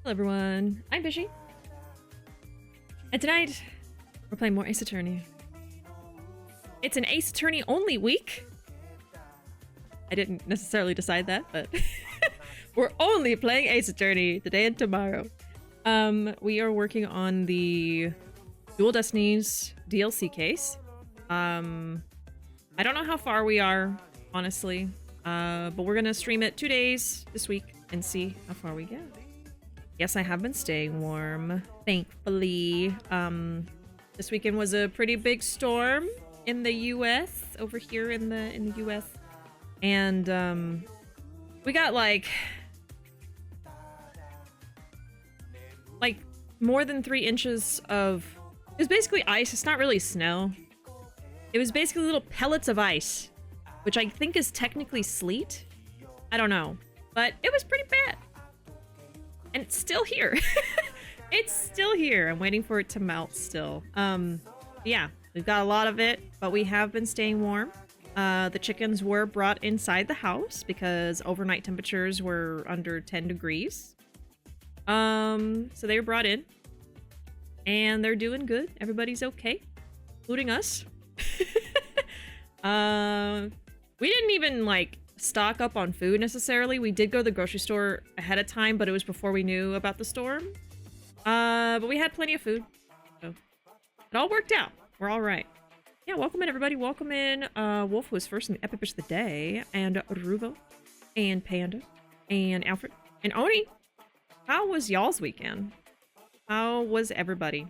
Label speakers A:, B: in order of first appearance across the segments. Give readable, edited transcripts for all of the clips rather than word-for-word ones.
A: Hello everyone, I'm Bishi. And tonight, we're playing more Ace Attorney. It's an Ace Attorney only week. I didn't necessarily decide that, but we're only playing Ace Attorney today and tomorrow. We are working on the Dual Destinies DLC case. I don't know how far we are, honestly, but we're gonna stream it 2 days this week and see how far we get. Yes, I have been staying warm, thankfully. This weekend was a pretty big storm in the US, over here in the US. And we got like more than 3 inches of, it was basically ice. It's not really snow. It was basically little pellets of ice, which I think is technically sleet. I don't know, but it was pretty bad. And it's still here. It's still here. I'm waiting for it to melt still. Yeah, we've got a lot of it, but we have been staying warm. The chickens were brought inside the house because overnight temperatures were under 10 degrees. So they were brought in. And they're doing good. Everybody's okay, including us. We didn't even, like, stock up on food necessarily. We did go to the grocery store ahead of time, but it was before we knew about the storm. But we had plenty of food, so it all worked out. We're all right. Yeah, welcome in, everybody. Welcome in. Wolf was first in the Epic Bitch of the Day, and Ruvo, and Panda, and Alfred, and Oni. How was y'all's weekend? How was everybody?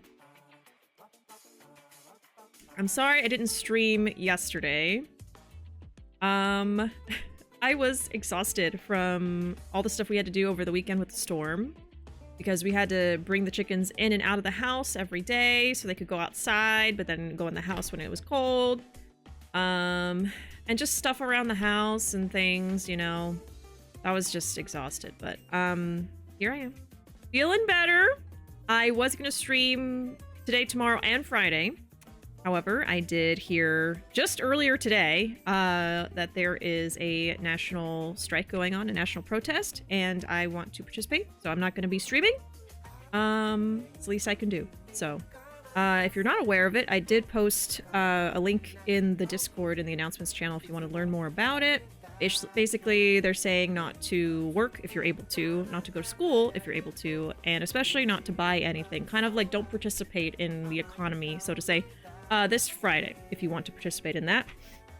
A: I'm sorry I didn't stream yesterday. I was exhausted from all the stuff we had to do over the weekend with the storm, because we had to bring the chickens in and out of the house every day so they could go outside, but then go in the house when it was cold. And just stuff around the house and things, you know. I was just exhausted, but here I am. Feeling better. I was gonna stream today, tomorrow, and Friday. However, I did hear just earlier today that there is a national strike going on, a national protest, and I want to participate, so I'm not going to be streaming. It's the least I can do. So, if you're not aware of it, I did post a link in the Discord in the announcements channel if you want to learn more about it. Basically, they're saying not to work if you're able to, not to go to school if you're able to, and especially not to buy anything. Kind of like don't participate in the economy, so to say. This Friday, if you want to participate in that.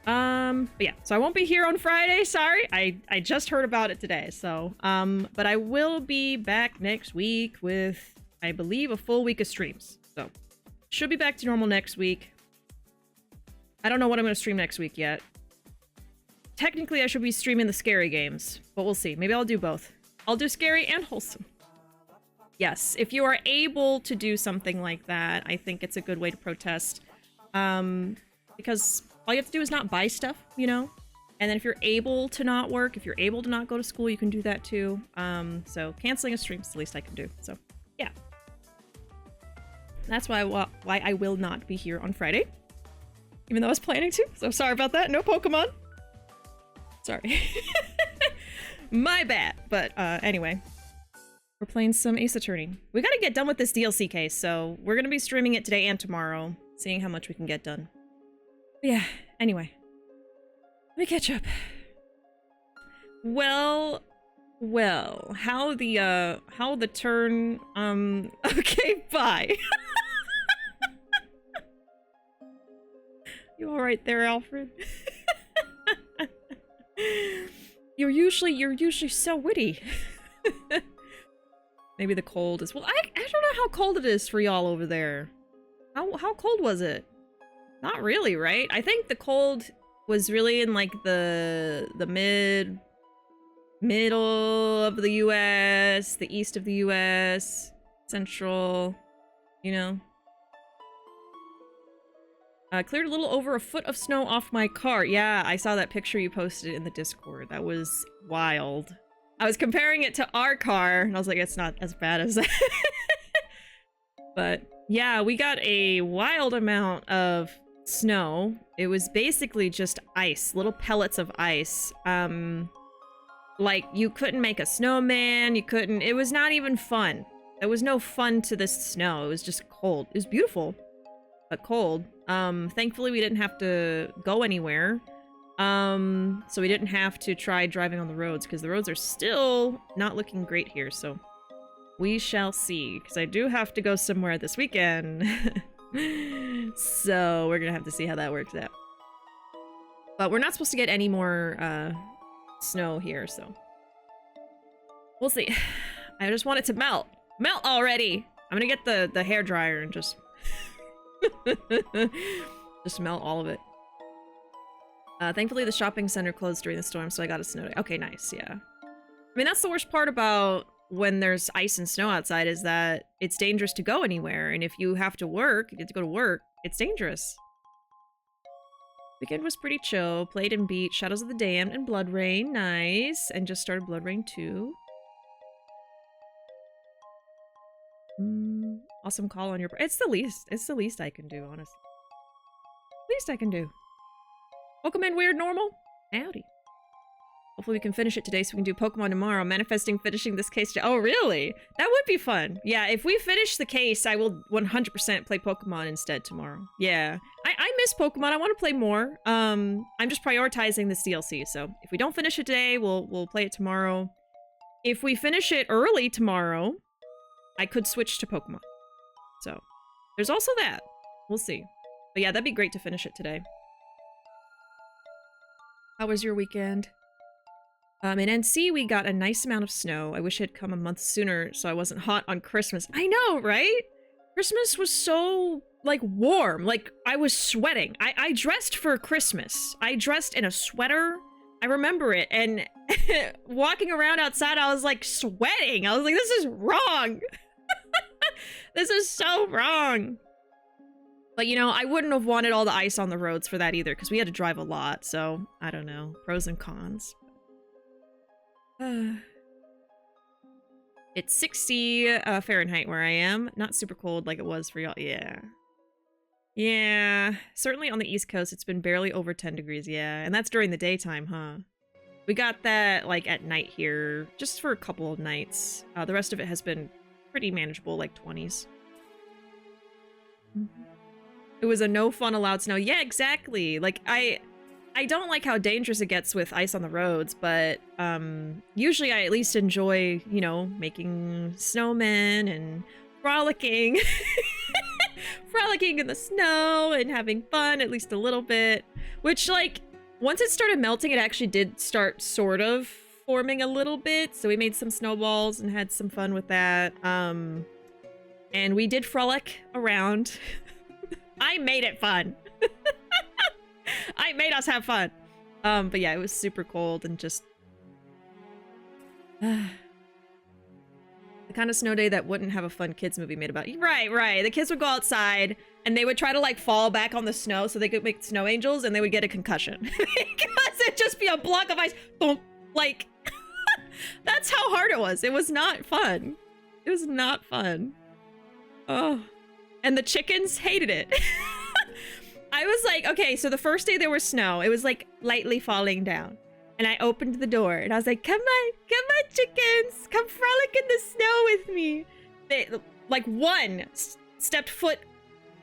A: But yeah, so I won't be here on Friday, sorry. I just heard about it today, so, but I will be back next week with, I believe, a full week of streams. So, should be back to normal next week. I don't know what I'm going to stream next week yet. Technically, I should be streaming the scary games, but we'll see. Maybe I'll do both. I'll do scary and wholesome. Yes, if you are able to do something like that, I think it's a good way to protest. Because all you have to do is not buy stuff, you know? And then if you're able to not work, if you're able to not go to school, you can do that too. So canceling a stream is the least I can do. So, yeah. That's why I will not be here on Friday. Even though I was planning to. So sorry about that. No Pokemon. Sorry. My bad. But, anyway. We're playing some Ace Attorney. We gotta get done with this DLC case, so we're gonna be streaming it today and tomorrow. Seeing how much we can get done. But yeah, anyway. Let me catch up. Well, how the turn, okay, bye. You alright there, Alfred? You're usually so witty. Maybe the cold is, well, I don't know how cold it is for y'all over there. How cold was it? Not really, right? I think the cold was really in like the middle of the US, the east of the US, central, you know. Cleared a little over a foot of snow off my car. Yeah, I saw that picture you posted in the Discord. That was wild. I was comparing it to our car, and I was like, it's not as bad as that. But yeah, we got a wild amount of snow. It was basically just ice, little pellets of ice. Like, you couldn't make a snowman, you couldn't... It was not even fun. There was no fun to this snow. It was just cold. It was beautiful, but cold. Thankfully, we didn't have to go anywhere. So we didn't have to try driving on the roads, because the roads are still not looking great here, so... We shall see, because I do have to go somewhere this weekend. So we're gonna have to see how that works out. But we're not supposed to get any more, snow here, so... We'll see. I just want it to melt. Melt already! I'm gonna get the hairdryer and just... just melt all of it. Thankfully the shopping center closed during the storm, so I got a snow day. Okay, nice, yeah. I mean, that's the worst part about when there's ice and snow outside, is that it's dangerous to go anywhere, and if you have to work, you get to go to work, it's dangerous. Weekend was pretty chill. Played and beat Shadows of the Damned and Blood Rain. Nice. And just started Blood Rain 2. Awesome call on your... It's the least I can do, honestly. Least I can do. Welcome in, Weird Normal. Howdy. Hopefully we can finish it today so we can do Pokemon tomorrow. Manifesting finishing this case. Oh, really? That would be fun. Yeah, if we finish the case, I will 100% play Pokemon instead tomorrow. Yeah. I miss Pokemon. I want to play more. I'm just prioritizing this DLC, so if we don't finish it today, we'll play it tomorrow. If we finish it early tomorrow, I could switch to Pokemon. So, there's also that. We'll see. But yeah, that'd be great to finish it today. How was your weekend? In NC, we got a nice amount of snow. I wish it had come a month sooner so I wasn't hot on Christmas. I know, right? Christmas was so, like, warm. Like, I was sweating. I dressed for Christmas. I dressed in a sweater. I remember it. And walking around outside, I was, like, sweating. I was like, this is wrong. This is so wrong. But, you know, I wouldn't have wanted all the ice on the roads for that either, because we had to drive a lot. So, I don't know. Pros and cons. It's 60 Fahrenheit where I am. Not super cold like it was for y'all. Yeah. Yeah. Certainly on the East Coast, it's been barely over 10 degrees. Yeah. And that's during the daytime, huh? We got that, like, at night here, just for a couple of nights. The rest of it has been pretty manageable, like 20s. It was a no fun allowed snow. Yeah, exactly. Like, I don't like how dangerous it gets with ice on the roads, but usually I at least enjoy, you know, making snowmen and frolicking. Frolicking in the snow and having fun, at least a little bit. Which, like, once it started melting, it actually did start sort of forming a little bit. So we made some snowballs and had some fun with that. And we did frolic around. I made it fun. I made us have fun. But yeah, it was super cold and just... the kind of snow day that wouldn't have a fun kids movie made about it. Right, right. The kids would go outside and they would try to, like, fall back on the snow so they could make snow angels, and they would get a concussion. Because it'd just be a block of ice. Boom. Like, that's how hard it was. It was not fun. It was not fun. Oh. And the chickens hated it. I was like, okay, so the first day there was snow. It was, like, lightly falling down. And I opened the door, and I was like, come on, chickens. Come frolic in the snow with me. They, like, one stepped foot,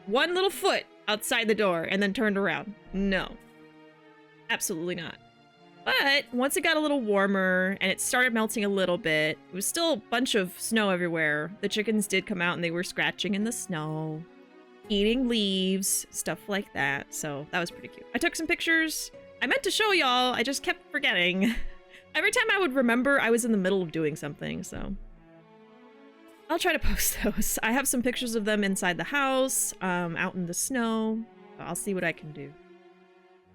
A: one little foot outside the door, and then turned around. No. Absolutely not. But once it got a little warmer, and it started melting a little bit, it was still a bunch of snow everywhere. The chickens did come out, and they were scratching in the snow, eating leaves, stuff like that. So that was pretty cute. I took some pictures. I meant to show y'all. I just kept forgetting. Every time I would remember, I was in the middle of doing something, so I'll try to post those. I have some pictures of them inside the house, out in the snow. I'll see what I can do,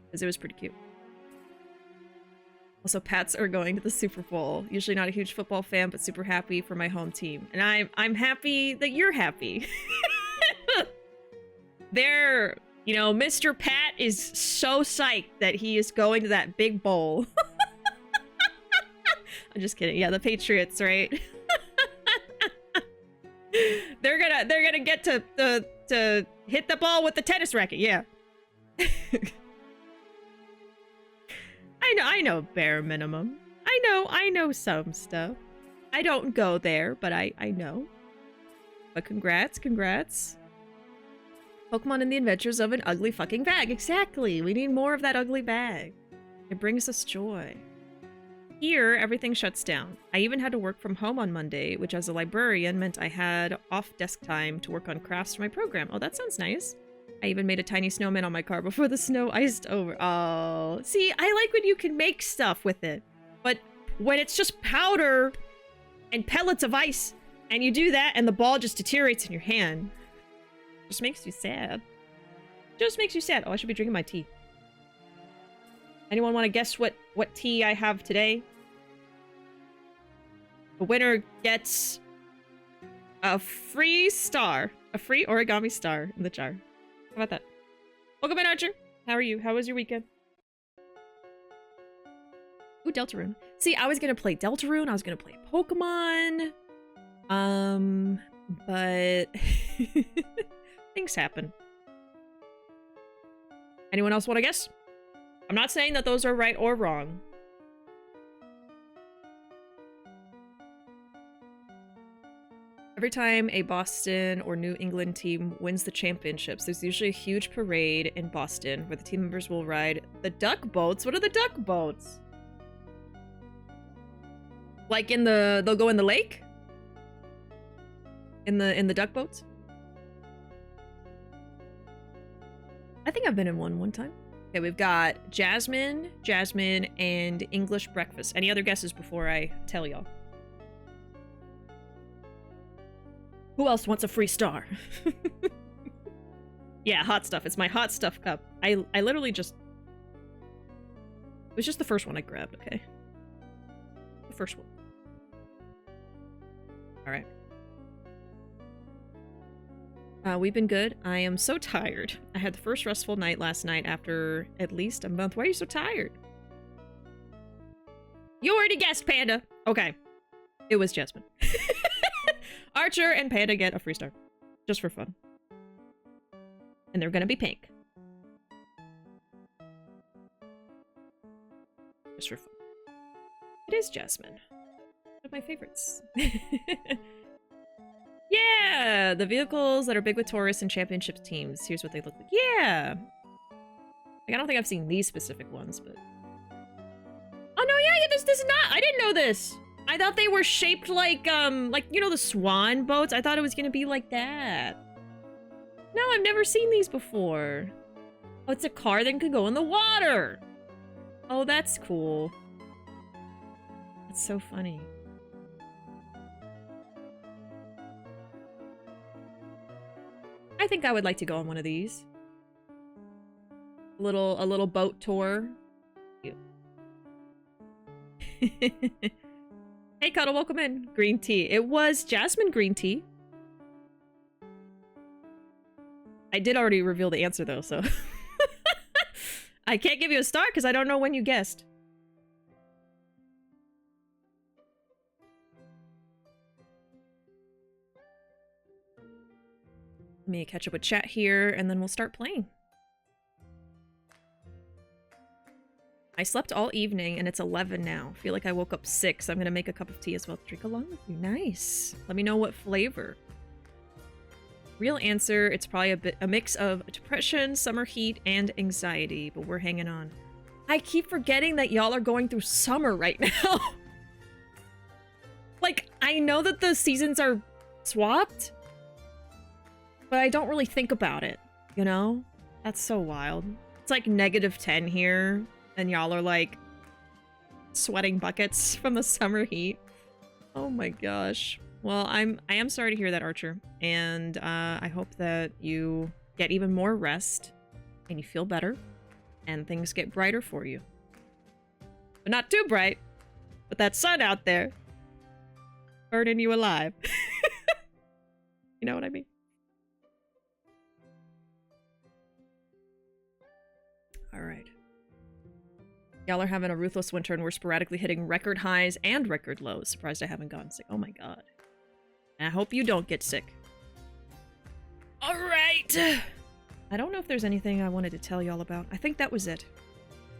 A: because it was pretty cute. Also, Pats are going to the Super Bowl. Usually not a huge football fan, but super happy for my home team. And I'm happy that you're happy. They're, you know, Mr. Pat is so psyched that he is going to that big bowl. I'm just kidding. Yeah, the Patriots, right? They're gonna get to hit the ball with the tennis racket. Yeah. I know, bare minimum. I I know some stuff. I don't go there, but I know. But congrats, congrats. Pokemon and the Adventures of an Ugly Fucking Bag. Exactly. We need more of that ugly bag. It brings us joy. Here, everything shuts down. I even had to work from home on Monday, which as a librarian meant I had off-desk time to work on crafts for my program. Oh, that sounds nice. I even made a tiny snowman on my car before the snow iced over. Oh, see, I like when you can make stuff with it. But when it's just powder and pellets of ice, and you do that and the ball just deteriorates in your hand, it just makes you sad. Just makes you sad. Oh, I should be drinking my tea. Anyone want to guess what tea I have today? The winner gets a free star. A free origami star in the jar. How about that? Welcome in, Archer. How are you? How was your weekend? Ooh, Deltarune. See, I was gonna play Deltarune. I was gonna play Pokemon. But things happen. Anyone else want to guess? I'm not saying that those are right or wrong. Every time a Boston or New England team wins the championships, there's usually a huge parade in Boston where the team members will ride the duck boats. What are the duck boats? Like they'll go in the lake? In the duck boats? I think I've been in one time. Okay, we've got Jasmine, and English breakfast. Any other guesses before I tell y'all? Who else wants a free star? Yeah, hot stuff. It's my hot stuff cup. I literally just... It was just the first one I grabbed, okay? The first one. Alright. We've been good. I am so tired. I had the first restful night last night after at least a month. Why are you so tired? You already guessed, Panda. Okay. It was Jasmine. Archer and Panda get a free star. Just for fun. And they're gonna be pink. Just for fun. It is Jasmine. One of my favorites. Yeah! The vehicles that are big with tourists and championship teams. Here's what they look like. Yeah! Like, I don't think I've seen these specific ones, but... Oh, no, yeah, this is not... I didn't know this! I thought they were shaped like, you know, the swan boats? I thought it was gonna be like that. No, I've never seen these before. Oh, it's a car that can go in the water! Oh, that's cool. That's so funny. I think I would like to go on one of these. A little boat tour. Hey, Cuddle, welcome in. Green tea. It was Jasmine green tea. I did already reveal the answer, though, so... I can't give you a star because I don't know when you guessed. Let me catch up with chat here, and then we'll start playing. I slept all evening, and it's 11 now. Feel like I woke up 6. I'm gonna make a cup of tea as well to drink along with you. Nice. Let me know what flavor. Real answer, it's probably a mix of depression, summer heat, and anxiety, but we're hanging on. I keep forgetting that y'all are going through summer right now. Like, I know that the seasons are swapped, but I don't really think about it, you know? That's so wild. It's like -10 here, and y'all are like sweating buckets from the summer heat. Oh my gosh. Well, I am sorry to hear that, Archer, and I hope that you get even more rest and you feel better and things get brighter for you. But not too bright, with that sun out there burning you alive. You know what I mean? Alright. Y'all are having a ruthless winter and we're sporadically hitting record highs and record lows. Surprised I haven't gotten sick. Oh my god. And I hope you don't get sick. Alright! I don't know if there's anything I wanted to tell y'all about. I think that was it.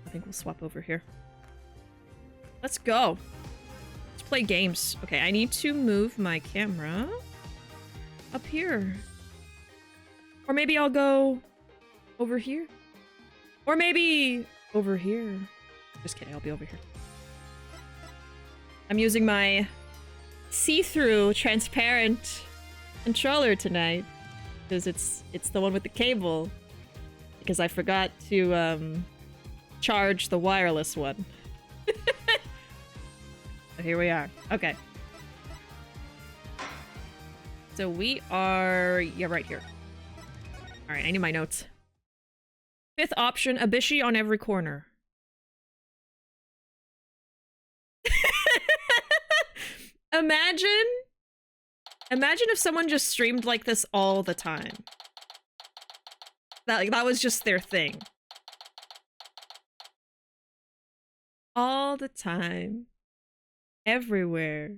A: I think we'll swap over here. Let's go. Let's play games. Okay, I need to move my camera up here. Or maybe I'll go over here. Or maybe over here. Just kidding, I'll be over here. I'm using my see-through transparent controller tonight because it's the one with the cable, because I forgot to charge the wireless one. So here we are. Okay, so we are right here. All right, I need my notes. Fifth option, a Bishi on every corner. Imagine if someone just streamed like this all the time. That was just their thing. All the time. Everywhere.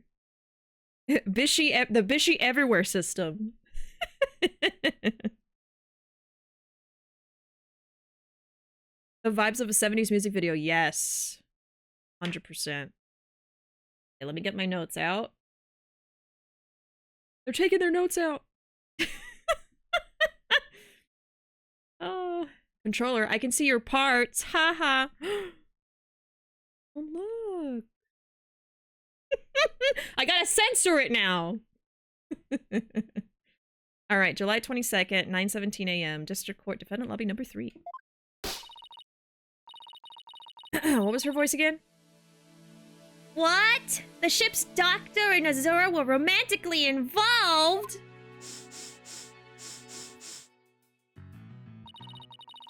A: The Bishi everywhere system. The vibes of a 70s music video, yes. 100%. Okay, let me get my notes out. They're taking their notes out. Oh, controller, I can see your parts. Haha. Oh, look. I gotta censor it now. All right, July 22nd, 9:17 a.m. District Court, Defendant Lobby number 3. What was her voice again? What? The ship's doctor and Azura were romantically involved?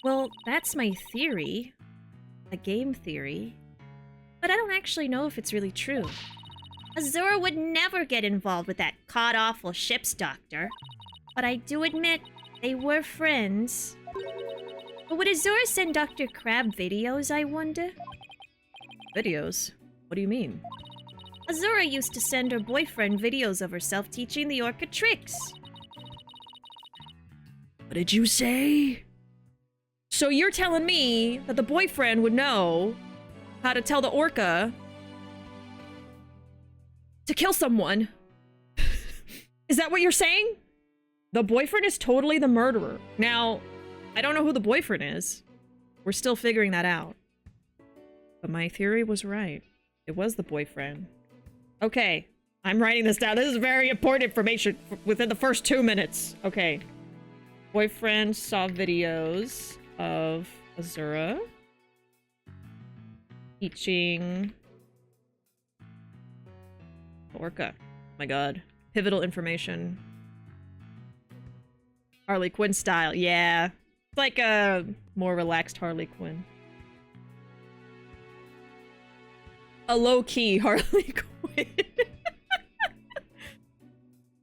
A: Well, that's my theory. A game theory. But I don't actually know if it's really true. Azura would never get involved with that god-awful ship's doctor. But I do admit, they were friends. But would Azura send Dr. Crab videos, I wonder? Videos? What do you mean? Azura used to send her boyfriend videos of herself teaching the orca tricks. What did you say? So you're telling me that the boyfriend would know how to tell the orca to kill someone? Is that what you're saying? The boyfriend is totally the murderer. Now, I don't know who the boyfriend is. We're still figuring that out. But my theory was right. It was the boyfriend. Okay, I'm writing this down. This is very important information within the first 2 minutes. Okay. Boyfriend saw videos of Azura teaching orca. Oh my god. Pivotal information. Harley Quinn style. Yeah. It's like a more relaxed Harley Quinn. A low-key Harley Quinn.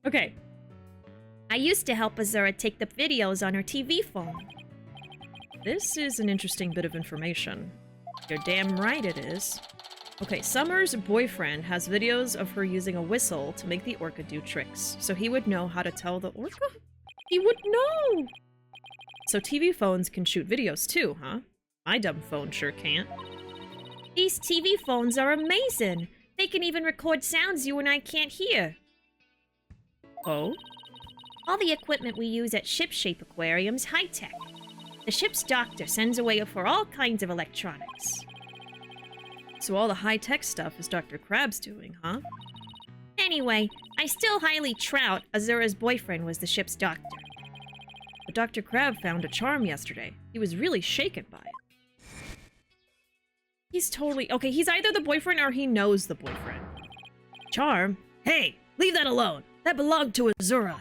A: Okay. I used to help Azura take the videos on her TV phone. This is an interesting bit of information. You're damn right it is. Okay, Summer's boyfriend has videos of her using a whistle to make the orca do tricks, so he would know how to tell the orca? He would know! So TV phones can shoot videos too, huh? My dumb phone sure can't. These TV phones are amazing! They can even record sounds you and I can't hear. Oh? All the equipment we use at ship-shape aquariums high-tech. The ship's doctor sends away for all kinds of electronics. So all the high-tech stuff is Dr. Crab's doing, huh? Anyway, I still highly trout Azura's boyfriend was the ship's doctor. But Dr. Crab found a charm yesterday. He was really shaken by it. He's totally... Okay, he's either the boyfriend or he knows the boyfriend. Charm? Hey, leave that alone. That belonged to Azura.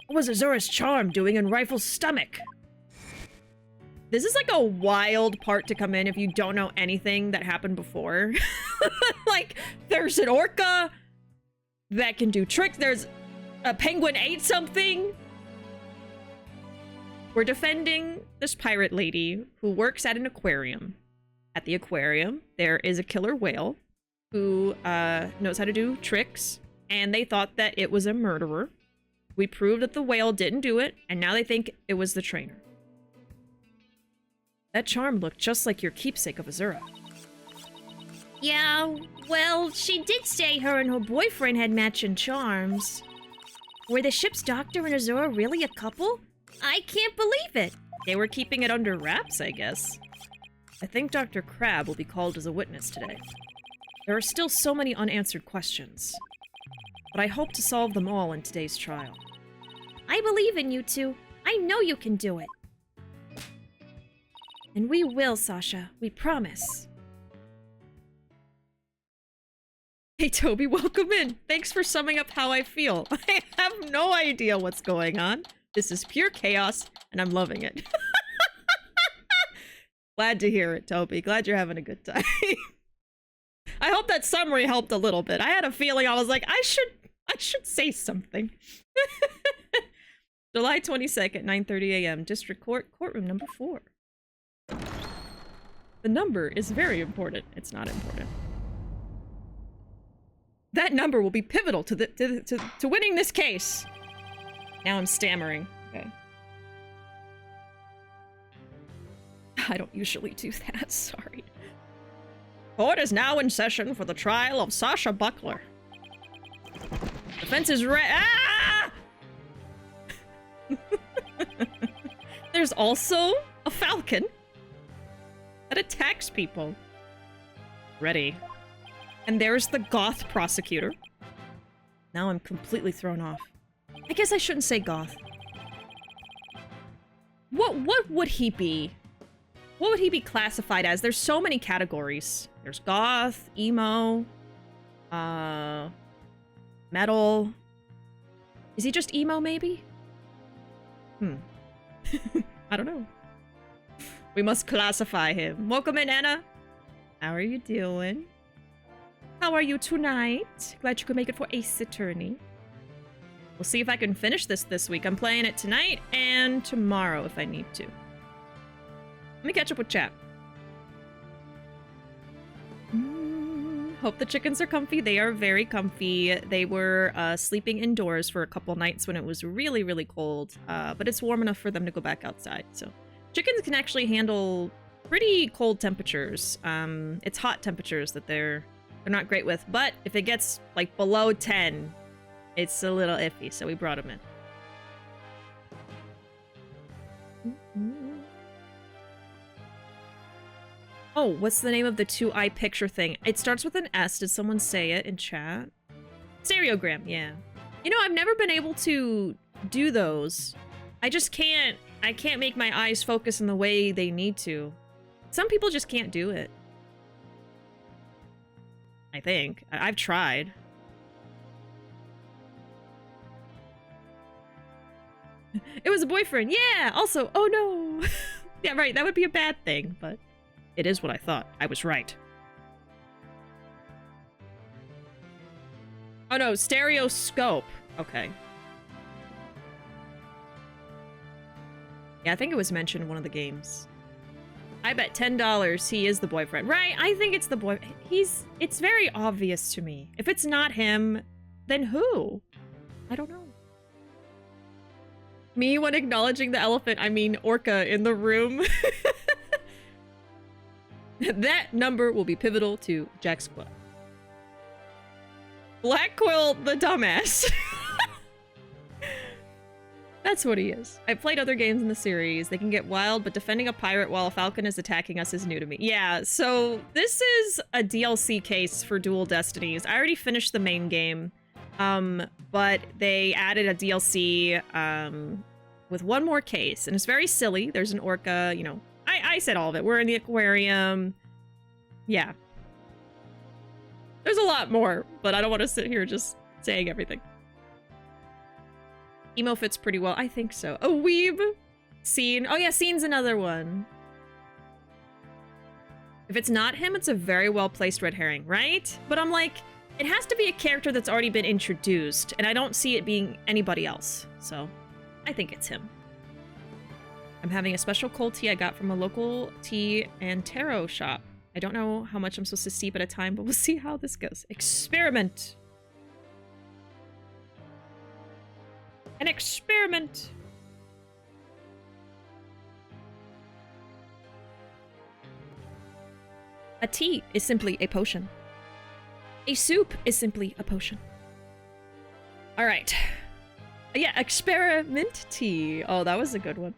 A: What was Azura's charm doing in Rifle's stomach? This is like a wild part to come in if you don't know anything that happened before. Like, there's an orca that can do tricks. There's a penguin ate something. We're defending this pirate lady who works at an aquarium. At the aquarium, there is a killer whale who knows how to do tricks, and they thought that it was a murderer. We proved that the whale didn't do it, and now they think it was the trainer. That charm looked just like your keepsake of Azura. Yeah, well, she did say her and her boyfriend had matching charms. Were the ship's doctor and Azura really a couple? I can't believe it. They were keeping it under wraps, I guess. I think Dr. Crab will be called as a witness today. There are still so many unanswered questions, but I hope to solve them all in today's trial. I believe in you two. I know you can do it. And we will, Sasha. We promise. Hey, Toby, welcome in. Thanks for summing up how I feel. I have no idea what's going on. This is pure chaos, and I'm loving it. Glad to hear it, Toby. Glad you're having a good time. I hope that summary helped a little bit. I had a feeling I was like, I should say something. July 22nd, 9:30 a.m. District Court, courtroom number 4. The number is very important. It's not important. That number will be pivotal to winning this case. Now I'm stammering. Okay. I don't usually do that, sorry. Court is now in session for the trial of Sasha Buckler. Defense is Ah! There's also a falcon that attacks people. Ready. And there's the goth prosecutor. Now I'm completely thrown off. I guess I shouldn't say goth. What would he be? What would he be classified as? There's so many categories. There's goth, emo, metal. Is he just emo, maybe? I don't know. We must classify him. Welcome in, Anna. How are you doing? How are you tonight? Glad you could make it for Ace Attorney. We'll see if I can finish this week. I'm playing it tonight and tomorrow if I need to. Let me catch up with chat. Hope the chickens are comfy. They are very comfy. They were sleeping indoors for a couple nights when it was really, really cold. But it's warm enough for them to go back outside. So chickens can actually handle pretty cold temperatures. It's hot temperatures that they're not great with. But if it gets like below 10, it's a little iffy. So we brought them in. Oh, what's the name of the 2-eye picture thing? It starts with an S. Did someone say it in chat? Stereogram, yeah. You know, I've never been able to do those. I just can't. I can't make my eyes focus in the way they need to. Some people just can't do it. I think. I've tried. It was a boyfriend. Yeah, also, oh no. Yeah, right, that would be a bad thing, but it is what I thought. I was right. Oh no, stereoscope. Okay. Yeah, I think it was mentioned in one of the games. I bet $10 he is the boyfriend. Right, I think it's the boy. It's very obvious to me. If it's not him, then who? I don't know. Me, when acknowledging the elephant, I mean Orca in the room. That number will be pivotal to Jack's Quill. Black Quill, the dumbass. That's what he is. I've played other games in the series. They can get wild, but defending a pirate while a falcon is attacking us is new to me. Yeah, so this is a DLC case for Dual Destinies. I already finished the main game, but they added a DLC with one more case, and it's very silly. There's an orca, you know. I said all of it. We're in the aquarium. Yeah. There's a lot more, but I don't want to sit here just saying everything. Emo fits pretty well. I think so. A weeb. Scene. Oh yeah, Scene's another one. If it's not him, it's a very well-placed red herring, right? But I'm like, it has to be a character that's already been introduced, and I don't see it being anybody else. So, I think it's him. I'm having a special cold tea I got from a local tea and tarot shop. I don't know how much I'm supposed to steep at a time, but we'll see how this goes. Experiment. An experiment. A tea is simply a potion. A soup is simply a potion. All right. Yeah, experiment tea. Oh, that was a good one.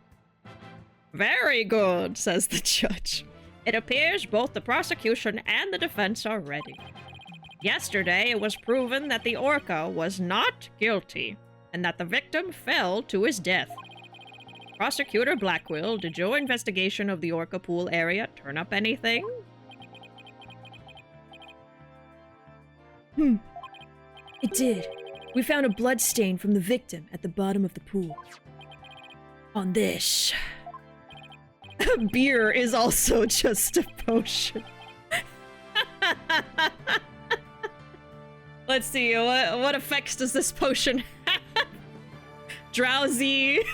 A: Very good, says the judge. It appears both the prosecution and the defense are ready. Yesterday, it was proven that the orca was not guilty, and that the victim fell to his death. Prosecutor Blackwell, did your investigation of the orca pool area turn up anything? It did. We found a blood stain from the victim at the bottom of the pool. On this. Beer is also just a potion. Let's see, what effects does this potion have? Drowsy.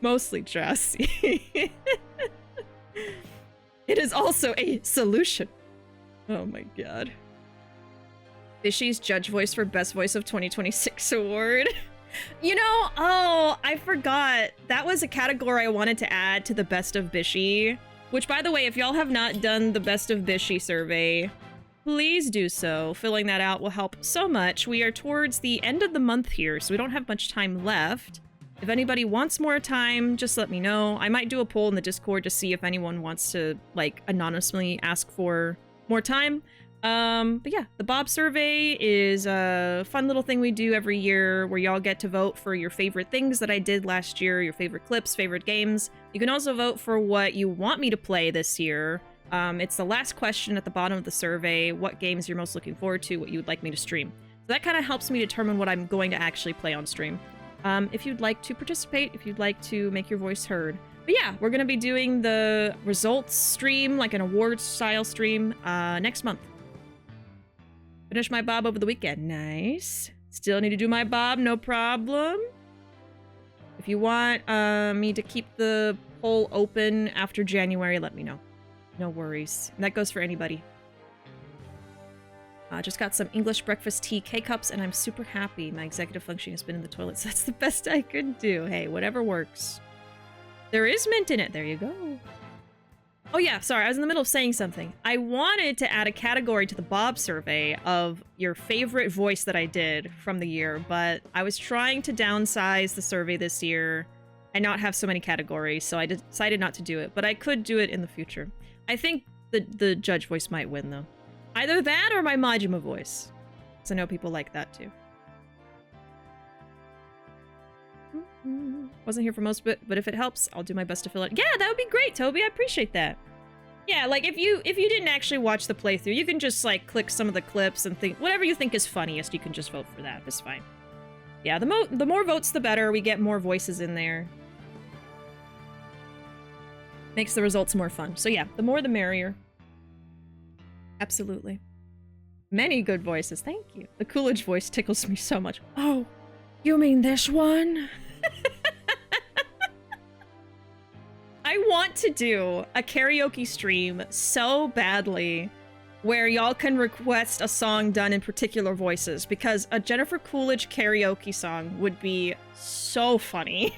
A: Mostly drowsy. It is also a solution. Oh my god. Bishi's judge voice for Best Voice of 2026 award. You know, oh, I forgot. That was a category I wanted to add to the Best of Bishi. Which, by the way, if y'all have not done the Best of Bishi survey, please do so. Filling that out will help so much. We are towards the end of the month here, so we don't have much time left. If anybody wants more time, just let me know. I might do a poll in the Discord to see if anyone wants to, like, anonymously ask for more time. But yeah, the Bob survey is a fun little thing we do every year where y'all get to vote for your favorite things that I did last year, your favorite clips, favorite games. You can also vote for what you want me to play this year. It's the last question at the bottom of the survey, what games you're most looking forward to, what you would like me to stream. So that kind of helps me determine what I'm going to actually play on stream. If you'd like to participate, if you'd like to make your voice heard. But yeah, we're going to be doing the results stream, like an awards style stream, next month. Finish my Bob over the weekend. Nice. Still need to do my Bob, no problem. If you want me to keep the poll open after January, let me know. No worries. And that goes for anybody. Just got some English breakfast tea K-cups, and I'm super happy. My executive functioning has been in the toilet, so that's the best I could do. Hey, whatever works. There is mint in it. There you go. Oh yeah, sorry, I was in the middle of saying something. I wanted to add a category to the Bob survey of your favorite voice that I did from the year, but I was trying to downsize the survey this year and not have so many categories, so I decided not to do it, but I could do it in the future. I think the judge voice might win, though. Either that or my Majima voice. So I know people like that, too. Wasn't here for most of it, but if it helps, I'll do my best to fill it. Yeah, that would be great, Toby. I appreciate that. Yeah, like, if you didn't actually watch the playthrough, you can just, like, click some of the clips and think... Whatever you think is funniest, you can just vote for that. It's fine. Yeah, the more votes, the better. We get more voices in there. Makes the results more fun. So yeah, the more the merrier. Absolutely. Many good voices. Thank you. The Coolidge voice tickles me so much. Oh, you mean this one? I want to do a karaoke stream so badly where y'all can request a song done in particular voices, because a Jennifer Coolidge karaoke song would be so funny.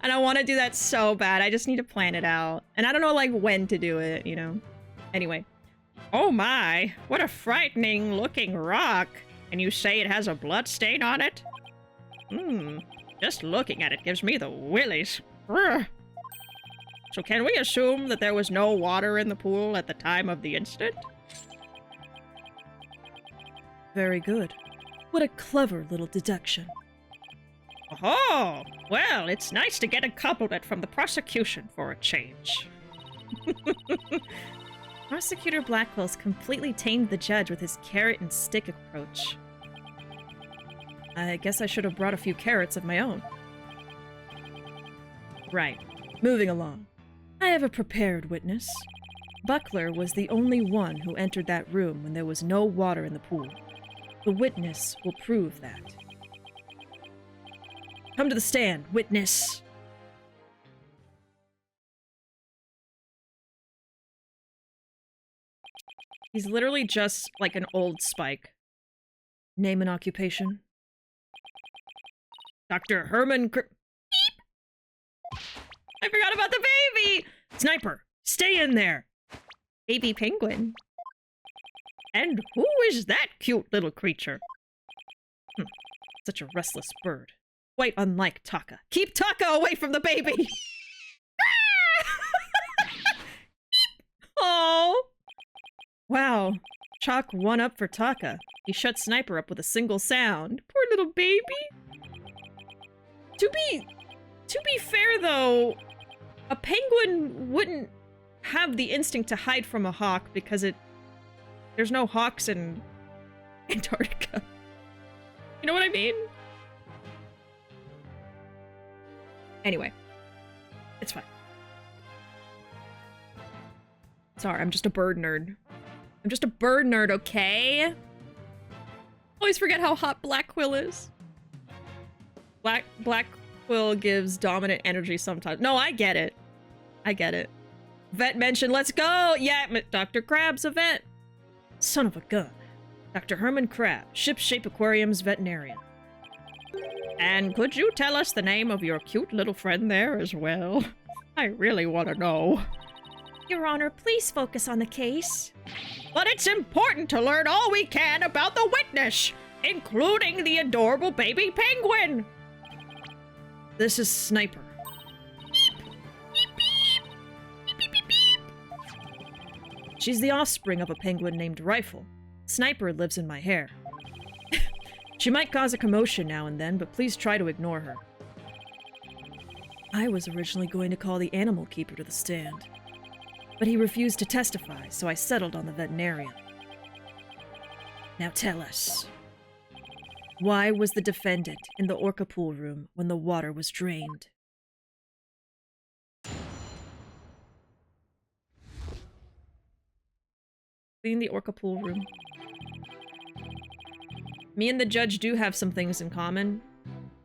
A: And I want to do that so bad. I just need to plan it out. And I don't know, like, when to do it, you know? Anyway. Oh my, what a frightening looking rock. And you say it has a blood stain on it? Just looking at it gives me the willies. Urgh. So can we assume that there was no water in the pool at the time of the incident? Very good. What a clever little deduction. Oh, well, it's nice to get a compliment from the prosecution for a change. Prosecutor Blackwell's completely tamed the judge with his carrot and stick approach. I guess I should have brought a few carrots of my own. Right. Moving along. I have a prepared witness. Buckler was the only one who entered that room when there was no water in the pool. The witness will prove that. Come to the stand, witness! He's literally just like an old Spike. Name and occupation. Dr. Herman I forgot about the baby! Sniper, stay in there! Baby penguin. And who is that cute little creature? Such a restless bird. Quite unlike Taka. Keep Taka away from the baby! Oh! Wow. Chalk one up for Taka. He shut Sniper up with a single sound. Poor little baby. To be fair though, a penguin wouldn't have the instinct to hide from a hawk because there's no hawks in Antarctica. You know what I mean? Anyway, it's fine. Sorry, I'm just a bird nerd. I'm just a bird nerd, okay? Always forget how hot Black Quill is. Black Quill gives dominant energy sometimes. No, I get it. I get it. Vet mentioned, let's go! Yeah, Dr. Crab's a vet. Son of a gun. Dr. Herman Crab, Ship-Shape Aquarium's veterinarian. And could you tell us the name of your cute little friend there as well? I really want to know. Your Honor, please focus on the case. But it's important to learn all we can about the witness, including the adorable baby penguin. This is Sniper. She's the offspring of a penguin named Rifle. Sniper lives in my hair. She might cause a commotion now and then, but please try to ignore her. I was originally going to call the animal keeper to the stand, but he refused to testify, so I settled on the veterinarian. Now tell us, why was the defendant in the orca pool room when the water was drained? Clean the orca pool room. Me and the judge do have some things in common.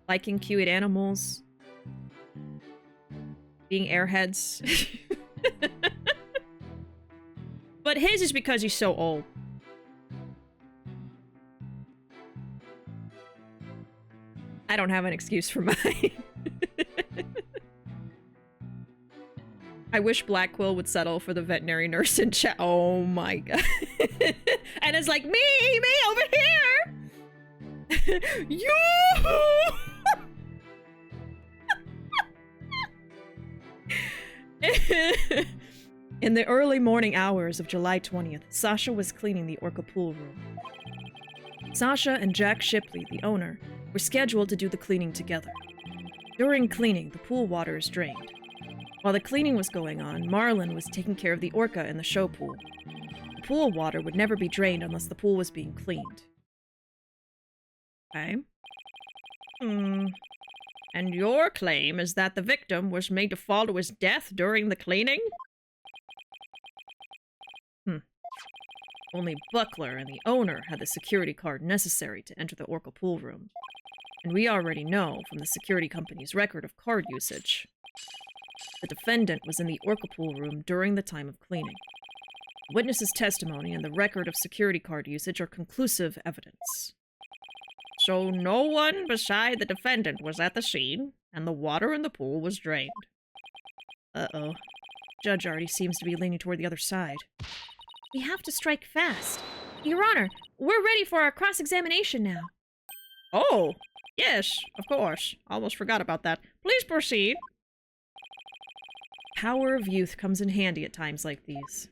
A: Liking cute animals. Being airheads. But his is because he's so old. I don't have an excuse for mine. I wish Black Quill would settle for the veterinary nurse in chat. Oh my god. And it's like, me over here! You! In the early morning hours of July 20th, Sasha was cleaning the orca pool room. Sasha and Jack Shipley, the owner, were scheduled to do the cleaning together. During cleaning, the pool water is drained. While the cleaning was going on, Marlin was taking care of the orca in the show pool. The pool water would never be drained unless the pool was being cleaned. Okay. And your claim is that the victim was made to fall to his death during the cleaning? Only Buckler and the owner had the security card necessary to enter the orca pool room. And we already know from the security company's record of card usage. The defendant was in the orca pool room during the time of cleaning. The witness's testimony and the record of security card usage are conclusive evidence. So no one beside the defendant was at the scene, and the water in the pool was drained. Uh-oh. Judge already seems to be leaning toward the other side. We have to strike fast. Your Honor, we're ready for our cross-examination now. Oh, yes, of course. Almost forgot about that. Please proceed. Power of youth comes in handy at times like these.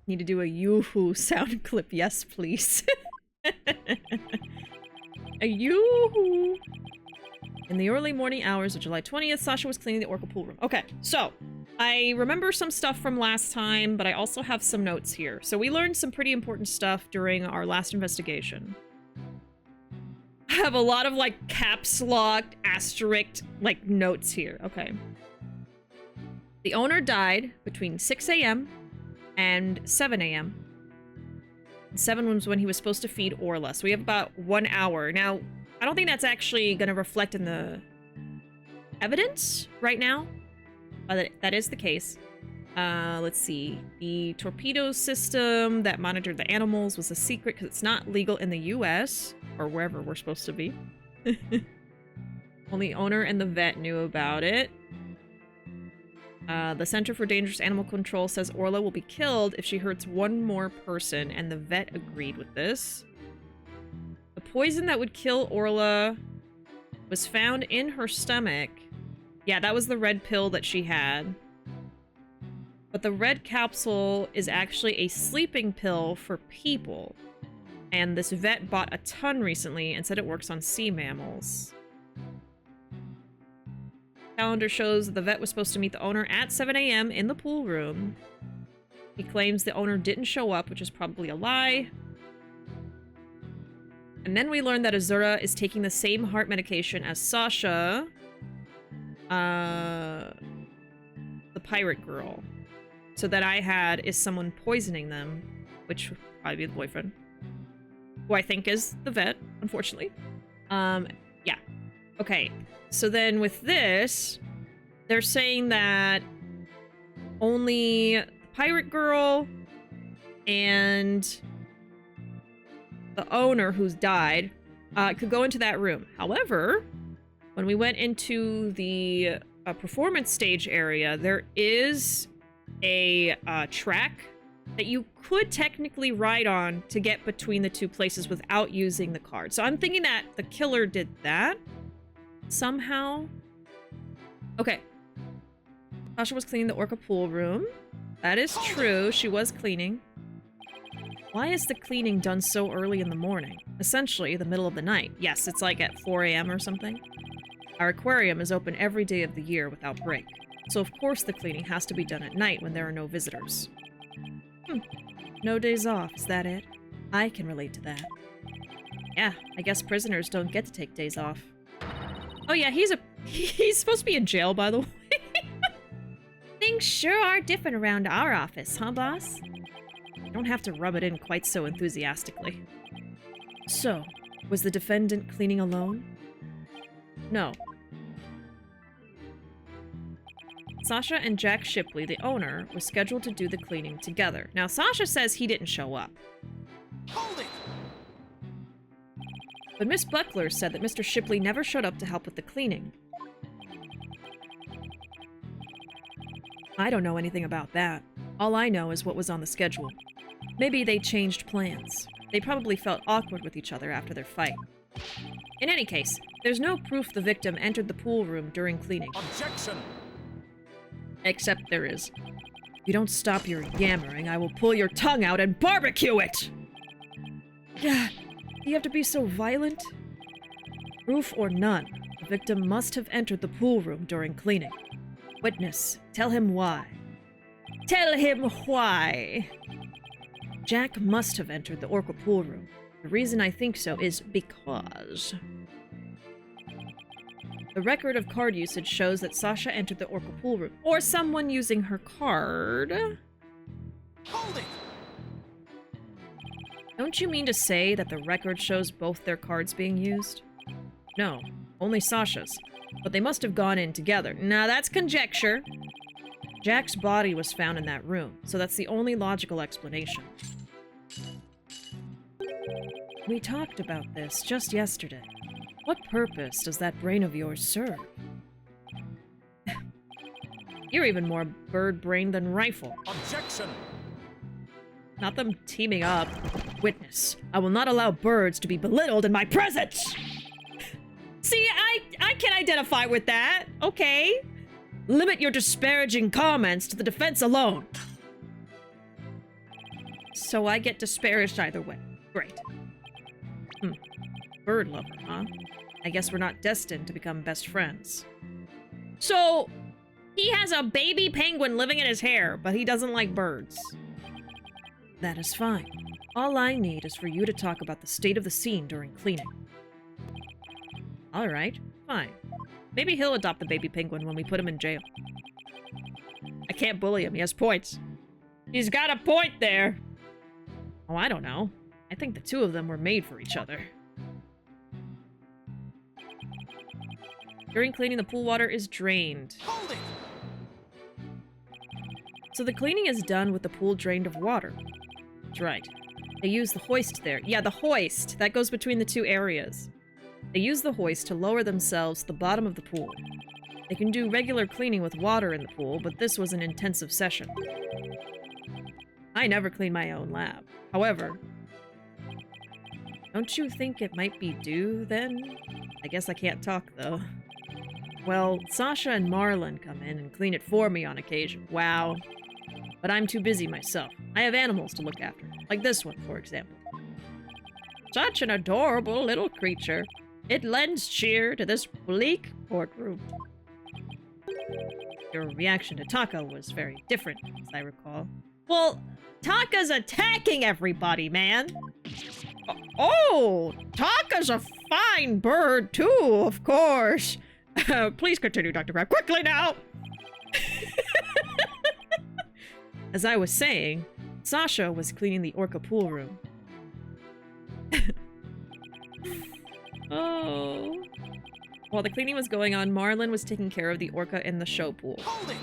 A: Need to do a yoo-hoo sound clip. Yes, please. A yoo-hoo. In the early morning hours of July 20th, Sasha was cleaning the orca pool room. Okay, so I remember some stuff from last time, but I also have some notes here. So we learned some pretty important stuff during our last investigation. I have a lot of, like, caps locked, asterisk, like, notes here. Okay. The owner died between 6 a.m. and 7 a.m. 7 was when he was supposed to feed Orla, so we have about 1 hour. Now, I don't think that's actually going to reflect in the evidence right now, but that is the case. Let's see. The torpedo system that monitored the animals was a secret because it's not legal in the U.S. Or wherever we're supposed to be. Only owner and the vet knew about it. The Center for Dangerous Animal Control says Orla will be killed if she hurts one more person, and the vet agreed with this. The poison that would kill Orla was found in her stomach. Yeah, that was the red pill that she had. But the red capsule is actually a sleeping pill for people. And this vet bought a ton recently and said it works on sea mammals. Calendar shows that the vet was supposed to meet the owner at 7 a.m. in the pool room. He claims the owner didn't show up, which is probably a lie. And then we learned that Azura is taking the same heart medication as Sasha, the pirate girl. So that I had is someone poisoning them, which would probably be the boyfriend, who I think is the vet, unfortunately. Yeah. Okay. So then with this, they're saying that only the pirate girl and the owner who's died could go into that room. However, when we went into the performance stage area, there is a track that you could technically ride on to get between the two places without using the card. So I'm thinking that the killer did that somehow. Okay. Sasha was cleaning the Orca pool room. That is true. She was cleaning. Why is the cleaning done so early in the morning? Essentially, the middle of the night. Yes, it's like at 4 a.m. or something. Our aquarium is open every day of the year without break. So of course the cleaning has to be done at night when there are no visitors. No days off, is that it? I can relate to that. Yeah, I guess prisoners don't get to take days off. Oh yeah, he's supposed to be in jail, by the way. Things sure are different around our office, huh, boss? You don't have to rub it in quite so enthusiastically. So, was the defendant cleaning alone? No. Sasha and Jack Shipley, the owner, were scheduled to do the cleaning together. Now, Sasha says he didn't show up.
B: Hold it!
A: But Miss Buckler said that Mr. Shipley never showed up to help with the cleaning. I don't know anything about that. All I know is what was on the schedule. Maybe they changed plans. They probably felt awkward with each other after their fight. In any case, there's no proof the victim entered the pool room during cleaning.
B: Objection!
A: Except there is. If you don't stop your yammering, I will pull your tongue out and barbecue it! Yeah, do you have to be so violent? Proof or none, the victim must have entered the pool room during cleaning. Witness, tell him why. Tell him why! Jack must have entered the Orca pool room. The reason I think so is because the record of card usage shows that Sasha entered the Orca pool room, or someone using her card.
B: Hold it!
A: Don't you mean to say that the record shows both their cards being used? No, only Sasha's. But they must have gone in together. Now that's conjecture. Jack's body was found in that room, so that's the only logical explanation. We talked about this just yesterday. What purpose does that brain of yours serve? You're even more bird-brained than Rifle.
B: Objection!
A: Not them teaming up. Witness, I will not allow birds to be belittled in my presence! See, I can identify with that, okay? Limit your disparaging comments to the defense alone. So I get disparaged either way. Great. Bird lover, huh? I guess we're not destined to become best friends. So, he has a baby penguin living in his hair, but he doesn't like birds. That is fine. All I need is for you to talk about the state of the scene during cleaning. Alright, fine. Maybe he'll adopt the baby penguin when we put him in jail. I can't bully him, he has points. He's got a point there! Oh, I don't know. I think the two of them were made for each other. During cleaning, the pool water is drained.
B: Hold it!
A: So the cleaning is done with the pool drained of water. That's right. They use the hoist there. Yeah, the hoist. That goes between the two areas. They use the hoist to lower themselves to the bottom of the pool. They can do regular cleaning with water in the pool, but this was an intensive session. I never clean my own lab. However, don't you think it might be due, then? I guess I can't talk, though. Well, Sasha and Marlon come in and clean it for me on occasion. Wow. But I'm too busy myself. I have animals to look after. Like this one, for example. Such an adorable little creature. It lends cheer to this bleak courtroom. Your reaction to Taka was very different, as I recall. Well, Taka's attacking everybody, man! Oh! Taka's a fine bird, too, of course! Please continue, Dr. Crab. Quickly now! As I was saying, Sasha was cleaning the orca pool room. Oh. While the cleaning was going on, Marlon was taking care of the orca in the show pool.
B: Hold it!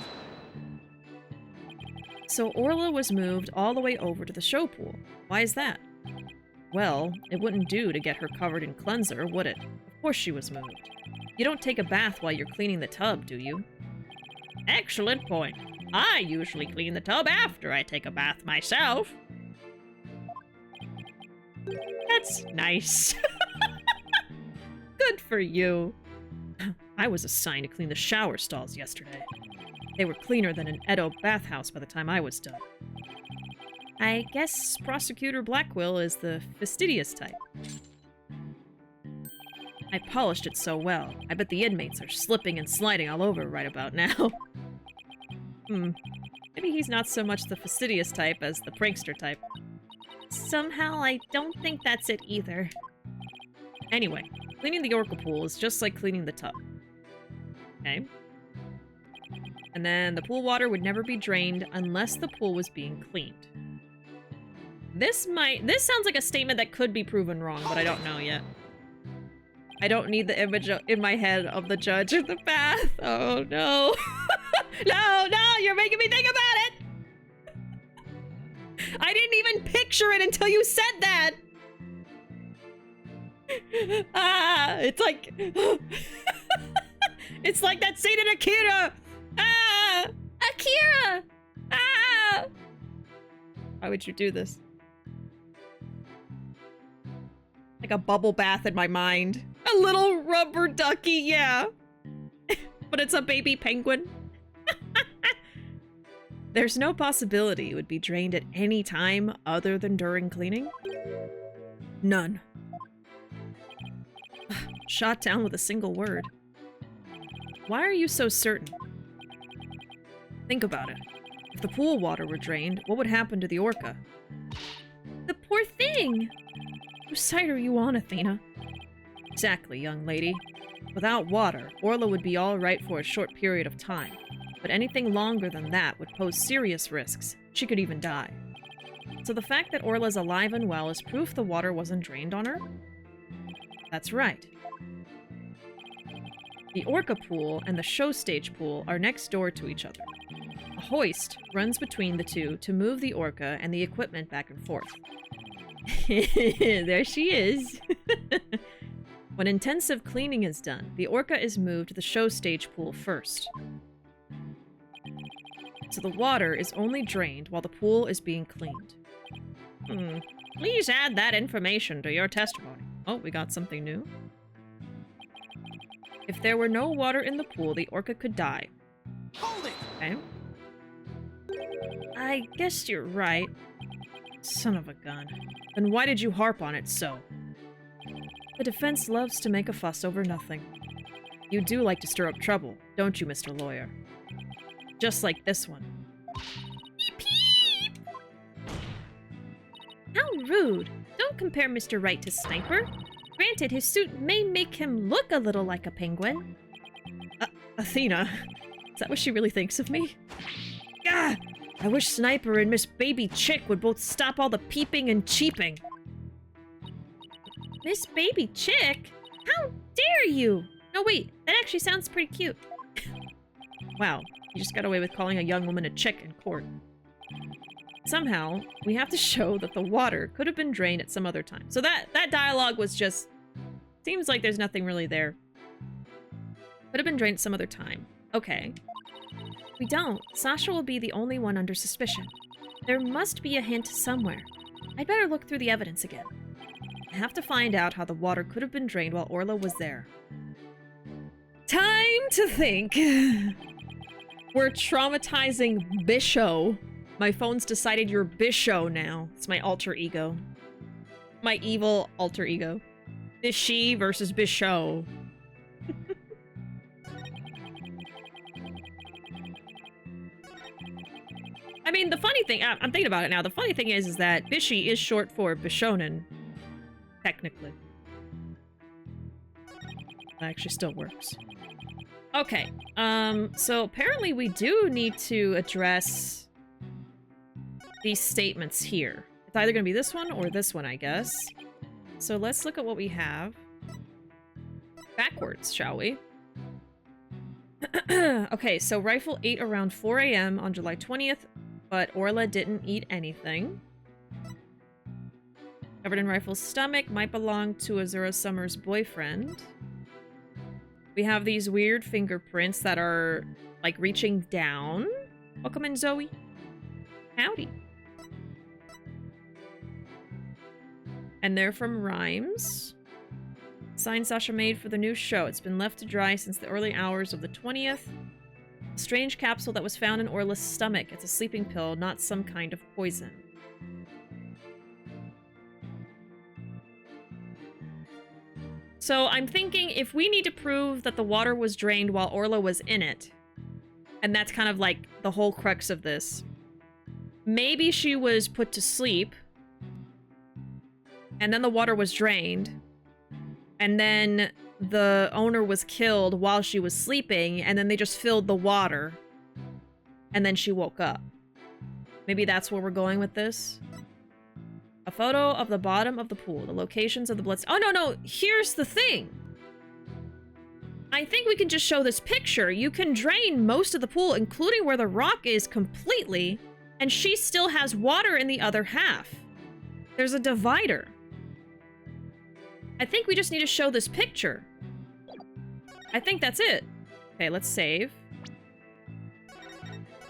A: So Orla was moved all the way over to the show pool. Why is that? Well, it wouldn't do to get her covered in cleanser, would it? Of course she was moved. You don't take a bath while you're cleaning the tub, do you? Excellent point. I usually clean the tub after I take a bath myself. That's nice. Good for you. I was assigned to clean the shower stalls yesterday. They were cleaner than an Edo bathhouse by the time I was done. I guess Prosecutor Blackwell is the fastidious type. I polished it so well. I bet the inmates are slipping and sliding all over right about now. Maybe he's not so much the fastidious type as the prankster type. Somehow, I don't think that's it either. Anyway, cleaning the orca pool is just like cleaning the tub. Okay. And then the pool water would never be drained unless the pool was being cleaned. This sounds like a statement that could be proven wrong, but I don't know yet. I don't need the image in my head of the judge in the bath. Oh no. No, you're making me think about it! I didn't even picture it until you said that! It's like... It's like that scene in Akira! Akira! Why would you do this? Like a bubble bath in my mind. A little rubber ducky, yeah. But it's a baby penguin. There's no possibility it would be drained at any time other than during cleaning? None. Shot down with a single word. Why are you so certain? Think about it. If the pool water were drained, what would happen to the orca? The poor thing! Whose side are you on, Athena? Exactly, young lady. Without water, Orla would be all right for a short period of time. But anything longer than that would pose serious risks. She could even die. So the fact that Orla's alive and well is proof the water wasn't drained on her? That's right. The orca pool and the show stage pool are next door to each other. A hoist runs between the two to move the orca and the equipment back and forth. There she is. When intensive cleaning is done, the orca is moved to the show stage pool first. So the water is only drained while the pool is being cleaned. Please add that information to your testimony. Oh, we got something new. If there were no water in the pool, the orca could die.
B: Hold it!
A: Okay. I guess you're right. Son of a gun. Then why did you harp on it so? The defense loves to make a fuss over nothing. You do like to stir up trouble, don't you, Mr. Lawyer? Just like this one. Beep, beep. How rude! Don't compare Mr. Wright to Sniper. Granted, his suit may make him look a little like a penguin. Athena, is that what she really thinks of me? Gah! I wish Sniper and Miss Baby Chick would both stop all the peeping and cheeping. Miss Baby Chick? How dare you? No, wait, that actually sounds pretty cute. Wow, you just got away with calling a young woman a chick in court. Somehow, we have to show that the water could have been drained at some other time. So that dialogue was just... Seems like there's nothing really there. Could have been drained at some other time. Okay. We don't. Sasha will be the only one under suspicion. There must be a hint somewhere. I'd better look through the evidence again. I have to find out how the water could have been drained while Orla was there. Time to think. We're traumatizing Bisho. My phone's decided you're Bisho now. It's my alter ego. My evil alter ego. Bishi versus Bisho. I mean, the funny thing, I'm thinking about it now, the funny thing is that Bishi is short for Bishonen. Technically. That actually still works. Okay, so apparently we do need to address these statements here. It's either going to be this one or this one, I guess. So let's look at what we have. Backwards, shall we? Okay, so Rifle ate around 4 a.m. on July 20th, but Orla didn't eat anything. Covered in Rifle's stomach might belong to Azura Summer's boyfriend. We have these weird fingerprints that are, like, reaching down. Welcome in, Zoe. Howdy. And they're from Rhymes. Sign Sasha made for the new show. It's been left to dry since the early hours of the 20th. A strange capsule that was found in Orla's stomach. It's a sleeping pill, not some kind of poison. So I'm thinking if we need to prove that the water was drained while Orla was in it, and that's kind of like the whole crux of this, maybe she was put to sleep, and then the water was drained, and then the owner was killed while she was sleeping, and then they just filled the water, and then she woke up. Maybe that's where we're going with this. A photo of the bottom of the pool, the locations of the blood... Oh, no, here's the thing. I think we can just show this picture. You can drain most of the pool, including where the rock is, completely, and she still has water in the other half. There's a divider. I think we just need to show this picture. I think that's it. Okay, let's save.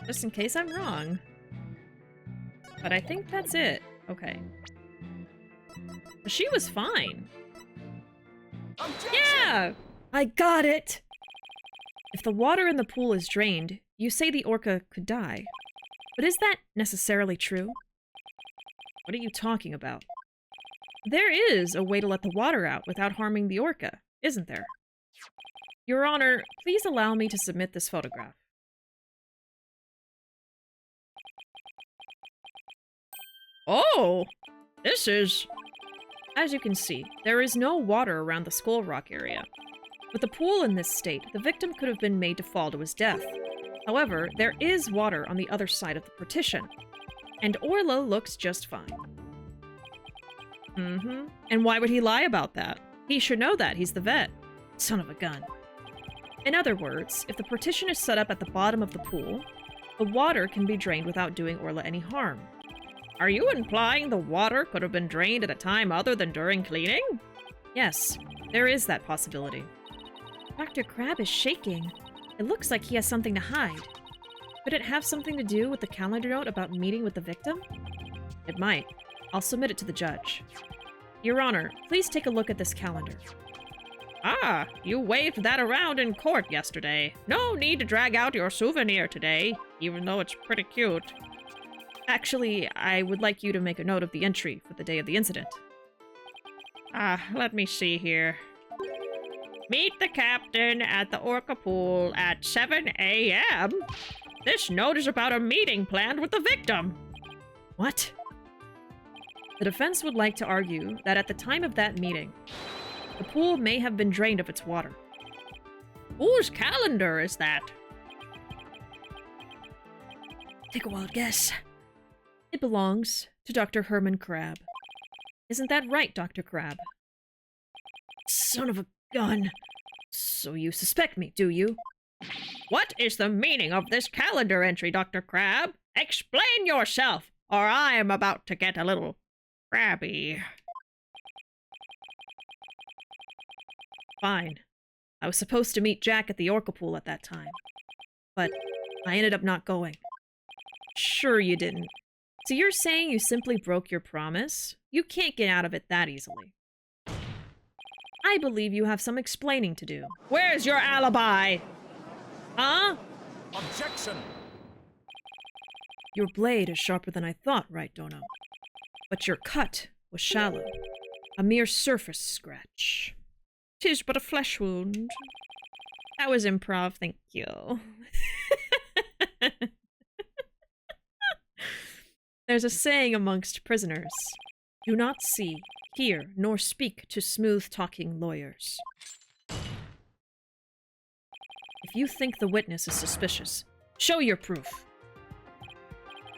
A: Just in case I'm wrong. But I think that's it. Okay. She was fine.
B: Objection!
A: Yeah! I got it! If the water in the pool is drained, you say the orca could die. But is that necessarily true? What are you talking about? There is a way to let the water out without harming the orca, isn't there? Your Honor, please allow me to submit this photograph. Oh! This is... As you can see, there is no water around the Skull Rock area. With the pool in this state, the victim could have been made to fall to his death. However, there is water on the other side of the partition. And Orla looks just fine. And why would he lie about that? He should know that, he's the vet. Son of a gun. In other words, if the partition is set up at the bottom of the pool, the water can be drained without doing Orla any harm. Are you implying the water could have been drained at a time other than during cleaning? Yes, there is that possibility. Dr. Crab is shaking. It looks like he has something to hide. Could it have something to do with the calendar note about meeting with the victim? It might. I'll submit it to the judge. Your Honor, please take a look at this calendar. Ah, you waved that around in court yesterday. No need to drag out your souvenir today, even though it's pretty cute. Actually, I would like you to make a note of the entry for the day of the incident. Let me see here. Meet the captain at the Orca pool at 7 a.m. This note is about a meeting planned with the victim. What? The defense would like to argue that at the time of that meeting, the pool may have been drained of its water. Whose calendar is that? Take a wild guess. It belongs to Dr. Herman Crab. Isn't that right, Dr. Crab? Son of a gun. So you suspect me, do you? What is the meaning of this calendar entry, Dr. Crab? Explain yourself, or I am about to get a little crabby. Fine. I was supposed to meet Jack at the Orca pool at that time, but I ended up not going. Sure you didn't. So you're saying you simply broke your promise? You can't get out of it that easily. I believe you have some explaining to do. Where's your alibi? Huh?
B: Objection!
A: Your blade is sharper than I thought, right, Dono? But your cut was shallow. A mere surface scratch. 'Tis but a flesh wound. That was improv, thank you. There's a saying amongst prisoners. Do not see, hear, nor speak to smooth-talking lawyers. If you think the witness is suspicious, show your proof.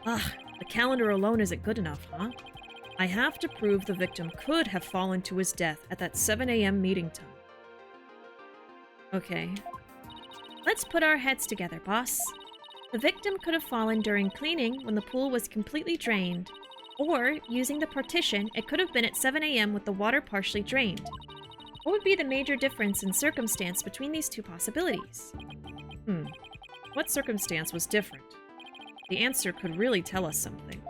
A: The calendar alone isn't good enough, huh? I have to prove the victim could have fallen to his death at that 7 a.m. meeting time. Okay. Let's put our heads together, boss. The victim could have fallen during cleaning when the pool was completely drained. Or, using the partition, it could have been at 7 a.m. with the water partially drained. What would be the major difference in circumstance between these two possibilities? What circumstance was different? The answer could really tell us something.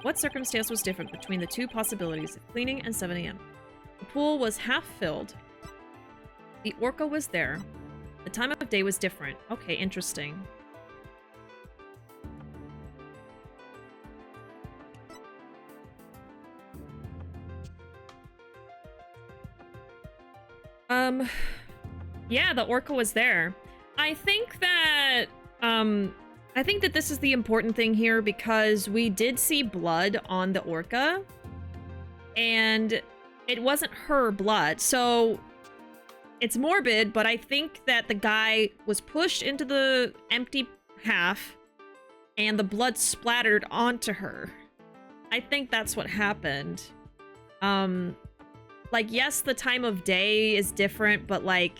A: What circumstance was different between the two possibilities of cleaning and 7 a.m.? The pool was half filled. The orca was there. The time of day was different. Okay, interesting. Yeah, the orca was there. I think that this is the important thing here because we did see blood on the orca and it wasn't her blood. So it's morbid, but I think that the guy was pushed into the empty half and the blood splattered onto her. I think that's what happened. Like, yes, the time of day is different, but like,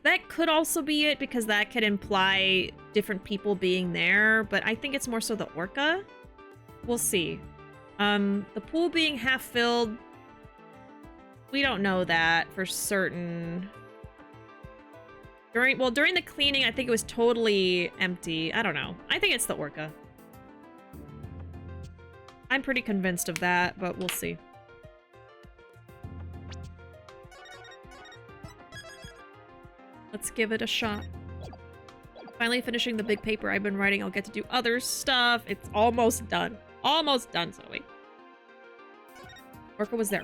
A: that could also be it because that could imply different people being there, but I think it's more so the orca. We'll see. The pool being half filled, we don't know that for certain. During the cleaning, I think it was totally empty. I don't know. I think it's the orca. I'm pretty convinced of that, but we'll see. Let's give it a shot. Finally finishing the big paper I've been writing. I'll get to do other stuff. It's almost done. Almost done, Zoe. Orca was there.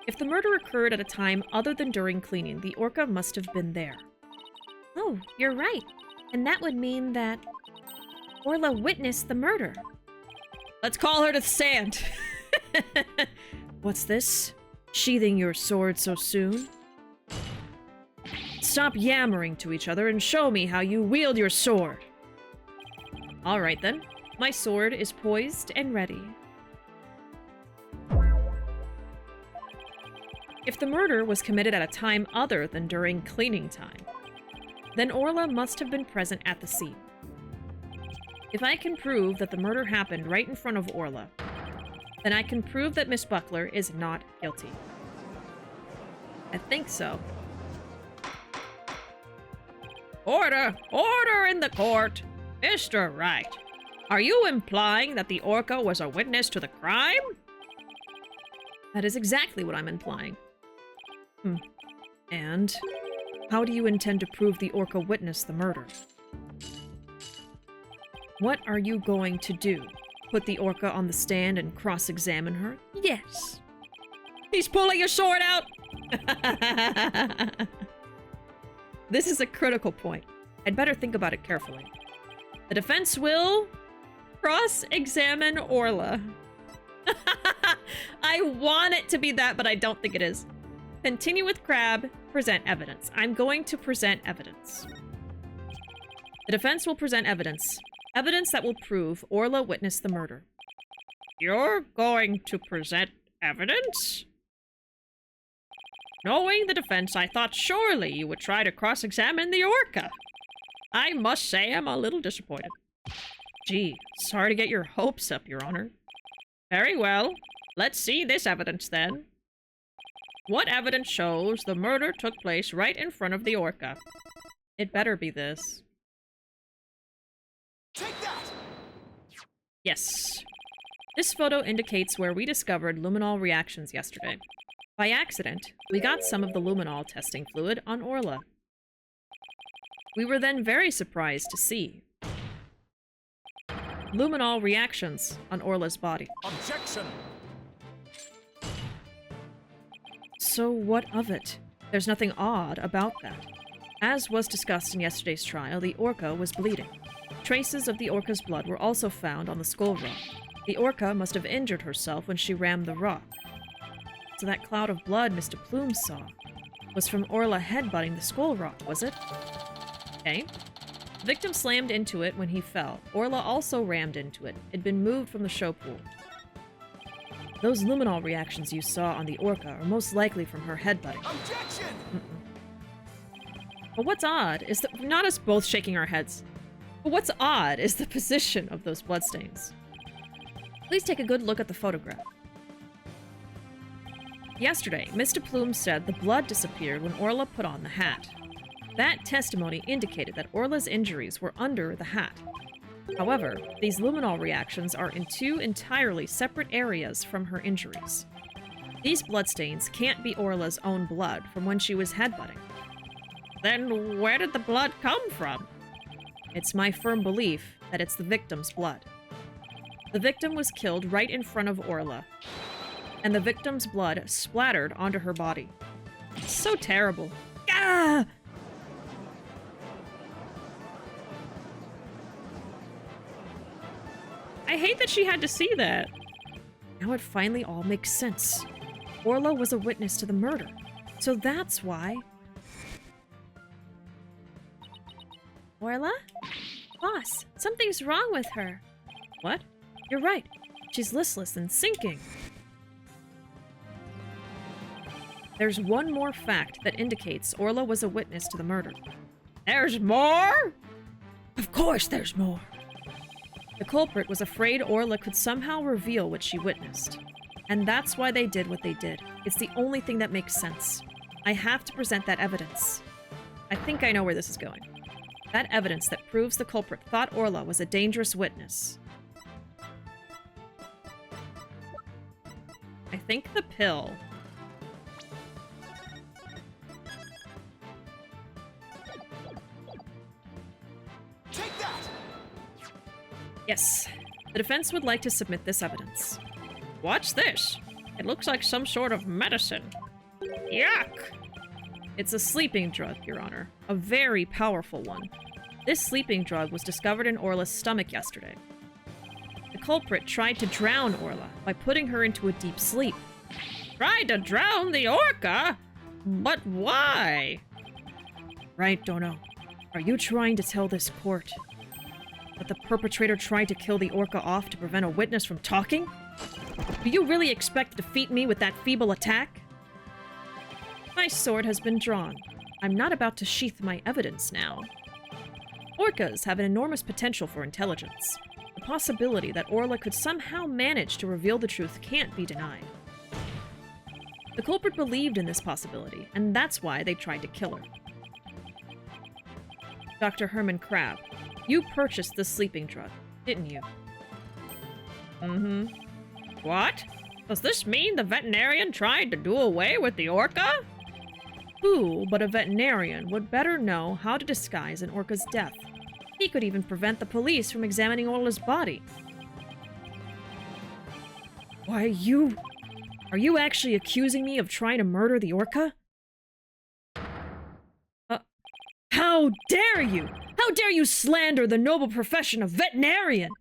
A: If the murder occurred at a time other than during cleaning, the orca must have been there. Oh, you're right. And that would mean that Orla witnessed the murder. Let's call her to the stand. What's this? Sheathing your sword so soon? Stop yammering to each other and show me how you wield your sword. All right then. My sword is poised and ready. If the murder was committed at a time other than during cleaning time, then Orla must have been present at the scene. If I can prove that the murder happened right in front of Orla, then I can prove that Miss Buckler is not guilty. I think so. Order! Order in the court! Mr. Wright, are you implying that the orca was a witness to the crime? That is exactly what I'm implying. And how do you intend to prove the orca witnessed the murder? What are you going to do? Put the orca on the stand and cross-examine her? Yes. He's pulling his sword out! This is a critical point. I'd better think about it carefully. The defense will cross-examine Orla. I want it to be that, but I don't think it is. Continue with Crab. Present evidence. I'm going to present evidence. The defense will present evidence. Evidence that will prove Orla witnessed the murder. You're going to present evidence? Knowing the defense, I thought surely you would try to cross-examine the orca. I must say I'm a little disappointed. Gee, sorry to get your hopes up, Your Honor. Very well. Let's see this evidence, then. What evidence shows the murder took place right in front of the orca? It better be this.
B: Take that!
A: Yes. This photo indicates where we discovered luminol reactions yesterday. By accident, we got some of the luminol testing fluid on Orla. We were then very surprised to see luminol reactions on Orla's body.
B: Objection!
A: So what of it? There's nothing odd about that. As was discussed in yesterday's trial, the orca was bleeding. Traces of the orca's blood were also found on the skull rock. The orca must have injured herself when she rammed the rock. So that cloud of blood Mr. Plume saw was from Orla headbutting the skull rock, was it? Okay. The victim slammed into it when he fell. Orla also rammed into it. It'd been moved from the show pool. Those luminol reactions you saw on the orca are most likely from her headbutting.
B: Objection!
A: But what's odd is that, not us both shaking our heads, but what's odd is the position of those bloodstains. Please take a good look at the photograph. Yesterday, Mr. Plume said the blood disappeared when Orla put on the hat. That testimony indicated that Orla's injuries were under the hat. However, these luminol reactions are in two entirely separate areas from her injuries. These bloodstains can't be Orla's own blood from when she was headbutting. Then where did the blood come from? It's my firm belief that it's the victim's blood. The victim was killed right in front of Orla, and the victim's blood splattered onto her body. It's so terrible. Ah! I hate that she had to see that. Now it finally all makes sense. Orla was a witness to the murder, so that's why... Orla? Boss, something's wrong with her. What? You're right. She's listless and sinking. There's one more fact that indicates Orla was a witness to the murder. There's more? Of course there's more. The culprit was afraid Orla could somehow reveal what she witnessed. And that's why they did what they did. It's the only thing that makes sense. I have to present that evidence. I think I know where this is going. That evidence that proves the culprit thought Orla was a dangerous witness. I think the pill.
B: Take that!
A: Yes. The defense would like to submit this evidence. What's this? It looks like some sort of medicine. Yuck! It's a sleeping drug, Your Honor. A very powerful one. This sleeping drug was discovered in Orla's stomach yesterday. The culprit tried to drown Orla by putting her into a deep sleep. Tried to drown the orca? But why? Right, don't know. Are you trying to tell this court that the perpetrator tried to kill the orca off to prevent a witness from talking? Do you really expect to defeat me with that feeble attack? My sword has been drawn. I'm not about to sheath my evidence now. Orcas have an enormous potential for intelligence. The possibility that Orla could somehow manage to reveal the truth can't be denied. The culprit believed in this possibility, and that's why they tried to kill her. Dr. Herman Crab, you purchased this sleeping drug, didn't you? Mm-hmm. What? Does this mean the veterinarian tried to do away with the orca? Who but a veterinarian would better know how to disguise an orca's death? He could even prevent the police from examining Orla's body. Why, are you actually accusing me of trying to murder the orca? How dare you! How dare you slander the noble profession of veterinarian!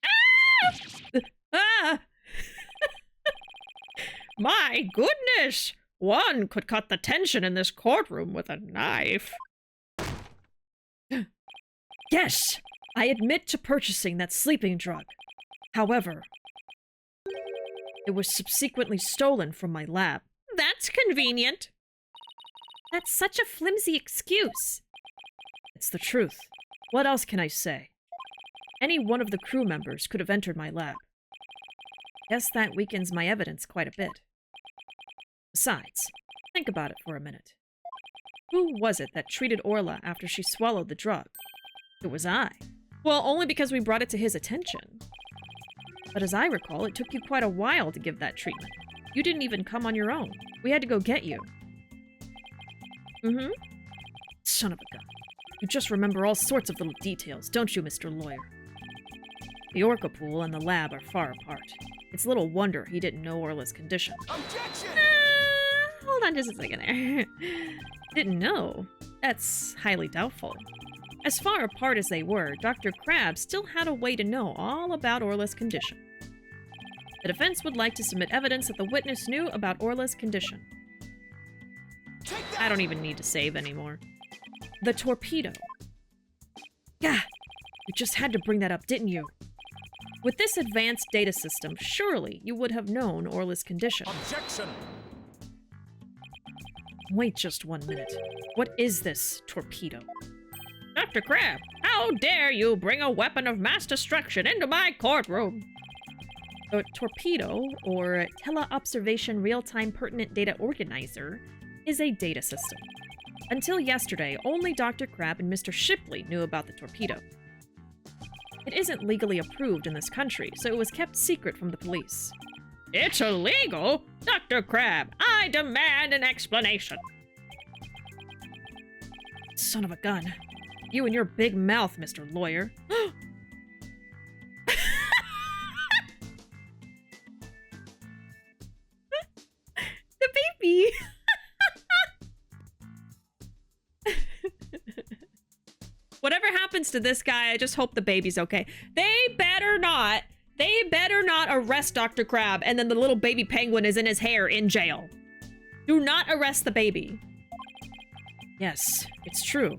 A: Ah! Ah! My goodness! One could cut the tension in this courtroom with a knife. Yes, I admit to purchasing that sleeping drug. However, it was subsequently stolen from my lab. That's convenient. That's such a flimsy excuse. It's the truth. What else can I say? Any one of the crew members could have entered my lab. Guess that weakens my evidence quite a bit. Besides, think about it for a minute. Who was it that treated Orla after she swallowed the drug? It was I. Well, only because we brought it to his attention. But as I recall, it took you quite a while to give that treatment. You didn't even come on your own. We had to go get you. Mm-hmm. Son of a gun. You just remember all sorts of little details, don't you, Mr. Lawyer? The Orca pool and the lab are far apart. It's little wonder he didn't know Orla's condition.
B: Objection!
A: Hold on just a second there. Didn't know? That's highly doubtful. As far apart as they were, Dr. Crab still had a way to know all about Orla's condition. The defense would like to submit evidence that the witness knew about Orla's condition. I don't even need to save anymore. The torpedo. Gah! You just had to bring that up, didn't you? With this advanced data system, surely you would have known Orla's condition.
B: Objection!
A: Wait just 1 minute. What is this torpedo? Dr. Crab, how dare you bring a weapon of mass destruction into my courtroom? A torpedo, or Teleobservation Real-Time Pertinent Data Organizer, is a data system. Until yesterday, only Dr. Crab and Mr. Shipley knew about the torpedo. It isn't legally approved in this country, so it was kept secret from the police. It's illegal? Dr. Crab, I demand an explanation. Son of a gun. You and your big mouth, Mr. Lawyer. The baby! Whatever happens to this guy, I just hope the baby's okay. They better not arrest Dr. Crab and then the little baby penguin is in his hair in jail. Do not arrest the baby. Yes, it's true.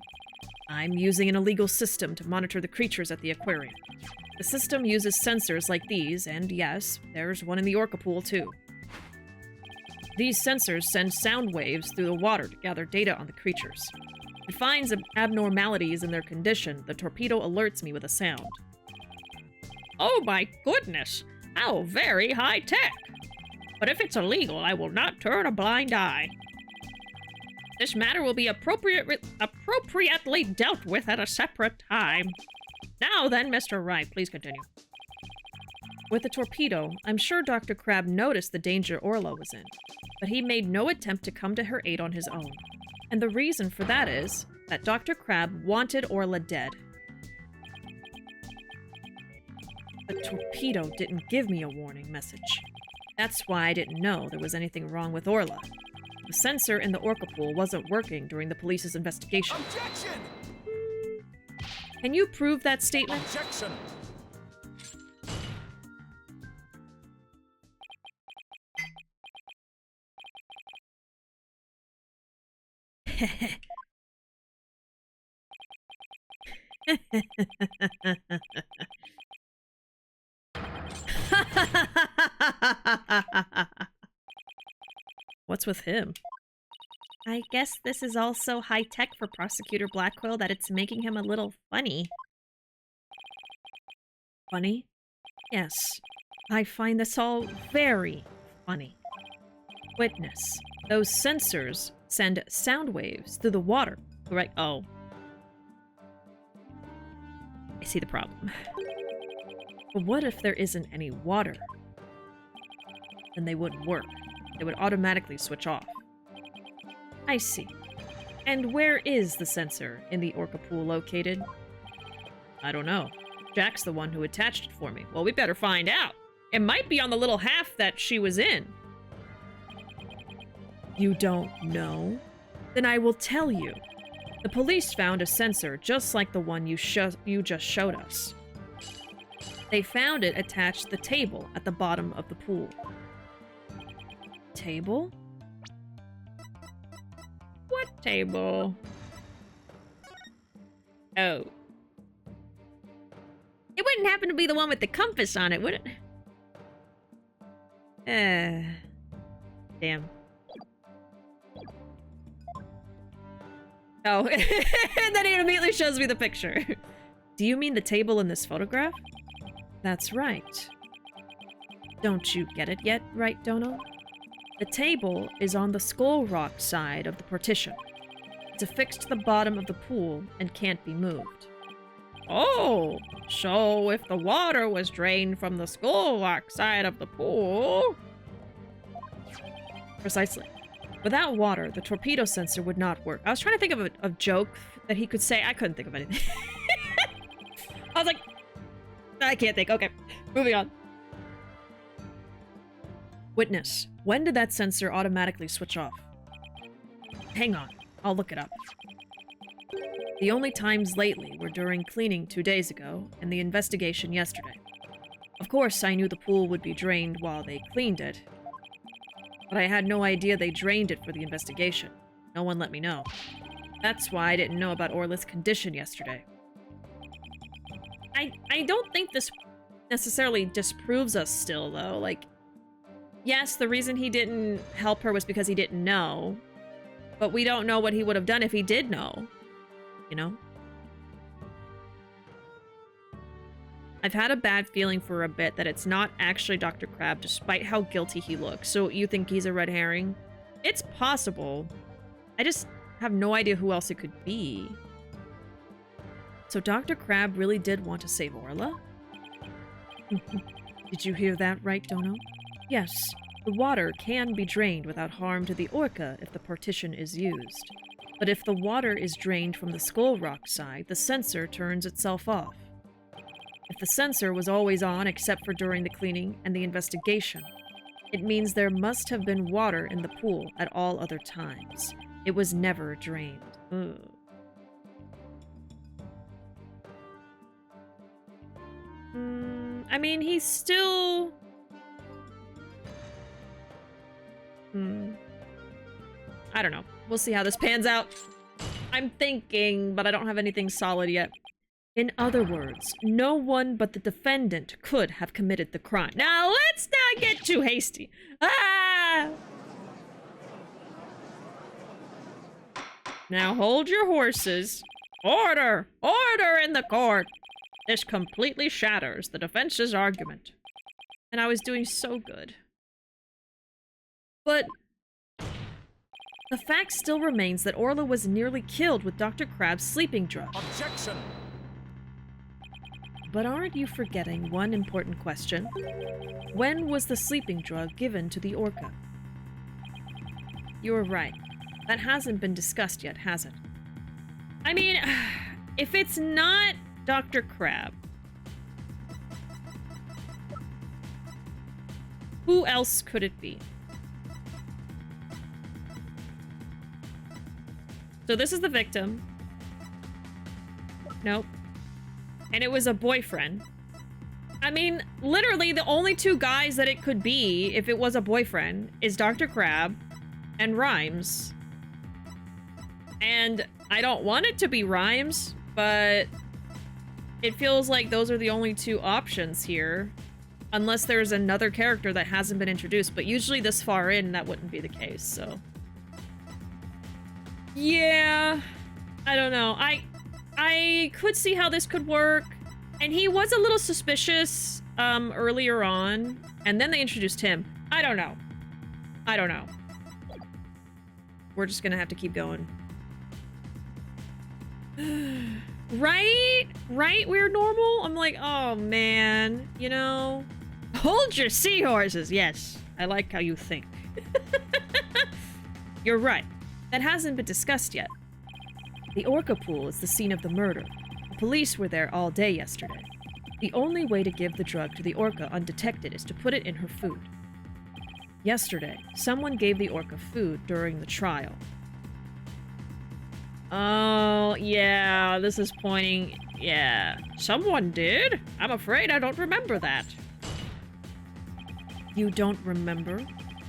A: I'm using an illegal system to monitor the creatures at the aquarium. The system uses sensors like these, and yes, there's one in the orca pool too. These sensors send sound waves through the water to gather data on the creatures. If it finds abnormalities in their condition, the torpedo alerts me with a sound. Oh my goodness! How very high-tech! But if it's illegal, I will not turn a blind eye. This matter will be appropriately dealt with at a separate time. Now then, Mr. Wright, please continue. With the torpedo, I'm sure Dr. Crab noticed the danger Orla was in, but he made no attempt to come to her aid on his own. And the reason for that is that Dr. Crab wanted Orla dead. The torpedo didn't give me a warning message. That's why I didn't know there was anything wrong with Orla. The sensor in the orca pool wasn't working during the police's investigation.
B: Objection!
A: Can you prove that statement?
B: Objection!
A: What's with him? I guess this is all so high-tech for Prosecutor Blackwell that it's making him a little funny. Funny? Yes. I find this all very funny. Witness. Those sensors send sound waves through the water, correct? Oh. I see the problem. But what if there isn't any water? Then they wouldn't work. They would automatically switch off. I see. And where is the sensor in the orca pool located? I don't know. Jack's the one who attached it for me. Well, we better find out. It might be on the little half that she was in. You don't know? Then I will tell you. The police found a sensor just like the one you just showed us. They found it attached to the table at the bottom of the pool. Table? What table? Oh. It wouldn't happen to be the one with the compass on it, would it? Damn. Oh, and then he immediately shows me the picture. Do you mean the table in this photograph? That's right. Don't you get it yet, right, Dono? The table is on the Skull Rock side of the partition. It's affixed to the bottom of the pool and can't be moved. Oh, so if the water was drained from the Skull Rock side of the pool... Precisely. Without water, the torpedo sensor would not work. I was trying to think of a joke that he could say. I couldn't think of anything. I was like, I can't think. Okay, moving on. Witness, when did that sensor automatically switch off? Hang on, I'll look it up. The only times lately were during cleaning 2 days ago and the investigation yesterday. Of course, I knew the pool would be drained while they cleaned it, but I had no idea they drained it for the investigation. No one let me know. That's why I didn't know about Orla's condition yesterday. I don't think this necessarily disproves us still, though. Like, yes, the reason he didn't help her was because he didn't know, but we don't know what he would have done if he did know, you know? I've had a bad feeling for a bit that it's not actually Dr. Crab, despite how guilty he looks. So you think he's a red herring? It's possible. I just have no idea who else it could be. So Dr. Crab really did want to save Orla? Did you hear that right, Dono? Yes, the water can be drained without harm to the orca if the partition is used. But if the water is drained from the Skull Rock side, the sensor turns itself off. If the sensor was always on except for during the cleaning and the investigation, it means there must have been water in the pool at all other times. It was never drained. Ugh. I mean, he's still... I don't know. We'll see how this pans out. I'm thinking, but I don't have anything solid yet. In other words, no one but the defendant could have committed the crime. Now, let's not get too hasty. Ah! Now, hold your horses. Order! Order in the court! This completely shatters the defense's argument. And I was doing so good. But the fact still remains that Orla was nearly killed with Dr. Crab's sleeping drug.
B: Objection!
A: But aren't you forgetting one important question? When was the sleeping drug given to the orca? You're right. That hasn't been discussed yet, has it? I mean, if it's not Dr. Crab, who else could it be? So this is the victim. Nope. And it was a boyfriend. I mean, literally the only two guys that it could be, if it was a boyfriend, is Dr. Crab and Rhymes. And I don't want it to be Rhymes, but it feels like those are the only two options here. Unless there's another character that hasn't been introduced, but usually this far in, that wouldn't be the case, so... Yeah, I don't know. I could see how this could work. And he was a little suspicious earlier on, and then they introduced him. I don't know. I don't know. We're just gonna have to keep going. Right? Right? We're normal? I'm like, oh man, you know? Hold your seahorses. Yes, I like how you think. You're right. That hasn't been discussed yet. The orca pool is the scene of the murder. The police were there all day yesterday. The only way to give the drug to the orca undetected is to put it in her food. Yesterday, someone gave the orca food during the trial. Oh, yeah, this is pointing... Yeah, someone did? I'm afraid I don't remember that. You don't remember?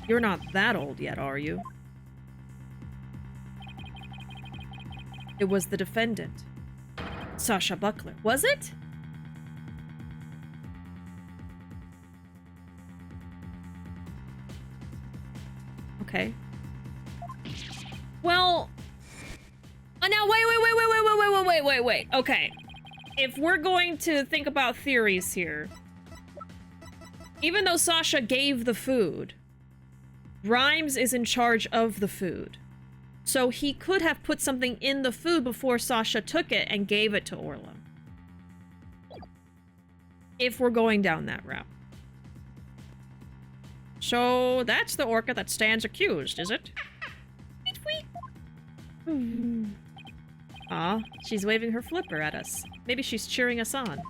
A: You're not that old yet, are you? It was the defendant. Sasha Buckler. Was it? Okay. Well... now, wait. Okay. if we're going to think about theories here, even though Sasha gave the food, Rhymes is in charge of the food. So he could have put something in the food before Sasha took it and gave it to Orla. If we're going down that route. So that's the orca that stands accused, is it? Aw, she's waving her flipper at us. Maybe she's cheering us on.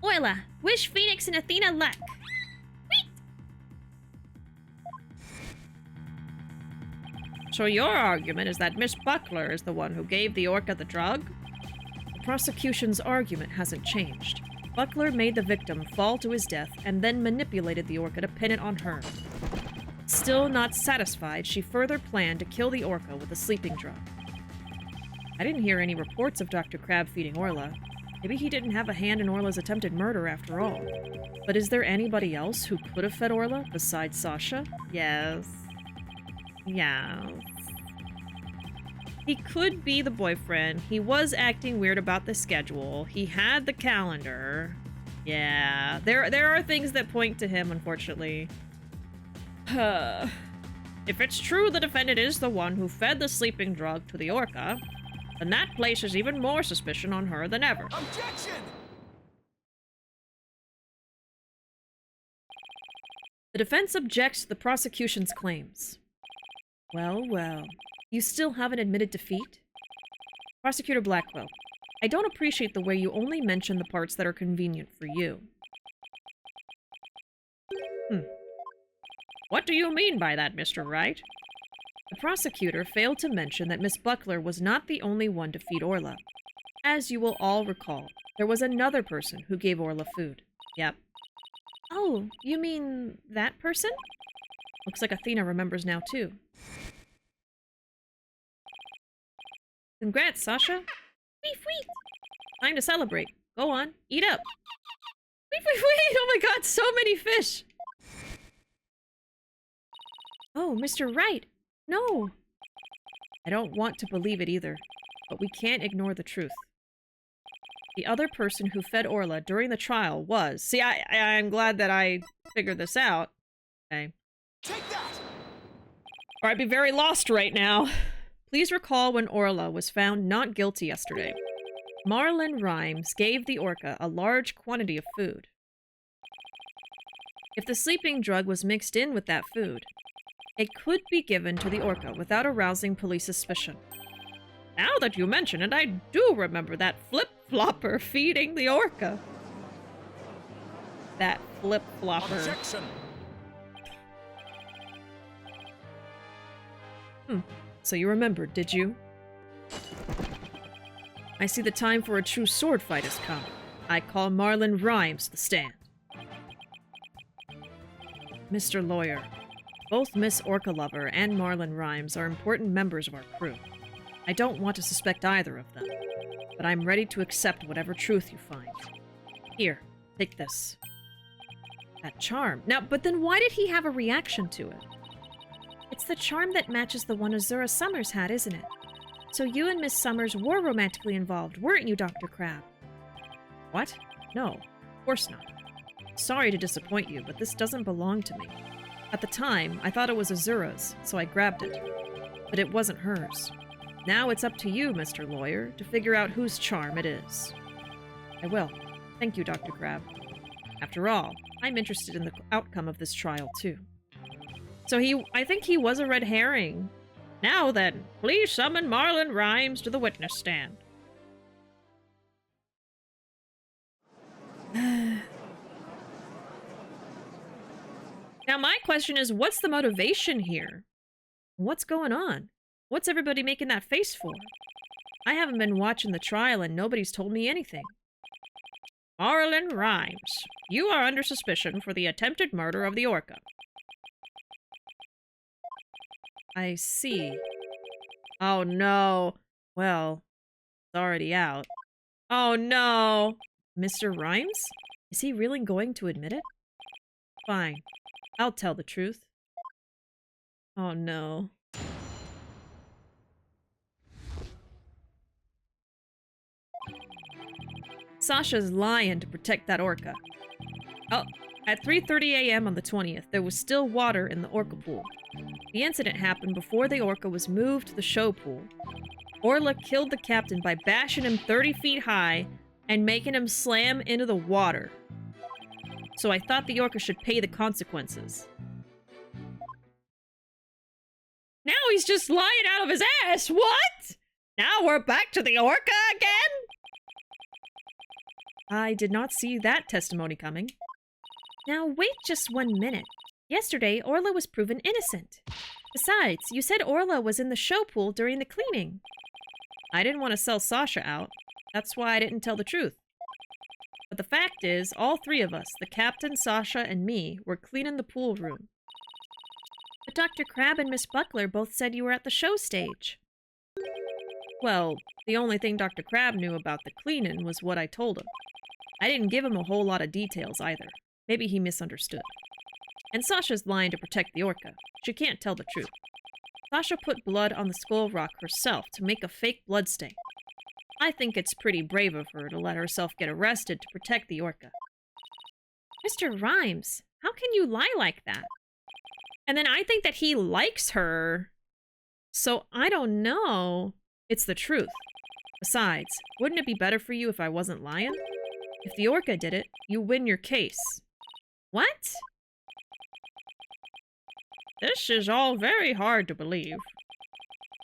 C: Orla, wish Phoenix and Athena luck.
A: So your argument is that Miss Buckler is the one who gave the orca the drug? The prosecution's argument hasn't changed. Buckler made the victim fall to his death and then manipulated the orca to pin it on her. Still not satisfied, she further planned to kill the orca with a sleeping drug. I didn't hear any reports of Dr. Crab feeding Orla. Maybe he didn't have a hand in Orla's attempted murder after all. But is there anybody else who could have fed Orla besides Sasha? Yes. Yes. He could be the boyfriend. He was acting weird about the schedule. He had the calendar. Yeah, there are things that point to him, unfortunately. If it's true the defendant is the one who fed the sleeping drug to the orca, then that places even more suspicion on her than ever.
B: Objection!
A: The defense objects to the prosecution's claims. Well, well. You still haven't admitted defeat? Prosecutor Blackwell, I don't appreciate the way you only mention the parts that are convenient for you. What do you mean by that, Mr. Wright? The prosecutor failed to mention that Miss Buckler was not the only one to feed Orla. As you will all recall, there was another person who gave Orla food. Yep. Oh, you mean that person? Looks like Athena remembers now, too. Congrats, Sasha.
C: Wee.
A: Time to celebrate. Go on, eat up. Wait. Oh my god, so many fish. Oh, Mr. Wright. No. I don't want to believe it either, but we can't ignore the truth. The other person who fed Orla during the trial was... See, I'm glad that I figured this out. Okay.
B: Take that!
A: Or I'd be very lost right now. Please recall when Orla was found not guilty yesterday. Marlon Rhymes gave the orca a large quantity of food. If the sleeping drug was mixed in with that food, it could be given to the orca without arousing police suspicion. Now that you mention it, I do remember that flip-flopper feeding the orca. That flip-flopper.
B: Objection!
A: So you remembered, did you? I see the time for a true sword fight has come. I call Marlon Rhymes to the stand. Mr. Lawyer, both Miss Orca Lover and Marlon Rhymes are important members of our crew. I don't want to suspect either of them, but I'm ready to accept whatever truth you find. Here, take this. That charm. Now, but then why did he have a reaction to it?
C: It's the charm that matches the one Azura Summers had, isn't it? So you and Miss Summers were romantically involved, weren't you, Dr. Crab?
A: What? No, of course not. Sorry to disappoint you, but this doesn't belong to me. At the time, I thought it was Azura's, so I grabbed it. But it wasn't hers. Now it's up to you, Mr. Lawyer, to figure out whose charm it is. I will. Thank you, Dr. Crab. After all, I'm interested in the outcome of this trial, too. So I think he was a red herring. Now then, please summon Marlon Rhymes to the witness stand. Now my question is, what's the motivation here? What's going on? What's everybody making that face for? I haven't been watching the trial and nobody's told me anything. Marlon Rhymes, you are under suspicion for the attempted murder of the orca. I see. Oh no. Well, it's already out. Oh no! Mr. Rhymes? Is he really going to admit it? Fine. I'll tell the truth. Oh no. Sasha's lying to protect that orca. Oh, at 3:30 a.m. on the 20th, there was still water in the orca pool. The incident happened before the orca was moved to the show pool. Orla killed the captain by bashing him 30 feet high and making him slam into the water. So I thought the orca should pay the consequences. Now he's just lying out of his ass! What? Now we're back to the orca again? I did not see that testimony coming.
C: Now wait just 1 minute. Yesterday, Orla was proven innocent. Besides, you said Orla was in the show pool during the cleaning.
A: I didn't want to sell Sasha out. That's why I didn't tell the truth. But the fact is, all three of us, the captain, Sasha, and me, were cleaning the pool room.
C: But Dr. Crab and Miss Buckler both said you were at the show stage.
A: Well, the only thing Dr. Crab knew about the cleaning was what I told him. I didn't give him a whole lot of details either. Maybe he misunderstood. And Sasha's lying to protect the orca. She can't tell the truth. Sasha put blood on the skull rock herself to make a fake bloodstain. I think it's pretty brave of her to let herself get arrested to protect the orca.
C: Mr. Rhymes, how can you lie like that?
A: And then I think that he likes her. So I don't know. It's the truth. Besides, wouldn't it be better for you if I wasn't lying? If the orca did it, you win your case.
C: What?
A: This is all very hard to believe.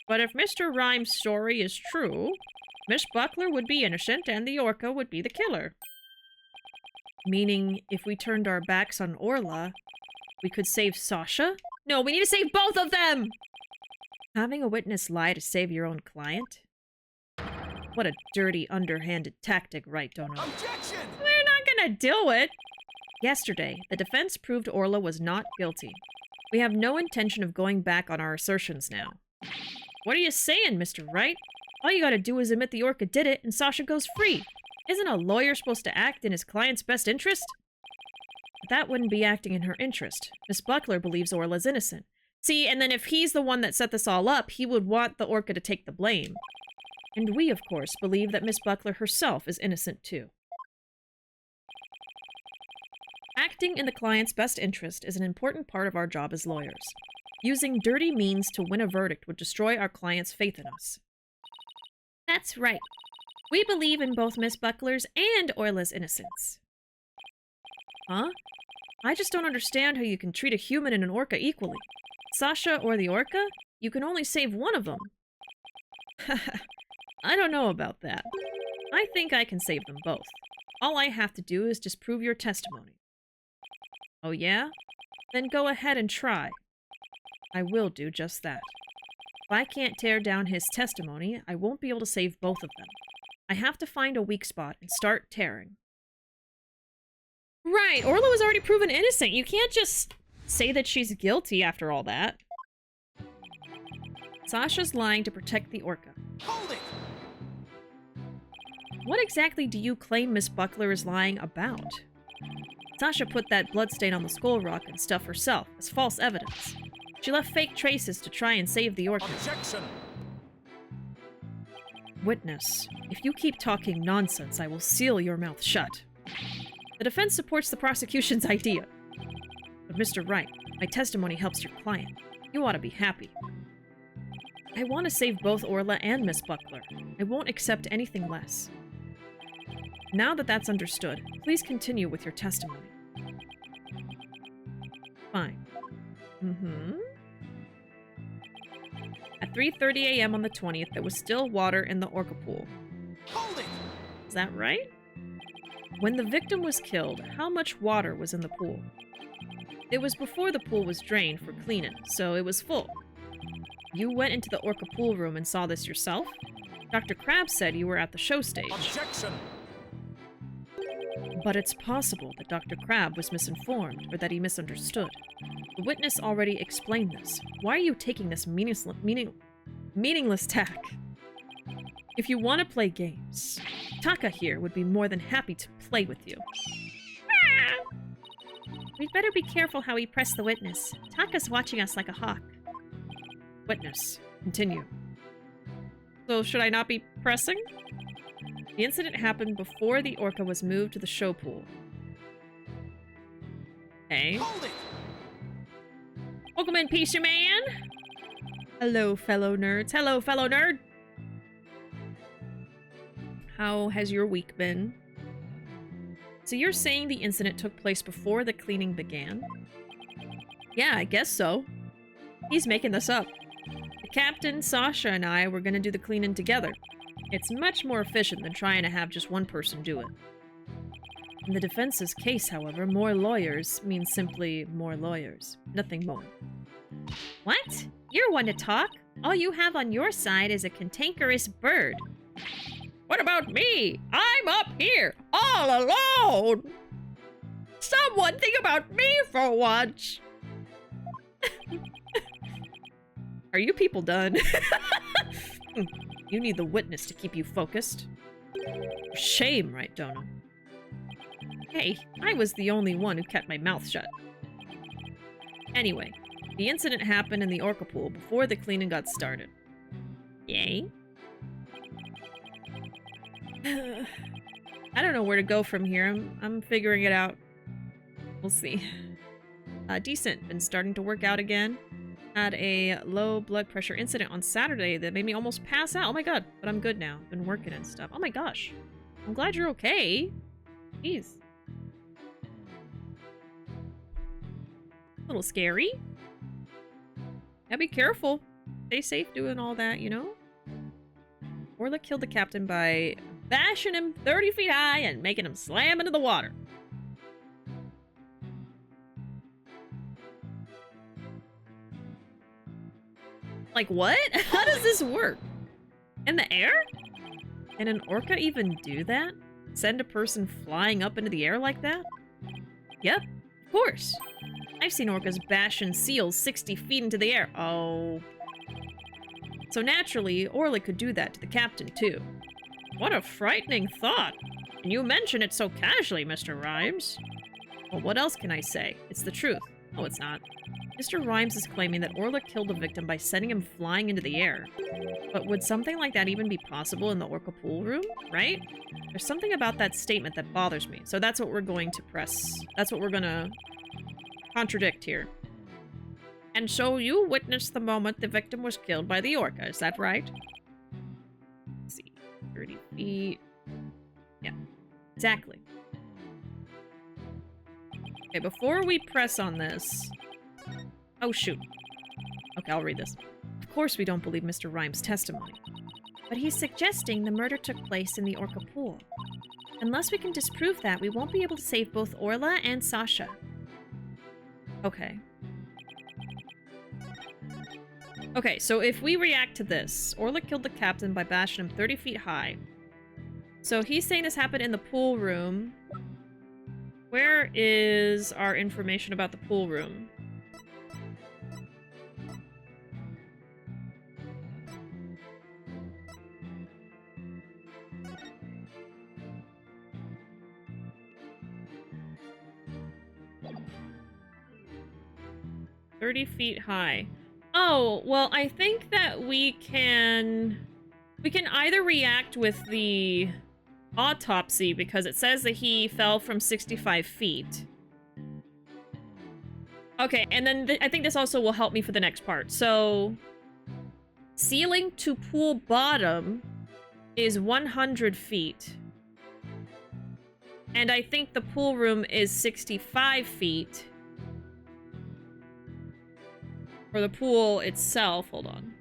A: But if Mr. Rhymes' story is true, Miss Buckler would be innocent and the orca would be the killer. Meaning, if we turned our backs on Orla, we could save Sasha? No, we need to save both of them! Having a witness lie to save your own client? What a dirty, underhanded tactic, right, Dono?
B: Objection!
A: We're not gonna do it! Yesterday, the defense proved Orla was not guilty. We have no intention of going back on our assertions now. What are you saying, Mr. Wright? All you gotta do is admit the orca did it and Sasha goes free. Isn't a lawyer supposed to act in his client's best interest? But that wouldn't be acting in her interest. Miss Buckler believes Orla's innocent. See, and then if he's the one that set this all up, he would want the orca to take the blame. And we, of course, believe that Miss Buckler herself is innocent too. Acting in the client's best interest is an important part of our job as lawyers. Using dirty means to win a verdict would destroy our client's faith in us.
C: That's right. We believe in both Miss Buckler's and Orla's innocence.
A: Huh? I just don't understand how you can treat a human and an orca equally. Sasha or the orca? You can only save one of them. I don't know about that. I think I can save them both. All I have to do is just prove your testimony. Oh yeah? Then go ahead and try. I will do just that. If I can't tear down his testimony, I won't be able to save both of them. I have to find a weak spot and start tearing. Right, Orla was already proven innocent. You can't just say that she's guilty after all that. Sasha's lying to protect the orca.
B: Hold it!
A: What exactly do you claim Miss Buckler is lying about? Sasha put that bloodstain on the skull rock and stuff herself as false evidence. She left fake traces to try and save the orca.
B: Objection!
A: Witness, if you keep talking nonsense, I will seal your mouth shut. The defense supports the prosecution's idea. But Mr. Wright, my testimony helps your client. You ought to be happy. I want to save both Orla and Miss Buckler. I won't accept anything less. Now that that's understood, please continue with your testimony. Fine. At 3:30 a.m. on the 20th, there was still water in the orca pool.
B: Hold it!
A: Is that right? When the victim was killed, how much water was in the pool? It was before the pool was drained for cleaning, so it was full. You went into the orca pool room and saw this yourself? Dr. Crab said you were at the show stage.
B: Objection!
A: But it's possible that Dr. Crab was misinformed or that he misunderstood. The witness already explained this. Why are you taking this meaningless tack? If you want to play games, Taka here would be more than happy to play with you.
C: We'd better be careful how we press the witness. Taka's watching us like a hawk.
A: Witness, continue. So should I not be pressing? The incident happened before the orca was moved to the show pool. Okay.
B: Hold it!
A: Welcome in, PC Man! Hello, fellow nerds. Hello, fellow nerd! How has your week been? So you're saying the incident took place before the cleaning began? Yeah, I guess so. He's making this up. The captain, Sasha, and I were gonna do the cleaning together. It's much more efficient than trying to have just one person do it. In the defense's case, however, more lawyers means simply more lawyers. Nothing more.
C: What? You're one to talk. All you have on your side is a cantankerous bird.
A: What about me? I'm up here, all alone! Someone think about me for once! Are you people done? You need the witness to keep you focused. Shame, right, Dono? Hey, I was the only one who kept my mouth shut. Anyway, the incident happened in the orca pool before the cleaning got started. Yay? I don't know where to go from here. I'm figuring it out. We'll see. Decent. Been starting to work out again. Had a low blood pressure incident on Saturday that made me almost pass out. Oh my god. But I'm good now. Been working and stuff. Oh my gosh. I'm glad you're okay. Jeez. A little scary. Yeah, be careful. Stay safe doing all that, you know? Orla killed the captain by bashing him 30 feet high and making him slam into the water. Like what? How does this work? In the air? Can an orca even do that? Send a person flying up into the air like that? Yep, of course. I've seen orcas bashing seals 60 feet into the air. Oh. So naturally, Orla could do that to the captain too. What a frightening thought. And you mention it so casually, Mr. Rhymes. Well, what else can I say? It's the truth. No, it's not. Mr. Rhymes is claiming that Orla killed the victim by sending him flying into the air. But would something like that even be possible in the orca pool room, right? There's something about that statement that bothers me. So that's what we're going to press. That's what we're gonna contradict here. And so you witnessed the moment the victim was killed by the orca, is that right? Let's see, 30 feet. Yeah, exactly. Okay, before we press on this... Oh, shoot. Okay, I'll read this. Of course we don't believe Mr. Rhymes' testimony.
C: But he's suggesting the murder took place in the orca pool. Unless we can disprove that, we won't be able to save both Orla and Sasha.
A: Okay. Okay, so if we react to this, Orla killed the captain by bashing him 30 feet high. So he's saying this happened in the pool room. Where is our information about the pool room? "30 feet high." Oh, well, I think that we can either react with the autopsy because it says that he fell from 65 feet. Okay, and then I think this also will help me for the next part. So, ceiling to pool bottom is 100 feet. And I think the pool room is 65 feet. Or the pool itself, hold on.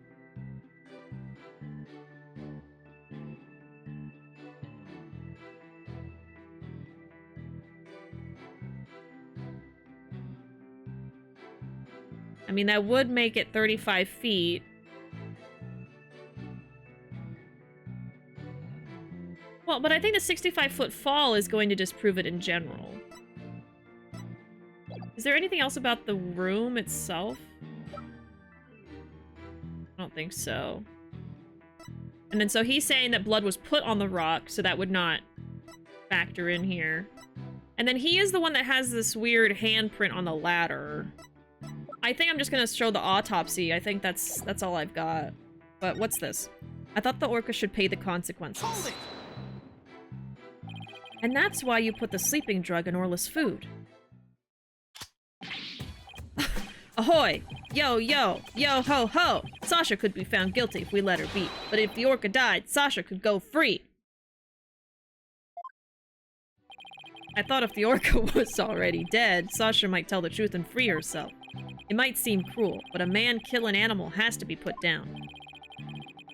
A: I mean, that would make it 35 feet. Well, but I think the 65-foot fall is going to disprove it in general. Is there anything else about the room itself? I don't think so. And then so he's saying that blood was put on the rock, so that would not factor in here. And then he is the one that has this weird handprint on the ladder. I think I'm just gonna show the autopsy. I think that's all I've got. But what's this? I thought the orca should pay the consequences.
C: And that's why you put the sleeping drug in Orla's food. Ahoy! Yo, yo, yo, ho, ho! Sasha could be found guilty if we let her be, but if the orca died, Sasha could go free. I thought if the orca was already dead, Sasha might tell the truth and free herself. It might seem cruel, but a man kill an animal has to be put down.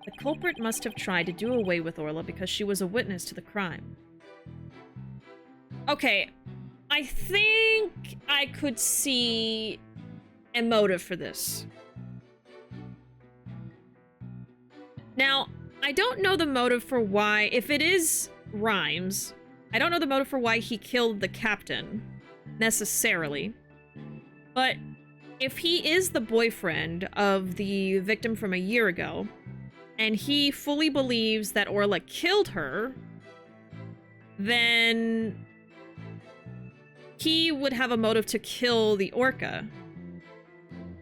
C: The culprit must have tried to do away with Orla because she was a witness to the crime.
A: Okay, I think I could see a motive for this. Now, I don't know the motive for why, if it is Rhymes, I don't know the motive for why he killed the captain, necessarily. But if he is the boyfriend of the victim from a year ago, and he fully believes that Orla killed her, then he would have a motive to kill the orca.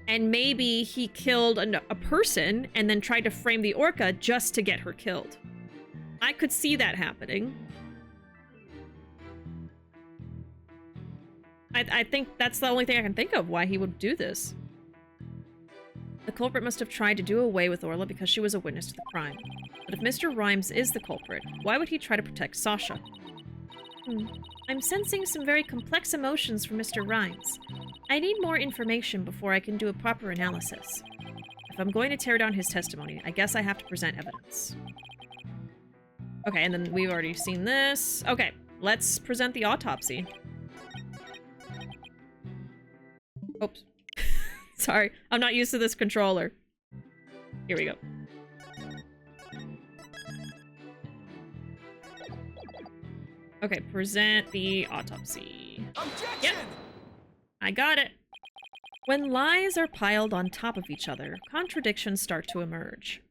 A: And maybe he killed a person and then tried to frame the orca just to get her killed. I could see that happening. I think that's the only thing I can think of why he would do this. The culprit must have tried to do away with Orla because she was a witness to the crime. But if Mr. Rhymes is the culprit, why would he try to protect Sasha?
C: I'm sensing some very complex emotions from Mr. Rhymes. I need more information before I can do a proper analysis.
A: If I'm going to tear down his testimony, I guess I have to present evidence. Okay, and then we've already seen this. Okay, let's present the autopsy. Oops. Sorry, I'm not used to this controller. Here we go. Okay, present the autopsy.
B: Objection!
A: Yep. I got it.
C: When lies are piled on top of each other, contradictions start to emerge.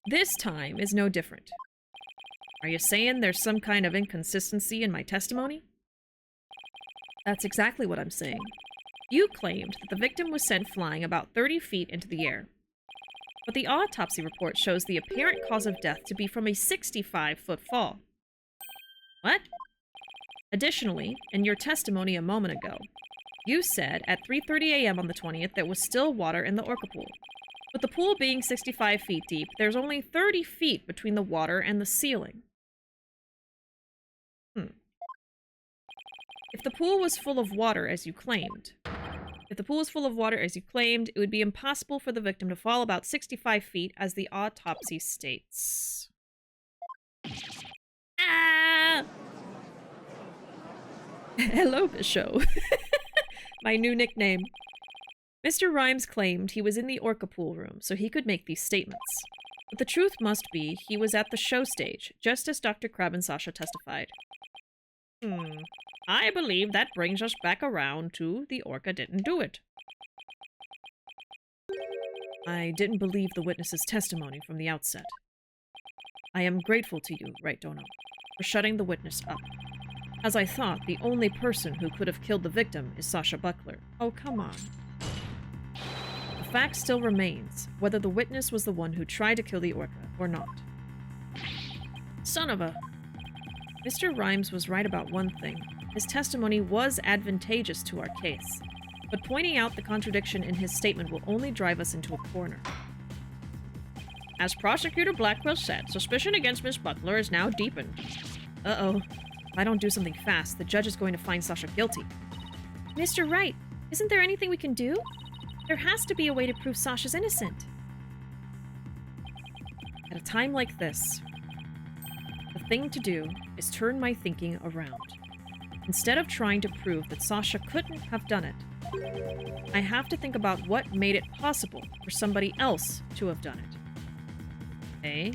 A: This time is no different. Are you saying there's some kind of inconsistency in my testimony?
C: That's exactly what I'm saying.
A: You claimed that the victim was sent flying about 30 feet into the air. But the autopsy report shows the apparent cause of death to be from a 65-foot fall. What? Additionally, in your testimony a moment ago, you said at 3:30 a.m. on the 20th there was still water in the orca pool. With the pool being 65 feet deep, there's only 30 feet between the water and the ceiling. If the pool was full of water, as you claimed, it would be impossible for the victim to fall about 65 feet, as the autopsy states. Ah! Hello, BishiDove. My new nickname. Mr. Rhymes claimed he was in the orca pool room, so he could make these statements. But the truth must be he was at the show stage, just as Dr. Crab and Sasha testified. I believe that brings us back around to the orca didn't do it. I didn't believe the witness's testimony from the outset. I am grateful to you, Right Dono, for shutting the witness up. As I thought, the only person who could have killed the victim is Sasha Buckler. Oh, come on. The fact still remains, whether the witness was the one who tried to kill the orca or not. Son of a... Mr. Rhymes was right about one thing. His testimony was advantageous to our case, but pointing out the contradiction in his statement will only drive us into a corner. As Prosecutor Blackwell said, suspicion against Miss Buckler is now deepened. Uh-oh. If I don't do something fast, the judge is going to find Sasha guilty.
C: Mr. Wright, isn't there anything we can do? There has to be a way to prove Sasha's innocent.
A: At a time like this, the thing to do is turn my thinking around. Instead of trying to prove that Sasha couldn't have done it, I have to think about what made it possible for somebody else to have done it. Okay?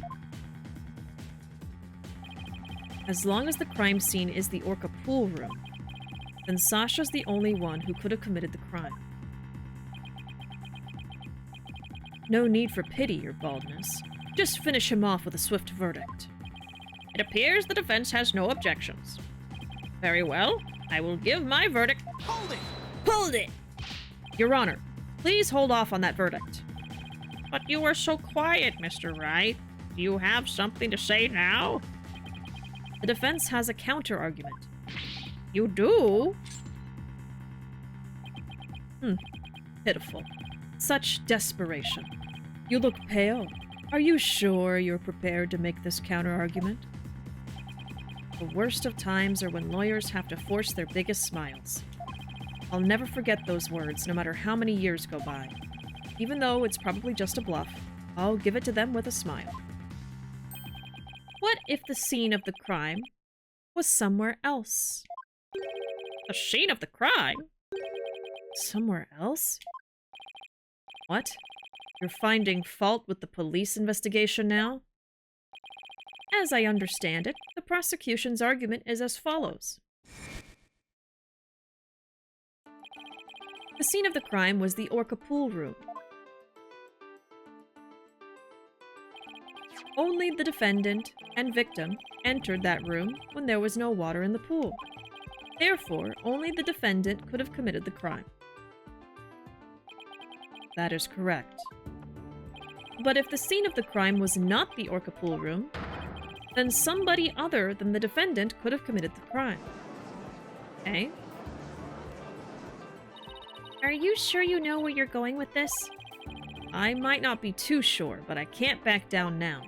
A: As long as the crime scene is the orca pool room, then Sasha's the only one who could have committed the crime. No need for pity, your baldness. Just finish him off with a swift verdict. It appears the defense has no objections. Very well, I will give my verdict.
B: Hold it!
A: Hold it! Your Honor, please hold off on that verdict. But you were so quiet, Mr. Wright. Do you have something to say now?
C: The defense has a counter-argument. You do? Pitiful. Such desperation. You look pale. Are you sure you're prepared to make this counter-argument? The worst of times are when lawyers have to force their biggest smiles. I'll never forget those words, no matter how many years go by. Even though it's probably just a bluff, I'll give it to them with a smile. What if the scene of the crime was somewhere else?
A: The scene of the crime?
C: Somewhere else? What? You're finding fault with the police investigation now? As I understand it, the prosecution's argument is as follows. The scene of the crime was the Orca pool room. Only the defendant and victim entered that room when there was no water in the pool. Therefore, only the defendant could have committed the crime. That is correct. But if the scene of the crime was not the Orca pool room, then somebody other than the defendant could have committed the crime. Okay? Are you sure you know where you're going with this? I might not be too sure, but I can't back down now.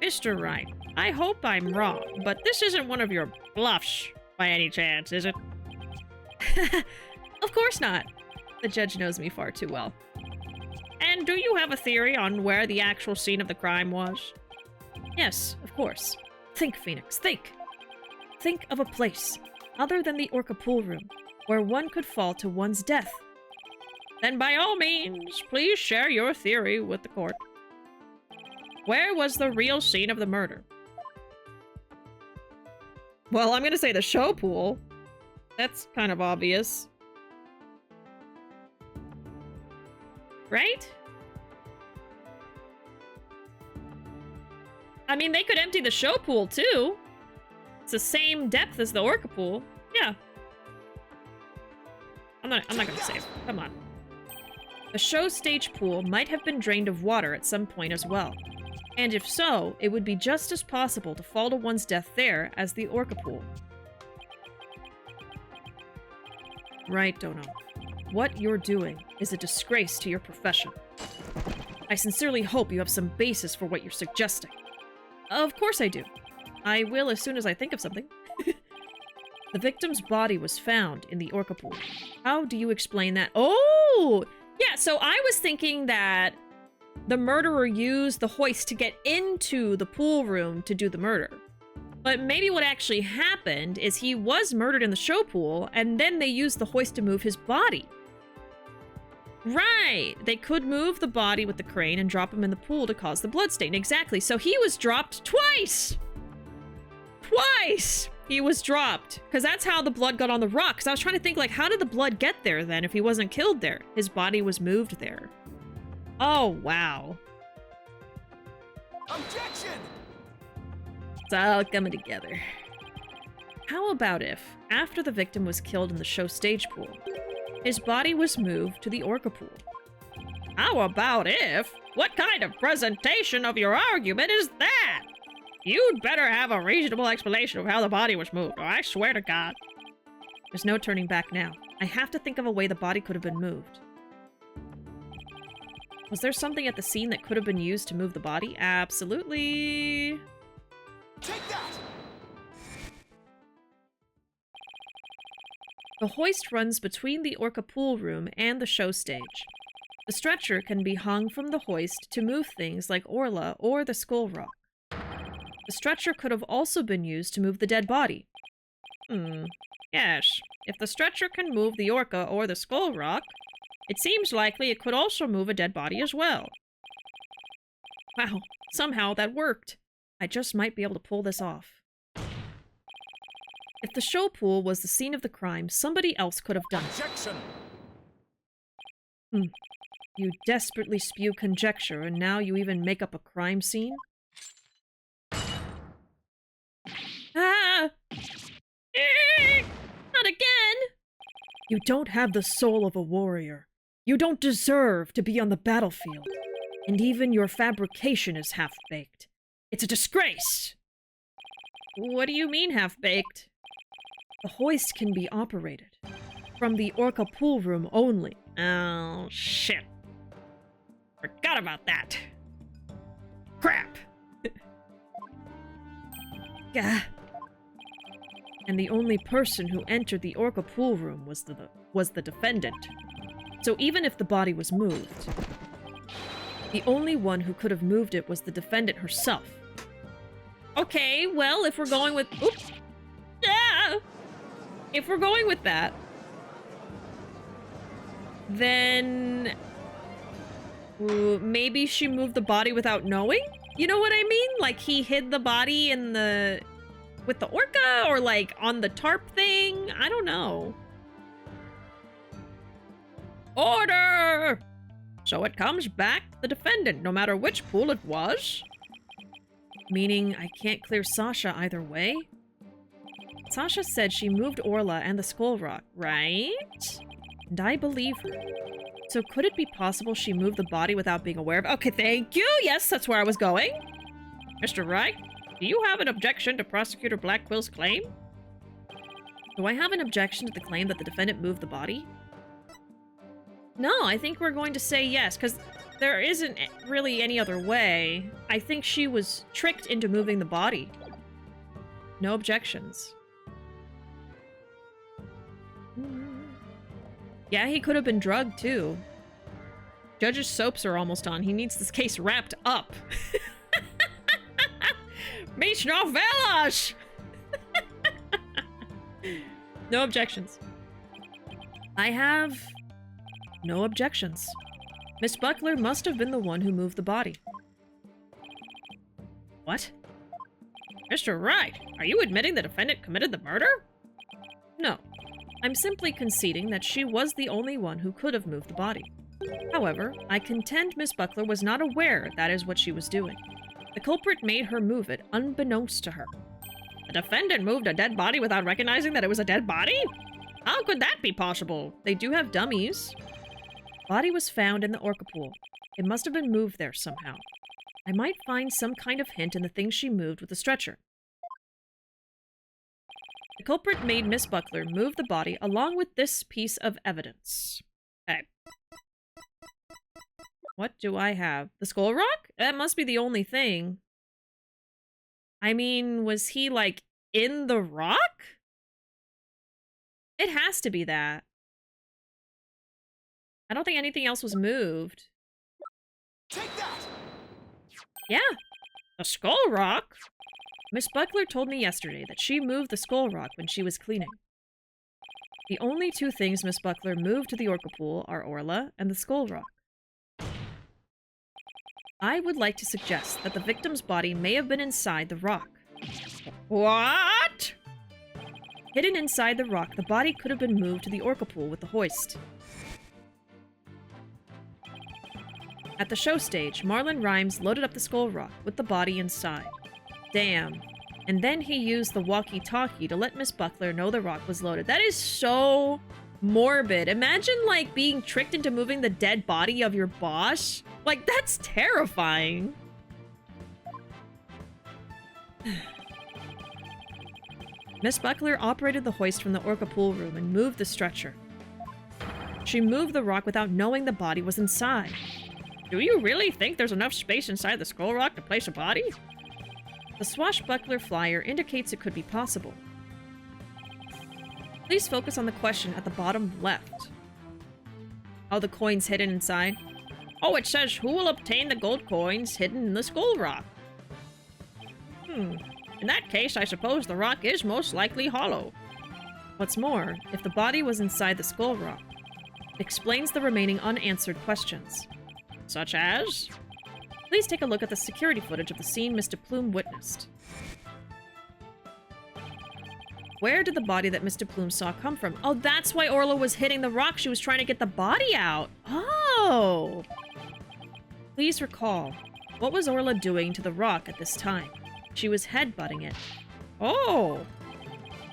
A: Mr. Wright, I hope I'm wrong, but this isn't one of your bluffs by any chance, is it?
C: Of course not. The judge knows me far too well.
A: And do you have a theory on where the actual scene of the crime was?
C: Yes, of course. Think, Phoenix, think. Think of a place, other than the Orca pool room, where one could fall to one's death.
A: Then by all means, please share your theory with the court. Where was the real scene of the murder?
C: Well, I'm gonna say the show pool. That's kind of obvious. Right? I mean, they could empty the show pool, too. It's the same depth as the Orca pool. Yeah. I'm not gonna say it. Come on. The show stage pool might have been drained of water at some point as well. And if so, it would be just as possible to fall to one's death there as the Orca pool. Right, Dono. What you're doing is a disgrace to your profession. I sincerely hope you have some basis for what you're suggesting. Of course I do. I will as soon as I think of something. The victim's body was found in the Orca pool. How do you explain that? Oh! Yeah, so I was thinking that the murderer used the hoist to get into the pool room to do the murder. But maybe what actually happened is he was murdered in the show pool, and then they used the hoist to move his body. Right! They could move the body with the crane and drop him in the pool to cause the bloodstain. Exactly. So he was dropped twice! Twice! He was dropped. Because that's how the blood got on the rock. Because I was trying to think, like, how did the blood get there then if he wasn't killed there? His body was moved there. Oh, wow.
B: Objection!
C: It's all coming together. How about if, after the victim was killed in the show stage pool, his body was moved to the Orca pool?
A: How about if? What kind of presentation of your argument is that? You'd better have a reasonable explanation of how the body was moved, or I swear to God.
C: There's no turning back now. I have to think of a way the body could have been moved. Was there something at the scene that could have been used to move the body? Absolutely.
B: Take that!
C: The hoist runs between the Orca pool room and the show stage. The stretcher can be hung from the hoist to move things like Orla or the Skull Rock. The stretcher could have also been used to move the dead body.
A: Yes. If the stretcher can move the Orca or the Skull Rock, it seems likely it could also move a dead body as well.
C: Wow, somehow that worked. I just might be able to pull this off. If the show pool was the scene of the crime, somebody else could have done it.
B: Objection!
C: You desperately spew conjecture, and now you even make up a crime scene? Ah! Not again! You don't have the soul of a warrior. You don't deserve to be on the battlefield. And even your fabrication is half-baked. It's a disgrace!
A: What do you mean half-baked? The hoist can be operated from the Orca pool room only. Oh, shit. Forgot about that. Crap. Gah. And the only person who entered the Orca pool room was the defendant. So even if the body was moved, the only one who could have moved it was the defendant herself. Okay, well, if we're going with... Oops! Ah! If we're going with that, then... maybe she moved the body without knowing? You know what I mean? Like, he hid the body in the... with the orca? Or, like, on the tarp thing? I don't know. Order! So it comes back to the defendant, no matter which pool it was? Meaning I can't clear Sasha either way? Sasha said she moved Orla and the Skull Rock, right? And I believe her. So could it be possible she moved the body without being aware of it? Okay, thank you! Yes, that's where I was going. Mr. Wright, do you have an objection to Prosecutor Blackwill's claim? Do I have an objection to the claim that the defendant moved the body? No, I think we're going to say yes, because there isn't really any other way. I think she was tricked into moving the body. No objections. Yeah, he could have been drugged, too. Judge's soaps are almost on. He needs this case wrapped up. Mis novelas! No objections. I have no objections. Miss Buckler must have been the one who moved the body. What? Mr. Wright, are you admitting the defendant committed the murder? No. I'm simply conceding that she was the only one who could have moved the body. However, I contend Miss Buckler was not aware that is what she was doing. The culprit made her move it unbeknownst to her. The defendant moved a dead body without recognizing that it was a dead body? How could that be possible? They do have dummies. Body was found in the orca pool. It must have been moved there somehow. I might find some kind of hint in the thing she moved with the stretcher. The culprit made Miss Buckler move the body along with this piece of evidence. Okay. What do I have? The Skull Rock? That must be the only thing. I mean, was he, like, in the rock? It has to be that. I don't think anything else was moved.
B: Take that!
A: Yeah. The Skull Rock? Miss Buckler told me yesterday that she moved the Skull Rock when she was cleaning. The only two things Miss Buckler moved to the orca pool are Orla and the Skull Rock. I would like to suggest that the victim's body may have been inside the rock. What? Hidden inside the rock, the body could have been moved to the orca pool with the hoist. At the show stage, Marlon Rhymes loaded up the Skull Rock with the body inside. Damn. And then he used the walkie-talkie to let Miss Buckler know the rock was loaded. That is so morbid. Imagine, like, being tricked into moving the dead body of your boss. Like, that's terrifying. Miss Buckler operated the hoist from the orca pool room and moved the stretcher. She moved the rock without knowing the body was inside. Do you really think there's enough space inside the Skull Rock to place a body? The swashbuckler flyer indicates it could be possible. Please focus on the question at the bottom left. Oh, the coins hidden inside? Oh, it says, who will obtain the gold coins hidden in the Skull Rock? In that case, I suppose the rock is most likely hollow. What's more, if the body was inside the Skull Rock, it explains the remaining unanswered questions. Such as? Please take a look at the security footage of the scene Mr. Plume witnessed. Where did the body that Mr. Plume saw come from? Oh, that's why Orla was hitting the rock. She was trying to get the body out. Oh! Please recall, what was Orla doing to the rock at this time? She was headbutting it. Oh!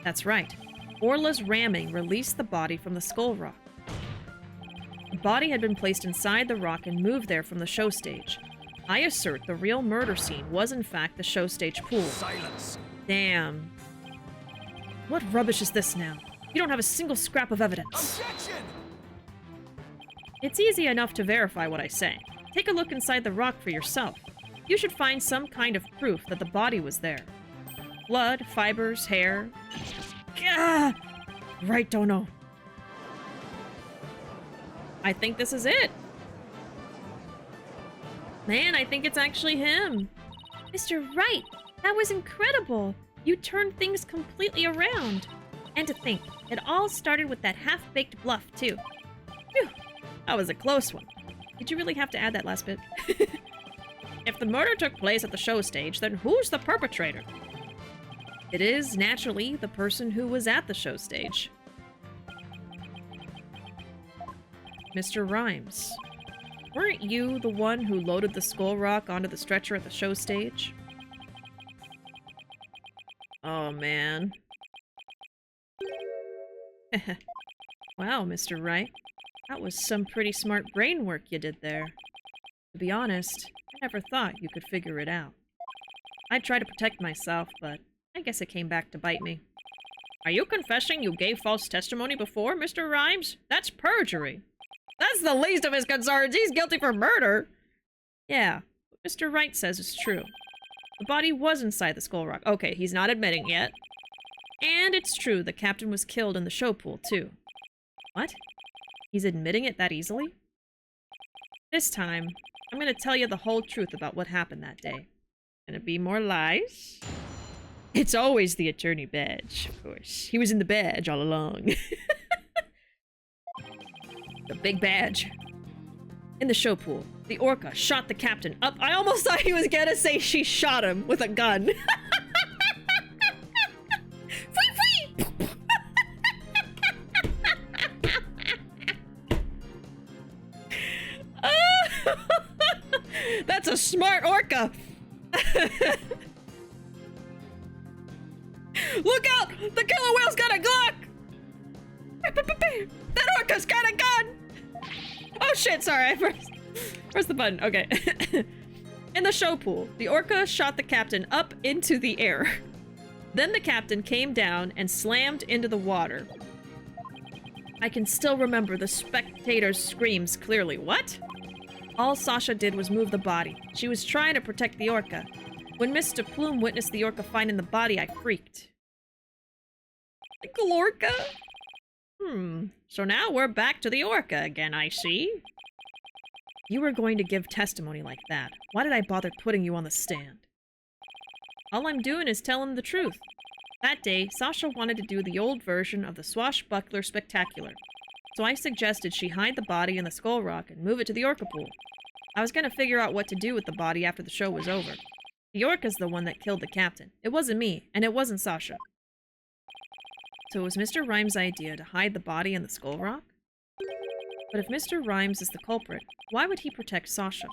A: That's right. Orla's ramming released the body from the Skull Rock. The body had been placed inside the rock and moved there from the show stage. I assert the real murder scene was in fact the show stage pool.
B: Silence.
A: Damn. What rubbish is this now? You don't have a single scrap of evidence.
B: Objection!
A: It's easy enough to verify what I say. Take a look inside the rock for yourself. You should find some kind of proof that the body was there. Blood, fibers, hair. Gah! Right, don't know. I think this is it. Man, I think it's actually him.
C: Mr. Wright, that was incredible. You turned things completely around. And to think, it all started with that half-baked bluff, too.
A: Phew, that was a close one. Did you really have to add that last bit? If the murder took place at the show stage, then who's the perpetrator? It is, naturally, the person who was at the show stage. Mr. Rhymes, weren't you the one who loaded the skull rock onto the stretcher at the show stage? Oh, man. Wow, Mr. Wright. That was some pretty smart brain work you did there. To be honest, I never thought you could figure it out. I tried to protect myself, but I guess it came back to bite me. Are you confessing you gave false testimony before, Mr. Rhymes? That's perjury. That's the least of his concerns. He's guilty for murder. Yeah, what Mr. Wright says is true. The body was inside the skull rock. Okay, he's not admitting yet. And it's true, the captain was killed in the show pool, too. What? He's admitting it that easily? This time, I'm gonna tell you the whole truth about what happened that day. Gonna be more lies? It's always the attorney badge, of course. He was in the badge all along. The big badge. In the show pool, the orca shot the captain up. I almost thought he was gonna say she shot him with a gun. That's a smart orca. Look out! The killer whale's got a Glock! That orca's got a gun! Oh shit, sorry, I pressed the button. Okay. In the show pool, the orca shot the captain up into the air. Then the captain came down and slammed into the water. I can still remember the spectators' screams clearly. What? All Sasha did was move the body. She was trying to protect the orca. When Mr. Plume witnessed the orca finding the body, I freaked. The orca? So now we're back to the orca again, I see. You were going to give testimony like that. Why did I bother putting you on the stand? All I'm doing is telling the truth. That day, Sasha wanted to do the old version of the Swashbuckler Spectacular. So I suggested she hide the body in the skull rock and move it to the orca pool. I was going to figure out what to do with the body after the show was over. The orca's the one that killed the captain. It wasn't me, and it wasn't Sasha. So it was Mr. Rhymes' idea to hide the body in the skull rock? But if Mr. Rhymes is the culprit, why would he protect Sasha?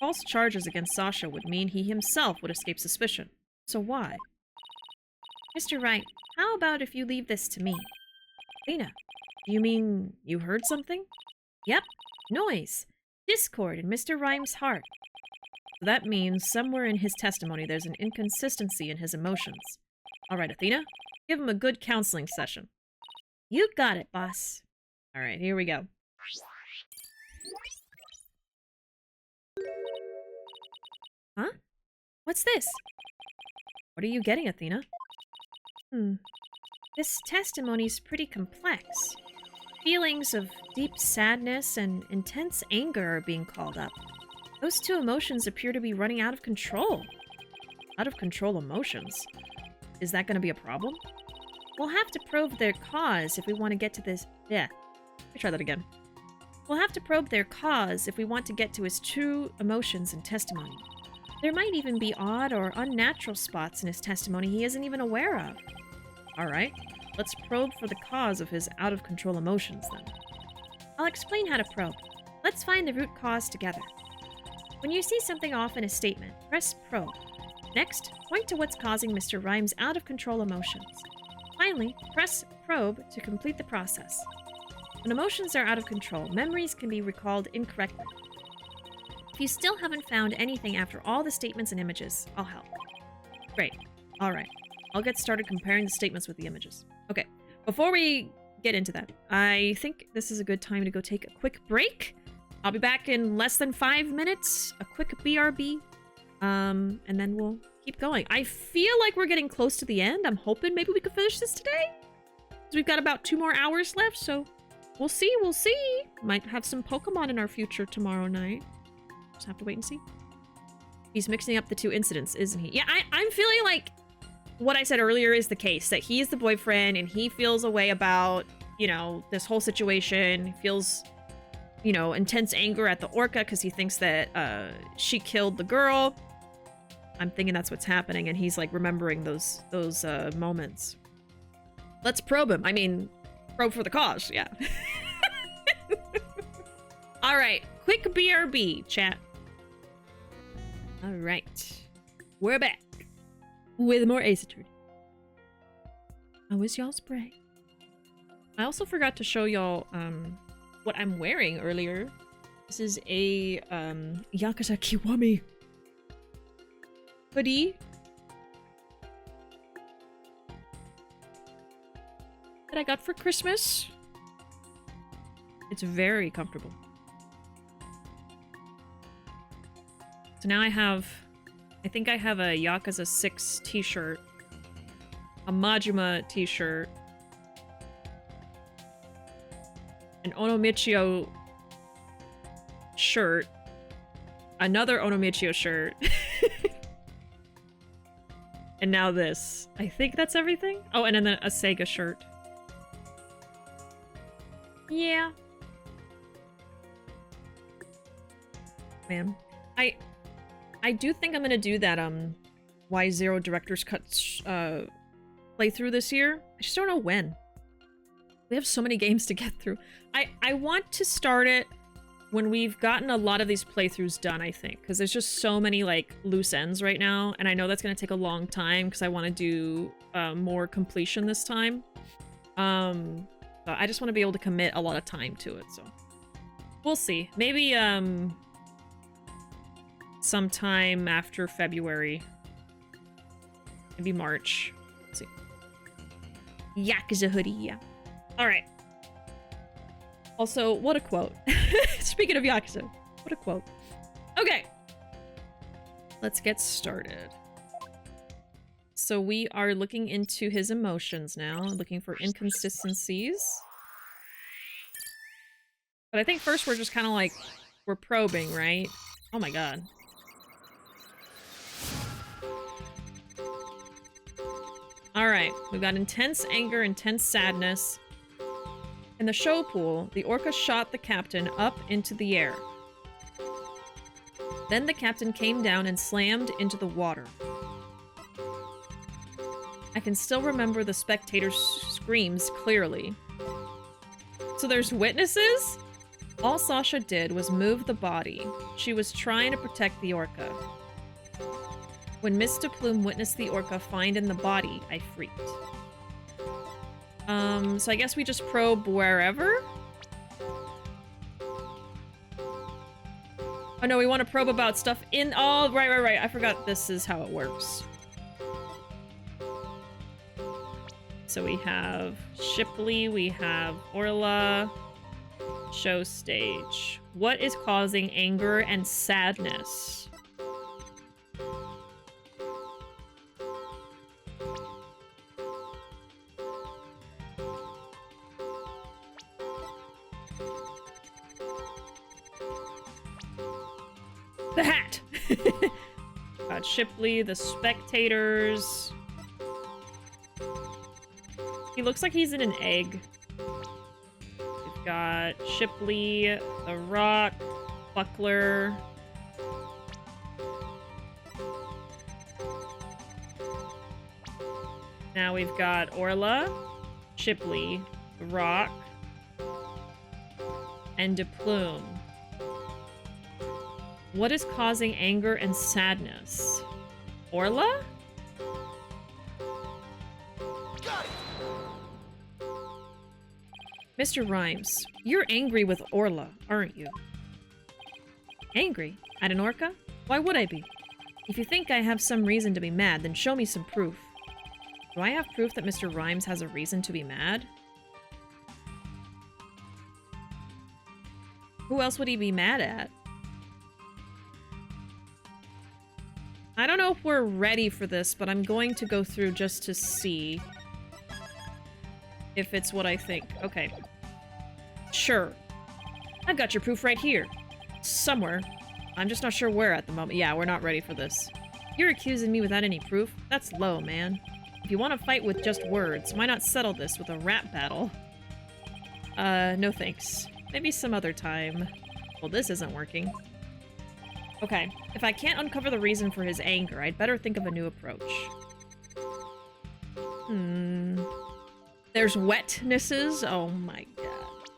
A: False charges against Sasha would mean he himself would escape suspicion. So why?
C: Mr. Wright, how about if you leave this to me?
A: Lena, do you mean you heard something?
C: Yep. Noise. Discord in Mr. Rhymes' heart.
A: So that means somewhere in his testimony there's an inconsistency in his emotions. Alright, Athena, give him a good counseling session.
C: You got it, boss.
A: Alright, here we go.
C: Huh? What's this?
A: What are you getting, Athena?
C: This testimony's pretty complex. Feelings of deep sadness and intense anger are being called up. Those two emotions appear to be running out of control.
A: Out of control emotions? Is that going to be a problem?
C: We'll have to probe their cause if we want to get to this...
A: Yeah. Let me try that again.
C: We'll have to probe their cause if we want to get to his true emotions and testimony. There might even be odd or unnatural spots in his testimony he isn't even aware of.
A: Alright, let's probe for the cause of his out-of-control emotions, then.
C: I'll explain how to probe. Let's find the root cause together. When you see something off in a statement, press probe. Next, point to what's causing Mr. Rhymes' out-of-control emotions. Finally, press probe to complete the process. When emotions are out of control, memories can be recalled incorrectly. If you still haven't found anything after all the statements and images, I'll help.
A: Great. Alright. I'll get started comparing the statements with the images. Okay, before we get into that, I think this is a good time to go take a quick break. I'll be back in less than 5 minutes. A quick BRB. And then we'll keep going. I feel like we're getting close to the end. I'm hoping maybe we can finish this today. Because we've got about 2 more hours left, so we'll see, we'll see. Might have some Pokemon in our future tomorrow night. Just have to wait and see. He's mixing up the 2 incidents, isn't he? Yeah, I'm feeling like what I said earlier is the case. That he is the boyfriend and he feels a way about, you know, this whole situation. He feels, you know, intense anger at the orca because he thinks that she killed the girl. I'm thinking that's what's happening, and he's like remembering those moments. Let's probe him. I mean, probe for the cause, yeah. All right, quick BRB, chat. All right, we're back with more Ace Attorney. How was y'all's break? I also forgot to show y'all what I'm wearing earlier. This is a Yakuza Kiwami hoodie that I got for Christmas. It's very comfortable. So now I think I have a Yakuza 6 t-shirt, a Majima t-shirt, an Onomichio shirt, another Onomichio shirt, and now this. I think that's everything. Oh, and then a Sega shirt. Yeah. Man. I do think I'm gonna do that Y0 Director's Cut playthrough this year. I just don't know when. We have so many games to get through. I want to start it when we've gotten a lot of these playthroughs done, I think, because there's just so many like loose ends right now, and I know that's gonna take a long time because I want to do more completion this time. But I just want to be able to commit a lot of time to it, so we'll see. Maybe sometime after February, maybe March. Let's see. Yakuza hoodie, yeah. All right. Also, what a quote. Speaking of Yakuza, what a quote. Okay. Let's get started. So we are looking into his emotions now, looking for inconsistencies. But I think first we're just kind of like, we're probing, right? Oh my god. Alright, we've got intense anger, intense sadness. In the show pool, the orca shot the captain up into the air. Then the captain came down and slammed into the water. I can still remember the spectators' screams clearly. So there's witnesses? All Sasha did was move the body. She was trying to protect the orca. When Mr. Plume witnessed the orca find in the body, I freaked. So I guess we just probe wherever? Oh no, we want to probe about stuff in- oh, right. I forgot this is how it works. So we have Shipley, we have Orla, show stage. What is causing anger and sadness? The hat! Got Shipley, the spectators. He looks like he's in an egg. We've got Shipley, the Rock, Buckler. Now we've got Orla, Shipley, the Rock, and DePlume. What is causing anger and sadness? Orla? Mr. Rhymes, you're angry with Orla, aren't you? Angry? At an orca? Why would I be? If you think I have some reason to be mad, then show me some proof. Do I have proof that Mr. Rhymes has a reason to be mad? Who else would he be mad at? I don't know if we're ready for this, but I'm going to go through just to see if it's what I think. Okay. Sure. I've got your proof right here. Somewhere. I'm just not sure where at the moment. Yeah, we're not ready for this. You're accusing me without any proof? That's low, man. If you want to fight with just words, why not settle this with a rap battle? No thanks. Maybe some other time. Well, this isn't working. Okay, if I can't uncover the reason for his anger, I'd better think of a new approach. There's wetnesses? Oh my god.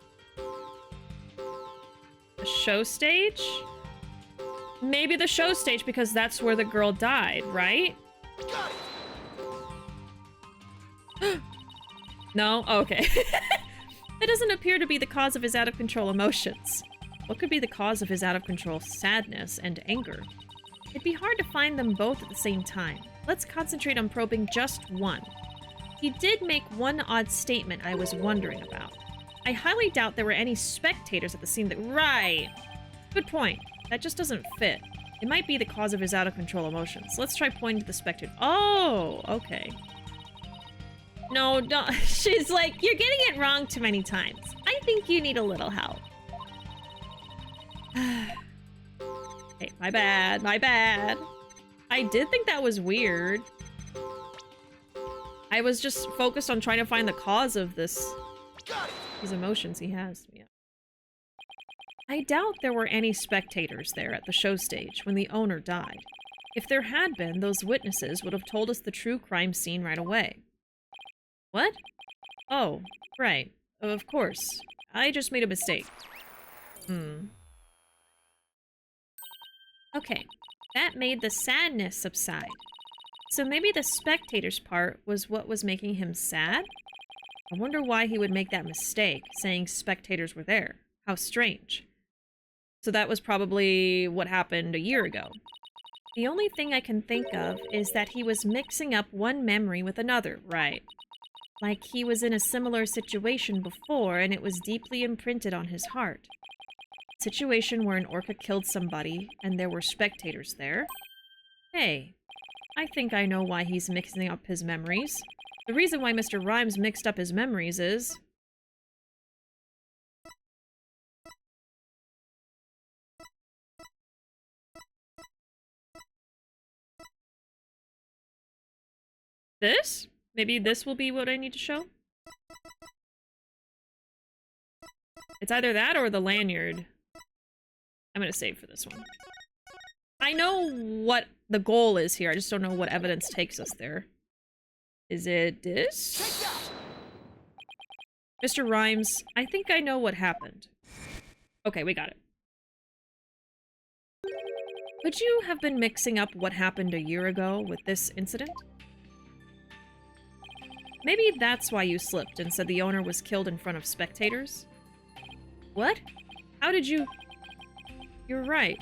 A: A show stage? Maybe the show stage because that's where the girl died, right? No? Okay. That doesn't appear to be the cause of his out-of-control emotions. What could be the cause of his out-of-control sadness and anger? It'd be hard to find them both at the same time. Let's concentrate on probing just one. He did make one odd statement I was wondering about. I highly doubt there were any spectators at the scene that— Right! Good point. That just doesn't fit. It might be the cause of his out-of-control emotions. Let's try pointing to the spectator. Oh, okay. No, don't. She's like, you're getting it wrong too many times. I think you need a little help. Hey, my bad, my bad. I did think that was weird. I was just focused on trying to find the cause of these emotions he has. Yeah. I doubt there were any spectators there at the show stage when the owner died. If there had been, those witnesses would have told us the true crime scene right away. What? Oh, right. Of course. I just made a mistake. Okay, that made the sadness subside. So maybe the spectator's part was what was making him sad? I wonder why he would make that mistake, saying spectators were there. How strange. So that was probably what happened a year ago. The only thing I can think of is that he was mixing up one memory with another, right? Like he was in a similar situation before and it was deeply imprinted on his heart. Situation where an orca killed somebody and there were spectators there. Hey, I think I know why he's mixing up his memories. The reason why Mr. Rhymes mixed up his memories is... this? Maybe this will be what I need to show? It's either that or the lanyard. I'm gonna save for this one. I know what the goal is here. I just don't know what evidence takes us there. Is it this? Mr. Rhymes, I think I know what happened. Okay, we got it. Could you have been mixing up what happened a year ago with this incident? Maybe that's why you slipped and said the owner was killed in front of spectators? What? How did you... You're right.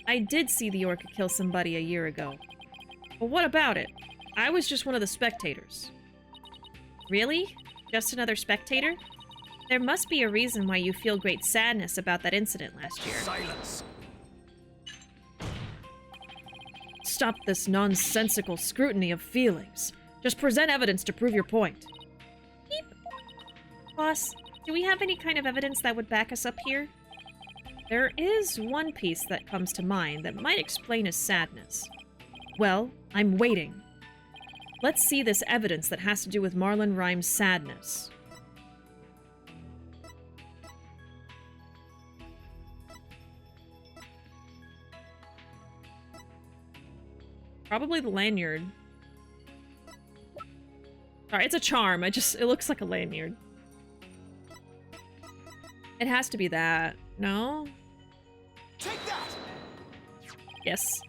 A: I did see the orca kill somebody a year ago. But what about it? I was just one of the spectators. Really? Just another spectator? There must be a reason why you feel great sadness about that incident last year.
B: Silence.
A: Stop this nonsensical scrutiny of feelings. Just present evidence to prove your point. Beep. Boss, do we have any kind of evidence that would back us up here? There is one piece that comes to mind that might explain his sadness. Well, I'm waiting. Let's see this evidence that has to do with Marlon Rhymes' sadness. Probably the lanyard. Alright, it's a charm. It looks like a lanyard. It has to be that. No?
B: Take that!
A: Yes.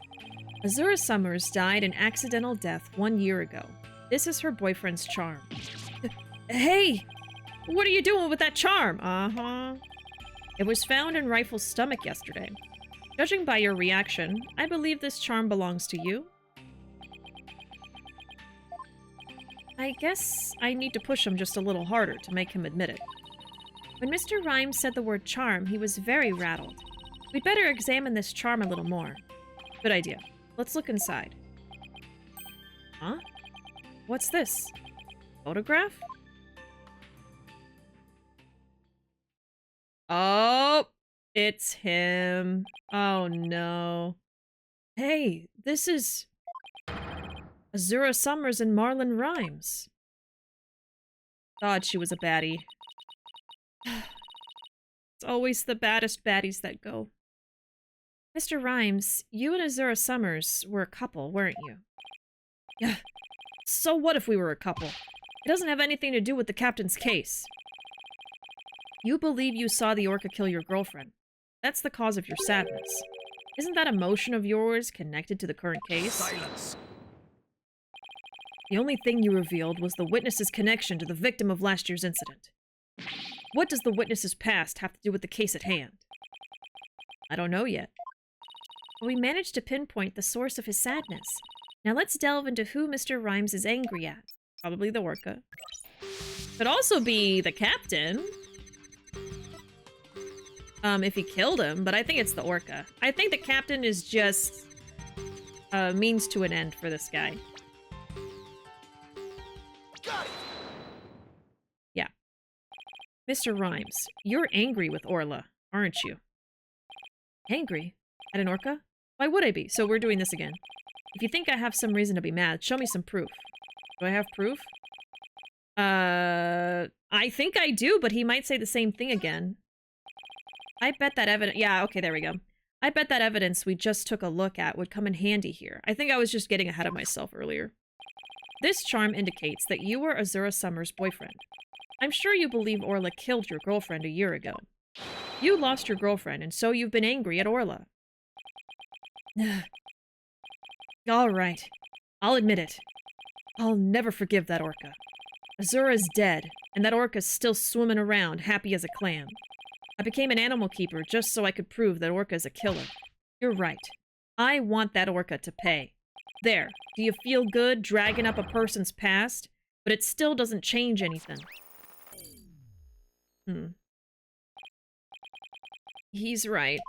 A: Azura Summers died an accidental death 1 year ago. This is her boyfriend's charm. Hey! What are you doing with that charm? Uh-huh. It was found in Rifle's stomach yesterday. Judging by your reaction, I believe this charm belongs to you. I guess I need to push him just a little harder to make him admit it. When Mr. Rhymes said the word charm, he was very rattled. We'd better examine this charm a little more.
C: Good idea. Let's look inside.
A: Huh? What's this? Photograph? Oh, it's him. Oh no. Hey, this is Azura Summers and Marlon Rhymes. God, she was a baddie. It's always the baddest baddies that go. Mr. Rhymes, you and Azura Summers were a couple, weren't you?
C: Yeah. So what if we were a couple? It doesn't have anything to do with the captain's case.
A: You believe you saw the orca kill your girlfriend. That's the cause of your sadness. Isn't that emotion of yours connected to the current case?
B: Silence.
A: The only thing you revealed was the witness's connection to the victim of last year's incident. What does the witness's past have to do with the case at hand? I don't know yet. But we managed to pinpoint the source of his sadness. Now let's delve into who Mr. Rhymes is angry at.
C: Probably the orca.
A: Could also be the captain. If he killed him, but I think it's the orca. I think the captain is just a means to an end for this guy.
B: Got it.
A: Yeah. Mr. Rhymes, you're angry with Orla, aren't you? Angry? At an orca? Why would I be? So we're doing this again. If you think I have some reason to be mad, show me some proof. Do I have proof? I think I do, but he might say the same thing again. I bet that evidence... Yeah, okay, there we go. I bet that evidence we just took a look at would come in handy here. I think I was just getting ahead of myself earlier. This charm indicates that you were Azura Summers' boyfriend. I'm sure you believe Orla killed your girlfriend a year ago. You lost your girlfriend, and so you've been angry at Orla. All right. I'll admit it. I'll never forgive that orca. Azura's dead, and that orca's still swimming around, happy as a clam. I became an animal keeper just so I could prove that orca's a killer. You're right. I want that orca to pay. There. Do you feel good dragging up a person's past? But it still doesn't change anything. He's right.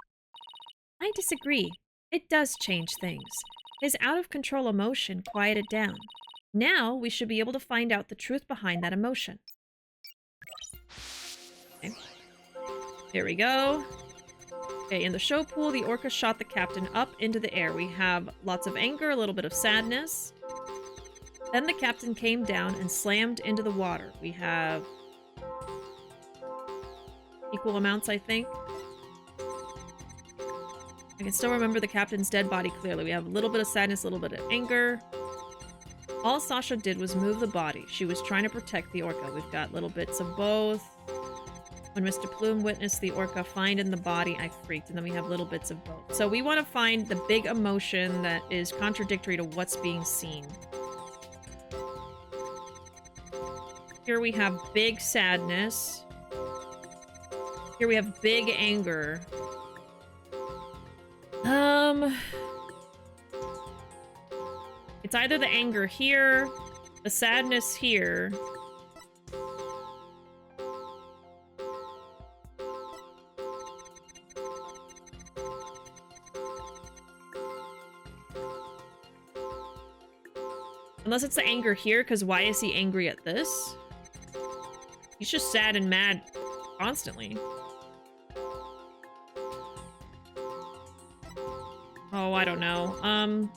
A: I disagree. It does change things. His out-of-control emotion quieted down. Now we should be able to find out the truth behind that emotion. Okay. Here we go. Okay, in the show pool, the orca shot the captain up into the air. We have lots of anger, a little bit of sadness. Then the captain came down and slammed into the water. We have equal amounts, I think. I can still remember the captain's dead body clearly. We have a little bit of sadness, a little bit of anger. All Sasha did was move the body. She was trying to protect the orca. We've got little bits of both. When Mr. Plume witnessed the orca find in the body, I freaked. And then we have little bits of both. So we want to find the big emotion that is contradictory to what's being seen. Here we have big sadness. Here we have big anger. It's either the anger here, the sadness here. Unless it's the anger here, because why is he angry at this? He's just sad and mad constantly. Oh, I don't know.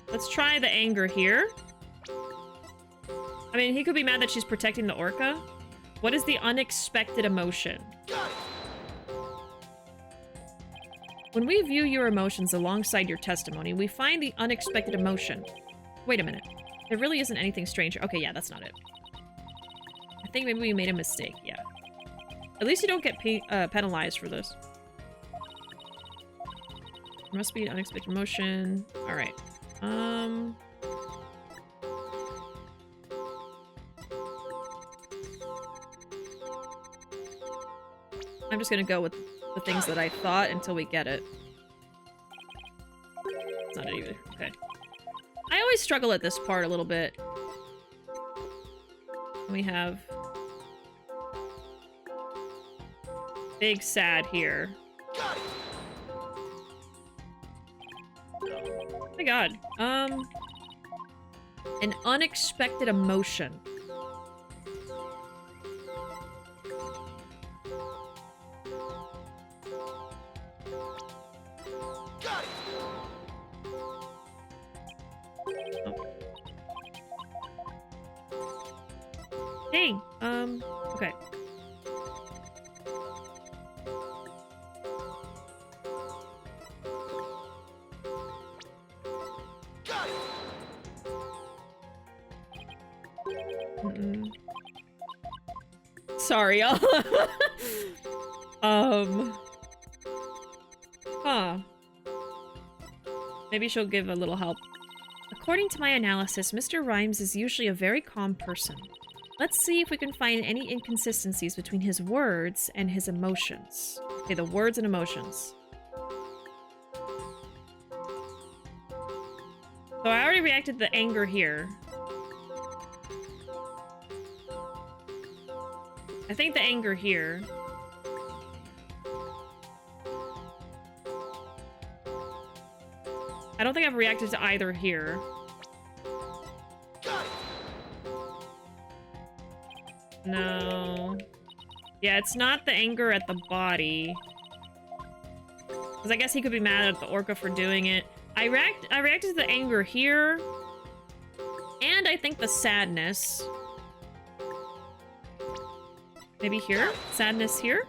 A: Let's try the anger here. I mean, he could be mad that she's protecting the orca. What is the unexpected emotion? When we view your emotions alongside your testimony, we find the unexpected emotion. Wait a minute. There really isn't anything strange. Okay, yeah, that's not it. I think maybe we made a mistake, yeah. At least you don't get penalized for this. There must be an unexpected emotion. Alright. I'm just gonna go with the things that I thought until we get it. It's not it either. Okay. I always struggle at this part a little bit. We have big sad here. Oh my god. An unexpected emotion. Dang. Okay. Sorry, y'all. Huh. Maybe she'll give a little help. According to my analysis, Mr. Rhymes is usually a very calm person. Let's see if we can find any inconsistencies between his words and his emotions. Okay, the words and emotions. So I already reacted to the anger here. I think the anger here. I don't think I've reacted to either here. No. Yeah, it's not the anger at the body. Because I guess he could be mad at the orca for doing it. I reacted to the anger here. And I think the sadness. Maybe here? Sadness here?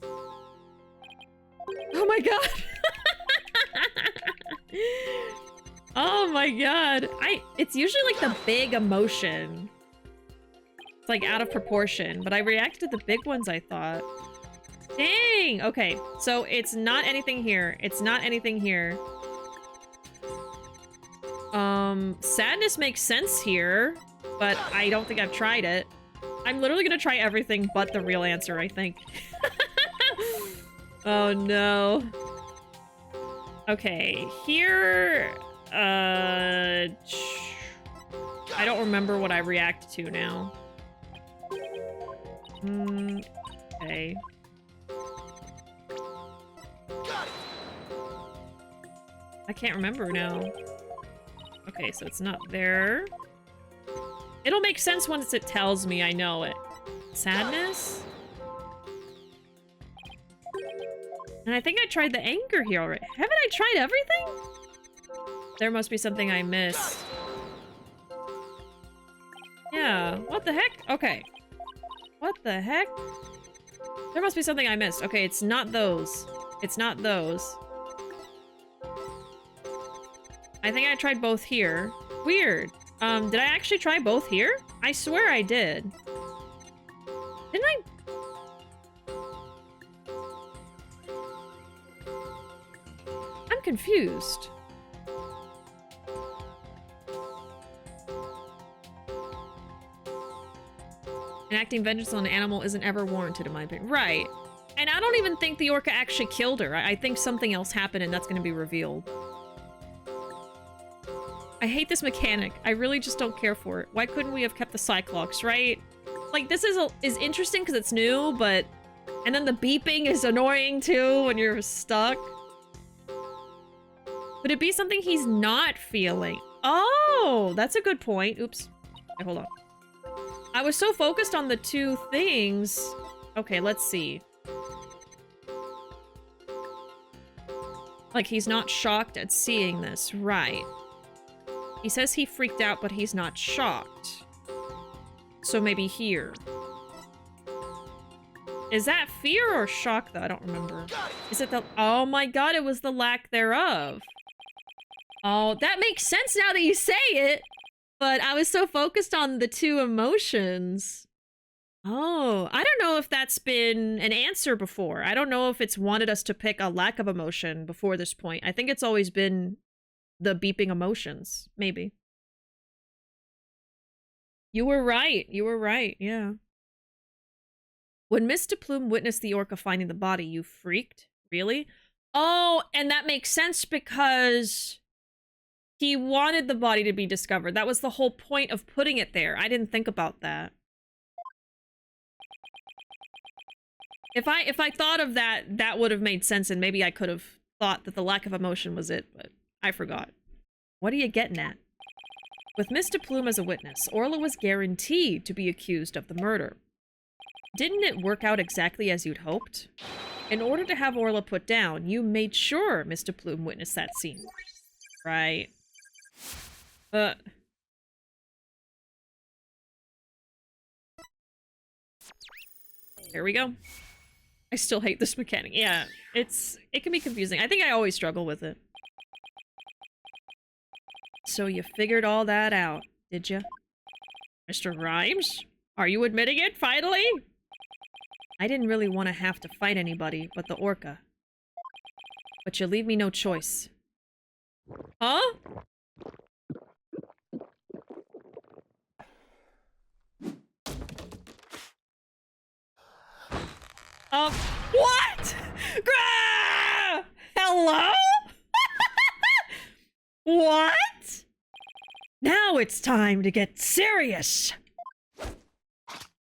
A: Oh my god! Oh my god. It's usually like the big emotion. It's like out of proportion, but I reacted to the big ones, I thought. Dang! Okay, so it's not anything here. It's not anything here. Sadness makes sense here, but I don't think I've tried it. I'm literally gonna try everything but the real answer, I think. Oh no. Okay, here... I don't remember what I react to now. Okay. I can't remember now. Okay, so it's not there. It'll make sense once it tells me I know it. Sadness? And I think I tried the anger here already. Haven't I tried everything? There must be something I missed. Yeah, what the heck? Okay. What the heck? There must be something I missed. Okay, it's not those. It's not those. I think I tried both here. Weird. Did I actually try both here? I swear I did. Didn't I? I'm confused. Enacting vengeance on an animal isn't ever warranted, in my opinion. Right. And I don't even think the orca actually killed her. I think something else happened and that's going to be revealed. I hate this mechanic. I really just don't care for it. Why couldn't we have kept the Cyclops, right? Like, this is interesting because it's new, but... And then the beeping is annoying, too, when you're stuck. Could it be something he's not feeling? Oh, that's a good point. Oops. Okay, hold on. I was so focused on the two things. Okay, let's see. Like, he's not shocked at seeing this. Right. He says he freaked out, but he's not shocked. So maybe here. Is that fear or shock, though? I don't remember. Is it the... Oh my god, it was the lack thereof. Oh, that makes sense now that you say it. But I was so focused on the two emotions. Oh, I don't know if that's been an answer before. I don't know if it's wanted us to pick a lack of emotion before this point. I think it's always been the beeping emotions. Maybe. You were right. You were right. Yeah. When Mr. Plume witnessed the orca finding the body, you freaked? Really? Oh, and that makes sense because He wanted the body to be discovered. That was the whole point of putting it there. I didn't think about that. If I thought of that, that would have made sense, and maybe I could have thought that the lack of emotion was it, but I forgot. What are you getting at? With Mr. Plume as a witness, Orla was guaranteed to be accused of the murder. Didn't it work out exactly as you'd hoped? In order to have Orla put down, you made sure Mr. Plume witnessed that scene. Right. There we go. I still hate this mechanic. Yeah, it can be confusing. I think I always struggle with it. So you figured all that out, did you? Mr. Rhymes? Are you admitting it, finally? I didn't really want to have to fight anybody but the orca. But you leave me no choice. Huh? What? Hello? What? Now it's time to get serious.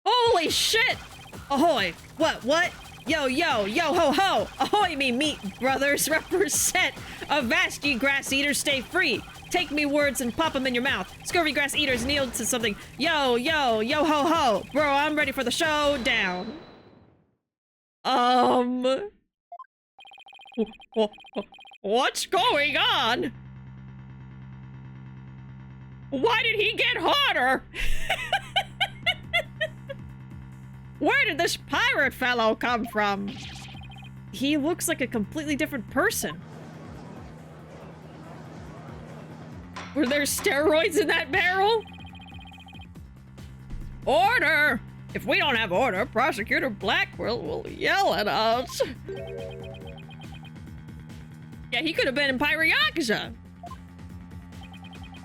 A: Holy shit! Ahoy! What? Yo, ho, ho! Ahoy, me meat brothers, represent! Avast ye grass eaters, stay free! Take me words and pop them in your mouth. Scurvy grass eaters kneel to something. Yo, ho, ho! Bro, I'm ready for the showdown. What's going on? Why did he get hotter? Where did this pirate fellow come from? He looks like a completely different person. Were there steroids in that barrel? Order! If we don't have order, Prosecutor Blackwell will yell at us. Yeah, he could have been in Pirate Yakuza.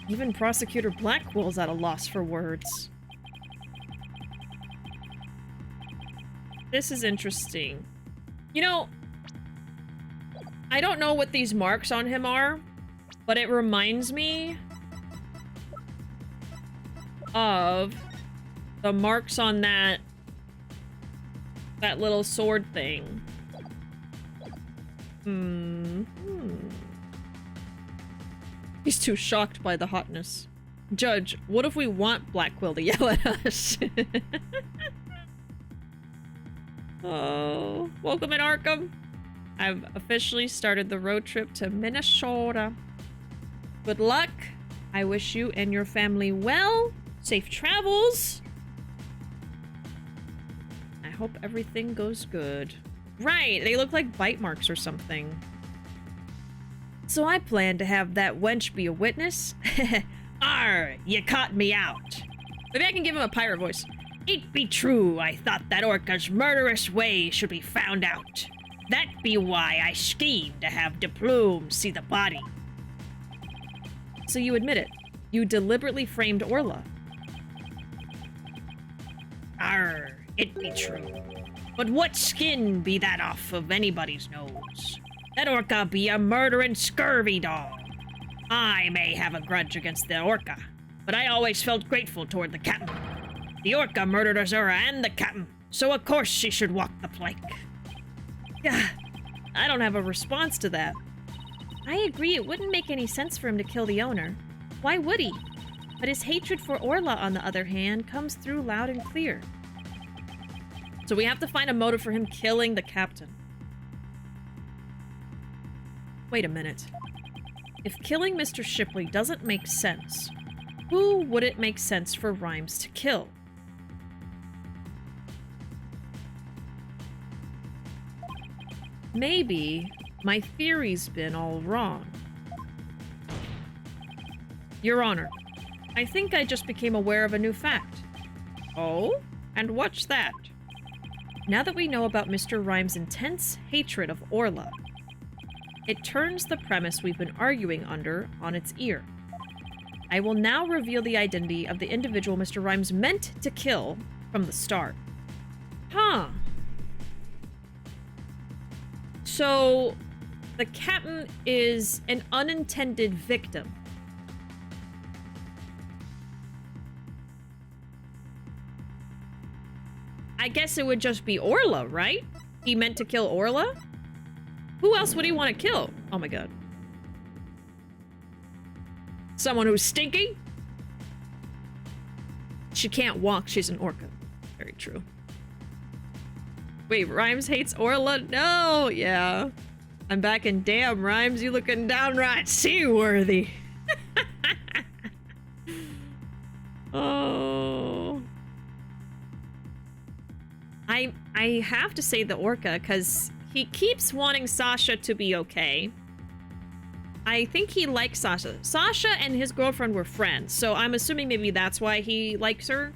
A: Even Prosecutor Blackwell's at a loss for words. This is interesting. You know, I don't know what these marks on him are, but it reminds me of the marks on that little sword thing. He's too shocked by the hotness. Judge, what if we want Blackwell to yell at us? Oh, welcome in Arkham. I've officially started the road trip to Minnesota. Good luck. I wish you and your family well. Safe travels. I hope everything goes good. Right, they look like bite marks or something. So I plan to have that wench be a witness. Arr, you caught me out. Maybe I can give him a pirate voice. It be true, I thought that orca's murderous way should be found out. That be why I schemed to have De Plume see the body. So you admit it. You deliberately framed Orla. Arr, it be true. But what skin be that off of anybody's nose? That orca be a murdering scurvy dog. I may have a grudge against the orca, but I always felt grateful toward the captain. The orca murdered Azura and the captain, so of course she should walk the plank. Yeah, I don't have a response to that. I agree, it wouldn't make any sense for him to kill the owner. Why would he? But his hatred for Orla, on the other hand, comes through loud and clear. So we have to find a motive for him killing the captain. Wait a minute. If killing Mr. Shipley doesn't make sense, who would it make sense for Rhymes to kill? Maybe my theory's been all wrong. Your Honor, I think I just became aware of a new fact. Oh? And what's that? Now that we know about Mr. Rhymes' intense hatred of Orla, it turns the premise we've been arguing under on its ear. I will now reveal the identity of the individual Mr. Rhymes meant to kill from the start. Huh. So, the captain is an unintended victim. I guess it would just be Orla, right? He meant to kill Orla? Who else would he want to kill? Oh my god. Someone who's stinky? She can't walk, she's an orca. Very true. Wait, Rhymes hates Orla? No, yeah. I'm back in damn Rhymes, you looking downright seaworthy. Oh. I have to say the orca, because he keeps wanting Sasha to be okay. I think he likes Sasha. Sasha and his girlfriend were friends, so I'm assuming maybe that's why he likes her.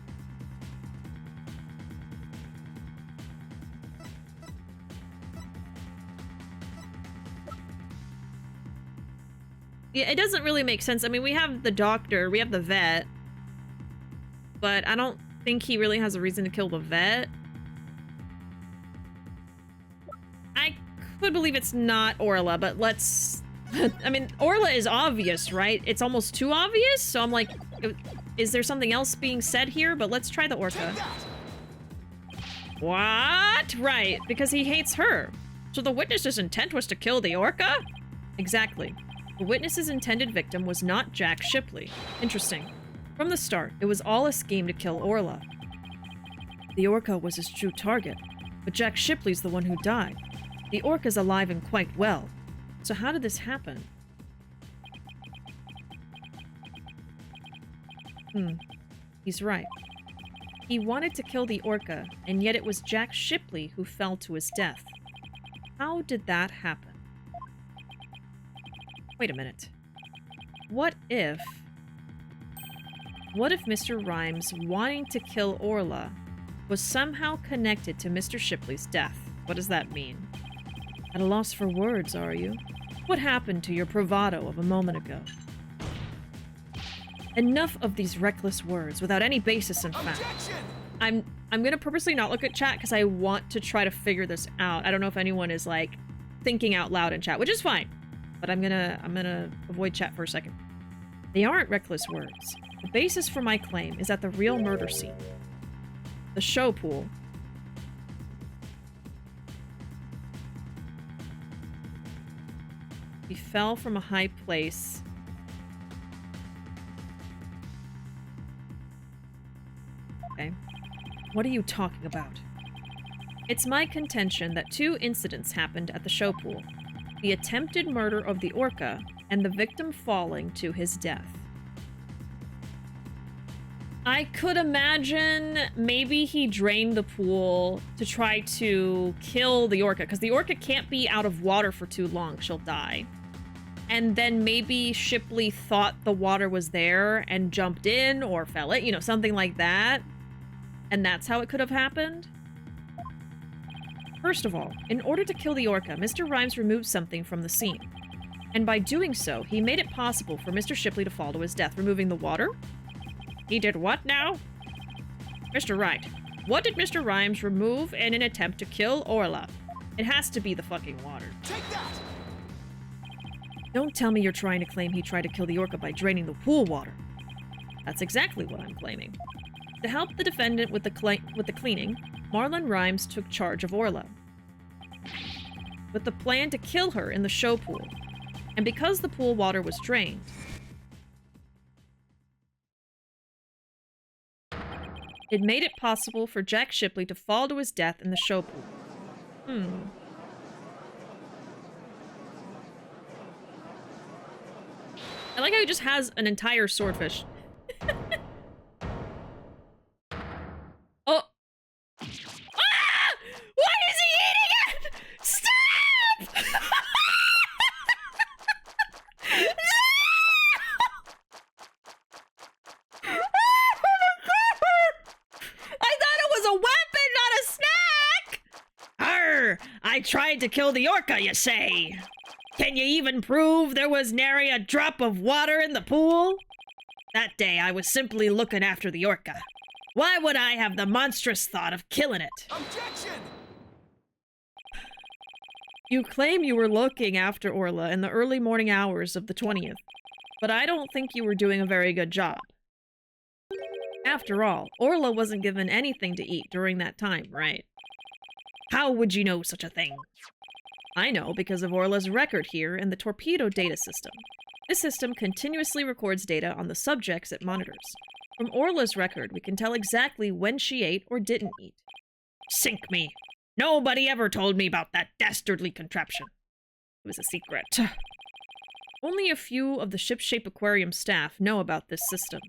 A: Yeah, it doesn't really make sense. I mean, we have the doctor, we have the vet, but I don't think he really has a reason to kill the vet. I could believe it's not Orla, but let's... I mean, Orla is obvious, right? It's almost too obvious, so I'm like, is there something else being said here? But let's try the orca. What? Right, because he hates her. So the witness's intent was to kill the orca? Exactly. The witness's intended victim was not Jack Shipley. Interesting. From the start, it was all a scheme to kill Orla. The orca was his true target, but Jack Shipley's the one who died. The orca's alive and quite well. So how did this happen? He's right. He wanted to kill the orca, and yet it was Jack Shipley who fell to his death. How did that happen? Wait a minute. What if Mr. Rhymes wanting to kill Orla was somehow connected to Mr. Shipley's death? What does that mean? At a loss for words, are you? What happened to your bravado of a moment ago? Enough of these reckless words without any basis in fact. I'm gonna purposely not look at chat because I want to try to figure this out. I don't know if anyone is like thinking out loud in chat, which is fine. But I'm gonna avoid chat for a second. They aren't reckless words. The basis for my claim is at the real murder scene. The show pool. He fell from a high place. Okay. What are you talking about? It's my contention that two incidents happened at the show pool. The attempted murder of the orca and the victim falling to his death. I could imagine maybe he drained the pool to try to kill the orca, because the orca can't be out of water for too long. She'll die. And then maybe Shipley thought the water was there and jumped in or fell in, you know, something like that. And that's how it could have happened. First of all, in order to kill the orca, Mr. Rhymes removed something from the scene. And by doing so, he made it possible for Mr. Shipley to fall to his death, removing the water. He did what now? Mr. Wright, what did Mr. Rhymes remove in an attempt to kill Orla? It has to be the fucking water.
B: Take that!
A: Don't tell me you're trying to claim he tried to kill the orca by draining the pool water. That's exactly what I'm claiming. To help the defendant with the cleaning, Marlon Rhymes took charge of Orla, with the plan to kill her in the show pool. And because the pool water was drained, it made it possible for Jack Shipley to fall to his death in the show pool. I like how he just has an entire swordfish. Oh! Ah! Why is he eating it? Stop! I thought it was a weapon, not a snack! Arr! I tried to kill the orca, you say? Can you even prove there was nary a drop of water in the pool? That day, I was simply looking after the orca. Why would I have the monstrous thought of killing it?
B: Objection!
A: You claim you were looking after Orla in the early morning hours of the 20th, but I don't think you were doing a very good job. After all, Orla wasn't given anything to eat during that time, right?
C: How would you know such a thing?
A: I know because of Orla's record here in the torpedo data system. This system continuously records data on the subjects it monitors. From Orla's record, we can tell exactly when she ate or didn't eat.
C: Sink me. Nobody ever told me about that dastardly contraption.
A: It was a secret. Only a few of the ship-shape aquarium staff know about this system.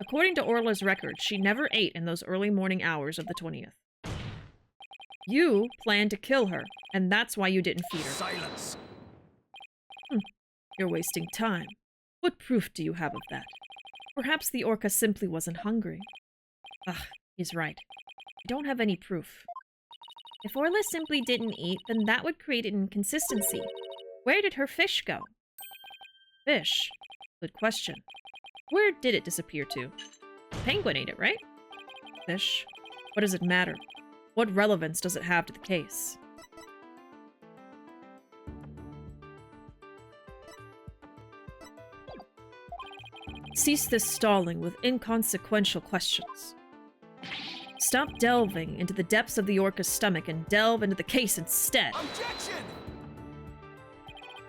A: According to Orla's record, she never ate in those early morning hours of the 20th. You planned to kill her, and that's why you didn't feed her.
B: Silence.
A: You're wasting time. What proof do you have of that? Perhaps the orca simply wasn't hungry. Ugh, he's right. I don't have any proof. If Orla simply didn't eat, then that would create an inconsistency. Where did her fish go? Fish? Good question. Where did it disappear to? The penguin ate it, right? Fish? What does it matter? What relevance does it have to the case? Cease this stalling with inconsequential questions. Stop delving into the depths of the orca's stomach and delve into the case instead.
B: Objection!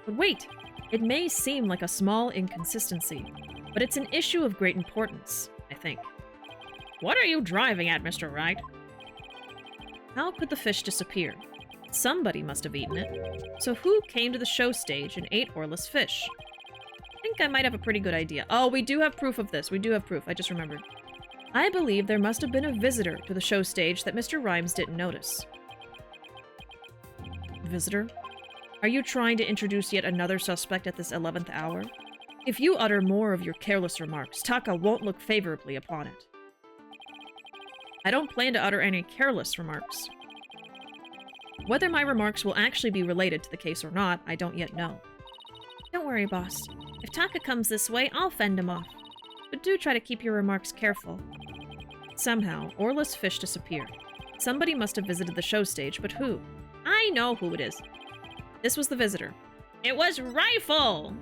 A: But wait, it may seem like a small inconsistency, but it's an issue of great importance, I think.
C: What are you driving at, Mr. Wright?
A: How could the fish disappear? Somebody must have eaten it. So who came to the show stage and ate Orla's fish? I think I might have a pretty good idea. Oh, we do have proof of this. We do have proof. I just remembered. I believe there must have been a visitor to the show stage that Mr. Rhymes didn't notice. Visitor? Are you trying to introduce yet another suspect at this 11th hour? If you utter more of your careless remarks, Taka won't look favorably upon it. I don't plan to utter any careless remarks. Whether my remarks will actually be related to the case or not, I don't yet know. Don't worry, boss. If Taka comes this way, I'll fend him off. But do try to keep your remarks careful. Somehow, Orla's fish disappeared. Somebody must have visited the show stage, but who? I know who it is. This was the visitor.
C: It was Rifle!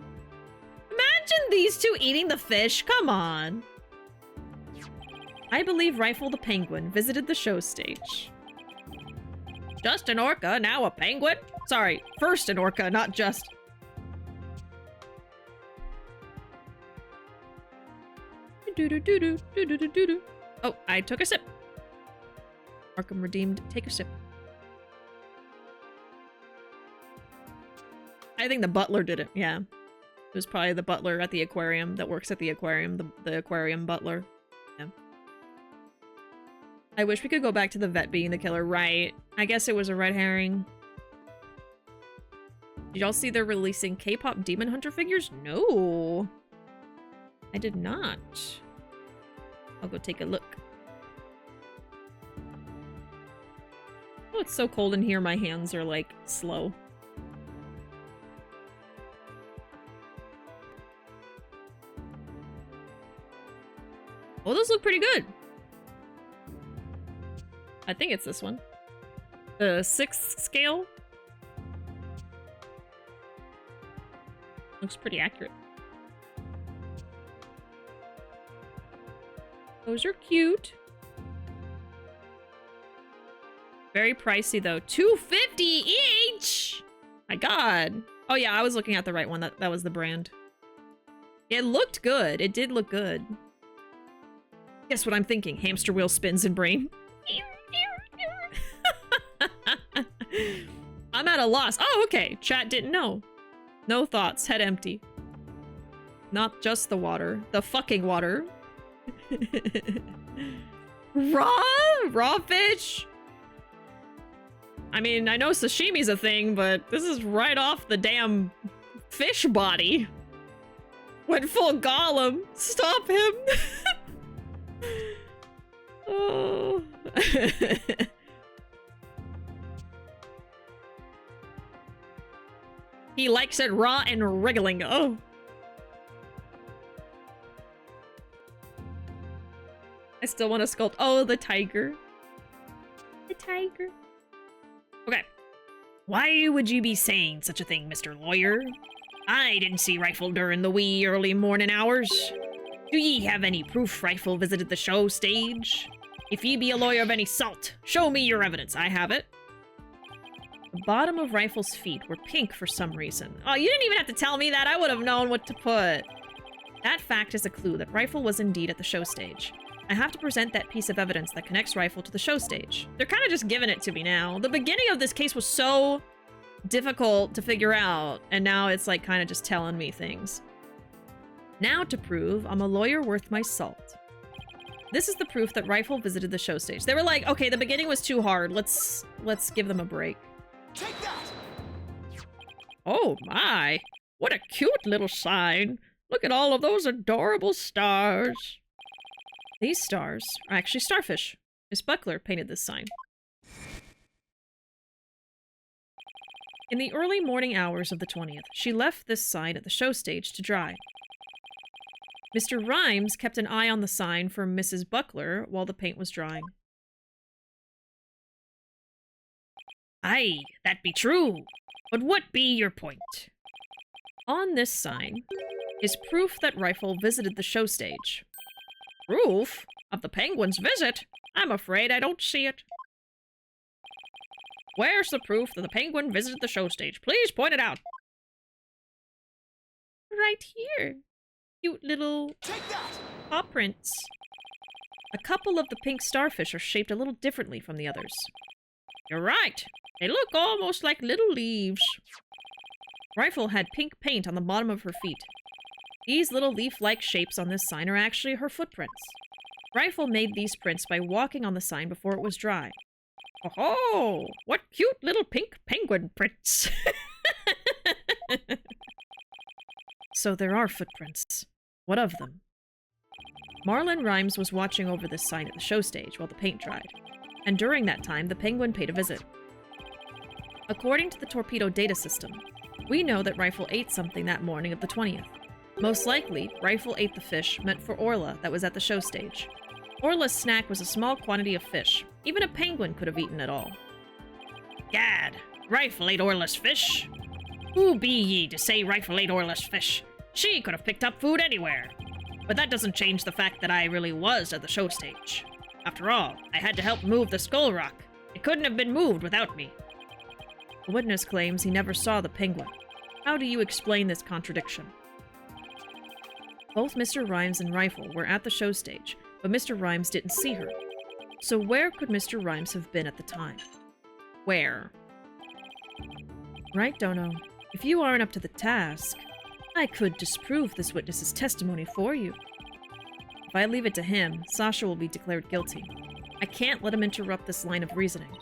A: Imagine these two eating the fish, come on! I believe Rifle the Penguin visited the show stage.
C: Just an orca, now a penguin?
A: Sorry, first an orca, not just... Oh, I took a sip. Arkham redeemed, take a sip. I think the butler did it, yeah. It was probably the butler at the aquarium that works at the aquarium, the aquarium butler. Yeah. I wish we could go back to the vet being the killer, right? I guess it was a red herring. Did y'all see they're releasing K-pop Demon Hunter figures? No. I did not. I'll go take a look. Oh, it's so cold in here, my hands are like slow. Oh, those look pretty good. I think it's this one. The 6th scale. Looks pretty accurate. Those are cute. Very pricey though. $250 each! My god. Oh yeah, I was looking at the right one. That was the brand. It looked good. It did look good. Guess what I'm thinking? Hamster wheel spins in brain. I'm at a loss. Oh, okay. Chat didn't know. No thoughts. Head empty. Not just the water. The fucking water. Raw fish? I mean, I know sashimi's a thing, but this is right off the damn fish body. Went full Gollum. Stop him. Oh. He likes it raw and wriggling. Oh. I still want to sculpt. Oh, the tiger. The tiger. Okay.
C: Why would you be saying such a thing, Mr. Lawyer? I didn't see Rifle during the wee early morning hours. Do ye have any proof Rifle visited the show stage? If ye be a lawyer of any salt, show me your evidence. I have it. The bottom of Rifle's feet were pink for some reason. Oh, you didn't even have to tell me that. I would have known what to put. That fact is a clue that Rifle was indeed at the show stage. I have to present that piece of evidence that connects Rifle to the show stage. They're kind of just giving it to me now. The beginning of this case was so difficult to figure out, and now it's like kind of just telling me things. Now to prove I'm a lawyer worth my salt. This is the proof that Rifle visited the show stage. They were like, okay, the beginning was too hard. Let's give them a break.
B: Take that!
C: Oh my, what a cute little sign. Look at all of those adorable stars. These stars are actually starfish. Miss Buckler painted this sign. In the early morning hours of the 20th, she left this sign at the show stage to dry. Mr. Rhymes kept an eye on the sign for Mrs. Buckler while the paint was drying. Aye, that be true. But what be your point? On this sign is proof that Rifle visited the show stage. Proof of the penguin's visit? I'm afraid I don't see it. Where's the proof that the penguin visited the show stage? Please point it out. Right here. Cute little paw prints. A couple of the pink starfish are shaped a little differently from the others. You're right. They look almost like little leaves. Rifle had pink paint on the bottom of her feet. These little leaf-like shapes on this sign are actually her footprints. Rifle made these prints by walking on the sign before it was dry. Oh, what cute little pink penguin prints. So there are footprints. What of them? Marlon Rhymes was watching over this sign at the show stage while the paint dried, and during that time, the penguin paid a visit. According to the torpedo data system, we know that Rifle ate something that morning of the 20th. Most likely, Rifle ate the fish meant for Orla that was at the show stage. Orla's snack was a small quantity of fish. Even a penguin could have eaten it all. Gad, Rifle ate Orla's fish? Who be ye to say Rifle ate Orla's fish? She could have picked up food anywhere. But that doesn't change the fact that I really was at the show stage. After all, I had to help move the skull rock. It couldn't have been moved without me. The witness claims he never saw the penguin. How do you explain this contradiction? Both Mr. Rhymes and Rifle were at the show stage, but Mr. Rhymes didn't see her. So where could Mr. Rhymes have been at the time? Where? Right, Dono. If you aren't up to the task, I could disprove this witness's testimony for you. If I leave it to him, Sasha will be declared guilty. I can't let him interrupt this line of reasoning.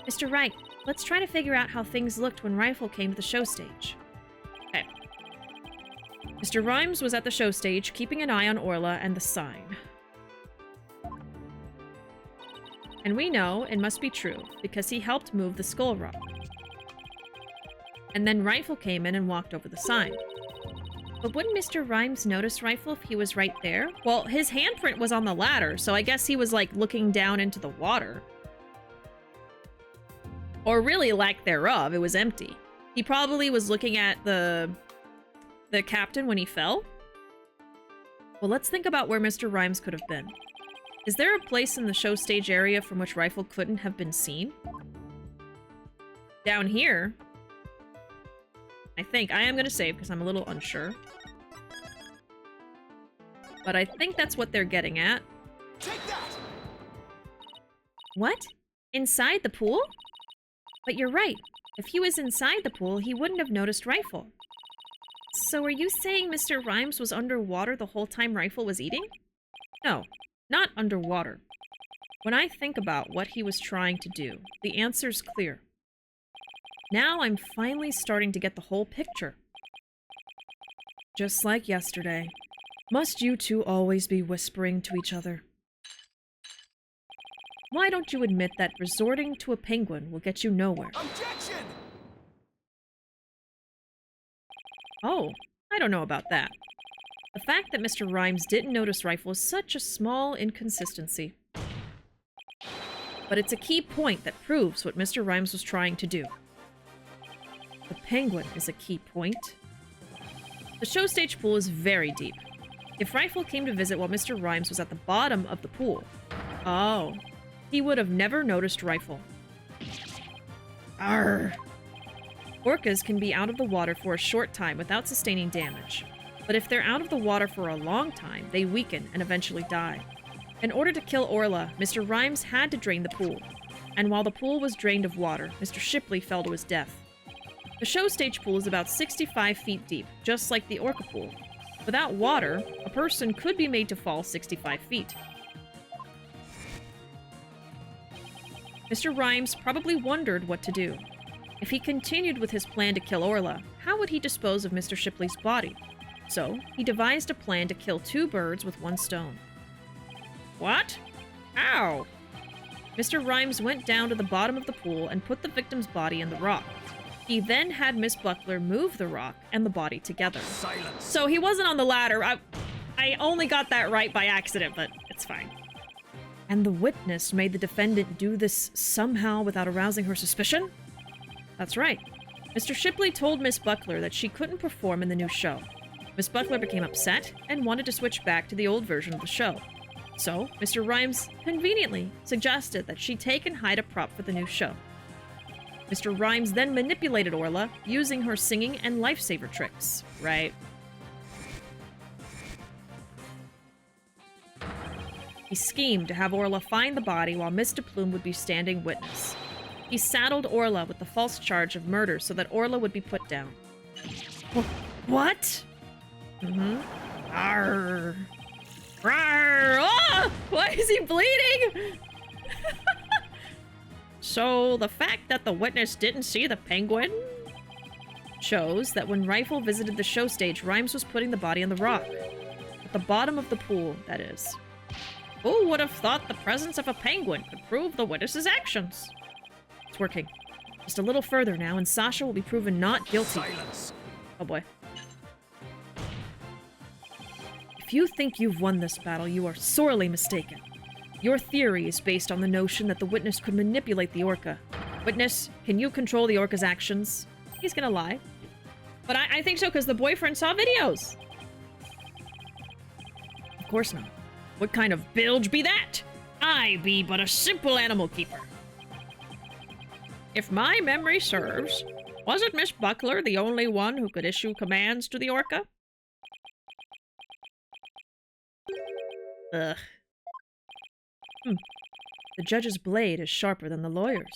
C: Mr. Wright, let's try to figure out how things looked when Rifle came to the show stage. Okay. Mr. Rhymes was at the show stage, keeping an eye on Orla and the sign. And we know it must be true, because he helped move the skull rock. And then Rifle came in and walked over the sign. But wouldn't Mr. Rhymes notice Rifle if he was right there? Well, his handprint was on the ladder, so I guess he was, like, looking down into the water. Or really lack thereof, it was empty. He probably was looking at the captain when he fell. Well, let's think about where Mr. Rhymes could have been. Is there a place in the show stage area from which Rifle couldn't have been seen? Down here. I think. I am going to save because I'm a little unsure. But I think that's what they're getting at.
B: Take that!
C: What? Inside the pool? But you're right. If he was inside the pool, he wouldn't have noticed Rifle. So are you saying Mr. Rhymes was underwater the whole time Rifle was eating? No, not underwater. When I think about what he was trying to do, the answer's clear. Now I'm finally starting to get the whole picture. Just like yesterday. Must you two always be whispering to each other? Why don't you admit that resorting to a penguin will get you nowhere?
B: Objection!
C: Oh, I don't know about that. The fact that Mr. Rhymes didn't notice Rifle is such a small inconsistency. But it's a key point that proves what Mr. Rhymes was trying to do. The penguin is a key point. The show stage pool is very deep.
A: If Rifle came to visit while Mr. Rhymes was at the bottom of the pool, oh, he would have never noticed Rifle. Arr! Orcas can be out of the water for a short time without sustaining damage. But if they're out of the water for a long time, they weaken and eventually die. In order to kill Orla, Mr. Rhymes had to drain the pool. And while the pool was drained of water, Mr. Shipley fell to his death. The show stage pool is about 65 feet deep, just like the Orca pool. Without water, a person could be made to fall 65 feet. Mr. Rhymes probably wondered what to do. If he continued with his plan to kill Orla, how would he dispose of Mr. Shipley's body? So, he devised a plan to kill 2 birds with 1 stone. What? How? Mr. Rhymes went down to the bottom of the pool and put the victim's body in the rock. He then had Miss Buckler move the rock and the body together.
B: Silence.
A: So he wasn't on the ladder. I only got that right by accident, but it's fine. And the witness made the defendant do this somehow without arousing her suspicion? That's right. Mr. Shipley told Miss Buckler that she couldn't perform in the new show. Miss Buckler became upset and wanted to switch back to the old version of the show. So, Mr. Rhymes conveniently suggested that she take and hide a prop for the new show. Mr. Rhymes then manipulated Orla, using her singing and lifesaver tricks. Right. He schemed to have Orla find the body while Miss DePlume would be standing witness. He saddled Orla with the false charge of murder so that Orla would be put down. What? Arr. Arr. Oh! Why is he bleeding? So, the fact that the witness didn't see the penguin shows that when Rifle visited the show stage, Rhymes was putting the body on the rock. At the bottom of the pool, that is. Who would have thought the presence of a penguin could prove the witness's actions? It's working. Just a little further now, and Sasha will be proven not guilty.
B: Silence.
A: Oh boy. If you think you've won this battle, you are sorely mistaken. Your theory is based on the notion that the witness could manipulate the orca. Witness, can you control the orca's actions? He's gonna lie. But I think so because the boyfriend saw videos. Of course not. What kind of bilge be that? I be but a simple animal keeper. If my memory serves, wasn't Miss Buckler the only one who could issue commands to the orca? Ugh. The judge's blade is sharper than the lawyer's.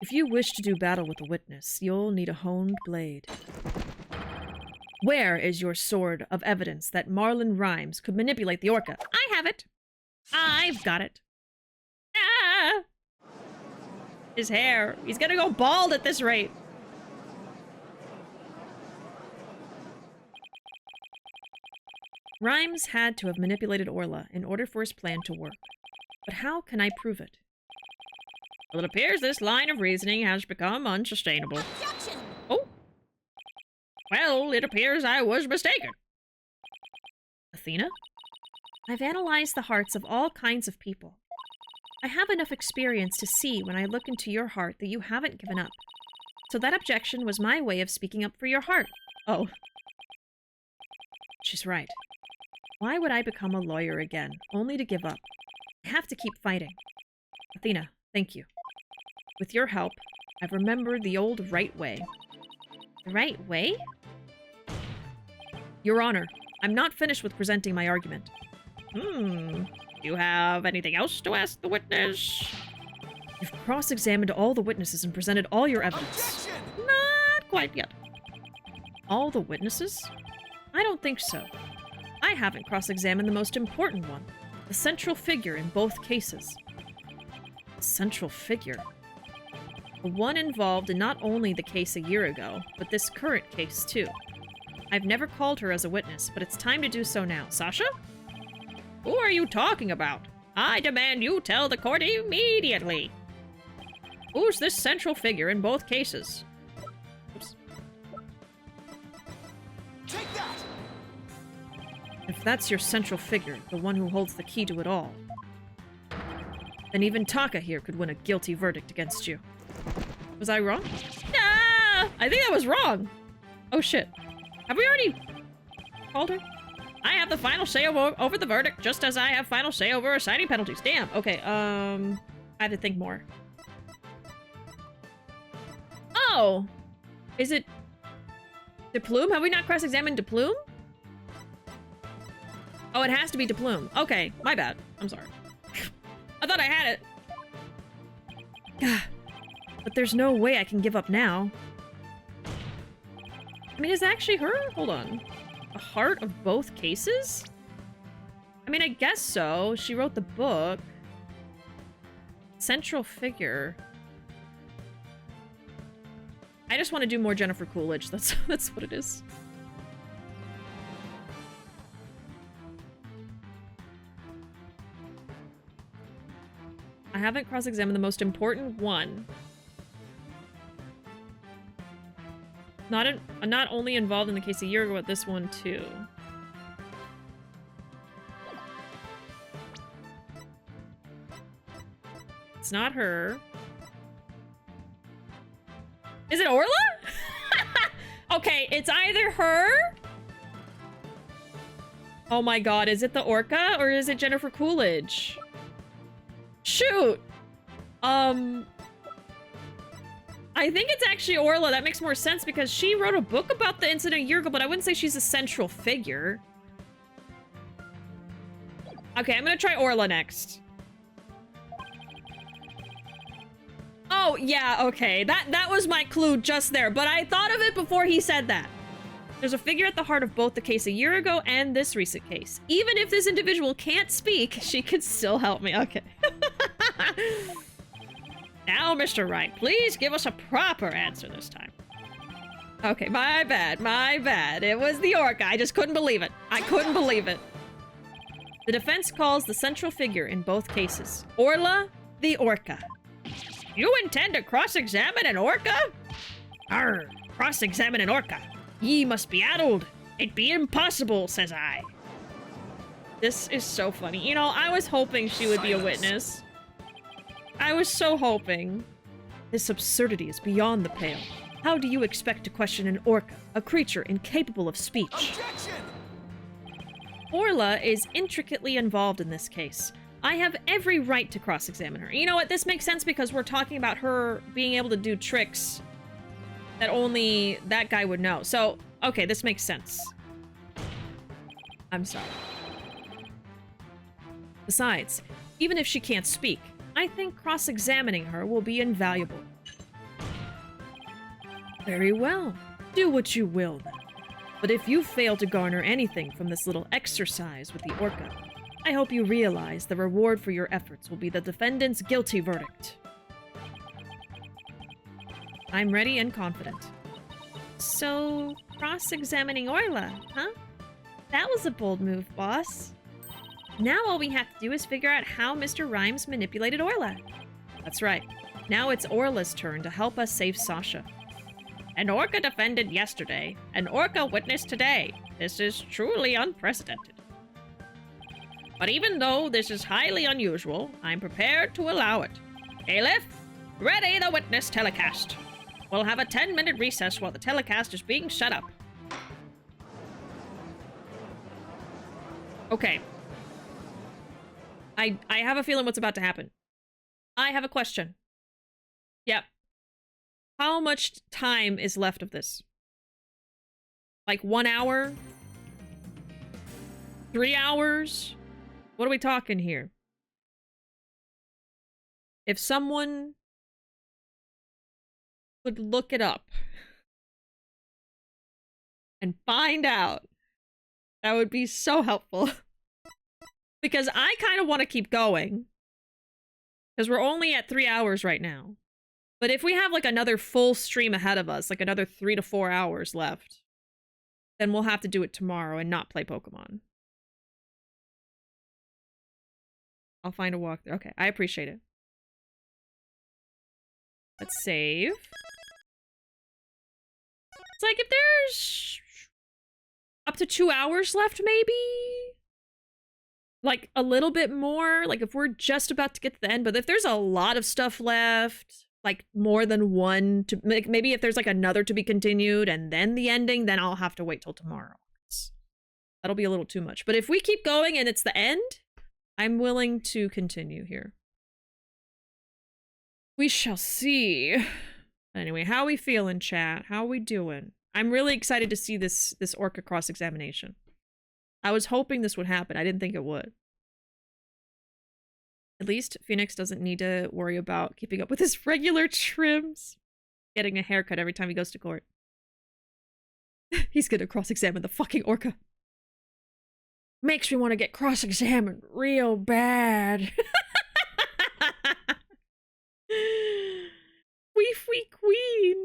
A: If you wish to do battle with a witness, you'll need a honed blade. Where is your sword of evidence that Marlon Rhymes could manipulate the orca? I have it. I've got it. Ah! His hair. He's gonna go bald at this rate. Rhymes had to have manipulated Orla in order for his plan to work. But how can I prove it? Well, it appears this line of reasoning has become unsustainable.
D: Objection!
A: Oh. Well, it appears I was mistaken. Athena? I've analyzed the hearts of all kinds of people. I have enough experience to see when I look into your heart that you haven't given up. So that objection was my way of speaking up for your heart. Oh. She's right. Why would I become a lawyer again, only to give up? I have to keep fighting. Athena, thank you. With your help, I've remembered the old right way. The right way? Your Honor, I'm not finished with presenting my argument. Do you have anything else to ask the witness? You've cross-examined all the witnesses and presented all your evidence.
B: Objection!
A: Not quite yet. All the witnesses? I don't think so. I haven't cross-examined the most important one, the central figure in both cases. Central figure? The one involved in not only the case a year ago, but this current case too. I've never called her as a witness, but it's time to do so now. Sasha? Who are you talking about? I demand you tell the court immediately. Who's this central figure in both cases? Oops.
B: Take that!
A: If that's your central figure, the one who holds the key to it all, then even Taka here could win a guilty verdict against you. Was I wrong? Ah! I think I was wrong! Oh shit. Have we already called her? I have the final say over the verdict, just as I have final say over assigning penalties. Damn. Okay, I have to think more. Oh! Is it... DePlume? Have we not cross-examined DePlume? Oh, it has to be DePlume. Okay, my bad. I'm sorry. I thought I had it. But there's no way I can give up now. I mean, is that actually her? Hold on. The heart of both cases? I mean, I guess so. She wrote the book. Central figure. I just want to do more Jennifer Coolidge. That's what it is. I haven't cross-examined the most important one. Not only involved in the case a year ago, but this one too. It's not her. Is it Orla? Okay, it's either her. Oh my god, is it the Orca or is it Jennifer Coolidge? Shoot. I think it's actually Orla. That makes more sense because she wrote a book about the incident a year ago, but I wouldn't say she's a central figure. Okay, I'm gonna try Orla next. Oh, yeah, okay. That was my clue just there, but I thought of it before he said that. There's a figure at the heart of both the case a year ago and this recent case. Even if this individual can't speak, she could still help me. Okay. Now, Mr. Wright, please give us a proper answer this time. Okay, my bad, my bad. It was the Orca. I just couldn't believe it. I couldn't believe it. The defense calls the central figure in both cases Orla the Orca. You intend to cross-examine an Orca? Arr, cross-examine an Orca. Ye must be addled. It be impossible, says I. This is so funny. You know, I was hoping she would be a witness. I was so hoping. This absurdity is beyond the pale. How do you expect to question an Orca, a creature incapable of speech?
B: Objection!
A: Orla is intricately involved in this case. I have every right to cross-examine her. You know what? This makes sense because we're talking about her being able to do tricks that only that guy would know. So, okay, this makes sense. I'm sorry. Besides, even if she can't speak, I think cross-examining her will be invaluable. Very well. Do what you will, then. But if you fail to garner anything from this little exercise with the Orca, I hope you realize the reward for your efforts will be the defendant's guilty verdict. I'm ready and confident. So, cross-examining Orla, huh? That was a bold move, boss. Now all we have to do is figure out how Mr. Rhymes manipulated Orla. That's right. Now it's Orla's turn to help us save Sasha. An Orca defended yesterday. An Orca witnessed today. This is truly unprecedented. But even though this is highly unusual, I'm prepared to allow it. Bailiff, ready the witness telecast. We'll have a 10-minute recess while the telecast is being set up. Okay. I have a feeling what's about to happen. I have a question. Yep. How much time is left of this? Like 1 hour? 3 hours? What are we talking here? If someone would look it up and find out, that would be so helpful. Because I kind of want to keep going. Because we're only at 3 hours right now. But if we have like another full stream ahead of us, like another 3 to 4 hours left, then we'll have to do it tomorrow and not play Pokemon. I'll find a walkthrough. Okay, I appreciate it. Let's save. It's like if there's up to 2 hours left, maybe? Like a little bit more, like if we're just about to get to the end, but if there's a lot of stuff left, like more than one to like, maybe if there's like another to be continued and then the ending, then I'll have to wait till tomorrow. That'll be a little too much. But if we keep going and it's the end, I'm willing to continue here. We shall see. Anyway, how we feeling, chat? How we doing? I'm really excited to see this orca cross-examination. I was hoping this would happen. I didn't think it would. At least Phoenix doesn't need to worry about keeping up with his regular trims. Getting a haircut every time he goes to court. He's gonna cross-examine the fucking orca. Makes me want to get cross-examined real bad. Wee queen.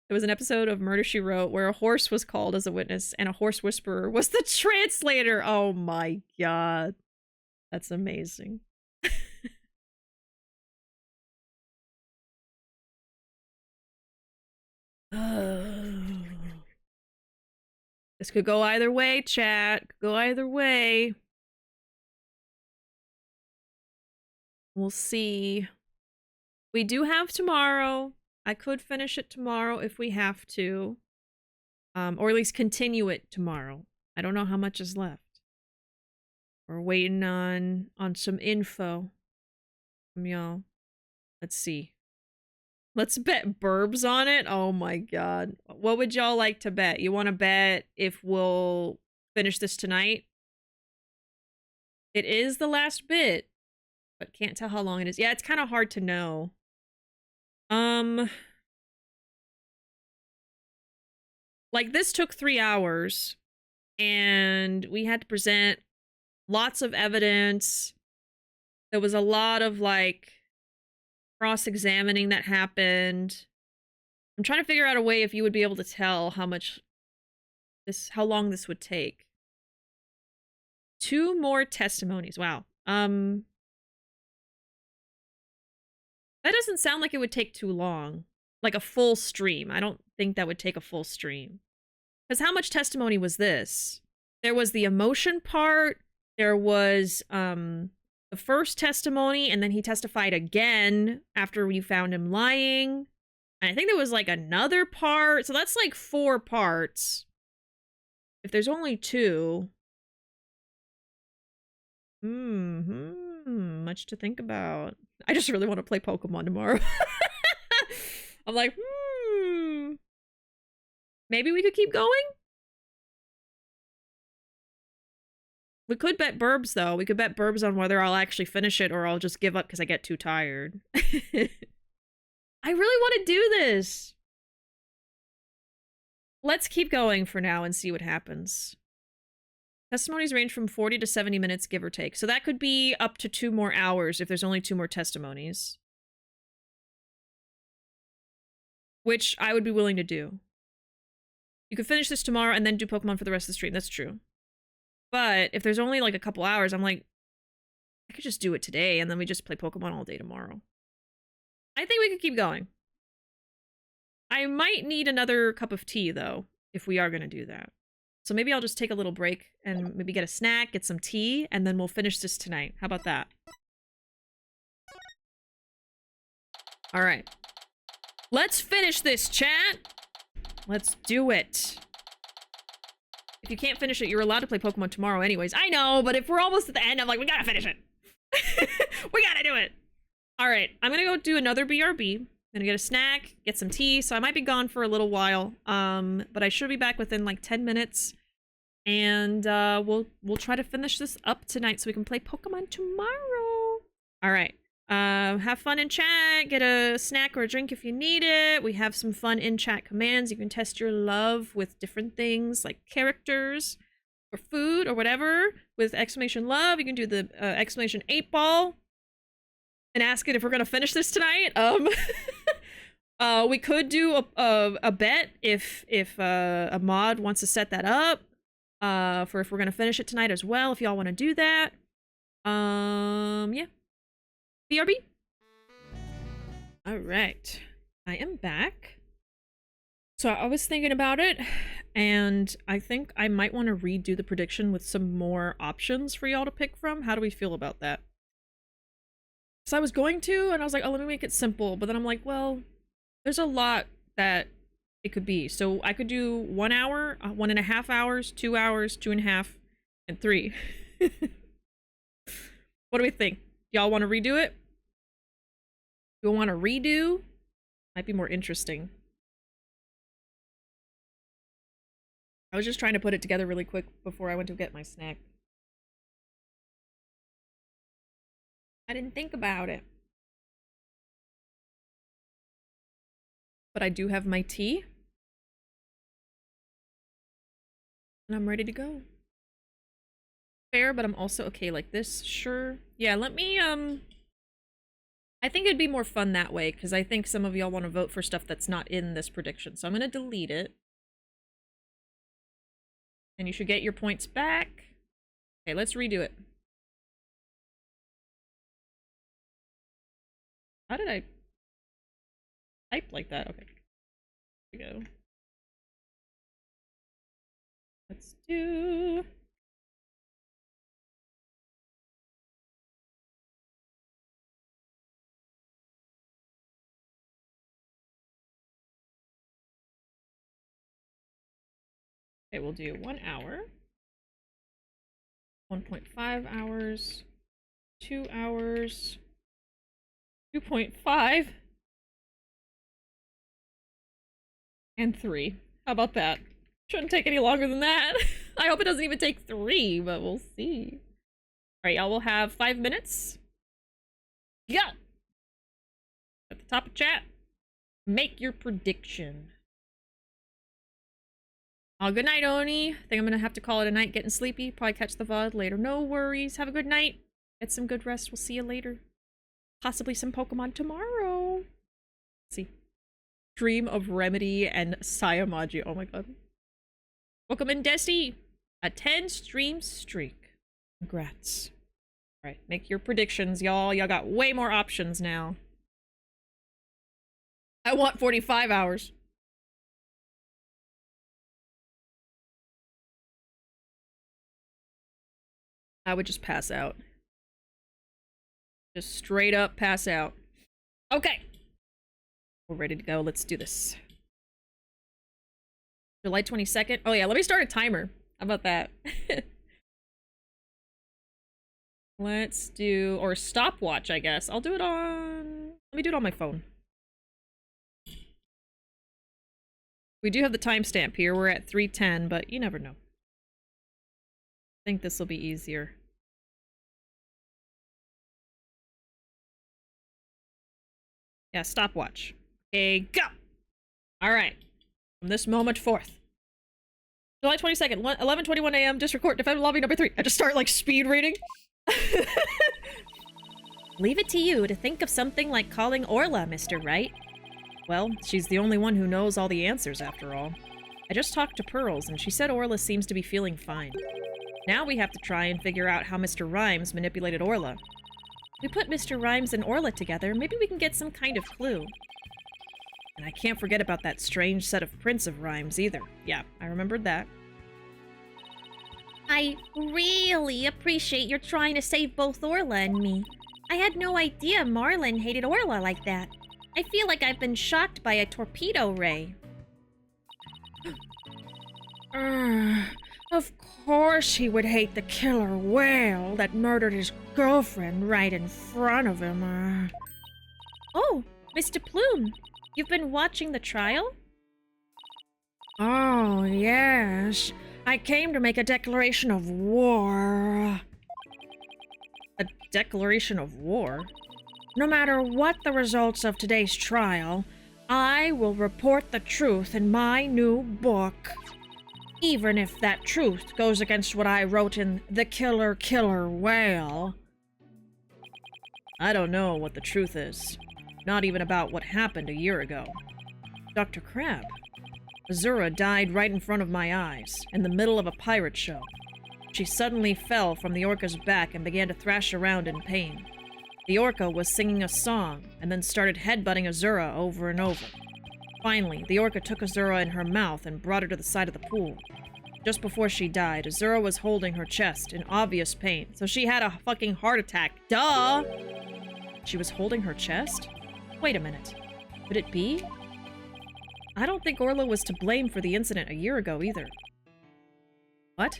A: There was an episode of Murder, She Wrote where a horse was called as a witness and a horse whisperer was the translator. Oh my god. That's amazing. This could go either way, chat. Could go either way. We'll see. We do have tomorrow. I could finish it tomorrow if we have to. Or at least continue it tomorrow. I don't know how much is left. We're waiting on some info from y'all. Let's see. Let's bet burbs on it. Oh my god. What would y'all like to bet? You want to bet if we'll finish this tonight? It is the last bit, but can't tell how long it is. Yeah, it's kind of hard to know. Like this took 3 hours and we had to present lots of evidence. There was a lot of like cross-examining that happened. I'm trying to figure out a way if you would be able to tell how long this would take. 2 more testimonies. Wow. That doesn't sound like it would take too long. Like a full stream. I don't think that would take a full stream. Because how much testimony was this? There was the emotion part. There was the first testimony, and then he testified again after we found him lying. And I think there was like another part. So that's like 4 parts. If there's only 2. Much to think about. I just really want to play Pokemon tomorrow. I'm like, maybe we could keep going? We could bet burbs, though. We could bet burbs on whether I'll actually finish it or I'll just give up because I get too tired. I really want to do this. Let's keep going for now and see what happens. Testimonies range from 40 to 70 minutes, give or take. So that could be up to 2 more hours if there's only 2 more testimonies. Which I would be willing to do. You could finish this tomorrow and then do Pokemon for the rest of the stream. That's true. But if there's only like a couple hours, I'm like, I could just do it today and then we just play Pokemon all day tomorrow. I think we could keep going. I might need another cup of tea, though, if we are going to do that. So maybe I'll just take a little break and maybe get a snack, get some tea, and then we'll finish this tonight. How about that? All right. Let's finish this, chat. Let's do it. If you can't finish it, you're allowed to play Pokemon tomorrow anyways. I know, but if we're almost at the end, I'm like, we gotta finish it. We gotta do it. All right, I'm gonna go do another BRB. I'm gonna get a snack, get some tea, so I might be gone for a little while. But I should be back within like 10 minutes. And we'll try to finish this up tonight so we can play Pokemon tomorrow. All right. Have fun in chat, get a snack or a drink if you need it. We have some fun in-chat commands. You can test your love with different things like characters or food or whatever. With exclamation love, you can do the exclamation 8-ball and ask it if we're gonna finish this tonight. We could do a bet if a mod wants to set that up for if we're gonna finish it tonight as well, if y'all want to do that. Yeah. BRB. All right, I am back. So I was thinking about it, and I think I might want to redo the prediction with some more options for y'all to pick from. How do we feel about that? So I was going to, and I was like, oh, let me make it simple. But then I'm like, well, there's a lot that it could be. So I could do 1 hour, 1.5 hours, 2 hours, 2.5, and 3. What do we think? Y'all want to redo it? You want to redo? Might be more interesting. I was just trying to put it together really quick before I went to get my snack. I didn't think about it. But I do have my tea. And I'm ready to go. Fair, but I'm also okay like this. Sure. Yeah, let me, I think it'd be more fun that way, because I think some of y'all want to vote for stuff that's not in this prediction. So I'm going to delete it. And you should get your points back. Okay, let's redo it. How did I type like that? Okay. Here we go. Let's do... Okay, we'll do 1 hour, 1.5 hours, 2 hours, 2.5, and 3. How about that? Shouldn't take any longer than that. I hope it doesn't even take 3, but we'll see. Alright, y'all will have 5 minutes. Yeah! At the top of chat, make your prediction. Oh, good night, Oni. I think I'm gonna have to call it a night, getting sleepy. Probably catch the VOD later. No worries. Have a good night. Get some good rest. We'll see you later. Possibly some Pokemon tomorrow. Let's see. Dream of Remedy and Sayamaji. Oh my god. Welcome in, Desi. A 10 stream streak. Congrats. Alright, make your predictions, y'all. Y'all got way more options now. I want 45 hours. I would just pass out. Just straight up pass out. Okay. We're ready to go. Let's do this. July 22nd. Oh yeah, let me start a timer. How about that? Let's do, or stopwatch, I guess. I'll do it on, let me do it on my phone. We do have the timestamp here. We're at 3:10, but you never know. I think this will be easier. Yeah, stopwatch. Okay, go! Alright. From this moment forth. July 22nd, 11:21 a.m. District Court, Defendant Lobby number 3. I just start, like, speed reading. Leave it to you to think of something like calling Orla, Mr. Wright. Well, she's the only one who knows all the answers, after all. I just talked to Pearls, and she said Orla seems to be feeling fine. Now we have to try and figure out how Mr. Rhymes manipulated Orla. If we put Mr. Rhymes and Orla together, maybe we can get some kind of clue. And I can't forget about that strange set of prints of Rhymes either. Yeah, I remembered that.
D: I really appreciate your trying to save both Orla and me. I had no idea Marlin hated Orla like that. I feel like I've been shocked by a torpedo ray.
C: Of course he would hate the killer whale that murdered his girlfriend right in front of him.
D: Oh, Mr. Plume, you've been watching the trial?
C: Oh, yes. I came to make a declaration of war. A declaration of war? No matter what the results of today's trial, I will report the truth in my new book. Even if that truth goes against what I wrote in The Killer Whale. I don't know what the truth is. Not even about what happened a year ago. Dr. Crab. Azura died right in front of my eyes, in the middle of a pirate show. She suddenly fell from the orca's back and began to thrash around in pain. The orca was singing a song, and then started headbutting Azura over and over. Finally, the orca took Azura in her mouth and brought her to the side of the pool. Just before she died, Azura was holding her chest in obvious pain, so she had a fucking heart attack. Duh! She was holding her chest? Wait a minute. Could it be?
A: I don't think Orla was to blame for the incident a year ago either. What?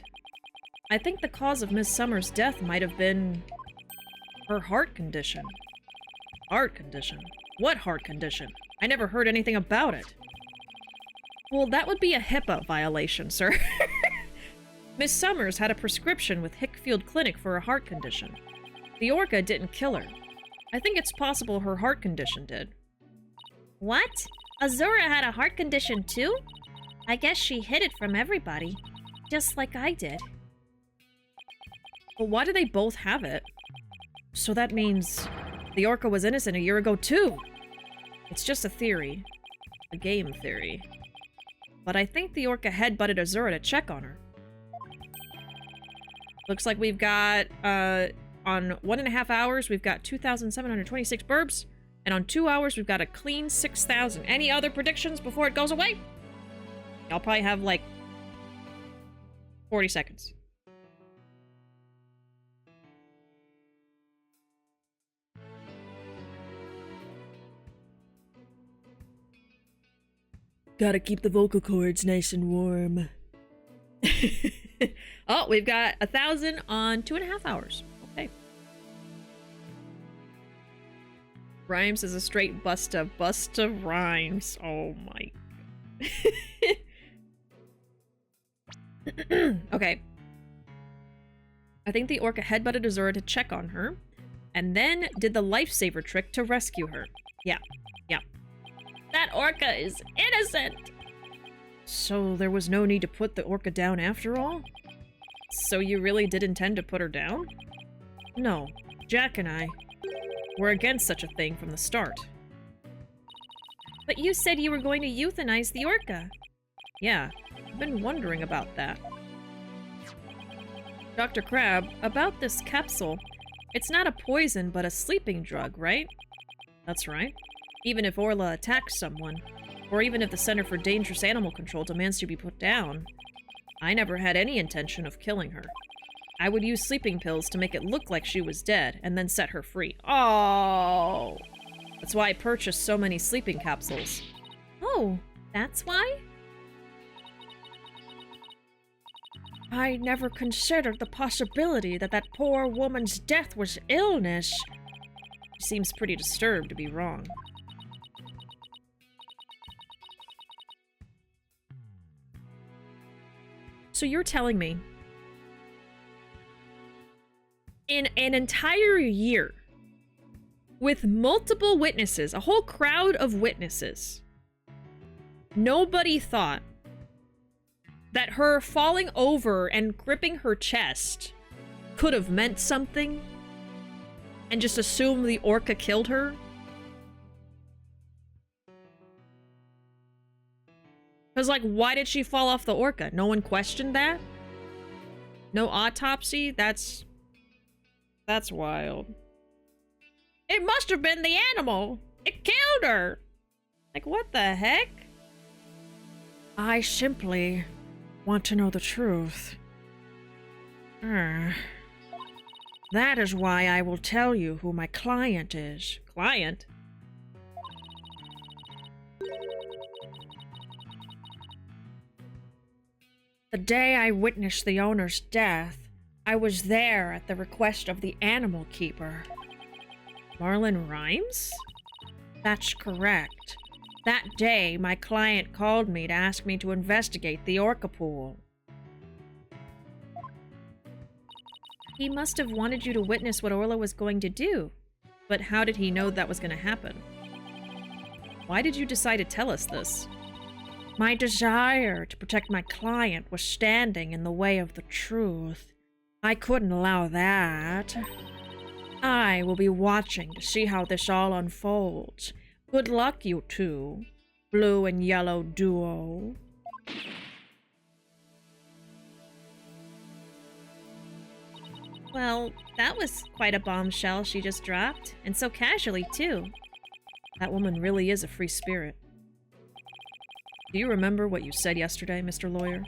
A: I think the cause of Miss Summers' death might have been her heart condition. Heart condition? What heart condition? I never heard anything about it. Well, that would be a HIPAA violation, sir. Miss Summers had a prescription with Hickfield Clinic for a heart condition. The orca didn't kill her. I think it's possible her heart condition did.
D: What? Azura had a heart condition too? I guess she hid it from everybody. Just like I did.
A: Well, why do they both have it? So that means the orca was innocent a year ago too. It's just a theory. A game theory. But I think the orca headbutted Azura to check on her. Looks like we've got, on 1.5 hours, we've got 2,726 burbs. And on 2 hours, we've got a clean 6,000. Any other predictions before it goes away? I'll probably have, like, 40 seconds. Gotta keep the vocal cords nice and warm. Oh, we've got 1,000 on 2.5 hours. Okay. Rhymes is a straight Busta. Busta Rhymes. Oh my. Okay. I think the orca headbutted Azura to check on her, and then did the lifesaver trick to rescue her. Yeah. Yeah.
D: That orca is innocent!
A: So there was no need to put the orca down after all? So you really did intend to put her down? No. Jack and I were against such a thing from the start.
D: But you said you were going to euthanize the orca.
A: Yeah, I've been wondering about that. Dr. Crab, about this capsule, it's not a poison but a sleeping drug, right? That's right. Even if Orla attacks someone, or even if the Center for Dangerous Animal Control demands to be put down, I never had any intention of killing her. I would use sleeping pills to make it look like she was dead, and then set her free. Oh! That's why I purchased so many sleeping capsules.
D: Oh, that's why?
A: I never considered the possibility that that poor woman's death was illness. She seems pretty disturbed, to be wrong. So you're telling me, in an entire year, with multiple witnesses, a whole crowd of witnesses, nobody thought that her falling over and gripping her chest could have meant something, and just assumed the orca killed her? Because, like, why did she fall off the orca? No one questioned that? No autopsy? That's wild. It must have been the animal! It killed her! Like, what the heck? I simply want to know the truth. That is why I will tell you who my client is. Client? The day I witnessed the owner's death, I was there at the request of the animal keeper. Marlon Rhymes? That's correct. That day, my client called me to ask me to investigate the orca pool. He must have wanted you to witness what Orla was going to do. But how did he know that was going to happen? Why did you decide to tell us this? My desire to protect my client was standing in the way of the truth. I couldn't allow that. I will be watching to see how this all unfolds. Good luck, you two. Blue and yellow duo.
D: Well, that was quite a bombshell she just dropped. And so casually, too.
A: That woman really is a free spirit. Do you remember what you said yesterday, Mr. Lawyer?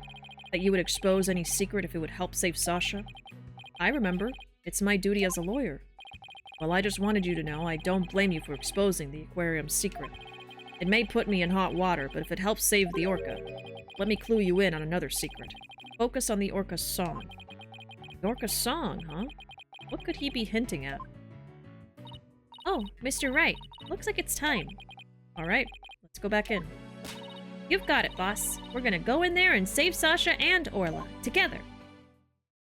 A: That you would expose any secret if it would help save Sasha? I remember. It's my duty as a lawyer. Well, I just wanted you to know I don't blame you for exposing the aquarium's secret.
C: It may put me in hot water, but if it helps save the orca, let me clue you in on another secret. Focus on the orca's song. The orca's song, huh? What could he be hinting at?
D: Oh, Mr. Wright. Looks like it's time.
C: Alright, let's go back in.
D: You've got it, boss. We're gonna go in there and save Sasha and Orla. Together.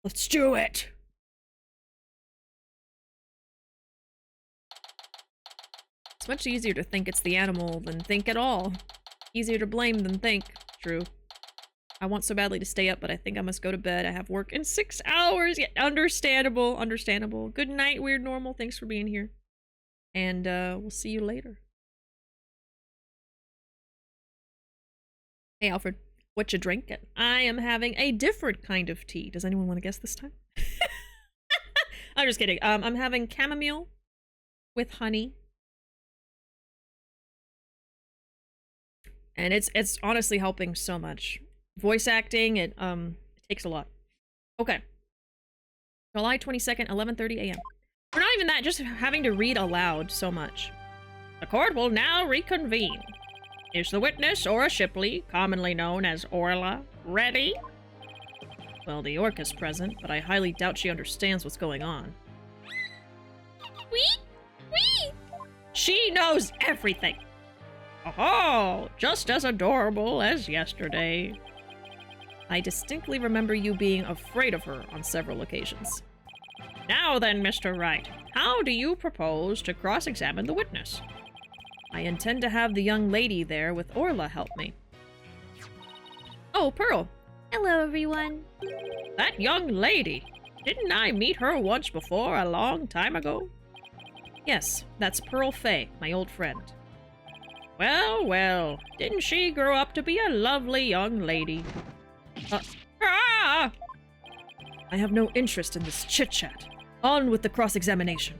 C: Let's do it! It's much easier to think it's the animal than think at all. Easier to blame than think. True. I want so badly to stay up, but I think I must go to bed. I have work in 6 hours. Yeah, understandable. Understandable. Good night, Weird Normal. Thanks for being here. And, we'll see you later. Hey, Alfred. What you drinking? I am having a different kind of tea. Does anyone want to guess this time? I'm just kidding. I'm having chamomile with honey. And it's honestly helping so much. Voice acting, it takes a lot. Okay. July 22nd, 11:30 a.m. We're not even that, just having to read aloud so much. The court will now reconvene. Is the witness, Ora Shipley, commonly known as Orla, ready? Well, the orca's present, but I highly doubt she understands what's going on.
D: Wee!
C: She knows everything! Oh, just as adorable as yesterday. I distinctly remember you being afraid of her on several occasions. Now then, Mr. Wright, how do you propose to cross-examine the witness? I intend to have the young lady there with Orla help me. Oh, Pearl.
D: Hello, everyone.
C: That young lady. Didn't I meet her once before a long time ago? Yes, that's Pearl Fay, my old friend. Well, well, didn't she grow up to be a lovely young lady? I have no interest in this chit-chat. On with the cross-examination.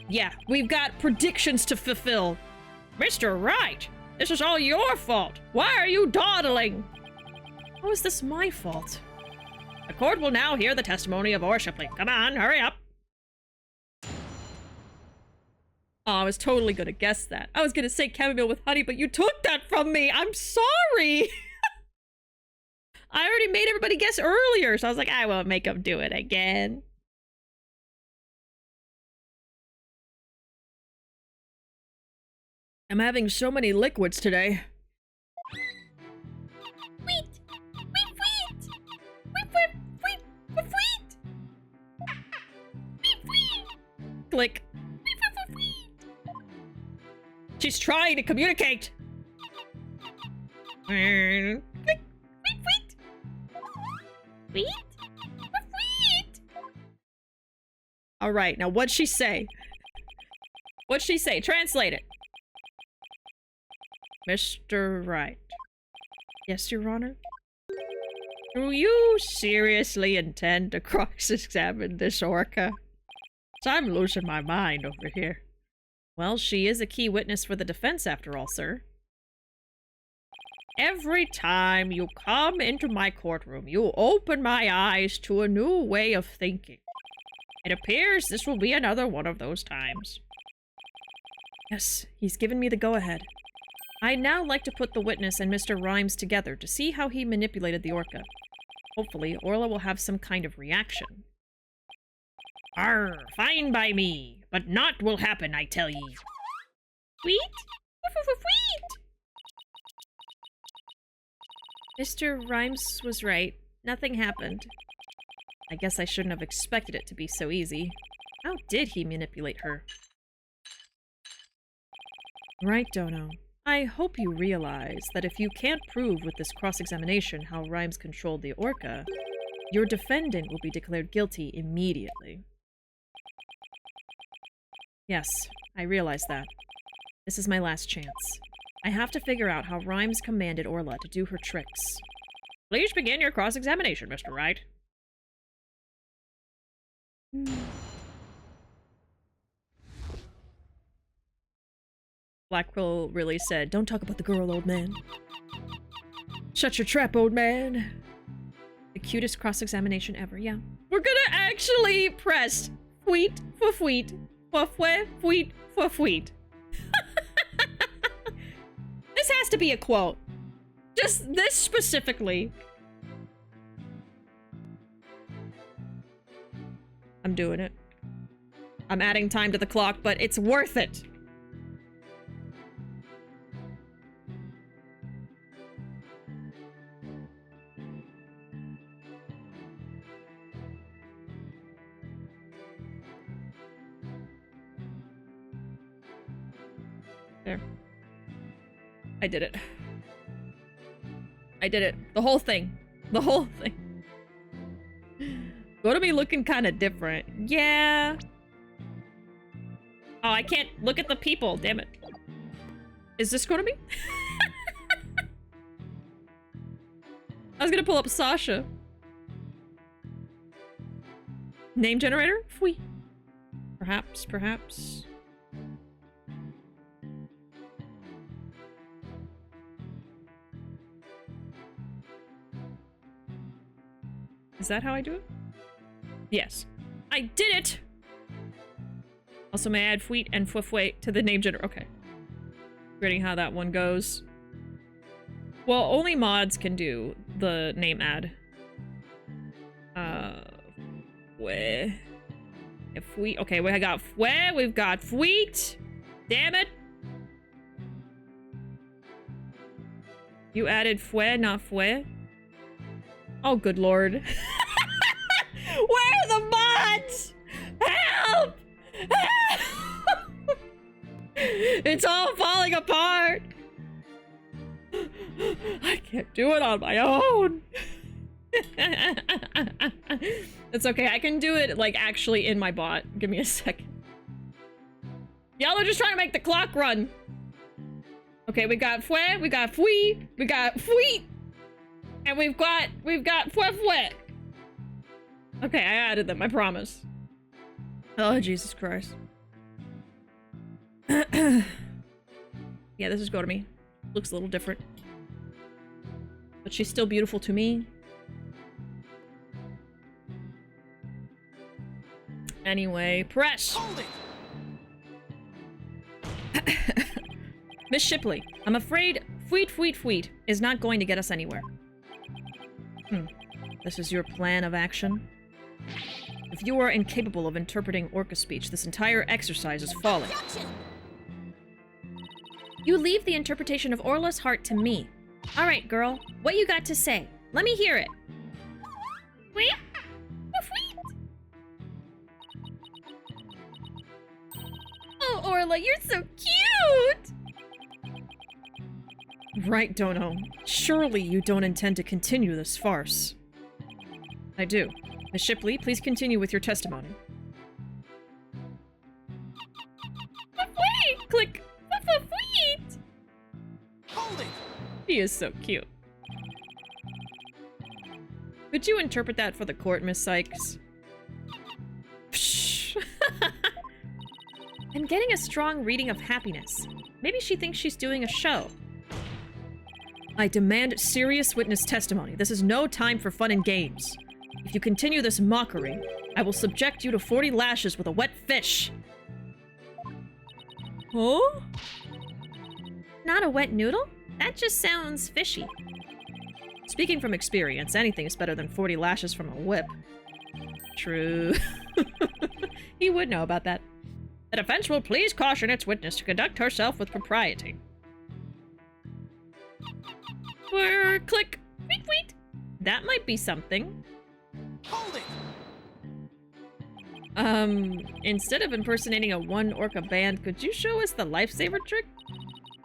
C: Yeah, we've got predictions to fulfill. Mr. Wright, this is all your fault. Why are you dawdling? How is this my fault? The court will now hear the testimony of Ora Shipley. Come on, hurry up. Oh, I was totally gonna guess that. I was gonna say chamomile with honey, but you took that from me. I'm sorry. I already made everybody guess earlier, so I was like, I won't make them do it again. I'm having so many liquids today.
D: Wait!
C: Click. She's trying to communicate.
D: Wait!
C: All right, now what'd she say? What'd she say? Translate it. Mr. Wright. Yes, Your Honor? Do you seriously intend to cross-examine this orca? I'm losing my mind over here. Well, she is a key witness for the defense after all, sir. Every time you come into my courtroom, you open my eyes to a new way of thinking. It appears this will be another one of those times. Yes, he's given me the go-ahead. I'd now like to put the witness and Mr. Rhymes together to see how he manipulated the orca. Hopefully, Orla will have some kind of reaction. Arr, fine by me, but naught will happen, I tell ye.
D: Wheat?
C: Mr. Rhymes was right. Nothing happened. I guess I shouldn't have expected it to be so easy. How did he manipulate her? Right, Dono. I hope you realize that if you can't prove with this cross-examination how Rhymes controlled the orca, your defendant will be declared guilty immediately. Yes, I realize that. This is my last chance. I have to figure out how Rhymes commanded Orla to do her tricks. Please begin your cross-examination, Mr. Wright. Blackwell really said, "Don't talk about the girl, old man." Shut your trap, old man. The cutest cross-examination ever, yeah. We're gonna actually press fweet for fweet, for fwe, fweet for fweet.
A: This has to be a quote. Just this specifically. I'm doing it. I'm adding time to the clock, but it's worth it. There. I did it. I did it. The whole thing. The whole thing. Go to me looking kind of different. Yeah. Oh, I can't look at the people. Damn it. Is this going to be? I was gonna pull up Sasha. Name generator? Fwee. Perhaps, perhaps. Is that how I do it? Yes. I did it! Also, may I add Fweet and Fwifwait to the name generator? Okay. Forgetting how that one goes. Well, only mods can do the name add. If we... Okay, we got Fwe, we've got Fweet. Damn it. You added Fwe, not Fwe? Oh, good lord. Where are the mods? Help! Help! It's all falling apart. I can't do it on my own. It's okay. I can do it, like, actually in my bot. Give me a second. Y'all are just trying to make the clock run. Okay, we got Fwe, we got Fwee, we got Fweet, and we've got Fwe. Okay, I added them, I promise. Oh, Jesus Christ. Yeah, this is Go to Me. Looks a little different. But she's still beautiful to me. Anyway, press!
B: Hold it!
A: Miss Shipley, I'm afraid Fweet is not going to get us anywhere. This is your plan of action? If you are incapable of interpreting Orca speech, this entire exercise is folly.
D: You leave the interpretation of Orla's heart to me. All right, girl. What you got to say? Let me hear it. Wait. Oh, Orla, you're so cute!
A: Right, Dono. Surely you don't intend to continue this farce. I do. Miss Shipley, please continue with your testimony.
D: Wait! Click! Wait!
B: Hold it!
A: He is so cute. Could you interpret that for the court, Miss Sykes? Psh.
D: I'm getting a strong reading of happiness. Maybe she thinks she's doing a show.
A: I demand serious witness testimony. This is no time for fun and games. If you continue this mockery, I will subject you to 40 lashes with a wet fish. Huh?
D: Not a wet noodle? That just sounds fishy.
A: Speaking from experience, anything is better than 40 lashes from a whip. True. He would know about that. The defense will please caution its witness to conduct herself with propriety. Or click. Wait. That might be something.
B: Hold it!
A: Instead of impersonating a one orca band, could you show us the lifesaver trick?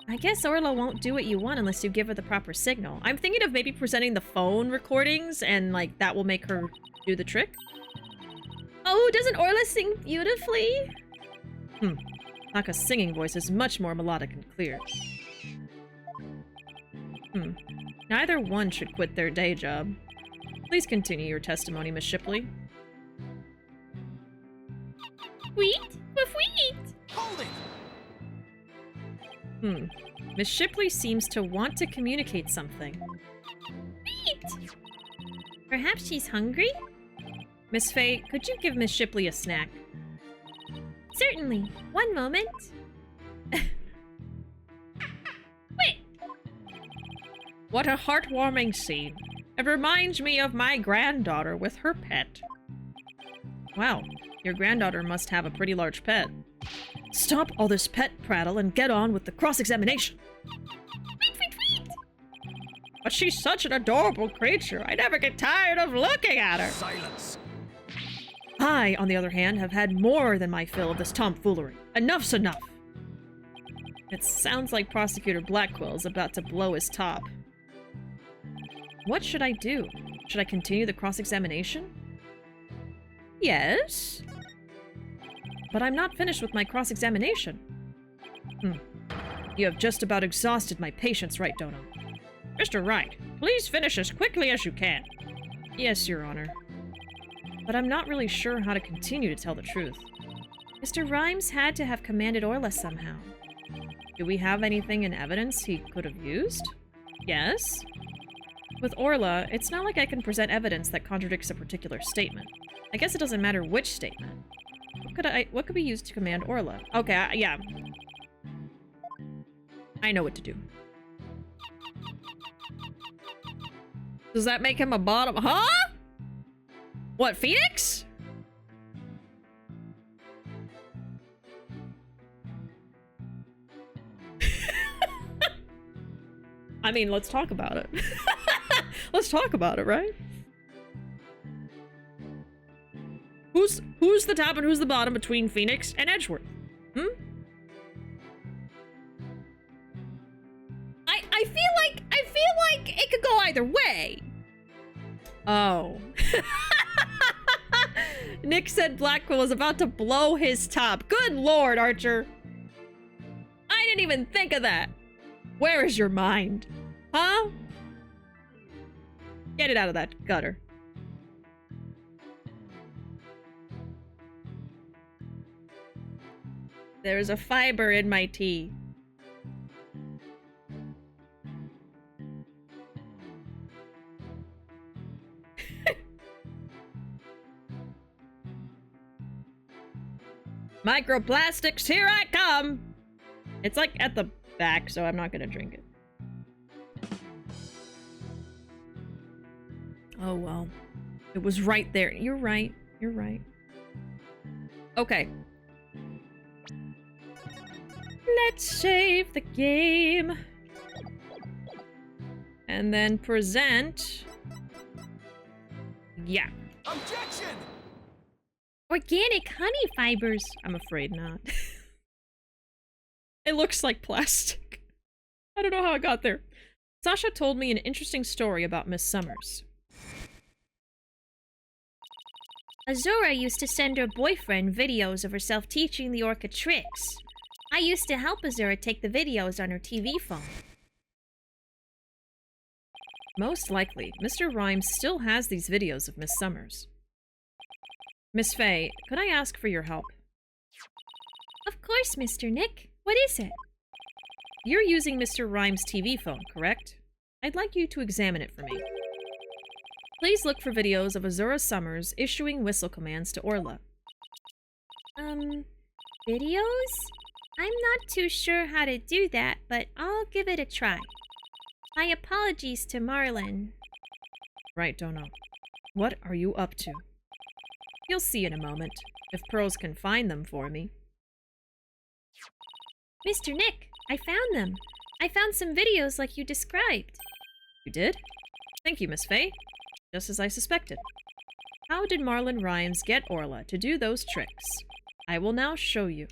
D: I guess Orla won't do what you want unless you give her the proper signal.
A: I'm thinking of maybe presenting the phone recordings and, like, that will make her do the trick.
D: Oh, doesn't Orla sing beautifully?
A: Naka's singing voice is much more melodic and clear. Neither one should quit their day job. Please continue your testimony, Miss Shipley.
D: Wait.
B: Hold it!
A: Miss Shipley seems to want to communicate something.
D: Wait. Perhaps she's hungry?
A: Miss Faye, could you give Miss Shipley a snack?
D: Certainly. One moment. Wait.
C: What a heartwarming scene. It reminds me of my granddaughter with her pet. Wow, your granddaughter must have a pretty large pet. Stop all this pet prattle and get on with the cross-examination. But she's such an adorable creature. I never get tired of looking at her.
B: Silence.
C: I, on the other hand, have had more than my fill of this tomfoolery. Enough's enough. It sounds like Prosecutor Blackwell's about to blow his top. What should I do? Should I continue the cross-examination? Yes. But I'm not finished with my cross-examination. You have just about exhausted my patience, right, Dono? Mr. Wright, please finish as quickly as you can. Yes, Your Honor. But I'm not really sure how to continue to tell the truth. Mr. Rhymes had to have commanded Orla somehow. Do we have anything in evidence he could have used? Yes. With Orla, it's not like I can present evidence that contradicts a particular statement. I guess it doesn't matter which statement. What could be used to command Orla? Okay, yeah. I know what to do. Does that make him a bottom? Huh? What, Phoenix? I mean, let's talk about it. Let's talk about it, right? Who's the top and who's the bottom between Phoenix and Edgeworth? I feel like it could go either way. Oh. Nick said Blackwell was about to blow his top. Good lord, Archer. I didn't even think of that. Where is your mind? Huh? Get it out of that gutter. There's a fiber in my tea. Microplastics, here I come! It's like at the back, so I'm not gonna drink it. Oh well. It was right there. You're right. You're right. Okay. Let's save the game. And then present. Yeah.
B: Objection!
D: Organic honey fibers.
C: I'm afraid not. It looks like plastic. I don't know how it got there. Sasha told me an interesting story about Miss Summers.
D: Azura used to send her boyfriend videos of herself teaching the orca tricks. I used to help Azura take the videos on her TV phone.
C: Most likely, Mr. Rhymes still has these videos of Miss Summers. Miss Faye, could I ask for your help?
D: Of course, Mr. Nick. What is it?
C: You're using Mr. Rhymes' TV phone, correct? I'd like you to examine it for me. Please look for videos of Azura Summers issuing whistle commands to Orla.
D: Videos? I'm not too sure how to do that, but I'll give it a try. My apologies to Marlin.
C: Right, Dono. What are you up to? You'll see in a moment, if Pearls can find them for me.
D: Mr. Nick, I found them. I found some videos like you described.
C: You did? Thank you, Miss Faye. Just as I suspected. How did Marlin Rhymes get Orla to do those tricks? I will now show you.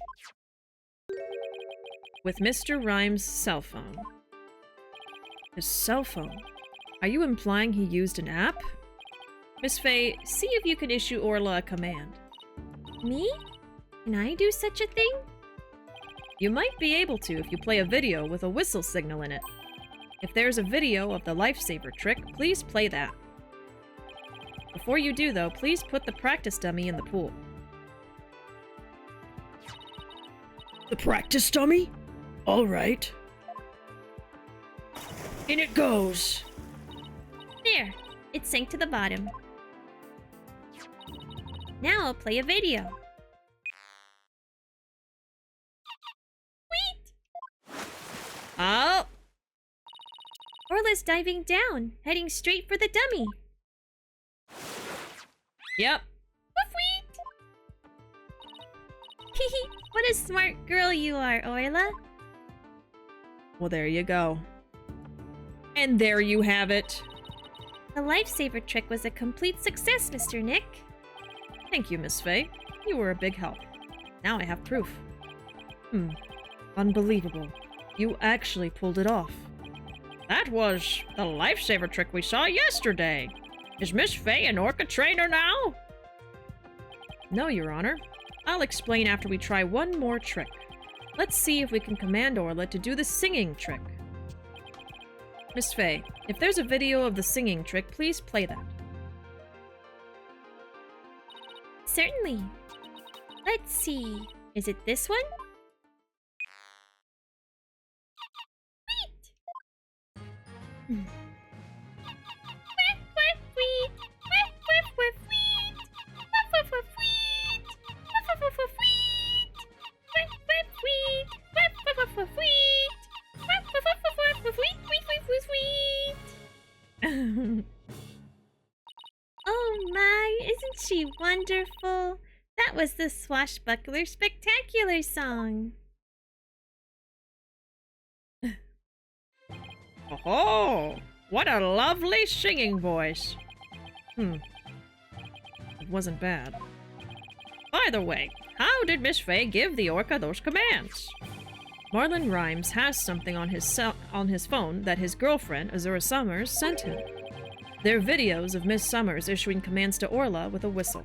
C: With Mr. Rhymes' cell phone. His cell phone? Are you implying he used an app? Miss Faye, see if you can issue Orla a command.
D: Me? Can I do such a thing?
C: You might be able to if you play a video with a whistle signal in it. If there's a video of the lifesaver trick, please play that. Before you do, though, please put the practice dummy in the pool. The practice dummy? All right. In it goes.
D: There. It sank to the bottom. Now I'll play a video.
C: Oh!
D: Orla Orla's diving down, heading straight for the dummy.
C: Yep.
D: Hehe, what a smart girl you are, Orla.
C: Well, there you go. And there you have it.
D: The lifesaver trick was a complete success, Mr. Nick.
C: Thank you, Miss Faye. You were a big help. Now I have proof. Unbelievable. You actually pulled it off. That was the lifesaver trick we saw yesterday. Is Miss Faye an orca trainer now? No, Your Honor. I'll explain after we try one more trick. Let's see if we can command Orla to do the singing trick. Miss Faye, if there's a video of the singing trick, please play that.
D: Certainly. Let's see. Is it this one? Wait! Oh my, isn't she wonderful? That was the Swashbuckler Spectacular song.
C: Oh, what a lovely singing voice. It wasn't bad. By the way, how did Miss Faye give the orca those commands? Marlon Rhymes has something on his phone that his girlfriend, Azura Summers, sent him. They're videos of Miss Summers issuing commands to Orla with a whistle.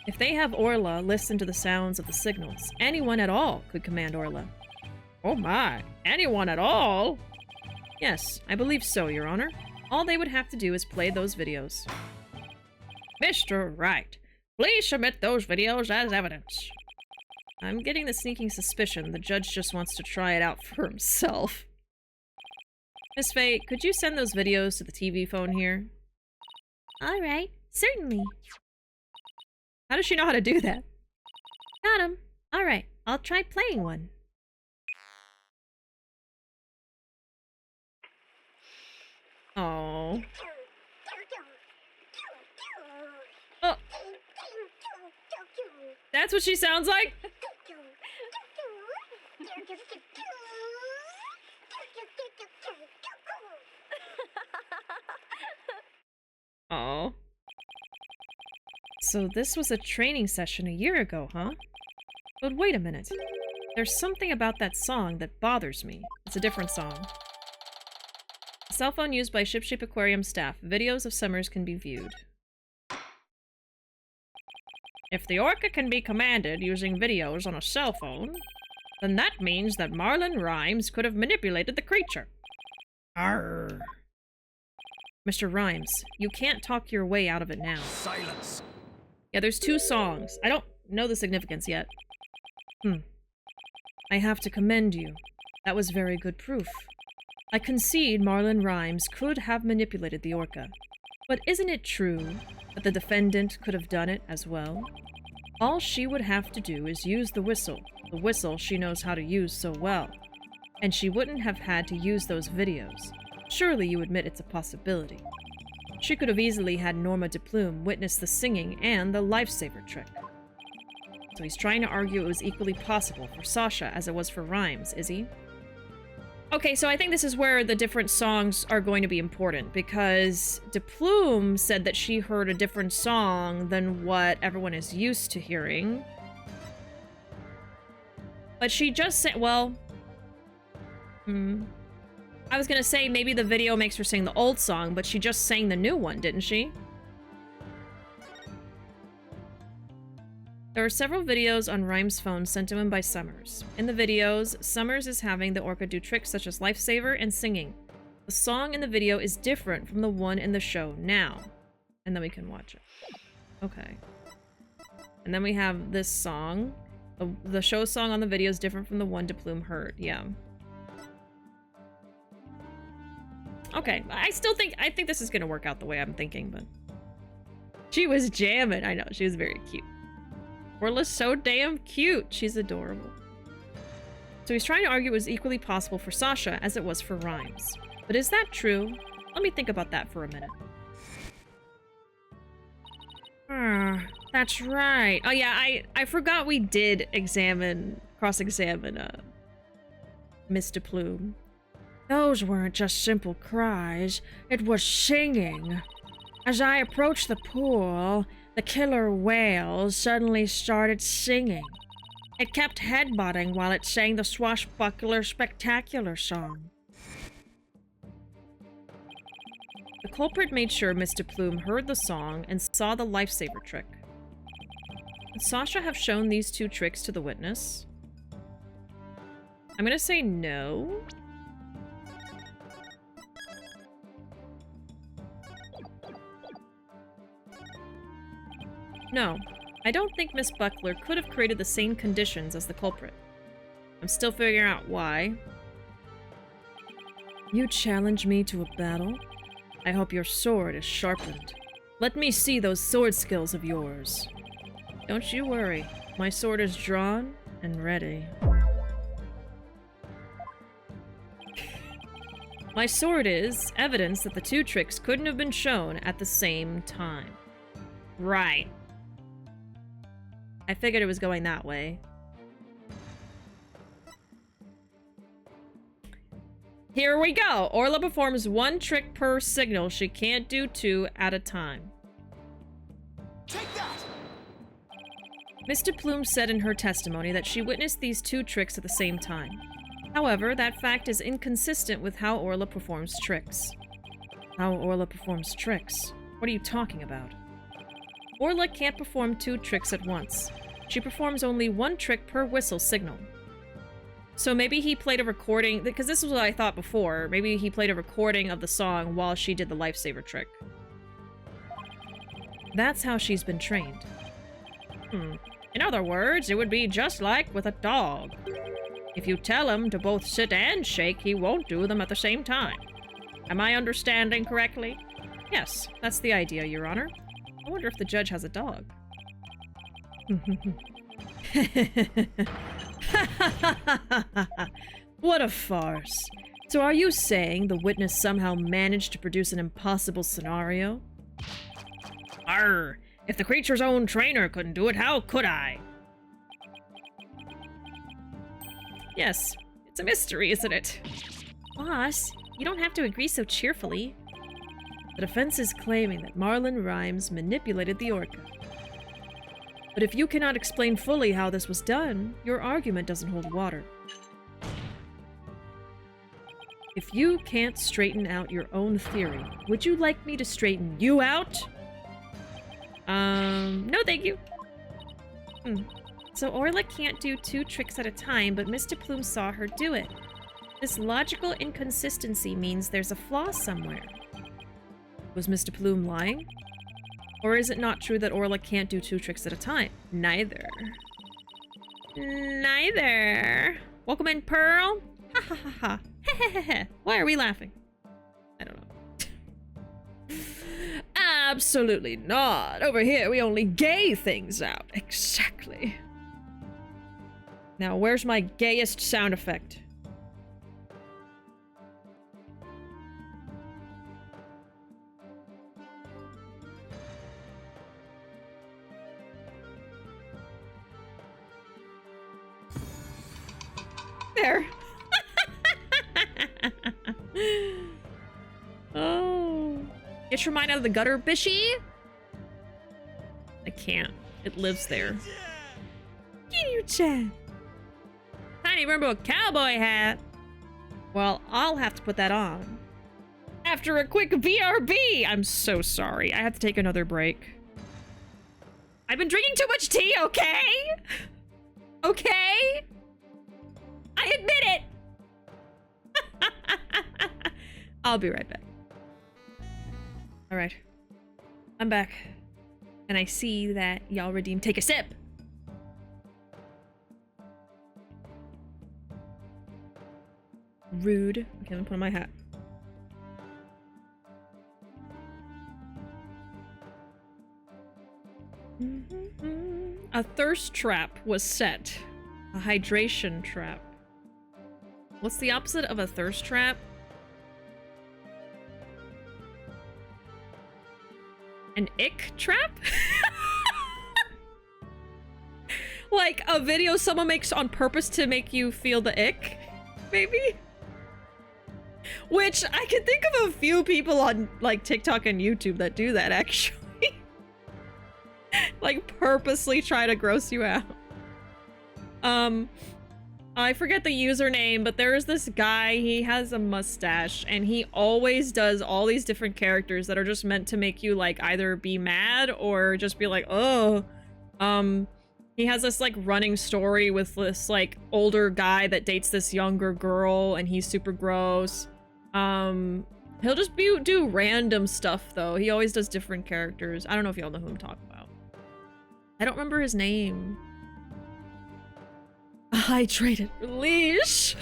C: If they have Orla listen to the sounds of the signals, anyone at all could command Orla. Oh my, anyone at all? Yes, I believe so, Your Honor. All they would have to do is play those videos. Mr. Wright, please submit those videos as evidence. I'm getting the sneaking suspicion the judge just wants to try it out for himself. Miss Faye, could you send those videos to the TV phone here?
D: All right, certainly.
C: How does she know how to do that?
D: Got him. All right, I'll try playing one.
C: Oh. Oh. That's what she sounds like? Oh. So this was a training session a year ago, huh? But wait a minute. There's something about that song that bothers me. It's a different song. A cell phone used by Shipshape Aquarium staff. Videos of Summers can be viewed. If the orca can be commanded using videos on a cell phone, then that means that Marlon Rhymes could have manipulated the creature. Arrgh. Mr. Rhymes, you can't talk your way out of it now.
B: Silence.
C: Yeah, there's two songs. I don't know the significance yet. I have to commend you. That was very good proof. I concede Marlon Rhymes could have manipulated the orca. But isn't it true that the defendant could have done it as well? All she would have to do is use the whistle she knows how to use so well. And she wouldn't have had to use those videos. Surely you admit it's a possibility. She could have easily had Norma de Plume witness the singing and the lifesaver trick. So he's trying to argue it was equally possible for Sasha as it was for Rhymes, is he? Okay, so I think this is where the different songs are going to be important, because de Plume said that she heard a different song than what everyone is used to hearing. But she just said, well... I was gonna say maybe the video makes her sing the old song, but she just sang the new one, didn't she? There are several videos on Rhymes' phone sent to him by Summers. In the videos, Summers is having the orca do tricks such as lifesaver and singing. The song in the video is different from the one in the show now. And then we can watch it. Okay. And then we have this song. The show song on the video is different from the one de Plume heard. Yeah. Okay, I think this is gonna work out the way I'm thinking, but... She was jamming. I know, she was very cute. Orla's so damn cute. She's adorable. So he's trying to argue it was equally possible for Sasha as it was for Rhymes.
A: But is that true? Let me think about that for a minute. That's right. Oh yeah, I forgot we did cross-examine, Mr. Plume. Those weren't just simple cries, it was singing. As I approached the pool, the killer whale suddenly started singing. It kept headbutting while it sang the swashbuckler spectacular song. The culprit made sure Mr. Plume heard the song and saw the lifesaver trick. Would Sasha have shown these two tricks to the witness? I'm gonna say no. No, I don't think Miss Buckler could have created the same conditions as the culprit. I'm still figuring out why. You challenge me to a battle? I hope your sword is sharpened. Let me see those sword skills of yours. Don't you worry, my sword is drawn and ready. My sword is evidence that the two tricks couldn't have been shown at the same time. Right. I figured it was going that way. Here we go! Orla performs one trick per signal. She can't do two at a time.
B: Take that!
A: Mr. Plume said in her testimony that she witnessed these two tricks at the same time. However, that fact is inconsistent with how Orla performs tricks. How Orla performs tricks? What are you talking about? Orla can't perform two tricks at once. She performs only one trick per whistle signal. So maybe he played a recording, because this is what I thought before. Maybe he played a recording of the song while she did the lifesaver trick. That's how she's been trained. In other words, it would be just like with a dog. If you tell him to both sit and shake, he won't do them at the same time. Am I understanding correctly? Yes, that's the idea, Your Honor. I wonder if the judge has a dog. What a farce. So are you saying the witness somehow managed to produce an impossible scenario? Arr! If the creature's own trainer couldn't do it, how could I? Yes, it's a mystery, isn't it?
D: Boss, you don't have to agree so cheerfully.
A: The defense is claiming that Marlon Rhymes manipulated the orca. But if you cannot explain fully how this was done, your argument doesn't hold water. If you can't straighten out your own theory, would you like me to straighten you out? No thank you.
D: So Orla can't do two tricks at a time, but Mr. Plume saw her do it. This logical inconsistency means there's a flaw somewhere.
A: Was Mr. Plume lying? Or is it not true that Orla can't do two tricks at a time? Neither. Neither. Welcome in, Pearl. Ha ha ha ha. Hehehehe. Why are we laughing? I don't know. Absolutely not. Over here, we only gay things out. Exactly. Now, where's my gayest sound effect? There. Oh. Get your mind out of the gutter, Bishi. I can't. It lives there. Kiryu-chan. Tiny rainbow cowboy hat. Well, I'll have to put that on. After a quick BRB. I'm so sorry. I have to take another break. I've been drinking too much tea, okay? Okay? I admit it! I'll be right back. Alright. I'm back. And I see that y'all redeemed take a sip. Rude. Okay, let me put on my hat. A thirst trap was set. A hydration trap. What's the opposite of a thirst trap? An ick trap? Like a video someone makes on purpose to make you feel the ick? Maybe? Which I can think of a few people on like TikTok and YouTube that do that actually. Like purposely try to gross you out. I forget the username, but there is this guy, he has a mustache, and he always does all these different characters that are just meant to make you, like, either be mad or just be like, oh. He has this, like, running story with this, like, older guy that dates this younger girl, and he's super gross. He'll just do random stuff, though. He always does different characters. I don't know if y'all know who I'm talking about. I don't remember his name. A hydrated leash.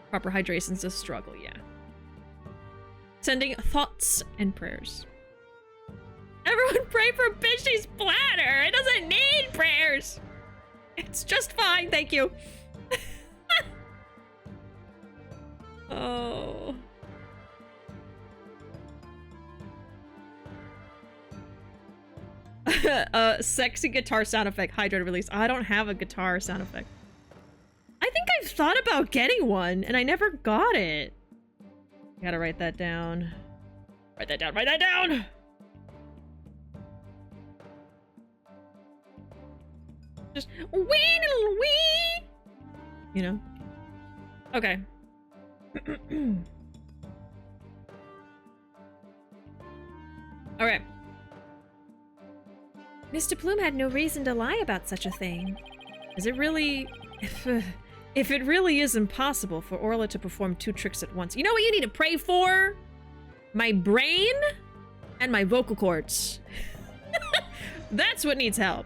A: Proper hydration's a struggle, yeah. Sending thoughts and prayers. Everyone pray for Bishi's bladder. It doesn't need prayers. It's just fine, thank you. Oh. Sexy guitar sound effect, hydrated release. I don't have a guitar sound effect. I think I've thought about getting one, and I never got it. Gotta write that down. Write that down, write that down! Just wee little wee! You know? Okay. Alright.
D: Mr. Plume had no reason to lie about such a thing.
A: Is it really... If it really is impossible for Orla to perform 2 tricks at once, you know what you need to pray for? My brain and my vocal cords. That's what needs help.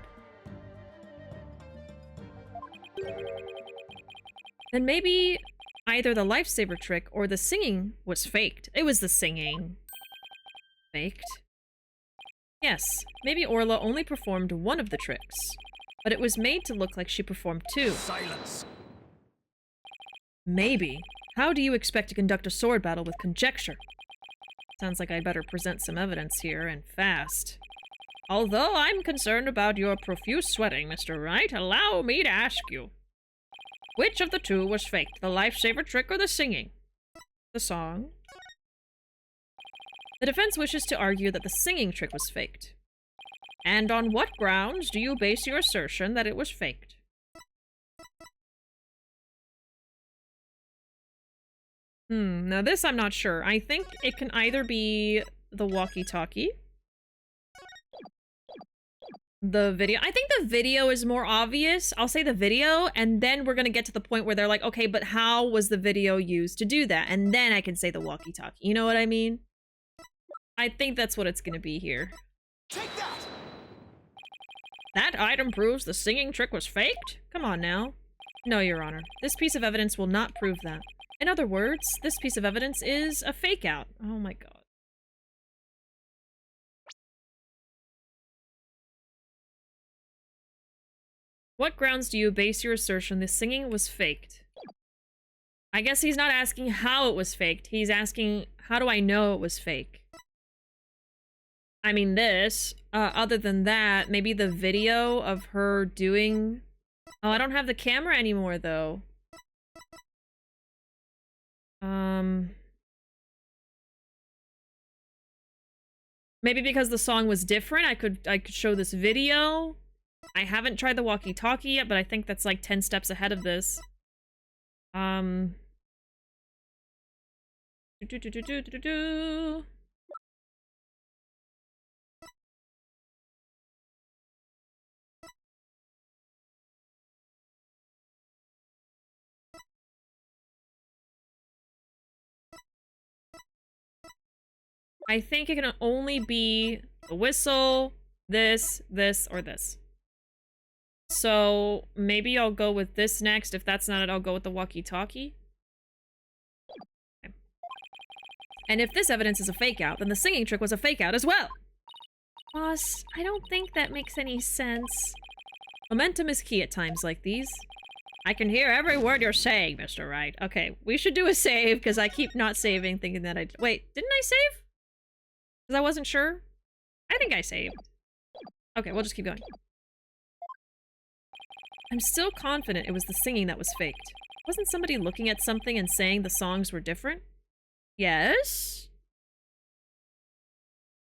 A: Then maybe either the lifesaver trick or the singing was faked. It was the singing. Faked? Yes, maybe Orla only performed one of the tricks, but it was made to look like she performed 2.
B: Silence.
A: Maybe. How do you expect to conduct a sword battle with conjecture? Sounds like I'd better present some evidence here, and fast. Although I'm concerned about your profuse sweating, Mr. Wright, allow me to ask you. Which of the 2 was faked, the lifesaver trick or the singing? The song? The defense wishes to argue that the singing trick was faked. And on what grounds do you base your assertion that it was faked? Now this I'm not sure. I think it can either be the walkie-talkie, the video. I think the video is more obvious. I'll say the video, and then we're gonna get to the point where they're like, okay, but how was the video used to do that? And then I can say the walkie-talkie. You know what I mean? I think that's what it's gonna be here.
B: Take that!
A: That item proves the singing trick was faked? Come on now. No, Your Honor. This piece of evidence will not prove that. In other words, this piece of evidence is a fake out. Oh my god. What grounds do you base your assertion the singing was faked? I guess he's not asking how it was faked. He's asking, how do I know it was fake? I mean, this. Other than that, maybe the video of her doing... Oh, I don't have the camera anymore, though. Maybe because the song was different, I could show this video. I haven't tried the walkie-talkie yet, but I think that's like 10 steps ahead of this. I think it can only be the whistle, this, or this. So maybe I'll go with this next. If that's not it, I'll go with the walkie-talkie. Okay. And if this evidence is a fake out, then the singing trick was a fake out as well. Boss, I don't think that makes any sense. Momentum is key at times like these. I can hear every word you're saying, Mr. Wright. Okay, we should do a save, because I keep not saving, thinking that I... Wait, didn't I save? Because I wasn't sure? I think I saved. Okay, we'll just keep going. I'm still confident it was the singing that was faked. Wasn't somebody looking at something and saying the songs were different? Yes?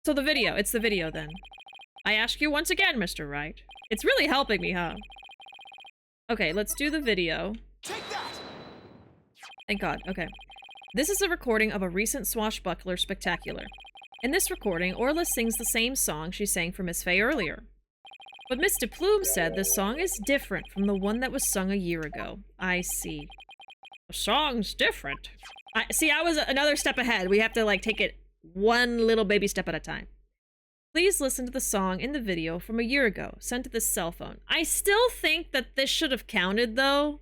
A: So the video. It's the video, then. I ask you once again, Mr. Wright. It's really helping me, huh? Okay, let's do the video.
B: Take that!
A: Thank God. Okay. This is a recording of a recent Swashbuckler Spectacular. In this recording, Orla sings the same song she sang for Miss Faye earlier. But Mr. Plume said this song is different from the one that was sung a year ago. I see. The song's different. I was another step ahead. We have to, like, take it one little baby step at a time. Please listen to the song in the video from a year ago, sent to this cell phone. I still think that this should have counted, though.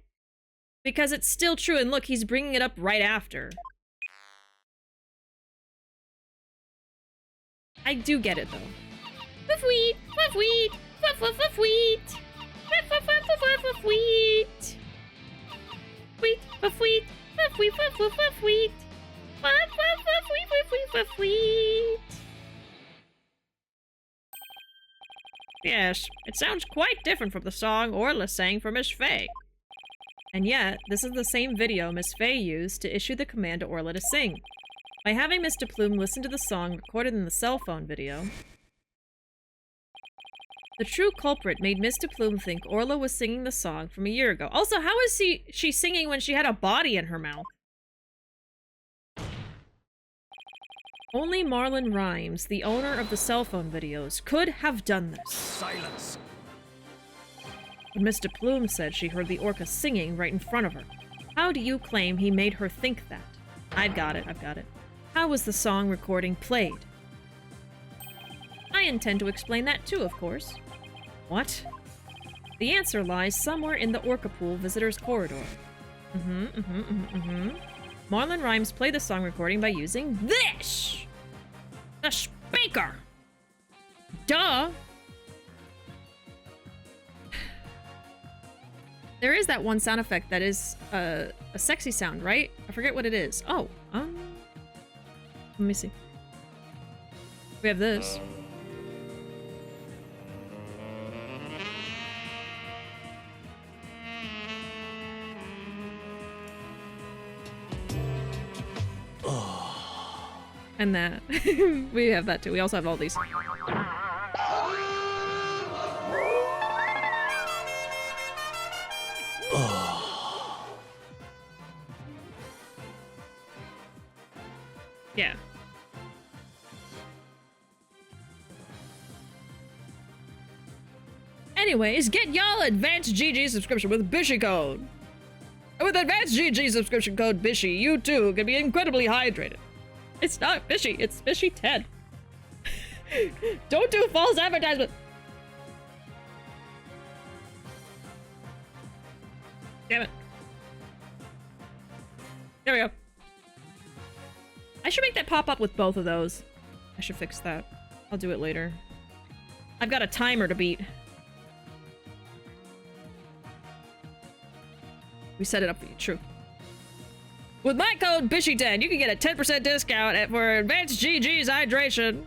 A: Because it's still true, and look, he's bringing it up right after. I do get it, though.
D: Woof-weet, woof-weet, woof-woof-woof-weet. Woof-woof-woof-woof-woof-weet. Weet, woof-weet, woof-weet, woof-woof-woof-weet. Woof-woof-woof-woof-woof-woof-weet.
A: Yes, it sounds quite different from the song Orla sang for Miss Faye. And yet, this is the same video Miss Faye used to issue the command to Orla to sing. By having Mr. Plume listen to the song recorded in the cell phone video, the true culprit made Mr. Plume think Orla was singing the song from a year ago. Also, how is she singing when she had a body in her mouth? Only Marlon Rhymes, the owner of the cell phone videos, could have done this.
B: Silence.
A: But Mr. Plume said she heard the orca singing right in front of her. How do you claim he made her think that? I've got it. How was the song recording played? I intend to explain that too, of course. What? The answer lies somewhere in the orca pool visitor's corridor. Marlon Rhymes played the song recording by using this! The speaker! Duh! There is that one sound effect that is a sexy sound, right? I forget what it is. Oh, let me see. We have this. And that. We have that too. We also have all these. Yeah. Anyways, get y'all advanced GG subscription with Bishi code. And with advanced GG subscription code Bishi, you too can be incredibly hydrated. It's not Bishi, it's Bishi 10. Don't do false advertisement. Damn it. There we go. I should make that pop up with both of those. I should fix that. I'll do it later. I've got a timer to beat. We set it up for you, true. With my code BISHI10, you can get a 10% discount for Advanced GG's Hydration.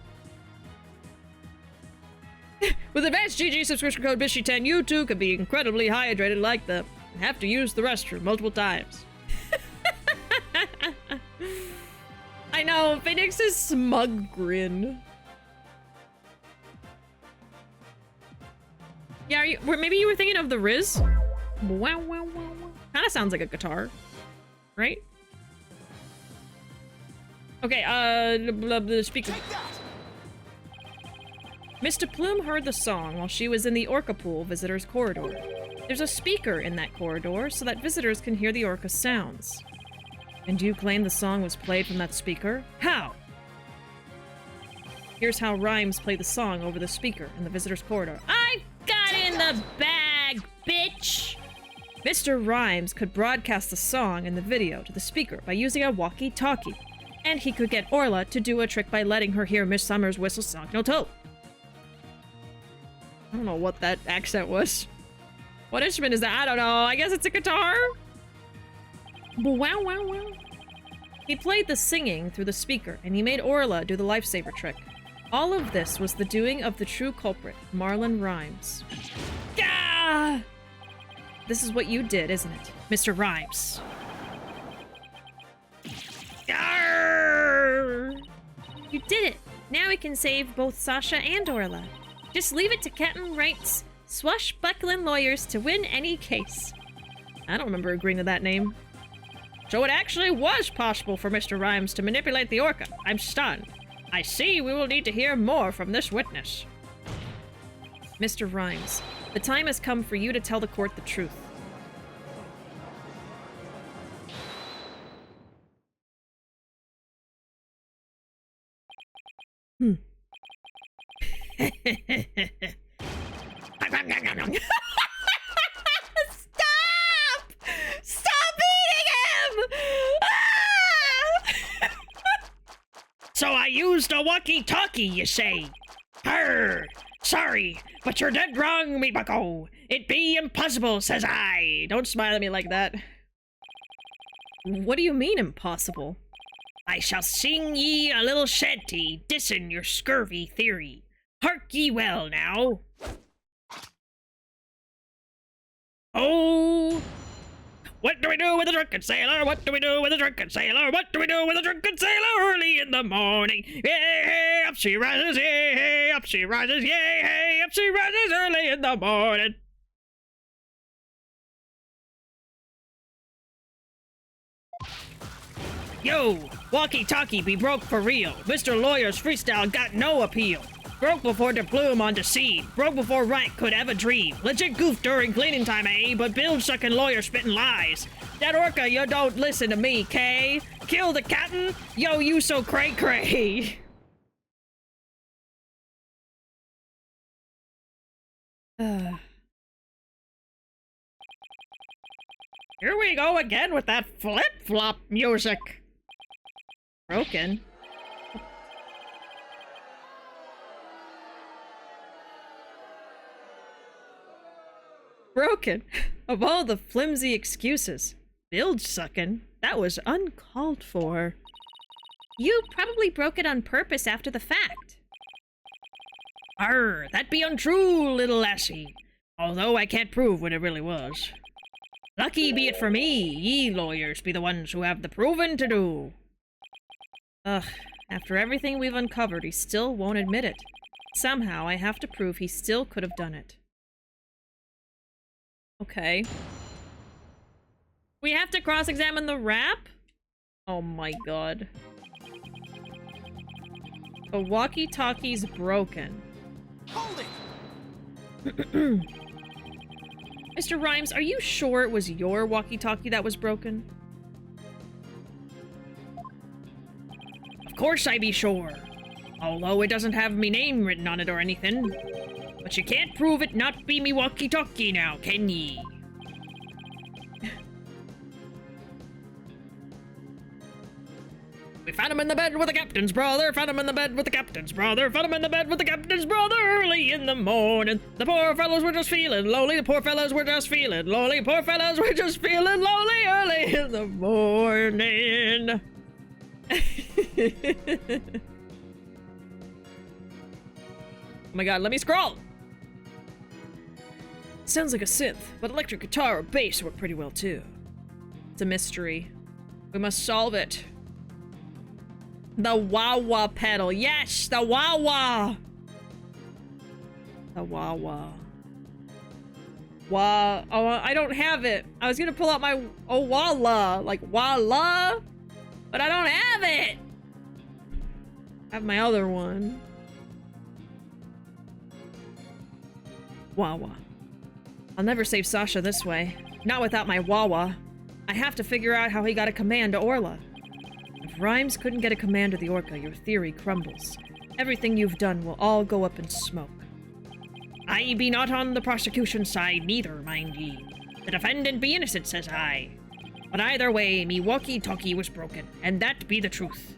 A: With Advanced GG subscription code BISHI10, you too can be incredibly hydrated like them and have to use the restroom multiple times. I know, Phoenix's smug grin. Yeah, maybe you were thinking of the Riz? Wow, wow, wow, wow. Kinda sounds like a guitar, right? Okay, the speaker. Mr. Plume heard the song while she was in the orca pool visitor's corridor. There's a speaker in that corridor so that visitors can hear the orca sounds. And do you claim the song was played from that speaker? How? Here's how Rhymes played the song over the speaker in the visitor's corridor. I got in the bag, bitch! Mr. Rhymes could broadcast the song and the video to the speaker by using a walkie-talkie. And he could get Orla to do a trick by letting her hear Miss Summer's whistle song no toe. I don't know what that accent was. What instrument is that? I don't know. I guess it's a guitar? Wow, wow, wow. He played the singing through the speaker, and he made Orla do the lifesaver trick. All of this was the doing of the true culprit, Marlon Rhymes. Gah! This is what you did, isn't it, Mr. Rhymes? Yarr!
D: You did it! Now we can save both Sasha and Orla. Just leave it to Captain Wright's swashbuckling lawyers to win any case.
A: I don't remember agreeing to that name. So it actually was possible for Mr. Rhymes to manipulate the orca. I'm stunned. I see we will need to hear more from this witness. Mr. Rhymes, the time has come for you to tell the court the truth.
D: Stop! Stop eating him! Ah!
A: So I used a walkie-talkie, you say? Arr! Sorry, but you're dead wrong, me bucko. It be impossible, says I. Don't smile at me like that. What do you mean, impossible? I shall sing ye a little shanty, dissin' your scurvy theory. Hark ye well, now. Oh... What do we do with a drunken sailor? What do we do with a drunken sailor? What do we do with a drunken sailor early in the morning? Yay, hey, up she rises, yay, hey, up she rises, yay, hey, up she rises early in the morning. Yo, walkie-talkie be broke for real. Mr. Lawyer's freestyle got no appeal. Broke before the plume on the scene. Broke before Wright could have a dream. Legit goof during cleaning time, eh? But bill-sucking lawyer spitting lies. That orca, you don't listen to me, Kay. Kill the captain? Yo, you so cray-cray. Here we go again with that flip-flop music. Broken. Broken. Of all the flimsy excuses. Bilge sucking. That was uncalled for.
D: You probably broke it on purpose after the fact.
A: Arr, that be untrue, little lassie. Although I can't prove what it really was. Lucky be it for me, ye lawyers be the ones who have the proving to do. Ugh, after everything we've uncovered, he still won't admit it. Somehow I have to prove he still could have done it. Okay. We have to cross-examine the rap? Oh my god. The walkie-talkie's broken.
B: Hold it!
A: Mr. Rhymes, are you sure it was your walkie-talkie that was broken? Of course I be sure. Although it doesn't have me name written on it or anything. But you can't prove it not be me walkie-talkie now, can ye? We found him in the bed with the captain's brother, found him in the bed with the captain's brother, found him in the bed with the captain's brother early in the morning. The poor fellows were just feeling lonely, the poor fellows were just feeling lonely, poor fellows were just feeling lonely early in the morning. Oh my god, let me scroll! Sounds like a synth, but electric guitar or bass work pretty well too. It's a mystery. We must solve it. The wah-wah pedal. Yes, the wah-wah! The wah-wah. Wah. Oh, I don't have it. I was gonna pull out my wah-la. Like, wah-la? But I don't have it! I have my other one. Wah-wah. I'll never save Sasha this way. Not without my wah-wah. I have to figure out how he got a command to Orla. If Rhymes couldn't get a command to the orca, your theory crumbles. Everything you've done will all go up in smoke. I be not on the prosecution side neither, mind ye. The defendant be innocent, says I. But either way, me walkie-talkie was broken, and that be the truth.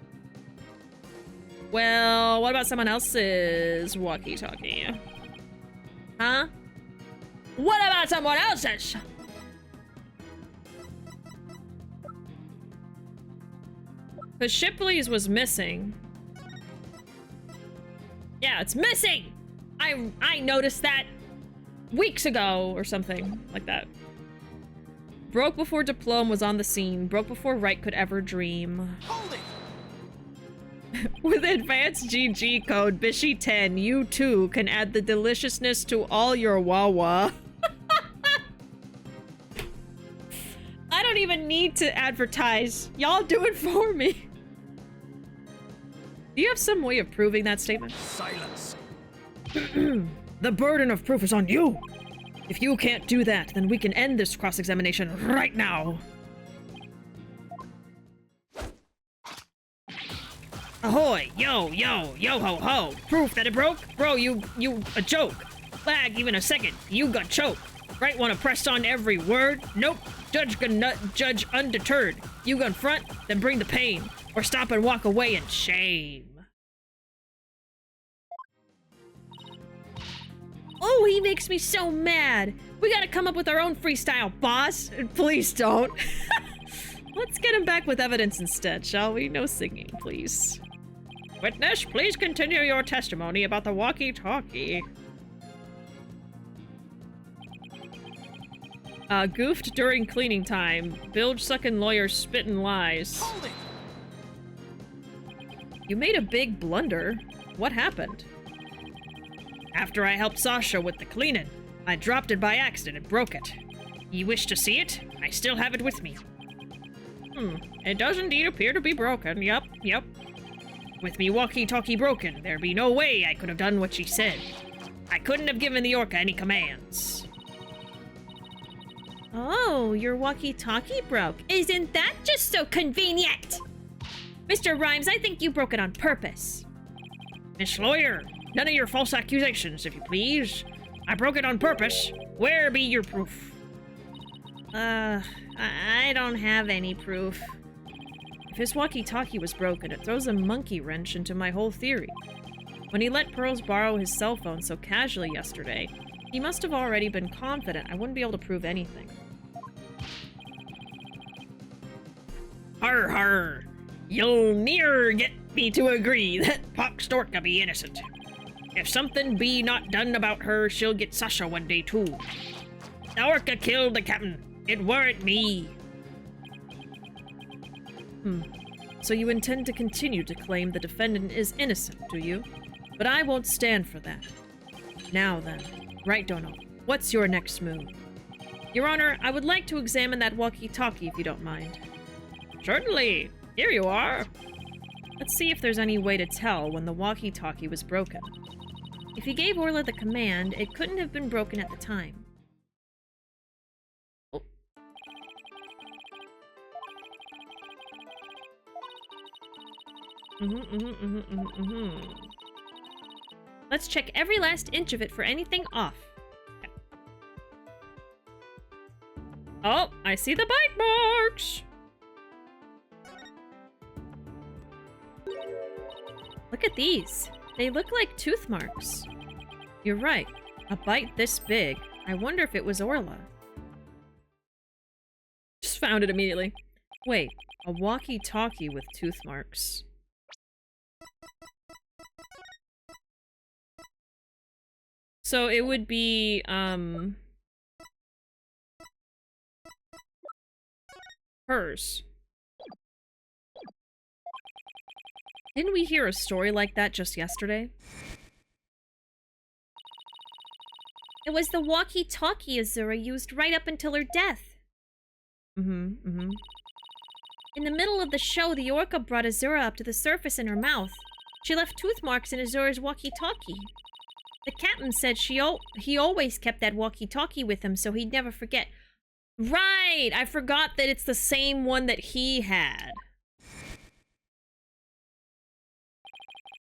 A: Well, what about someone else's walkie-talkie? Huh?
C: What about someone else's? Because Shipley's was missing. Yeah, it's missing! I noticed that weeks ago or something like that. Broke before Diplome was on the scene. Broke before Wright could ever dream.
B: Hold it!
C: With advanced GG code Bishi10, you too can add the deliciousness to all your Wawa. I don't even need to advertise. Y'all do it for me. Do you have some way of proving that statement?
B: Silence.
C: The burden of proof is on you. If you can't do that, then we can end this cross-examination right now. Ahoy! Yo, yo, yo ho ho! Proof that it broke? Bro, you a joke. Lag even a second, you got choked. Right wanna press on every word? Nope. Judge undeterred. You gon' front, then bring the pain. Or stop and walk away in shame. Oh, he makes me so mad. We gotta come up with our own freestyle, boss. Please don't. Let's get him back with evidence instead, shall we? No singing, please. Witness, please continue your testimony about the walkie-talkie. Goofed during cleaning time. Bilge-sucking lawyer spitting lies.
B: Hold it!
C: You made a big blunder. What happened? After I helped Sasha with the cleaning, I dropped it by accident and broke it. You wish to see it? I still have it with me. It does indeed appear to be broken. Yup. With me walkie-talkie broken, there'd be no way I could have done what she said. I couldn't have given the orca any commands.
D: Oh, your walkie-talkie broke. Isn't that just so convenient? Mr. Rhymes, I think you broke it on purpose.
C: Miss Lawyer, none of your false accusations, if you please. I broke it on purpose. Where be your proof?
D: I don't have any proof.
C: If his walkie-talkie was broken, it throws a monkey wrench into my whole theory. When he let Pearls borrow his cell phone so casually yesterday, he must have already been confident I wouldn't be able to prove anything. Har har! You'll ne'er get me to agree that Pox Storka be innocent. If something be not done about her, she'll get Sasha one day too. The orca killed the captain. It weren't me. So you intend to continue to claim the defendant is innocent, do you? But I won't stand for that. Now then, Right Dono, what's your next move? Your Honor, I would like to examine that walkie-talkie if you don't mind. Certainly. Here you are. Let's see if there's any way to tell when the walkie-talkie was broken.
D: If he gave Orla the command, it couldn't have been broken at the time.
C: Oh.
D: Let's check every last inch of it for anything off.
C: Oh, I see the bite marks!
D: Look at these. They look like tooth marks.
C: You're right. A bite this big. I wonder if it was Orla. Just found it immediately. Wait, a walkie-talkie with tooth marks. So it would be, hers. Didn't we hear a story like that just yesterday?
D: It was the walkie-talkie Azura used right up until her death. In the middle of the show, the orca brought Azura up to the surface in her mouth. She left tooth marks in Azura's walkie-talkie. The captain said he always kept that walkie-talkie with him so he'd never forget.
C: Right! I forgot that it's the same one that he had.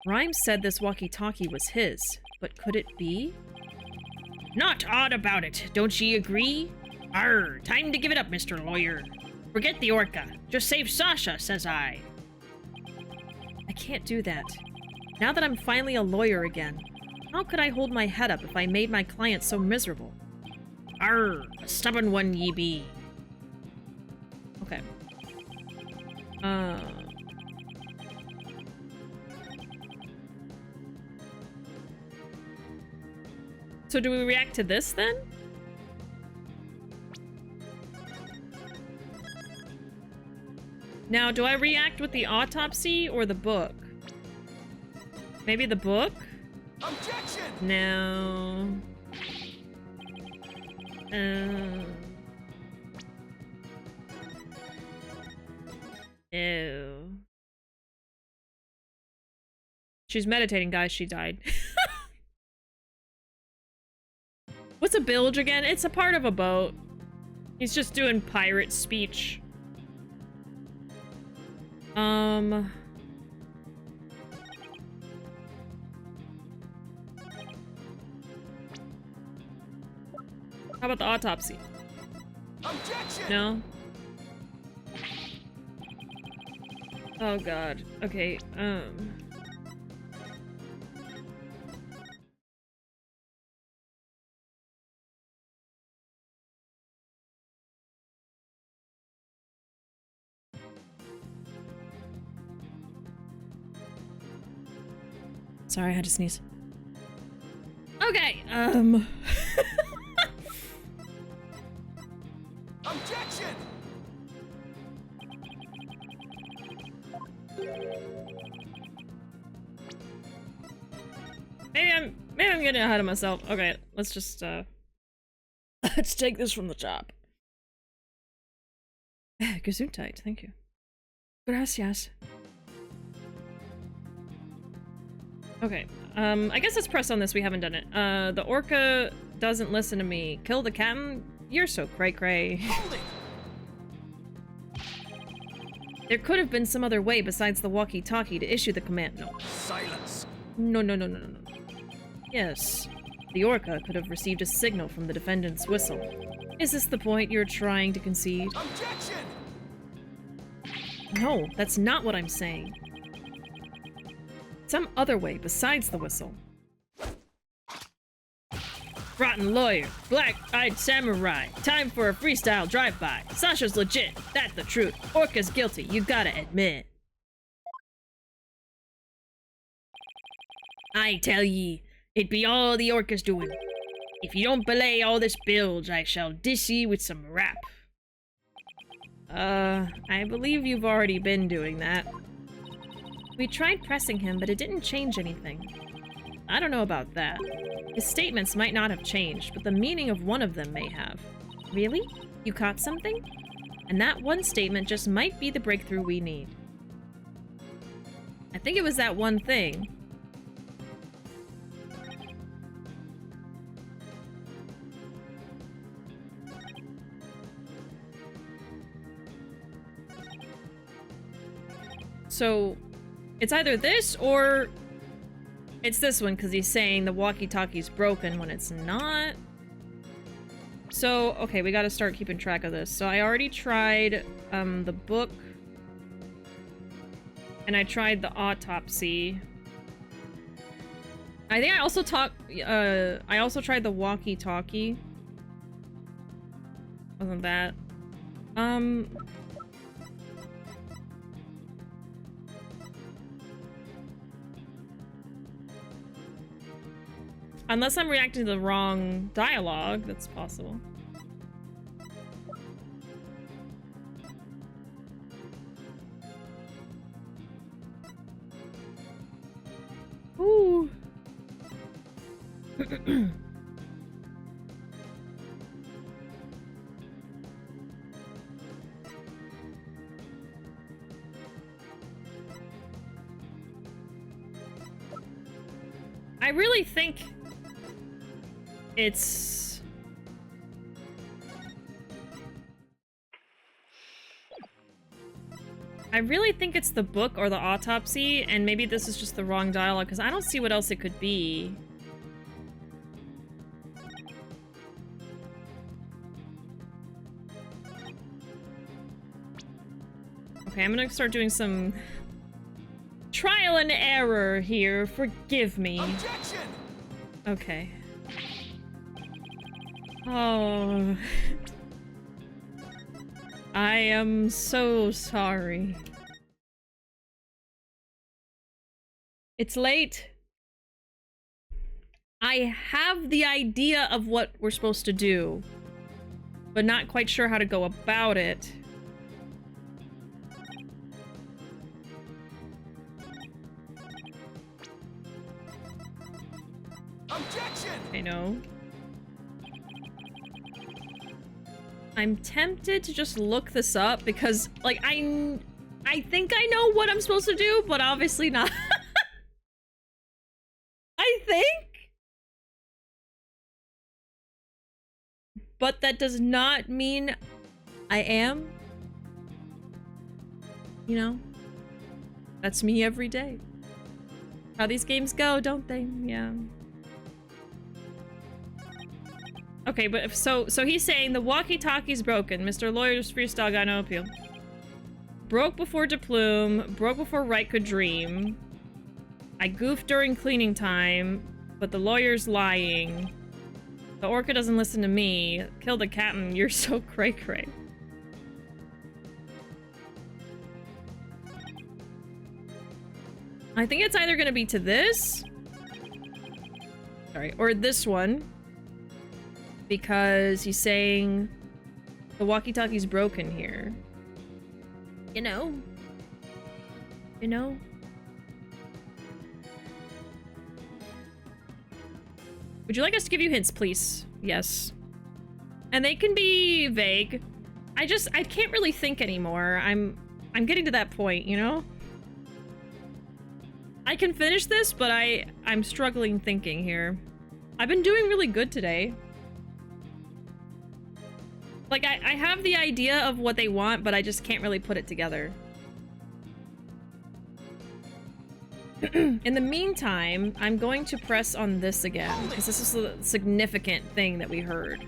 C: Rhymes said this walkie-talkie was his, but could it be? Not odd about it, don't ye agree? Arr, time to give it up, Mr. Lawyer. Forget the orca. Just save Sasha, says I. I can't do that. Now that I'm finally a lawyer again, how could I hold my head up if I made my client so miserable? Arr, a stubborn one ye be. Okay. So do we react to this then? Now, do I react with the autopsy or the book? Maybe the book?
B: Objection!
C: No. Ew. She's meditating, guys. She died. What's a bilge again? It's a part of a boat. He's just doing pirate speech. How about the autopsy?
B: Objection!
C: No? Oh god. Okay, Sorry, I had to sneeze. Okay,
B: Objection!
C: Maybe I'm getting ahead of myself. Okay, let's just, let's take this from the top. Gesundheit, thank you. Gracias. Okay, I guess let's press on this. We haven't done it. The orca doesn't listen to me. Kill the captain? You're so cray-cray.
B: Hold it!
C: There could have been some other way besides the walkie-talkie to issue the command. No.
B: Silence!
C: No. Yes. The orca could have received a signal from the defendant's whistle. Is this the point you're trying to concede?
B: Objection!
C: No, that's not what I'm saying. Some other way besides the whistle. Rotten lawyer, black-eyed samurai, time for a freestyle drive-by. Sasha's legit, that's the truth. Orca's guilty, you gotta admit. I tell ye, it be all the orca's doing. If you don't belay all this bilge, I shall dish ye with some rap. I believe you've already been doing that. We tried pressing him, but it didn't change anything. I don't know about that. His statements might not have changed, but the meaning of one of them may have. Really? You caught something? And that one statement just might be the breakthrough we need. I think it was that one thing. So, it's either this or it's this one, because he's saying the walkie-talkie's broken when it's not. So, okay, we gotta start keeping track of this. So I already tried the book. And I tried the autopsy. I think I also tried the walkie-talkie. Wasn't that? Unless I'm reacting to the wrong dialogue, that's possible. Ooh. I really think it's... I really think it's the book or the autopsy, and maybe this is just the wrong dialogue, because I don't see what else it could be. Okay, I'm gonna start doing some trial and error here. Forgive me.
B: Objection!
C: Okay.
A: Oh. I am so sorry. It's late. I have the idea of what we're supposed to do, but not quite sure how to go about it.
B: Objection!
A: I know. I'm tempted to just look this up because, like, I think I know what I'm supposed to do, but obviously not. I think. But that does not mean I am. You know? That's me every day. How these games go, don't they? Yeah. Okay, but if so he's saying the walkie-talkie's broken. Mr. Lawyer's freestyle got no appeal. Broke before DePlume, broke before Wright could dream. I goofed during cleaning time, but the lawyer's lying. The orca doesn't listen to me. Kill the captain, you're so cray-cray. I think it's either gonna be to this. Sorry, or this one. Because he's saying the walkie-talkie's broken here. You know? You know? Would you like us to give you hints, please? Yes. And they can be vague. I can't really think anymore. I'm getting to that point, you know? I can finish this, but I'm struggling thinking here. I've been doing really good today. Like, I have the idea of what they want, but I just can't really put it together. In the meantime, I'm going to press on this again, because this is a significant thing that we heard.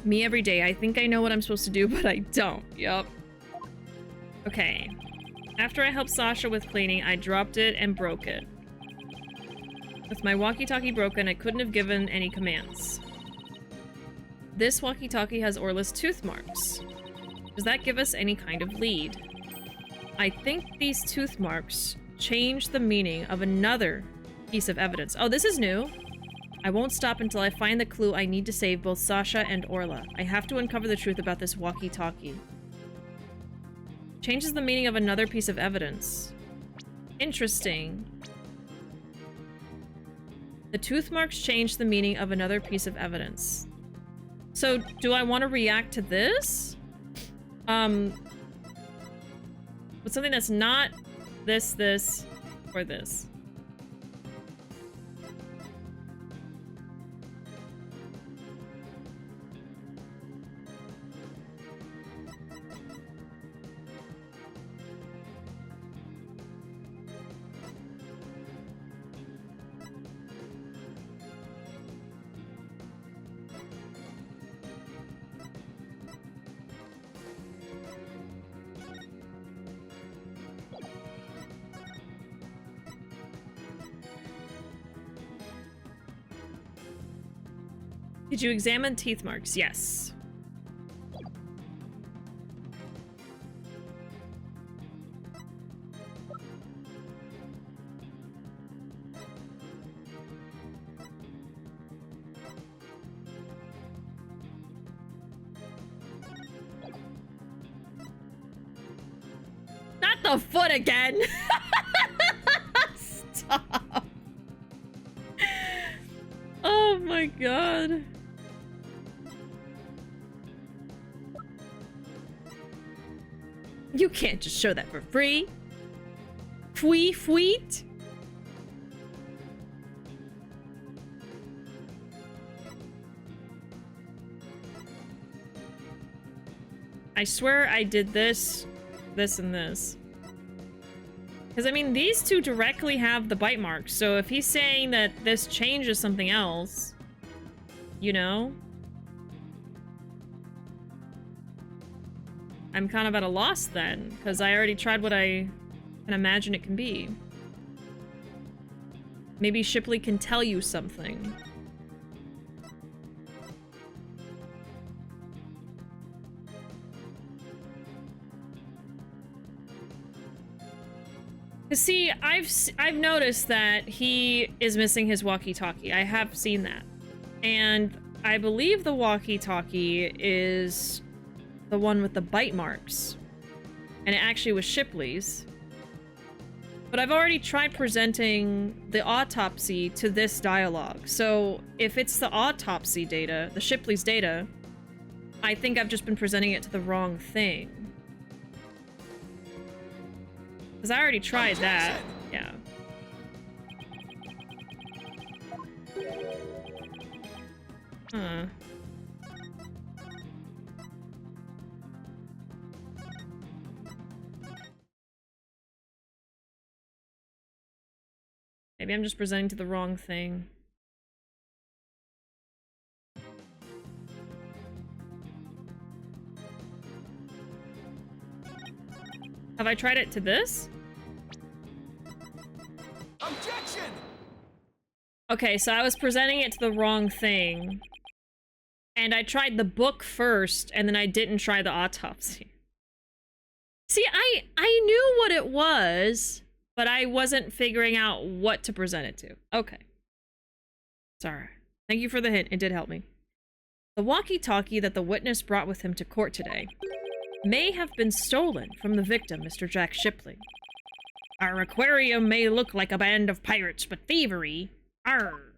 A: Me every day. I think I know what I'm supposed to do, but I don't. Yup. Okay. After I helped Sasha with cleaning, I dropped it and broke it. With my walkie-talkie broken, I couldn't have given any commands. This walkie-talkie has Orla's tooth marks. Does that give us any kind of lead? I think these tooth marks change the meaning of another piece of evidence. Oh, this is new. I won't stop until I find the clue I need to save both Sasha and Orla. I have to uncover the truth about this walkie-talkie. Changes the meaning of another piece of evidence. Interesting. The tooth marks change the meaning of another piece of evidence. So, do I want to react to this? With something that's not this, or this. Did you examine teeth marks? Yes. Not the foot again! Stop. Oh my god. You can't just show that for free. Fweet. I swear I did this, and this. Because, I mean, these two directly have the bite marks, so if he's saying that this changes something else, you know? I'm kind of at a loss then, because I already tried what I can imagine it can be. Maybe Shipley can tell you something. See, I've noticed that he is missing his walkie-talkie. I have seen that. And I believe the walkie-talkie is the one with the bite marks. And it actually was Shipley's. But I've already tried presenting the autopsy to this dialogue. So if it's the autopsy data, the Shipley's data, I think I've just been presenting it to the wrong thing. Because I already tried that. Yeah. Huh. Maybe I'm just presenting to the wrong thing. Have I tried it to this?
B: Objection!
A: Okay, so I was presenting it to the wrong thing. And I tried the book first, and then I didn't try the autopsy. See, I knew what it was, but I wasn't figuring out what to present it to. Okay. Sorry. Thank you for the hint. It did help me. The walkie-talkie that the witness brought with him to court today may have been stolen from the victim, Mr. Jack Shipley. Our aquarium may look like a band of pirates, but thievery... Arr!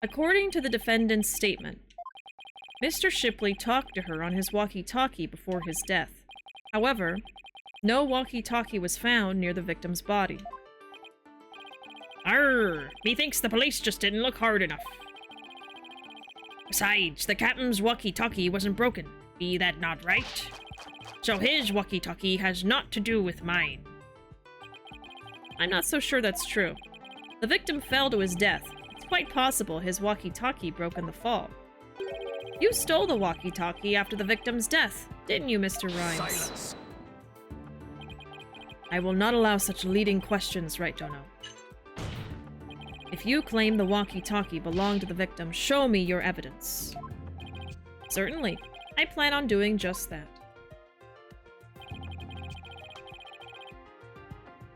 A: According to the defendant's statement, Mr. Shipley talked to her on his walkie-talkie before his death. However, no walkie-talkie was found near the victim's body. Arr! Methinks the police just didn't look hard enough. Besides, the captain's walkie-talkie wasn't broken. Be that not right? So his walkie-talkie has naught to do with mine. I'm not so sure that's true. The victim fell to his death. It's quite possible his walkie-talkie broke in the fall. You stole the walkie-talkie after the victim's death, didn't you, Mr. Rhymes?
B: Silence.
A: I will not allow such leading questions, right, Dono? If you claim the walkie-talkie belonged to the victim, show me your evidence. Certainly. I plan on doing just that.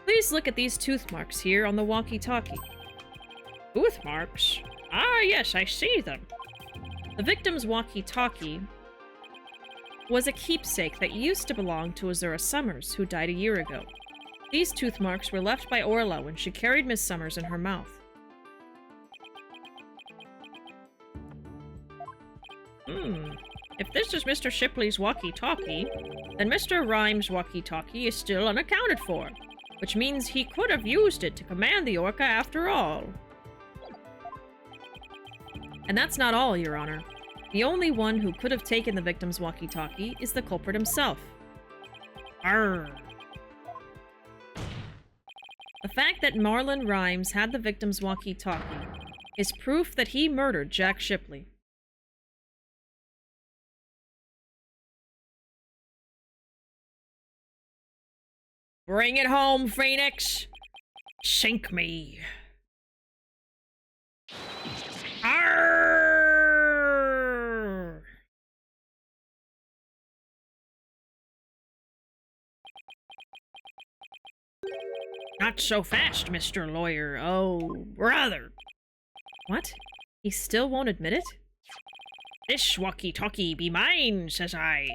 A: Please look at these tooth marks here on the walkie-talkie. Tooth marks? Ah, yes, I see them. The victim's walkie-talkie was a keepsake that used to belong to Azura Summers, who died a year ago. These tooth marks were left by Orla when she carried Miss Summers in her mouth. If this is Mr. Shipley's walkie-talkie, then Mr. Rhymes' walkie-talkie is still unaccounted for, which means he could have used it to command the orca after all. And that's not all, Your Honor. The only one who could have taken the victim's walkie-talkie is the culprit himself. Arr! The fact that Marlon Rhymes had the victim's walkie-talkie is proof that he murdered Jack Shipley. Bring it home, Phoenix! Sink me! Arrgh! Not so fast, Mr. Lawyer. Oh, brother! What? He still won't admit it? This walkie-talkie be mine, says I.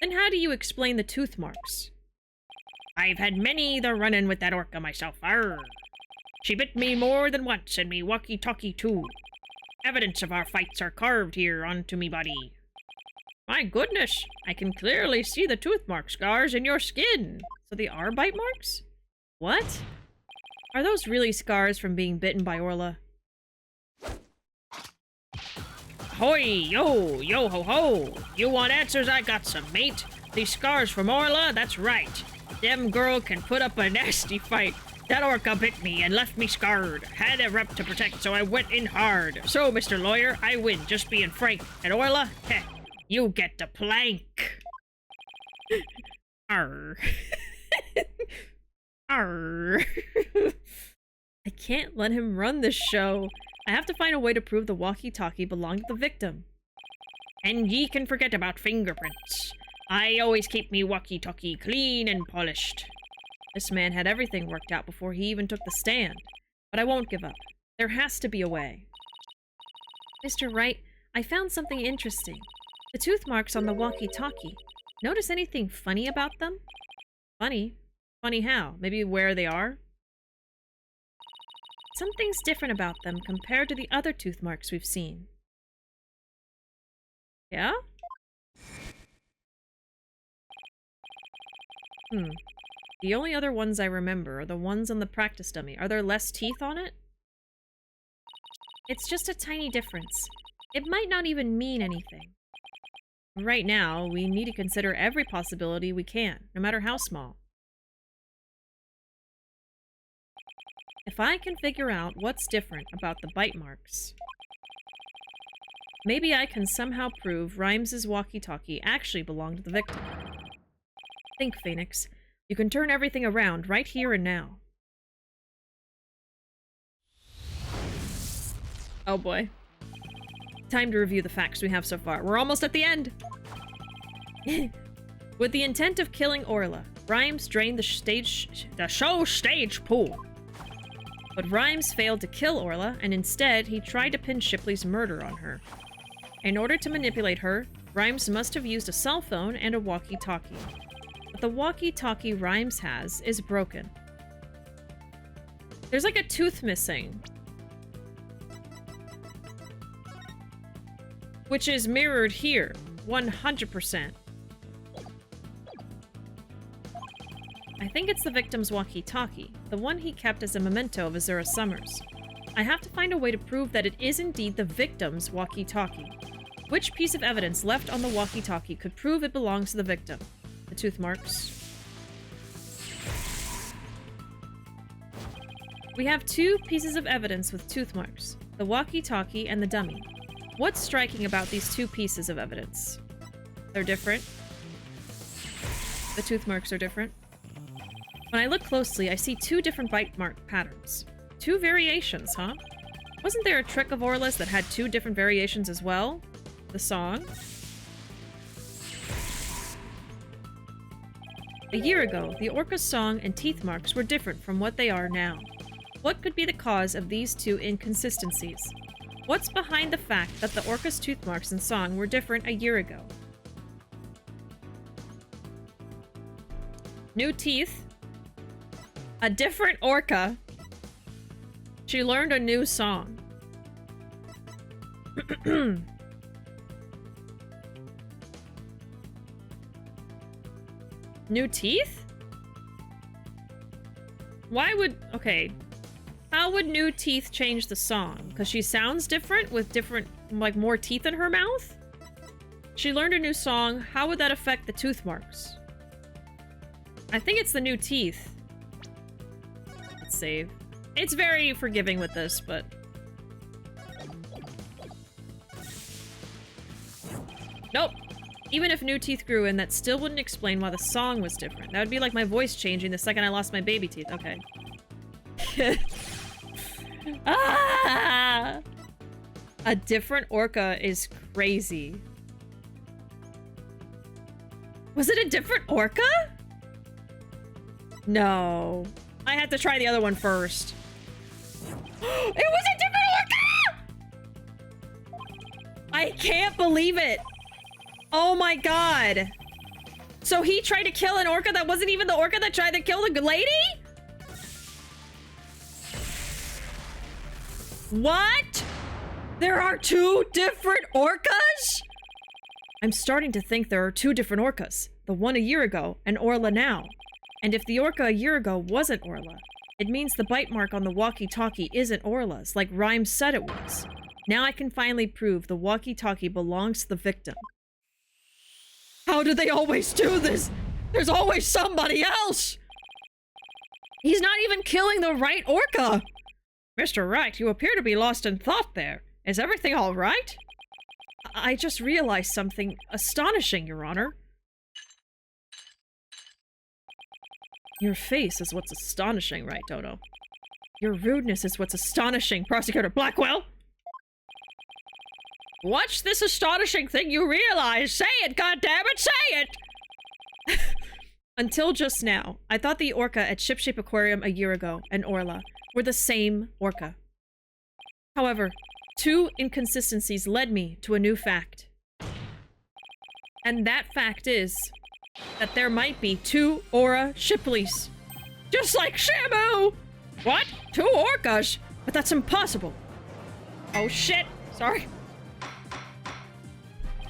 A: Then how do you explain the tooth marks? I've had many the run-in with that orca myself, arr. She bit me more than once, and me walkie-talkie too. Evidence of our fights are carved here onto me body. My goodness, I can clearly see the tooth mark scars in your skin. So they are bite marks? What? Are those really scars from being bitten by Orla? Hoy, yo, yo ho ho! You want answers? I got some, mate. These scars from Orla? That's right. Them girl can put up a nasty fight. That orca bit me and left me scarred. Had a rep to protect, so I went in hard. So, Mr. Lawyer, I win, just being frank. And Orla, heh, you get the plank. Arr. Arr. I can't let him run this show. I have to find a way to prove the walkie-talkie belonged to the victim. And ye can forget about fingerprints. I always keep me walkie-talkie clean and polished. This man had everything worked out before he even took the stand. But I won't give up. There has to be a way.
D: Mr. Wright, I found something interesting. The tooth marks on the walkie-talkie. Notice anything funny about them?
A: Funny? Funny how? Maybe where they are?
D: Something's different about them compared to the other tooth marks we've seen.
A: Yeah? The only other ones I remember are the ones on the practice dummy. Are there less teeth on it?
D: It's just a tiny difference. It might not even mean anything.
A: Right now, we need to consider every possibility we can, no matter how small. If I can figure out what's different about the bite marks, maybe I can somehow prove Rhymes' walkie-talkie actually belonged to the victim. Think, Phoenix. You can turn everything around right here and now. Oh boy. Time to review the facts we have so far. We're almost at the end! With the intent of killing Orla, Rhymes drained the show stage pool. But Rhymes failed to kill Orla, and instead, he tried to pin Shipley's murder on her. In order to manipulate her, Rhymes must have used a cell phone and a walkie-talkie. But the walkie-talkie Rhymes has is broken. There's like a tooth missing. Which is mirrored here, 100%. I think it's the victim's walkie-talkie, the one he kept as a memento of Azura Summers. I have to find a way to prove that it is indeed the victim's walkie-talkie. Which piece of evidence left on the walkie-talkie could prove it belongs to the victim? The tooth marks. We have two pieces of evidence with tooth marks, the walkie-talkie and the dummy. What's striking about these two pieces of evidence? They're different. The tooth marks are different. When I look closely, I see two different bite mark patterns. Two variations, huh? Wasn't there a trick of Orla's that had two different variations as well? The song? A year ago, the orca's song and teeth marks were different from what they are now. What could be the cause of these two inconsistencies? What's behind the fact that the orca's tooth marks and song were different a year ago? New teeth. A different orca. She learned a new song. New teeth? Why would... Okay. How would new teeth change the song? Because she sounds different with different, like, more teeth in her mouth? She learned a new song. How would that affect the tooth marks? I think it's the new teeth. Let's save. It's very forgiving with this, but... Nope. Even if new teeth grew in, that still wouldn't explain why the song was different. That would be like my voice changing the second I lost my baby teeth. Okay. Ah! A different orca is crazy. Was it a different orca? No. I had to try the other one first. It was a different orca! I can't believe it. Oh my god. So he tried to kill an orca that wasn't even the orca that tried to kill the lady? What? There are two different orcas? I'm starting to think there are two different orcas. The one a year ago and Orla now. And if the orca a year ago wasn't Orla, it means the bite mark on the walkie-talkie isn't Orla's, like Rhymes said it was. Now I can finally prove the walkie-talkie belongs to the victim. How do they always do this? There's always somebody else! He's not even killing the right orca! Mr. Wright, you appear to be lost in thought there. Is everything all right? I just realized something astonishing, Your Honor. Your face is what's astonishing, right, Dodo? Your rudeness is what's astonishing, Prosecutor Blackwell! What's this astonishing thing you realize? Say it, goddammit, say it! Until just now, I thought the orca at Shipshape Aquarium a year ago and Orla were the same orca. However, 2 inconsistencies led me to a new fact. And that fact is that there might be 2 Aura Shipleys. Just like Shamu! What? 2 orcas? But that's impossible. Oh shit. Sorry.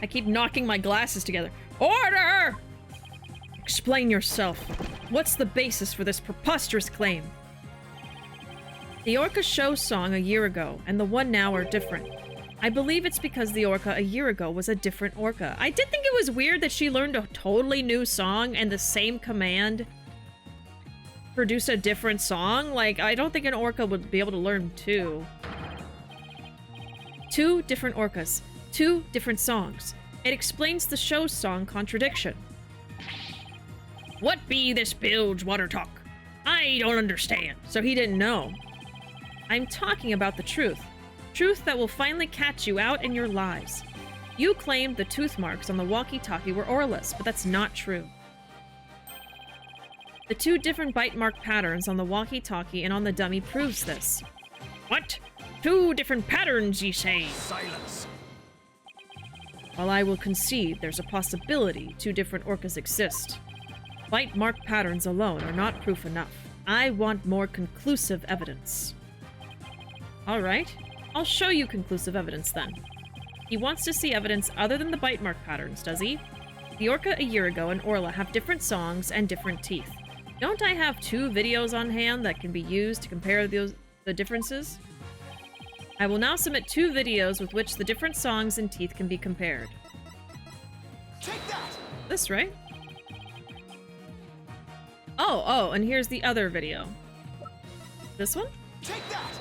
A: I keep knocking my glasses together. Order! Explain yourself. What's the basis for this preposterous claim? The orca show song a year ago and the one now are different. I believe it's because the orca a year ago was a different orca. I did think it was weird that she learned a totally new song and the same command produce a different song. Like, I don't think an orca would be able to learn 2. 2 different orcas. 2 different songs. It explains the show song contradiction. What be this bilge water talk? I don't understand. So he didn't know. I'm talking about the truth. Truth that will finally catch you out in your lives. You claimed the tooth marks on the walkie-talkie were Orla's, but that's not true. The 2 different bite mark patterns on the walkie-talkie and on the dummy proves this. What? 2 different patterns, ye say?
B: Silence.
A: While I will concede there's a possibility 2 different orcas exist, bite mark patterns alone are not proof enough. I want more conclusive evidence. Alright, I'll show you conclusive evidence then. He wants to see evidence other than the bite mark patterns, does he? The orca a year ago and Orla have different songs and different teeth. Don't I have 2 videos on hand that can be used to compare the differences? I will now submit 2 videos with which the different songs and teeth can be compared.
B: Take that.
A: This, right? Oh, and here's the other video. This one?
B: Take that.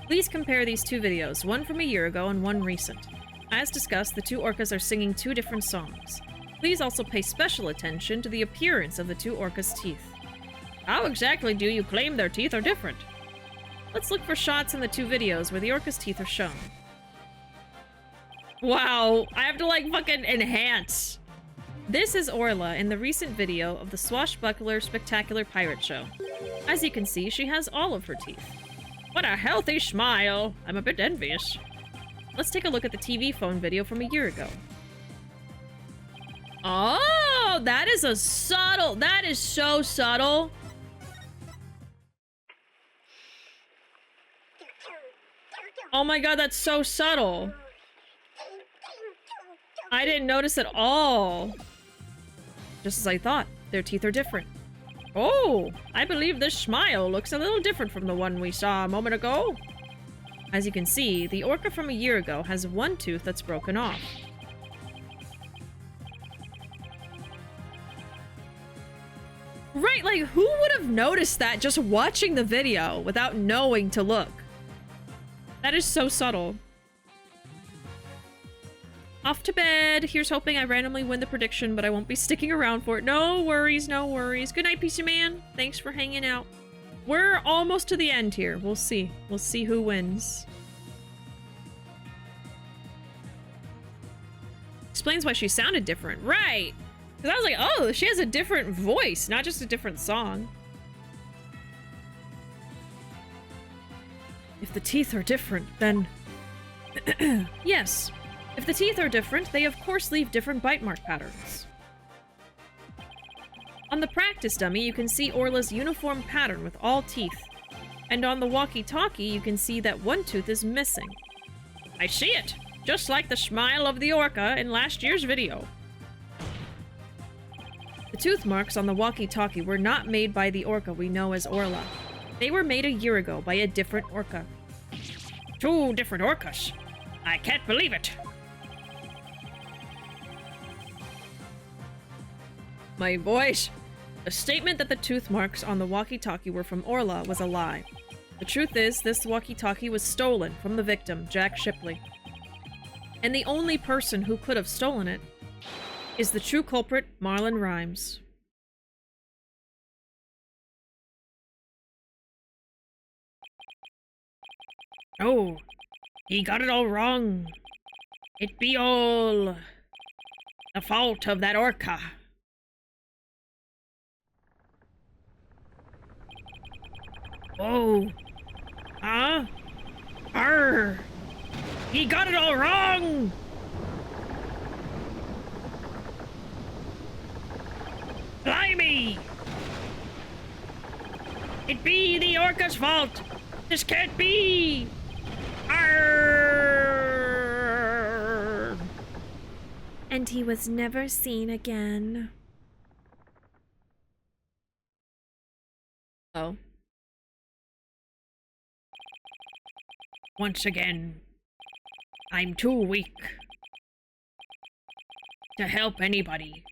A: Please compare these 2 videos, one from a year ago and one recent. As discussed, the 2 orcas are singing 2 different songs. Please also pay special attention to the appearance of the 2 orcas' teeth. How exactly do you claim their teeth are different? Let's look for shots in the 2 videos where the orcas' teeth are shown. Wow, I have to like fucking enhance. This is Orla in the recent video of the Swashbuckler Spectacular Pirate Show. As you can see, she has all of her teeth. What a healthy smile! I'm a bit envious. Let's take a look at the TV phone video from a year ago. Oh, that is a subtle, that is so subtle. Oh my god, that's so subtle. I didn't notice at all. Just as I thought, their teeth are different. Oh, I believe this smile looks a little different from the one we saw a moment ago. As you can see, the orca from a year ago has 1 tooth that's broken off. Right, like, who would have noticed that just watching the video without knowing to look? That is so subtle. Off to bed. Here's hoping I randomly win the prediction, but I won't be sticking around for it. No worries, no worries. Good night, PC Man. Thanks for hanging out. We're almost to the end here. We'll see. We'll see who wins. Explains why she sounded different. Right. Because I was like, oh, she has a different voice, not just a different song. If the teeth are different, then... Yes. If the teeth are different, they of course leave different bite mark patterns. On the practice dummy, you can see Orla's uniform pattern with all teeth. And on the walkie-talkie, you can see that 1 tooth is missing. I see it! Just like the smile of the orca in last year's video. The tooth marks on the walkie-talkie were not made by the orca we know as Orla. They were made a year ago by a different orca. 2 different orcas? I can't believe it! My voice! The statement that the tooth marks on the walkie-talkie were from Orla was a lie. The truth is, this walkie-talkie was stolen from the victim, Jack Shipley. And the only person who could have stolen it is the true culprit, Marlon Rhymes. Oh, he got it all wrong. It be all the fault of that orca.
C: Oh. Huh? Arr! He got it all wrong! Blimey! It be the orca's fault! This can't be! Arr!
D: And he was never seen again.
A: Oh.
C: Once again, I'm too weak to help anybody.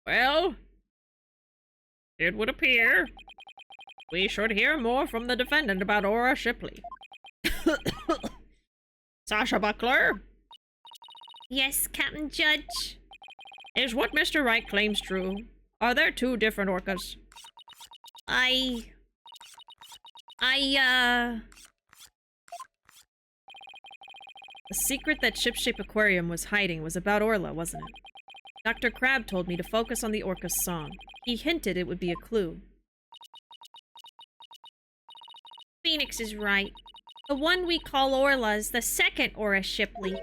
C: Well, it would appear we should hear more from the defendant about Aura Shipley. Sasha Buckler,
D: Yes, Captain Judge.
C: is what Mr. Wright claims true? Are there two different orcas?
A: The secret that Shipshape Aquarium was hiding was about Orla, wasn't it? Dr. Crab told me to focus on the orca's song. He hinted it would be a clue.
D: Phoenix is right. The one we call Orla is the second Aura Shipley.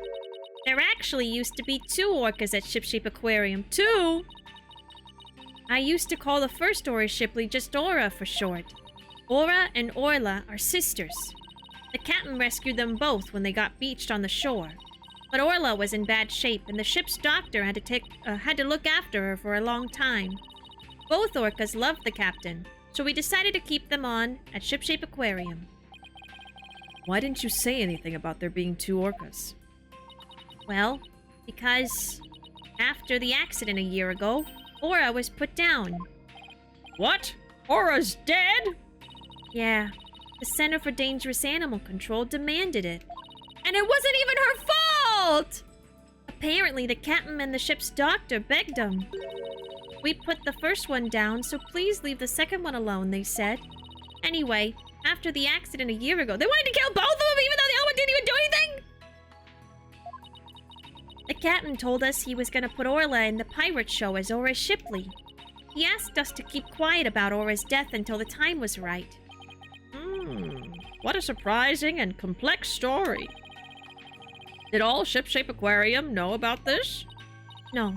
D: There actually used to be two orcas at Shipshape Aquarium.
A: Two!
D: I used to call the first Aura Shipley just Aura for short. Aura and Orla are sisters. The captain rescued them both when they got beached on the shore. But Orla was in bad shape, and the ship's doctor had to look after her for a long time. Both orcas loved the captain, so we decided to keep them on at Shipshape Aquarium.
A: Why didn't you say anything about there being two orcas?
D: Well, because after the accident a year ago, Aura was put down.
C: What? Aura's dead?
D: Yeah, the Center for Dangerous Animal Control demanded it. And it wasn't even her fault! Apparently, the captain and the ship's doctor begged them. We put the first one down, so please leave the second one alone, they said. Anyway, after the accident a year ago, they wanted to kill both of them even though the other one didn't even do anything? The captain told us he was going to put Orla in the pirate show as Aura Shipley. He asked us to keep quiet about Aura's death until the time was right.
C: What a surprising and complex story. Did all Shipshape Aquarium know about this?
D: No,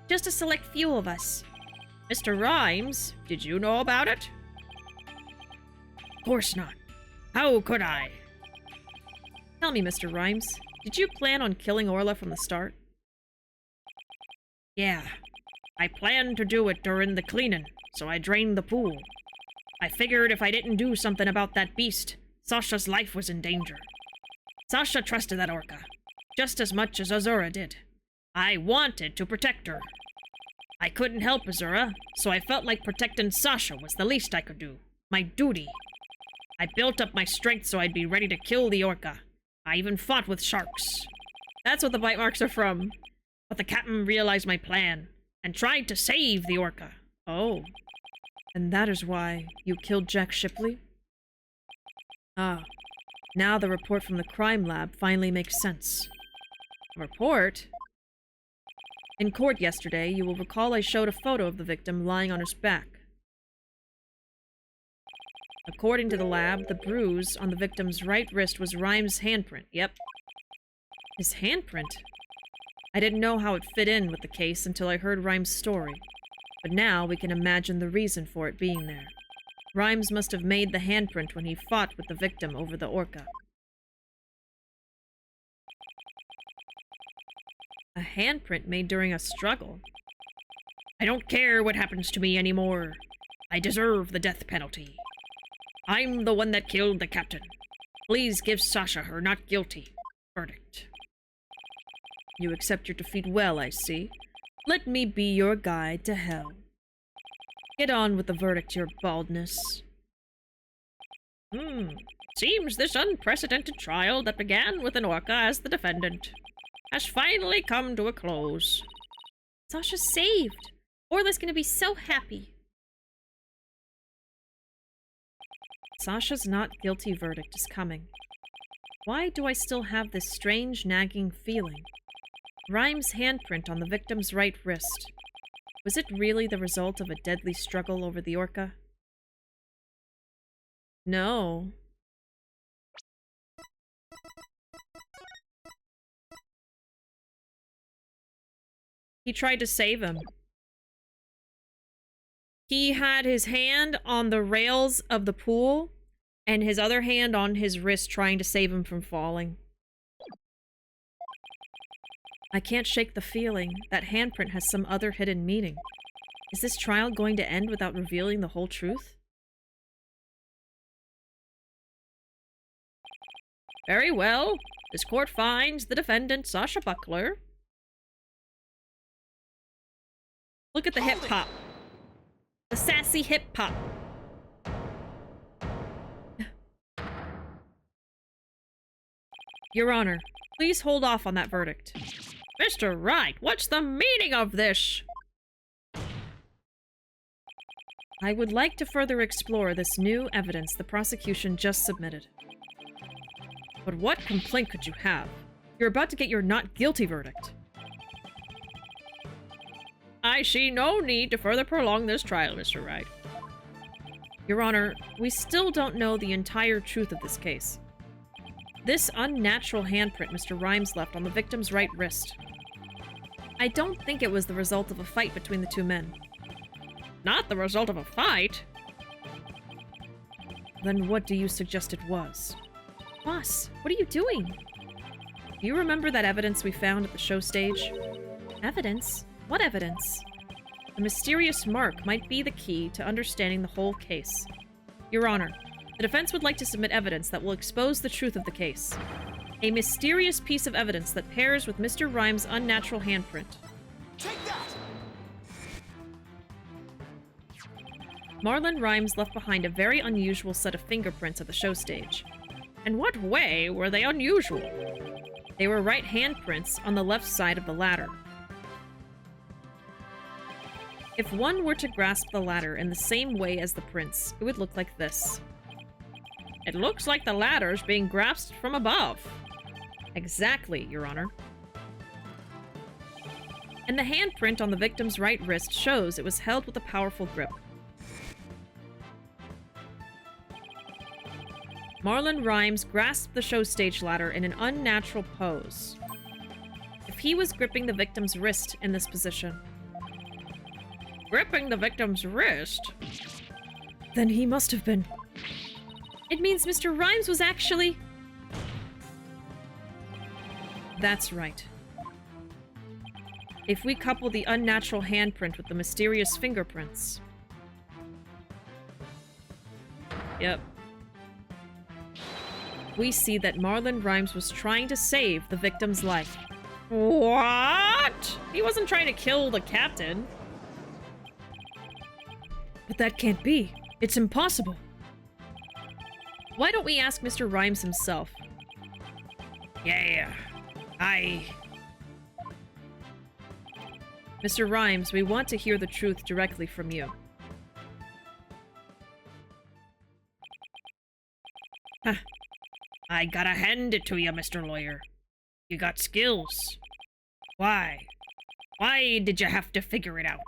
D: just a select few of us.
C: Mr. Rhymes, did you know about it? Of course not. How could I?
A: Tell me, Mr. Rhymes, did you plan on killing Orla from the start?
C: Yeah, I planned to do it during the cleaning, so I drained the pool. I figured if I didn't do something about that beast, Sasha's life was in danger. Sasha trusted that orca, just as much as Azura did. I wanted to protect her. I couldn't help Azura, so I felt like protecting Sasha was the least I could do. My duty. I built up my strength so I'd be ready to kill the orca. I even fought with sharks.
A: That's what the bite marks are from.
C: But the captain realized my plan and tried to save the orca.
A: Oh. And that is why you killed Jack Shipley? Ah. Now the report from the crime lab finally makes sense. A report? In court yesterday, you will recall I showed a photo of the victim lying on his back. According to the lab, the bruise on the victim's right wrist was Rhymes' handprint. Yep. His handprint? I didn't know how it fit in with the case until I heard Rhymes' story. But now we can imagine the reason for it being there. Rhymes must have made the handprint when he fought with the victim over the orca. A handprint made during a struggle?
C: I don't care what happens to me anymore. I deserve the death penalty. I'm the one that killed the captain. Please give Sasha her not guilty verdict.
A: You accept your defeat well, I see. Let me be your guide to hell. Get on with the verdict, your baldness.
C: Seems this unprecedented trial that began with an orca as the defendant has finally come to a close.
D: Sasha's saved. Orla's gonna be so happy.
C: Sasha's not guilty verdict is coming. Why do I still have this strange, nagging feeling? Rhyme's handprint on the victim's right wrist. Was it really the result of a deadly struggle over the orca? No. He tried to save him. He had his hand on the rails of the pool and his other hand on his wrist trying to save him from falling. I can't shake the feeling that handprint has some other hidden meaning. Is this trial going to end without revealing the whole truth? Very well. This court finds the defendant, Sasha Buckler. Look at the hip hop. The sassy hip hop. Your Honor, please hold off on that verdict. Mr. Wright, what's the meaning of this? I would like to further explore this new evidence the prosecution just submitted. But what complaint could you have? You're about to get your not guilty verdict. I see no need to further prolong this trial, Mr. Wright. Your Honor, we still don't know the entire truth of this case. This unnatural handprint Mr. Rhymes left on the victim's right wrist. I don't think it was the result of a fight between the two men. Not the result of a fight? Then what do you suggest it was? Boss, what are you doing? Do you remember that evidence we found at the show stage? Evidence? What evidence? The mysterious mark might be the key to understanding the whole case. Your Honor, the defense would like to submit evidence that will expose the truth of the case. A mysterious piece of evidence that pairs with Mr. Rhymes' unnatural handprint.
B: Take that!
C: Marlon Rhymes left behind a very unusual set of fingerprints at the show stage. In what way were they unusual? They were right handprints on the left side of the ladder. If one were to grasp the ladder in the same way as the prints, it would look like this. It looks like the ladder's being grasped from above. Exactly, Your Honor. And the handprint on the victim's right wrist shows it was held with a powerful grip. Marlon Rhymes grasped the show stage ladder in an unnatural pose. If he was gripping the victim's wrist in this position... Gripping the victim's wrist? Then he must have been... It means Mr. Rhymes was actually... That's right. If we couple the unnatural handprint with the mysterious fingerprints... Yep. We see that Marlon Rhymes was trying to save the victim's life. What? He wasn't trying to kill the captain. But that can't be. It's impossible. Why don't we ask Mr. Rhymes himself? Yeah, Mr. Rhymes, we want to hear the truth directly from you. Huh. I gotta hand it to you, Mr. Lawyer. You got skills. Why? Why did you have to figure it out?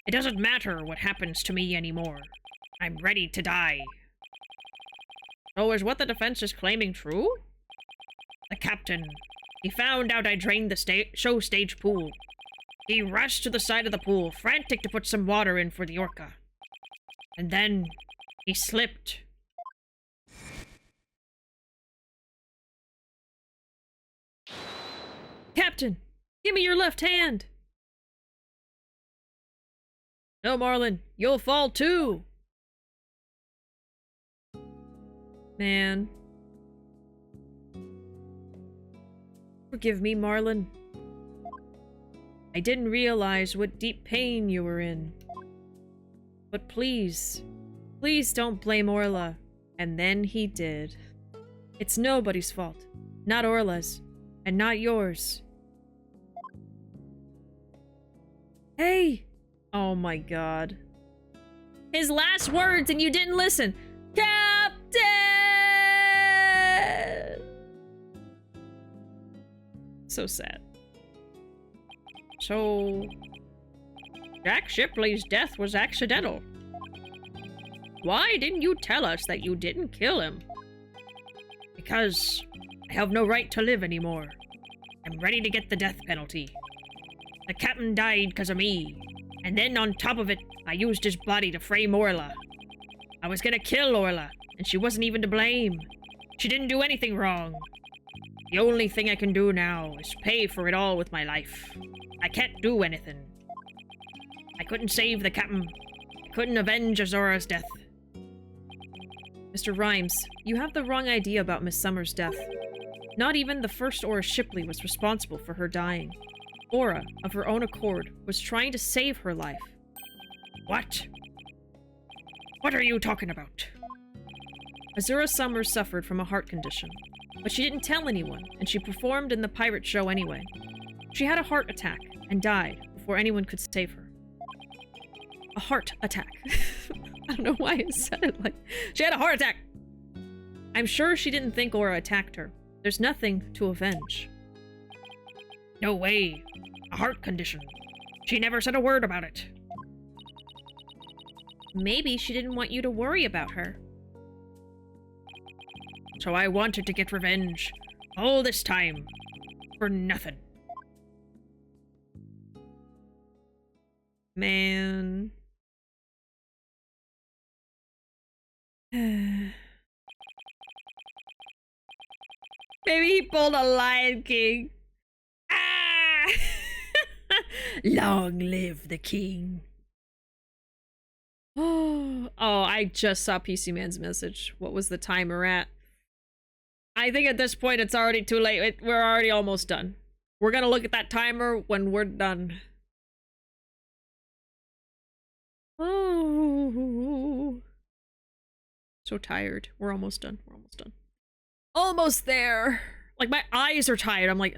C: It doesn't matter what happens to me anymore. I'm ready to die. So is what the defense is claiming true? The captain. He found out I drained the show stage pool. He rushed to the side of the pool, frantic to put some water in for the orca. And then he slipped. Captain, give me your left hand. No, Marlon, you'll fall too. Man. Forgive me, Marlon. I didn't realize what deep pain you were in. But please, please don't blame Orla. And then he did. It's nobody's fault. Not Orla's. And not yours. Hey! Oh my god. His last words and you didn't listen. Captain!
A: So sad. So... Jack Shipley's death was accidental. Why didn't you tell us that you didn't kill him? Because I have no right to live anymore. I'm ready to get the death penalty. The captain died because of me. And then on top of it, I used his body to frame Orla. I was gonna kill Orla, and she wasn't even to blame. She didn't do anything wrong. The only thing I can do now is pay for it all with my life. I can't do anything. I couldn't save the captain. I couldn't avenge Azora's death. Mr. Rhymes, you have the wrong idea about Miss Summer's death. Not even the first Aura Shipley was responsible for her dying. Aura, of her own accord, was trying to save her life. What? What are you talking about? Azura Summers suffered from a heart condition, but she didn't tell anyone, and she performed in the pirate show anyway. She had a heart attack and died before anyone could save her. A heart attack. I don't know why it said it like... She had a heart attack! I'm sure she didn't think Aura attacked her. There's nothing to avenge. No way. A heart condition. She never said a word about it.
D: Maybe she didn't want you to worry about her.
A: So I wanted to get revenge. All this time. For nothing. Man. Maybe he pulled a Lion King. Ah! Long live the king. Oh, I just saw PC Man's message. What was the timer at? I think at this point it's already too late. We're already almost done. We're gonna look at that timer when we're done. Oh. So tired. We're almost done. We're almost done. Almost there. Like, my eyes are tired. I'm like...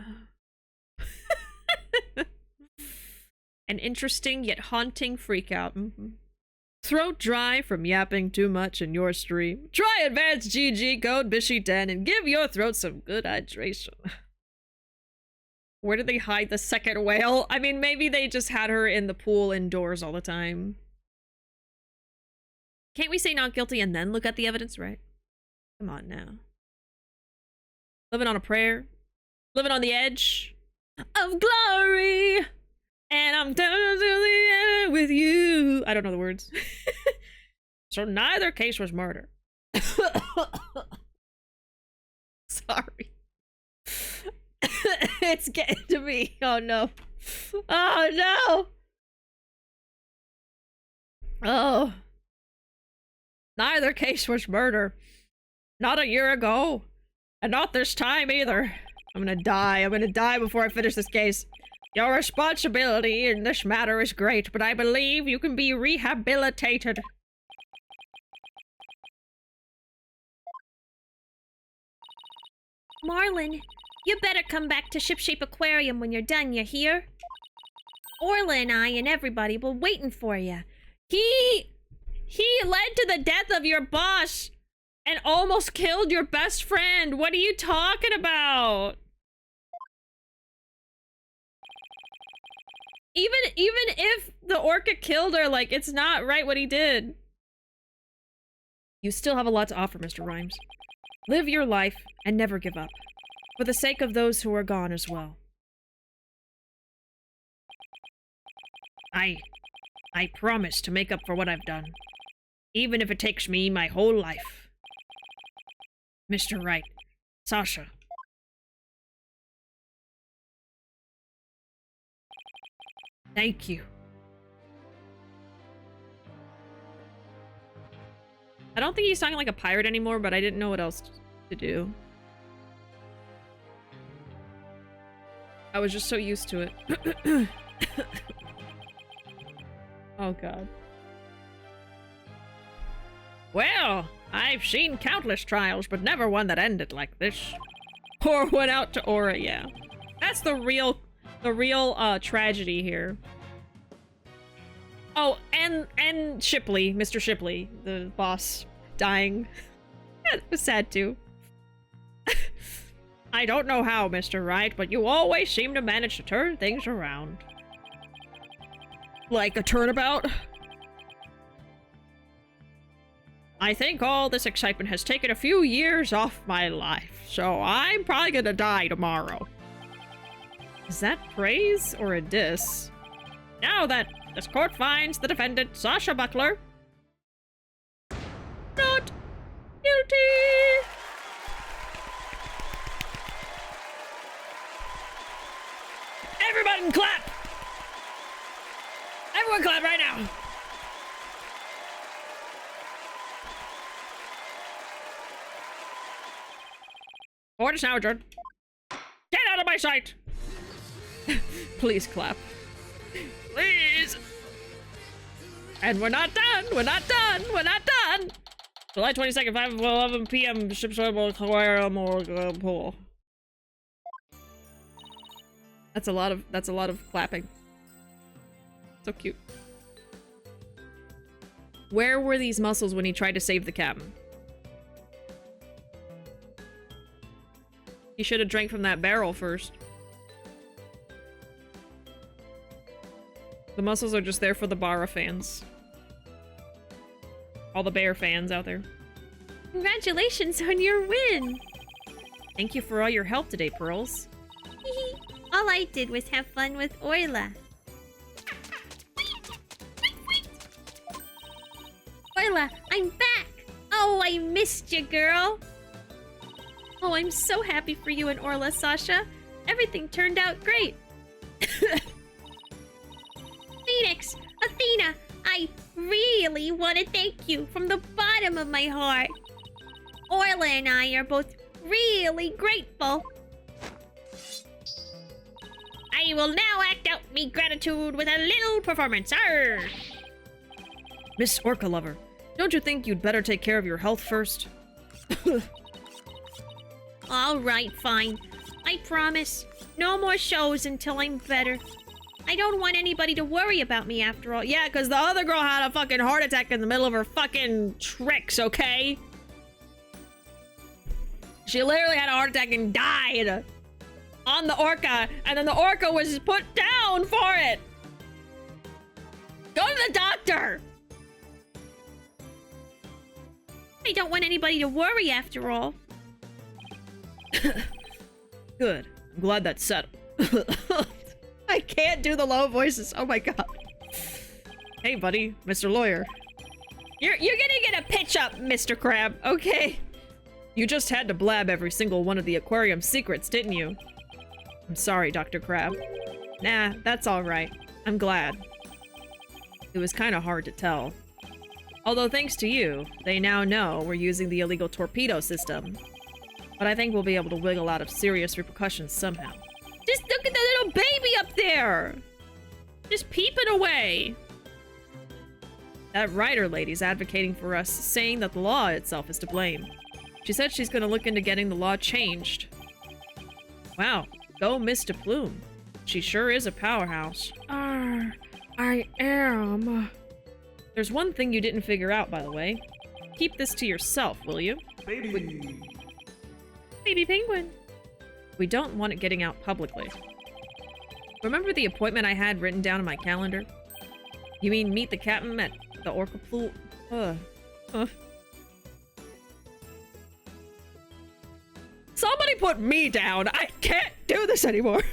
A: An interesting yet haunting freakout. Throat dry from yapping too much in your stream? Try advanced GG code BishiDove and give your throat some good hydration. Where did they hide the second whale? I mean, maybe they just had her in the pool indoors all the time. Can't we say not guilty and then look at the evidence, right? Come on now. Living on a prayer. Living on the edge of glory. And I'm down to the end with you. I don't know the words. So neither case was murder. Sorry. It's getting to me. Oh no. Oh no. Oh. Neither case was murder. Not a year ago. And not this time either. I'm gonna die. I'm gonna die before I finish this case. Your responsibility in this matter is great, but I believe you can be rehabilitated.
D: Marlin, you better come back to Shipshape Aquarium when you're done, you hear? Orla and I and everybody were waiting for you.
A: He led to the death of your boss and almost killed your best friend. What are you talking about? Even if the orca killed her, like, it's not right what he did. You still have a lot to offer, Mr. Rhymes. Live your life and never give up. For the sake of those who are gone as well. I promise to make up for what I've done. Even if it takes me my whole life. Mr. Wright. Sasha. Thank you. I don't think he's talking like a pirate anymore, but I didn't know what else to do. I was just so used to it. Oh god. Well, I've seen countless trials, but never one that ended like this. Or went out to Aura, yeah. That's the real tragedy here. Oh, and Shipley, Mr. Shipley, the boss, dying. That was sad too.
C: I don't know how, Mr. Wright, but you always seem to manage to turn things around. Like a turnabout? I think all this excitement has taken a few years off my life, so I'm probably gonna die tomorrow. Is that praise or a diss? Now that this court finds the defendant, Sasha Buckler, not guilty! Everybody clap! Everyone clap right now! Court is now adjourned. Get out of my sight! Please clap. Please! And we're not done! We're not done! We're not done! July 22nd, 5:11 p.m. Ship's Aquarium or pool. That's a lot of clapping. So cute. Where were these mussels when he tried to save the captain? He should have drank from that barrel first. The mussels are just there for the Bara fans. All the bear fans out there.
D: Congratulations on your win!
C: Thank you for all your help today, Pearls.
D: All I did was have fun with Orla. Orla, I'm back! Oh, I missed you, girl! Oh, I'm so happy for you and Orla, Sasha. Everything turned out great. Phoenix, Athena, I really want to thank you from the bottom of my heart. Orla and I are both really grateful. I will now act out me gratitude with a little performance. Arr!
C: Miss Orca Lover, don't you think you'd better take care of your health first?
D: All right, fine. I promise. No more shows until I'm better. I don't want anybody to worry about me after all.
C: Yeah, because the other girl had a fucking heart attack in the middle of her fucking tricks, okay? She literally had a heart attack and died on the orca, and then the orca was put down for it. Go to the doctor.
D: I don't want anybody to worry after all.
C: Good. I'm glad that's settled. I can't do the low voices. Oh my god. Hey, buddy, Mr. Lawyer. You're gonna get a pitch up, Mr. Crab, okay? You just had to blab every single one of the aquarium secrets, didn't you? I'm sorry, Dr. Crab. Nah, that's alright. I'm glad. It was kinda hard to tell. Although thanks to you, they now know we're using the illegal torpedo system. But I think we'll be able to wiggle out of serious repercussions somehow. Just look at the little baby up there! Just peeping away! That writer lady's advocating for us, saying that the law itself is to blame. She said she's gonna look into getting the law changed. Wow, go Mr. Plume. She sure is a powerhouse. I am. There's one thing you didn't figure out, by the way. Keep this to yourself, will you? Baby penguin. We don't want it getting out publicly. Remember the appointment I had written down in my calendar? You mean meet the captain at the orca pool? Somebody put me down! I can't do this anymore!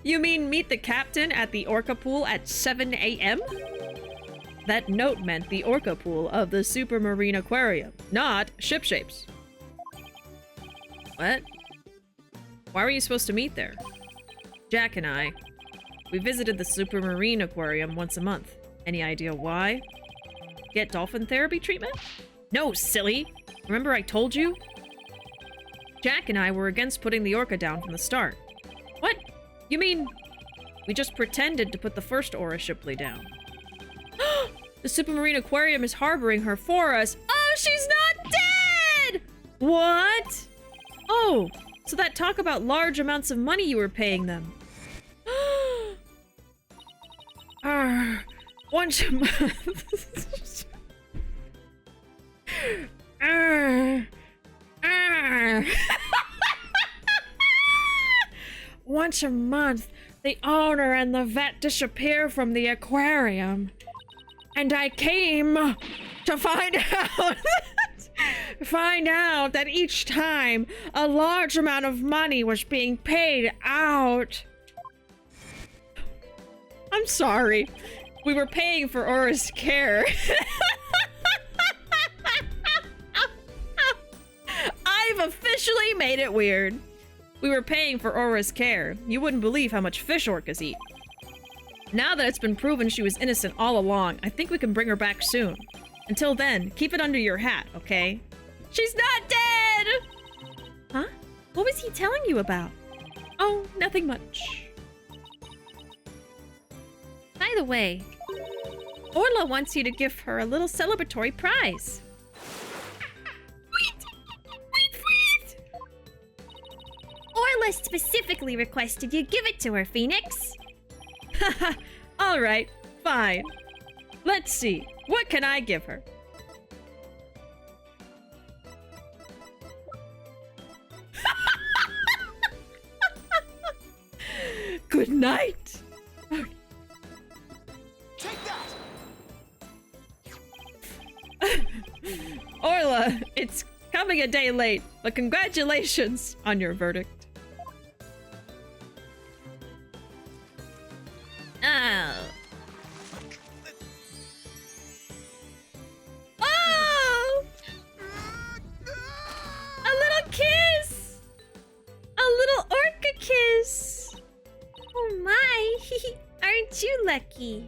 C: You mean meet the captain at the orca pool at 7 a.m.? That note meant the orca pool of the Supermarine Aquarium, not ship shapes. What? Why were you supposed to meet there? Jack and I, we visited the Supermarine Aquarium once a month. Any idea why? Get dolphin therapy treatment? No, silly! Remember I told you? Jack and I were against putting the orca down from the start. What? You mean, we just pretended to put the first Aura Shipley down. The Supermarine Aquarium is harboring her for us. Oh, she's not dead! What? Oh, so that talk about large amounts of money you were paying them. Once a month. Once a month, the owner and the vet disappear from the aquarium. And I came to find out that each time a large amount of money was being paid out. I'm sorry. We were paying for Aura's care. I've officially made it weird. We were paying for Aura's care. You wouldn't believe how much fish orcas eat. Now that it's been proven she was innocent all along, I think we can bring her back soon. Until then, keep it under your hat, okay? She's not dead!
D: Huh? What was he telling you about?
C: Oh, nothing much.
D: By the way, Orla wants you to give her a little celebratory prize. Wait! Orla specifically requested you give it to her, Phoenix.
C: Alright, fine. Let's see. What can I give her? Good night.
B: Take that!
C: Orla, it's coming a day late, but congratulations on your verdict.
D: Oh. Oh! A little kiss! A little orca kiss! Oh my! Aren't you lucky?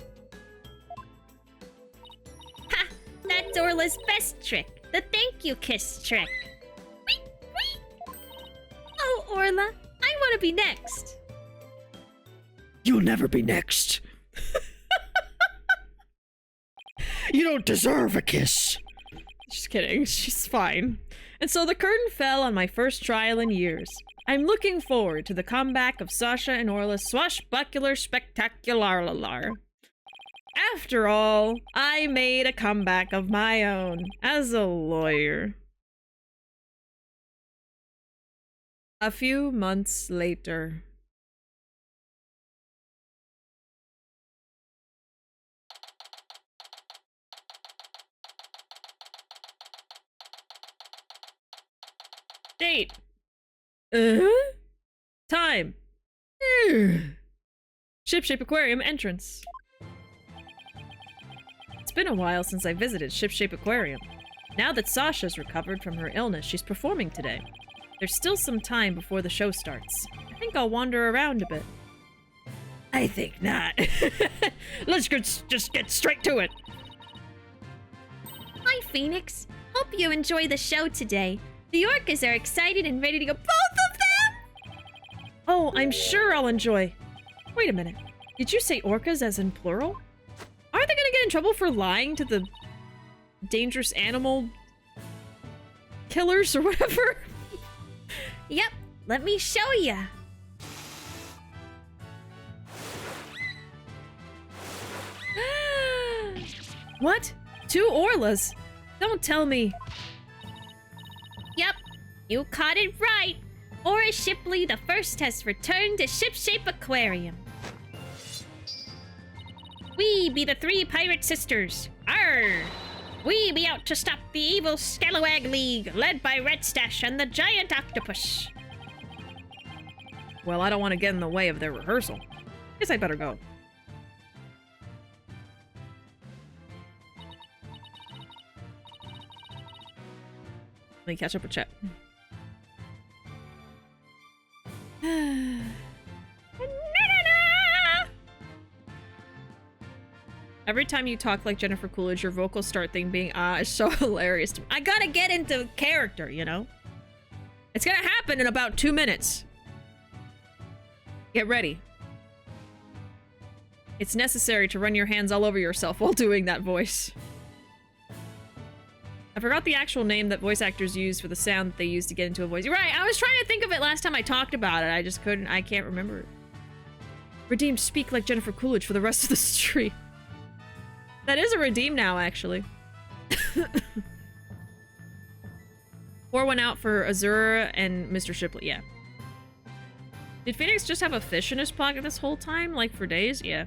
D: Ha! That's Orla's best trick. The thank you kiss trick. Whee! Whee! Oh, Orla, I want to be next.
C: You'll never be next. You don't deserve a kiss. Just kidding. She's fine. And so the curtain fell on my first trial in years. I'm looking forward to the comeback of Sasha and Orla's swashbuckler spectacular. After all, I made a comeback of my own as a lawyer. A few months later. Date. Time. Shipshape Aquarium entrance. It's been a while since I visited Shipshape Aquarium. Now that Sasha's recovered from her illness, she's performing today. There's still some time before the show starts. I think I'll wander around a bit. I think not. Let's just get straight to it.
D: Hi, Phoenix. Hope you enjoy the show today. The orcas are excited and ready to go. Both of them?
C: Oh, I'm sure I'll enjoy. Wait a minute. Did you say orcas as in plural? Aren't they gonna get in trouble for lying to the dangerous animal killers or whatever?
D: Yep. Let me show ya.
C: What? 2 Orlas? Don't tell me.
D: Yep. You caught it right. Aura Shipley the First has returned to Shipshape Aquarium. We be the 3 pirate sisters. Arr! We be out to stop the evil Scalawag League, led by Red Stash and the giant octopus.
C: Well, I don't want to get in the way of their rehearsal. Guess I better go. Let me catch up with chat. Every time you talk like Jennifer Coolidge, your vocals start being is so hilarious to me. I gotta get into character, you know? It's gonna happen in about 2 minutes. Get ready. It's necessary to run your hands all over yourself while doing that voice. I forgot the actual name that voice actors use for the sound that they use to get into a voice. You're right, I was trying to think of it last time I talked about it. I just couldn't, I can't remember it. Redeemed, speak like Jennifer Coolidge for the rest of the stream. That is a redeem now, actually.
A: Pour one out for Azura and Mr. Shipley. Yeah. Did Phoenix just have a fish in his pocket this whole time? Like for days? Yeah.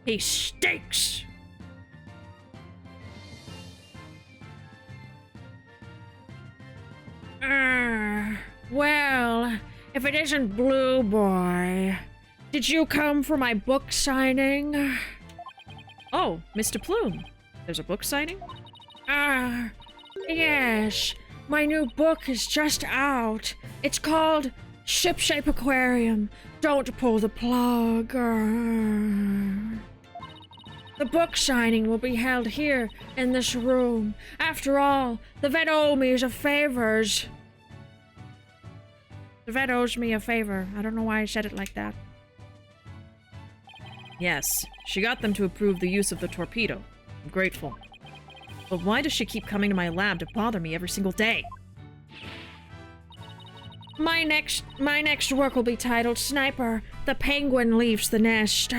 A: He stinks!
C: Well, if it isn't Blue Boy, did you come for my book signing?
A: Oh, Mr. Plume. There's a book signing?
C: Yes. My new book is just out. It's called Ship-Shape Aquarium. Don't pull the plug. The book signing will be held here in this room. After all, the vet owes me a favors. The vet owes me a favor. I don't know why I said it like that.
A: Yes, she got them to approve the use of the torpedo. I'm grateful. But why does she keep coming to my lab to bother me every single day?
C: My next work will be titled Sniper, the Penguin Leaves the Nest.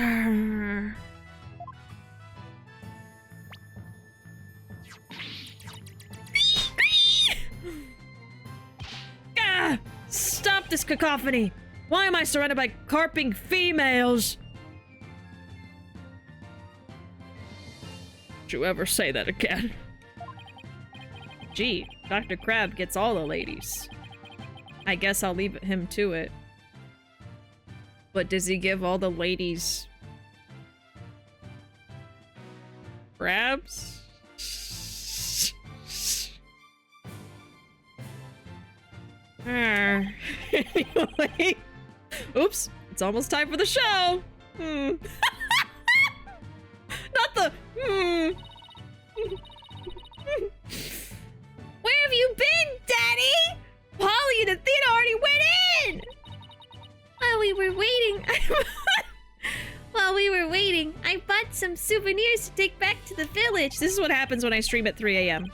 A: Stop this cacophony! Why am I surrounded by carping females? Don't you ever say that again. Gee, Dr. Crab gets all the ladies. I guess I'll leave him to it. But does he give all the ladies crabs? Anyway. Oops, it's almost time for the show. Not the
D: Where have you been, Daddy? Polly and Athena already went in! While we were waiting, I bought some souvenirs to take back to the village.
A: This is what happens when I stream at 3 a.m.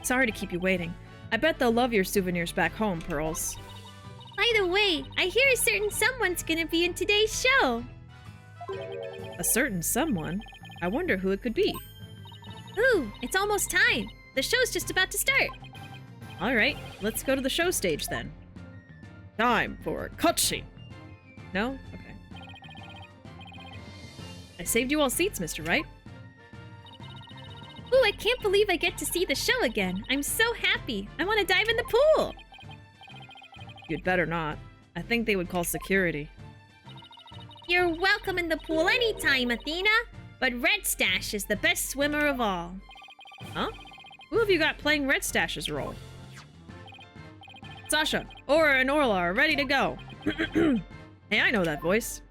A: Sorry to keep you waiting. I bet they'll love your souvenirs back home, Pearls.
D: By the way, I hear a certain someone's gonna be in today's show.
A: A certain someone? I wonder who it could be.
D: Ooh, it's almost time. The show's just about to start.
A: Alright, let's go to the show stage then. Time for a cutscene. No? Okay. I saved you all seats, Mr. Wright.
D: Ooh, I can't believe I get to see the show again. I'm so happy. I want to dive in the pool.
A: You'd better not. I think they would call security.
D: You're welcome in the pool anytime, Athena. But Red Stash is the best swimmer of all.
A: Huh? Who have you got playing Red Stash's role? Sasha, Aura, and Orla are ready to go. Hey, I know that voice.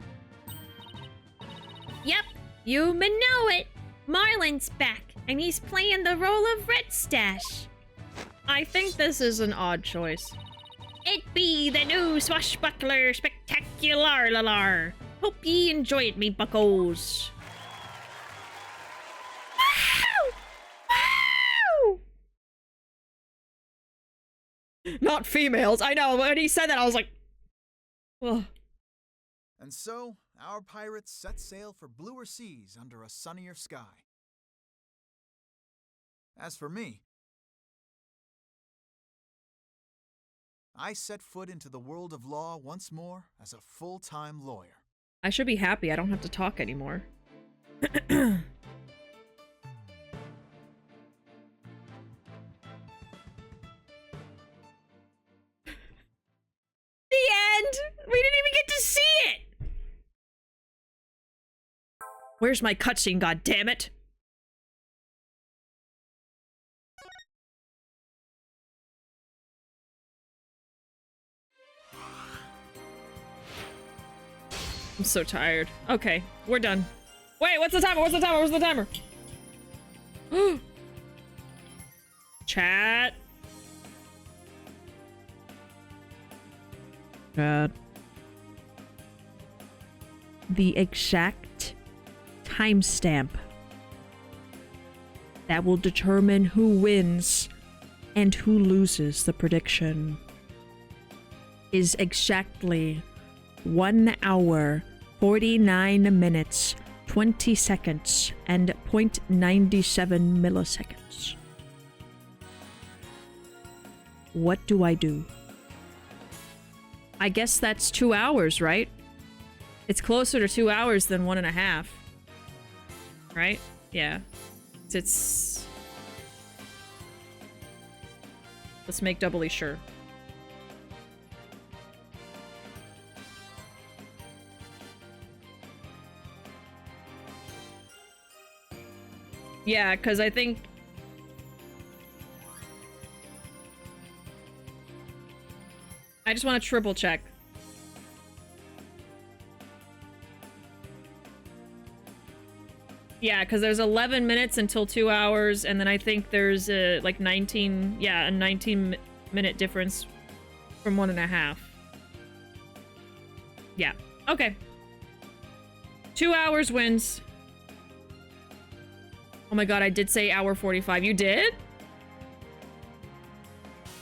D: Yep, you may know it. Marlon's back, and he's playing the role of Red Stash.
A: I think this is an odd choice.
D: It be the new swashbuckler spectacular lalar. Hope ye enjoy it, me buckos.
A: Not females. I know. When he said that, I was like, ugh.
B: And so, our pirates set sail for bluer seas under a sunnier sky. As for me, I set foot into the world of law once more as a full-time lawyer.
A: I should be happy I don't have to talk anymore.
D: The end! We didn't even get to see it!
A: Where's my cutscene, goddammit? I'm so tired. Okay, we're done. Wait, what's the timer? What's the timer? What's the timer? Chat. Chat. The exact timestamp that will determine who wins and who loses the prediction is exactly 1 hour, 49 minutes, 20 seconds, and 0.97 milliseconds.
C: What do I do? I guess that's 2 hours, right? It's closer to 2 hours than 1.5. Right? Yeah. It's... Let's make doubly sure. Yeah, because I think... I just want to triple check. Yeah, because there's 11 minutes until 2 hours, and then I think there's a, like, 19... Yeah, a 19-minute difference from 1.5. Yeah. Okay. 2 hours wins. Oh my god, I did say hour 45. You did?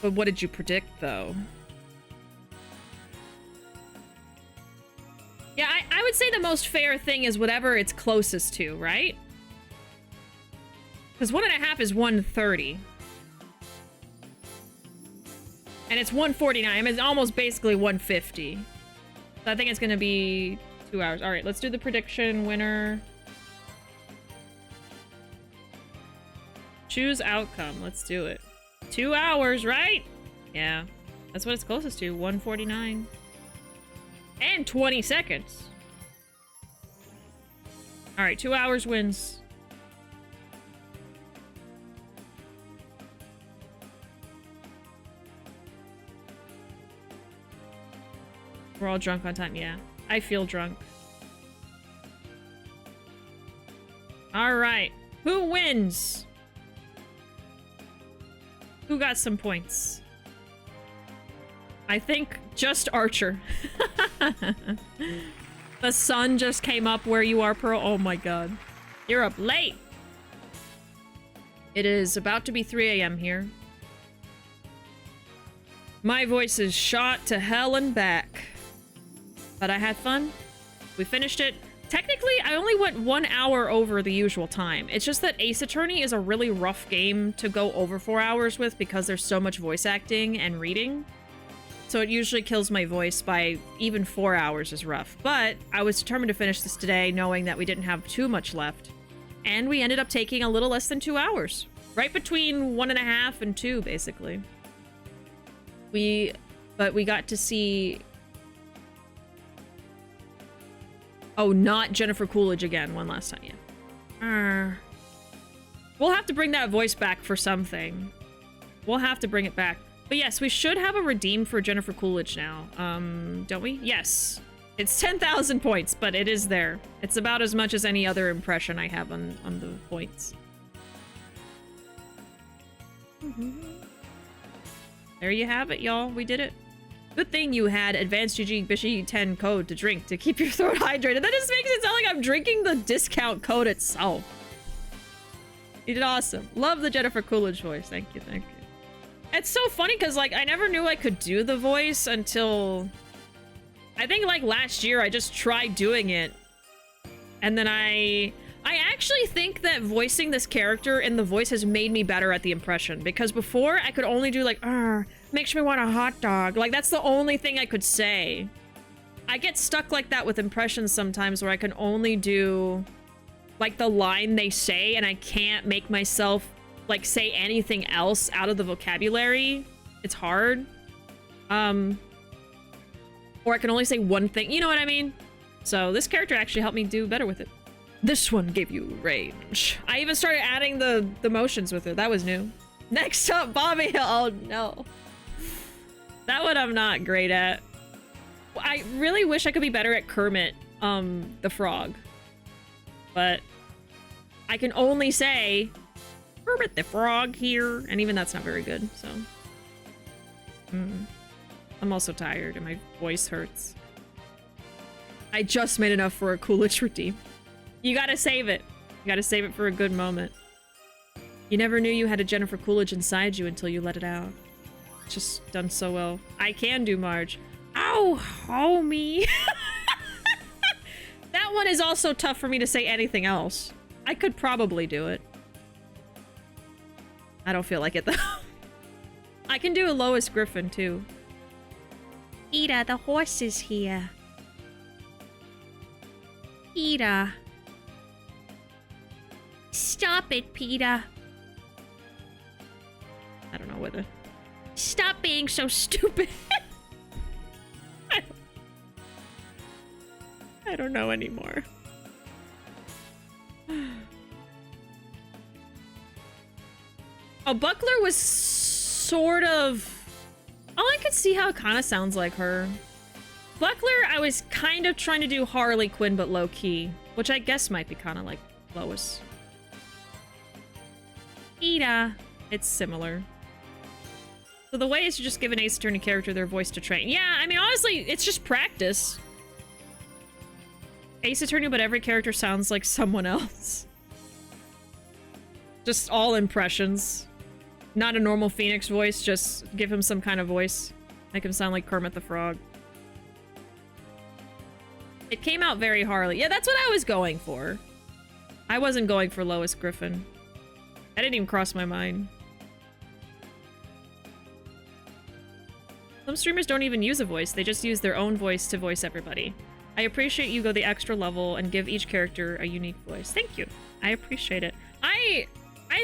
C: But what did you predict, though? Yeah, I would say the most fair thing is whatever it's closest to, right? Because 1.5 is 1:30. And it's 1:49. It's almost basically 1:50. So I think it's going to be 2 hours. All right, let's do the prediction winner. Choose outcome. Let's do it. 2 hours, right? Yeah. That's what it's closest to. 1:49. And 20 seconds. Alright, 2 hours wins. We're all drunk on time, yeah. I feel drunk. Alright. Who wins? Who got some points? I think just Archer. The sun just came up where you are, Pearl. Oh my god. You're up late. It is about to be 3 a.m. here. My voice is shot to hell and back. But I had fun. We finished it. Technically, I only went 1 hour over the usual time. It's just that Ace Attorney is a really rough game to go over 4 hours with because there's so much voice acting and reading. So it usually kills my voice by even 4 hours is rough. But I was determined to finish this today knowing that we didn't have too much left. And we ended up taking a little less than 2 hours. Right between 1.5 and 2, basically. But we got to see... Oh, not Jennifer Coolidge again one last time, yeah. We'll have to bring that voice back for something. We'll have to bring it back. But yes, we should have a redeem for Jennifer Coolidge now. Don't we? Yes. It's 10,000 points, but it is there. It's about as much as any other impression I have on the points. There you have it, y'all. We did it. Good thing you had Advanced GG Bishi 10 code to drink to keep your throat hydrated. That just makes it sound like I'm drinking the discount code itself. You did awesome. Love the Jennifer Coolidge voice. Thank you, thank you. It's so funny because, like, I never knew I could do the voice until... I think, like, last year I just tried doing it. And then I actually think that voicing this character in the voice has made me better at the impression. Because before, I could only do, like, makes me want a hot dog. Like, that's the only thing I could say. I get stuck like that with impressions sometimes where I can only do, like, the line they say and I can't make myself... like, say anything else out of the vocabulary. It's hard. Or I can only say one thing. You know what I mean? So this character actually helped me do better with it. This one gave you range. I even started adding the motions with it. That was new. Next up, Bobby. Oh, no. That one I'm not great at. I really wish I could be better at Kermit, the frog. But I can only say... Kermit the Frog here. And even that's not very good, so. I'm also tired and my voice hurts. I just made enough for a Coolidge redeem. You gotta save it. You gotta save it for a good moment. You never knew you had a Jennifer Coolidge inside you until you let it out. It's just done so well. I can do Marge. Ow, homie. That one is also tough for me to say anything else. I could probably do it. I don't feel like it, though.
A: I can do a Lois Griffin, too.
D: Peter, the horse is here. Peter. Stop it, Peter.
A: I don't know whether...
D: Stop being so stupid.
A: I don't know anymore. Oh, Buckler was sort of... Oh, I could see how it kind of sounds like her. Buckler, I was kind of trying to do Harley Quinn, but low-key. Which I guess might be kind of like Lois.
D: Peter.
A: It's similar. So the way is to just give an Ace Attorney character their voice to train. Yeah, I mean, honestly, it's just practice. Ace Attorney, but every character sounds like someone else. Just all impressions. Not a normal Phoenix voice, just give him some kind of voice. Make him sound like Kermit the Frog. It came out very Harley. Yeah, that's what I was going for. I wasn't going for Lois Griffin. That didn't even cross my mind. Some streamers don't even use a voice, they just use their own voice to voice everybody. I appreciate you go the extra level and give each character a unique voice. Thank you. I appreciate it. I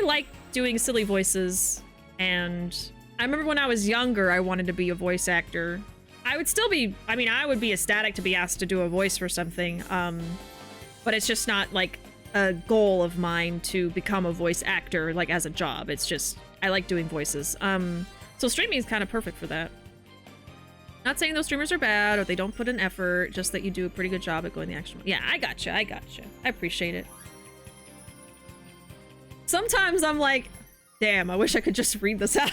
A: like doing silly voices, and I remember when I was younger, I wanted to be a voice actor. I would still be, I mean, I would be ecstatic to be asked to do a voice for something, but it's just not like a goal of mine to become a voice actor, like as a job. It's just, I like doing voices. So streaming is kind of perfect for that. Not saying those streamers are bad or they don't put in effort, just that you do a pretty good job at going the extra mile. Yeah, I gotcha. I appreciate it. Sometimes I'm like, damn, I wish I could just read this out.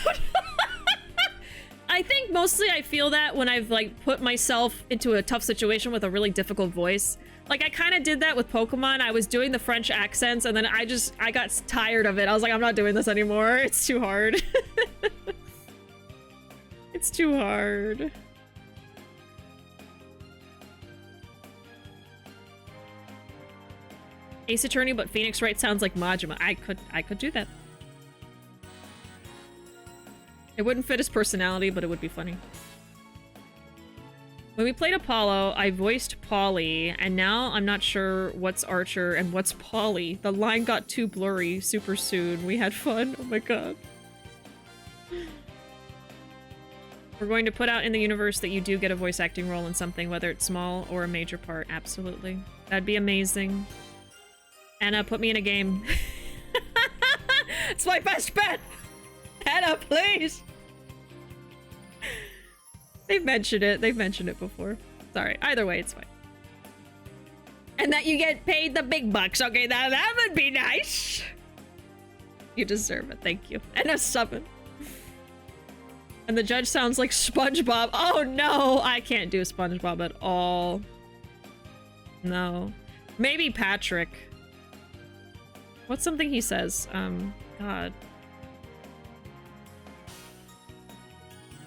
A: I think mostly I feel that when I've like put myself into a tough situation with a really difficult voice. Like I kind of did that with Pokemon. I was doing the French accents and then I got tired of it. I was like, I'm not doing this anymore. It's too hard. It's too hard. Ace Attorney, but Phoenix Wright sounds like Majima. I could do that. It wouldn't fit his personality, but it would be funny. When we played Apollo, I voiced Polly, and now I'm not sure what's Archer and what's Polly. The line got too blurry super soon. We had fun. Oh my god. We're going to put out in the universe that you do get a voice acting role in something, whether it's small or a major part. Absolutely. That'd be amazing. Anna, put me in a game. It's my best bet! Anna, please! They've mentioned it. They've mentioned it before. Sorry. Either way, it's fine. And that you get paid the big bucks. Okay, now that would be nice. You deserve it. Thank you. And a summon. And the judge sounds like SpongeBob. Oh no! I can't do SpongeBob at all. No. Maybe Patrick. What's something he says? God.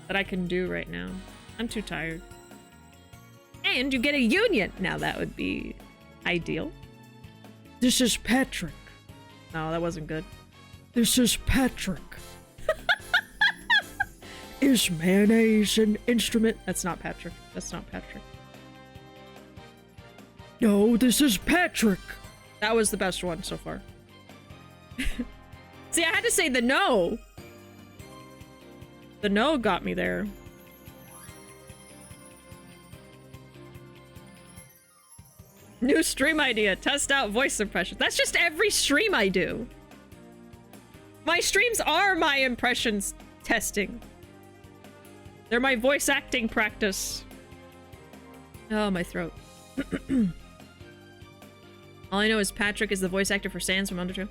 A: That I can do right now. I'm too tired. And you get a union! Now that would be ideal.
C: This is Patrick.
A: No, that wasn't good.
C: This is Patrick. Is mayonnaise an instrument?
A: That's not Patrick. That's not Patrick.
C: No, this is Patrick.
A: That was the best one so far. See, I had to say the no. The no got me there. New stream idea. Test out voice impressions. That's just every stream I do. My streams are my impressions testing. They're my voice acting practice. Oh, my throat. All I know is Patrick is the voice actor for Sans from Undertale.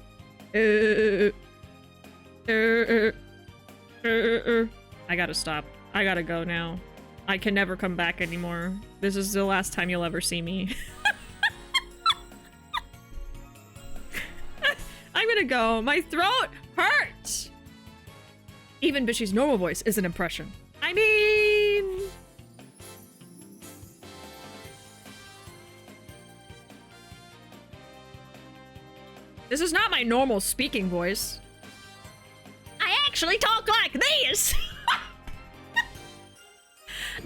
A: I gotta stop. I gotta go now. I can never come back anymore. This is the last time you'll ever see me. I'm gonna go. My throat hurts! Even Bishy's normal voice is an impression. I mean... This is not my normal speaking voice. I actually talk like this!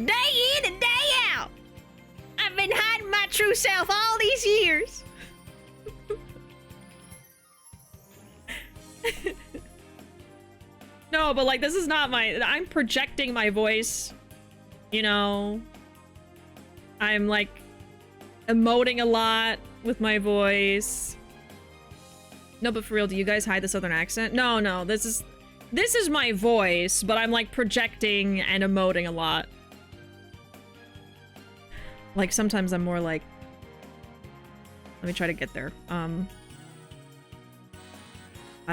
C: Day in and day out. I've been hiding my true self all these years. No, but like, this is not my... I'm projecting my voice. You know? I'm like emoting a lot with my voice. No, but for real, do you guys hide the southern accent? No, no, this is my voice, but I'm like projecting and emoting a lot. Like sometimes I'm more like, let me try to get there. I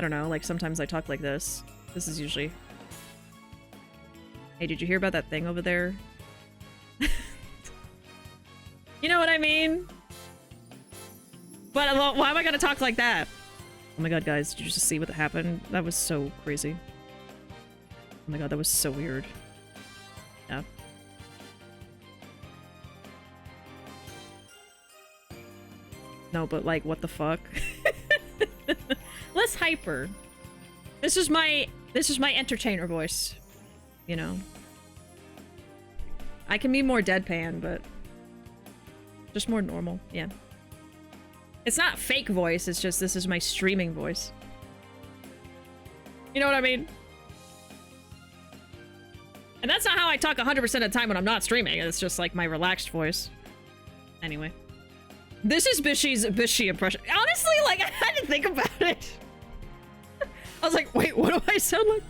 C: don't know, like sometimes I talk like this. This is usually, hey, did you hear about that thing over there? You know what I mean? But why am I gonna talk like that? Oh my god, guys, did you just see what happened? That was so crazy. Oh my god, that was so weird. Yeah. No, but like, what the fuck? Less hyper. This is my entertainer voice. You know? I can be more deadpan, but just more normal, yeah. It's not fake voice, it's just this is my streaming voice. You know what I mean? And that's not how I talk 100% of the time when I'm not streaming. It's just like my relaxed voice. Anyway. This is Bishi's Bishi impression. Honestly, like, I had to think about it. I was like, wait, what do I sound like?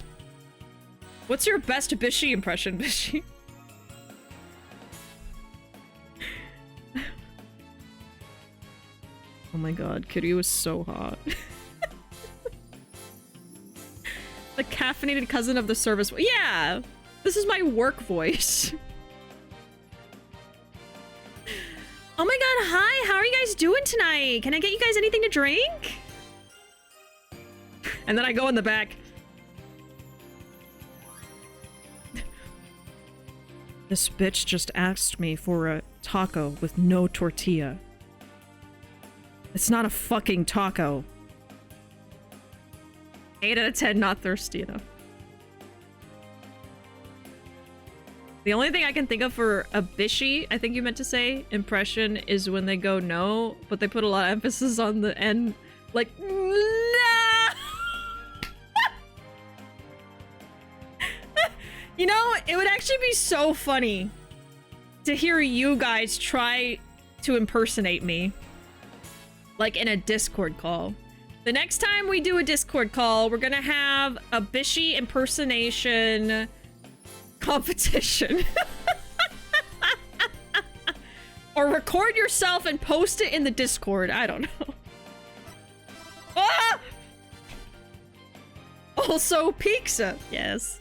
C: What's your best Bishi impression, Bishi? Oh my god, Kiryu is so hot. The caffeinated cousin of the service. Yeah! This is my work voice. Oh my god, hi! How are you guys doing tonight? Can I get you guys anything to drink? And then I go in the back. This bitch just asked me for a taco with no tortilla. It's not a fucking taco. 8 out of 10, not thirsty enough. The only thing I can think of for a Bishi, I think you meant to say, impression is when they go no, but they put a lot of emphasis on the end. Like, no! You know, it would actually be so funny to hear you guys try to impersonate me. Like in a Discord call. The next time we do a Discord call, we're gonna have a Bishi impersonation competition. Or record yourself and post it in the Discord. I don't know. Ah! Also, pizza. Yes.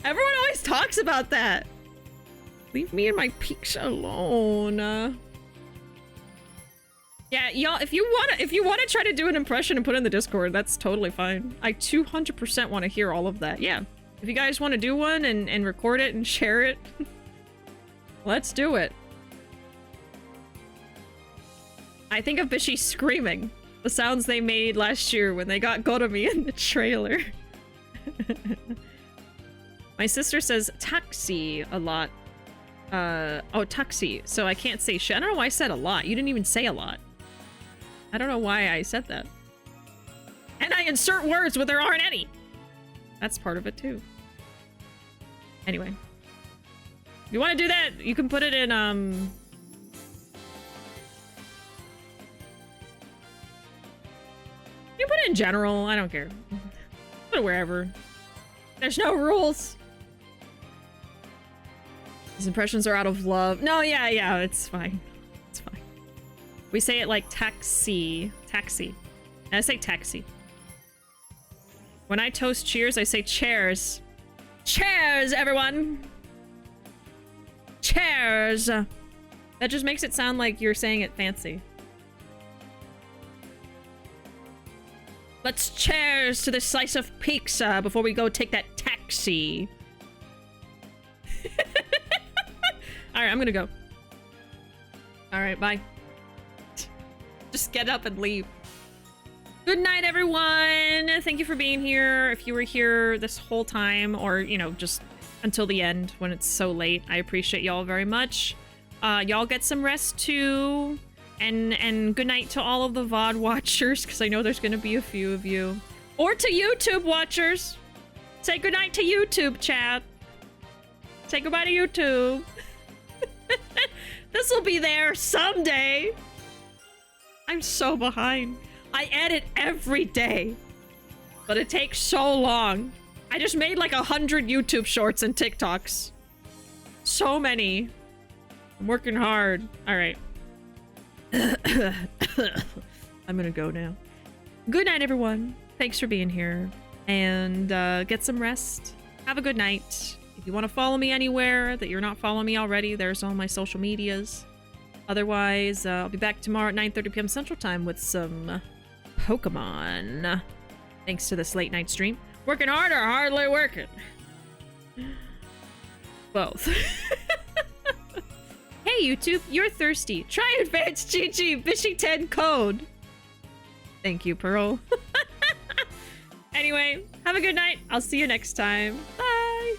C: Everyone always talks about that. Leave me and my pizza alone. Yeah, y'all, if you wanna try to do an impression and put it in the Discord, that's totally fine. I 200% want to hear all of that. Yeah. If you guys want to do one and record it and share it, let's do it. I think of Bishi screaming. The sounds they made last year when they got Goromi in the trailer. My sister says taxi a lot. Oh, taxi. So I can't say shit. I don't know why I said a lot. You didn't even say a lot. I don't know why I said that. And I insert words where there aren't any. That's part of it too. Anyway. If you want to do that, you can put it in, you put it in general. I don't care. Put it wherever. There's no rules. These impressions are out of love. No, yeah, it's fine. It's fine. We say it like taxi. Taxi. And I say taxi. When I toast cheers, I say chairs. Chairs, everyone! Chairs! That just makes it sound like you're saying it fancy. Let's cheers to this slice of pizza before we go take that taxi. Alright, I'm gonna go. Alright, bye. Just get up and leave. Good night, everyone! Thank you for being here. If you were here this whole time, or, you know, just
A: until the end when it's so late. I appreciate y'all very much. Y'all get some rest too. And good night to all of the VOD watchers, because I know there's going to be a few of you. Or to YouTube watchers. Say good night to YouTube, chat. Say goodbye to YouTube. This will be there someday. I'm so behind. I edit every day, but it takes so long. I just made like 100 YouTube shorts and TikToks. So many. I'm working hard. All right. I'm gonna go now. Good night, everyone. Thanks for being here. And get some rest. Have a good night. If you want to follow me anywhere that you're not following me already, there's all my social medias. Otherwise, I'll be back tomorrow at 9:30 p.m. Central Time with some Pokemon. Thanks to this late night stream. Working hard or hardly working? Both. Hey YouTube, you're thirsty. Try Advanced GG Bishi 10 code. Thank you, Pearl. Anyway, have a good night. I'll see you next time. Bye.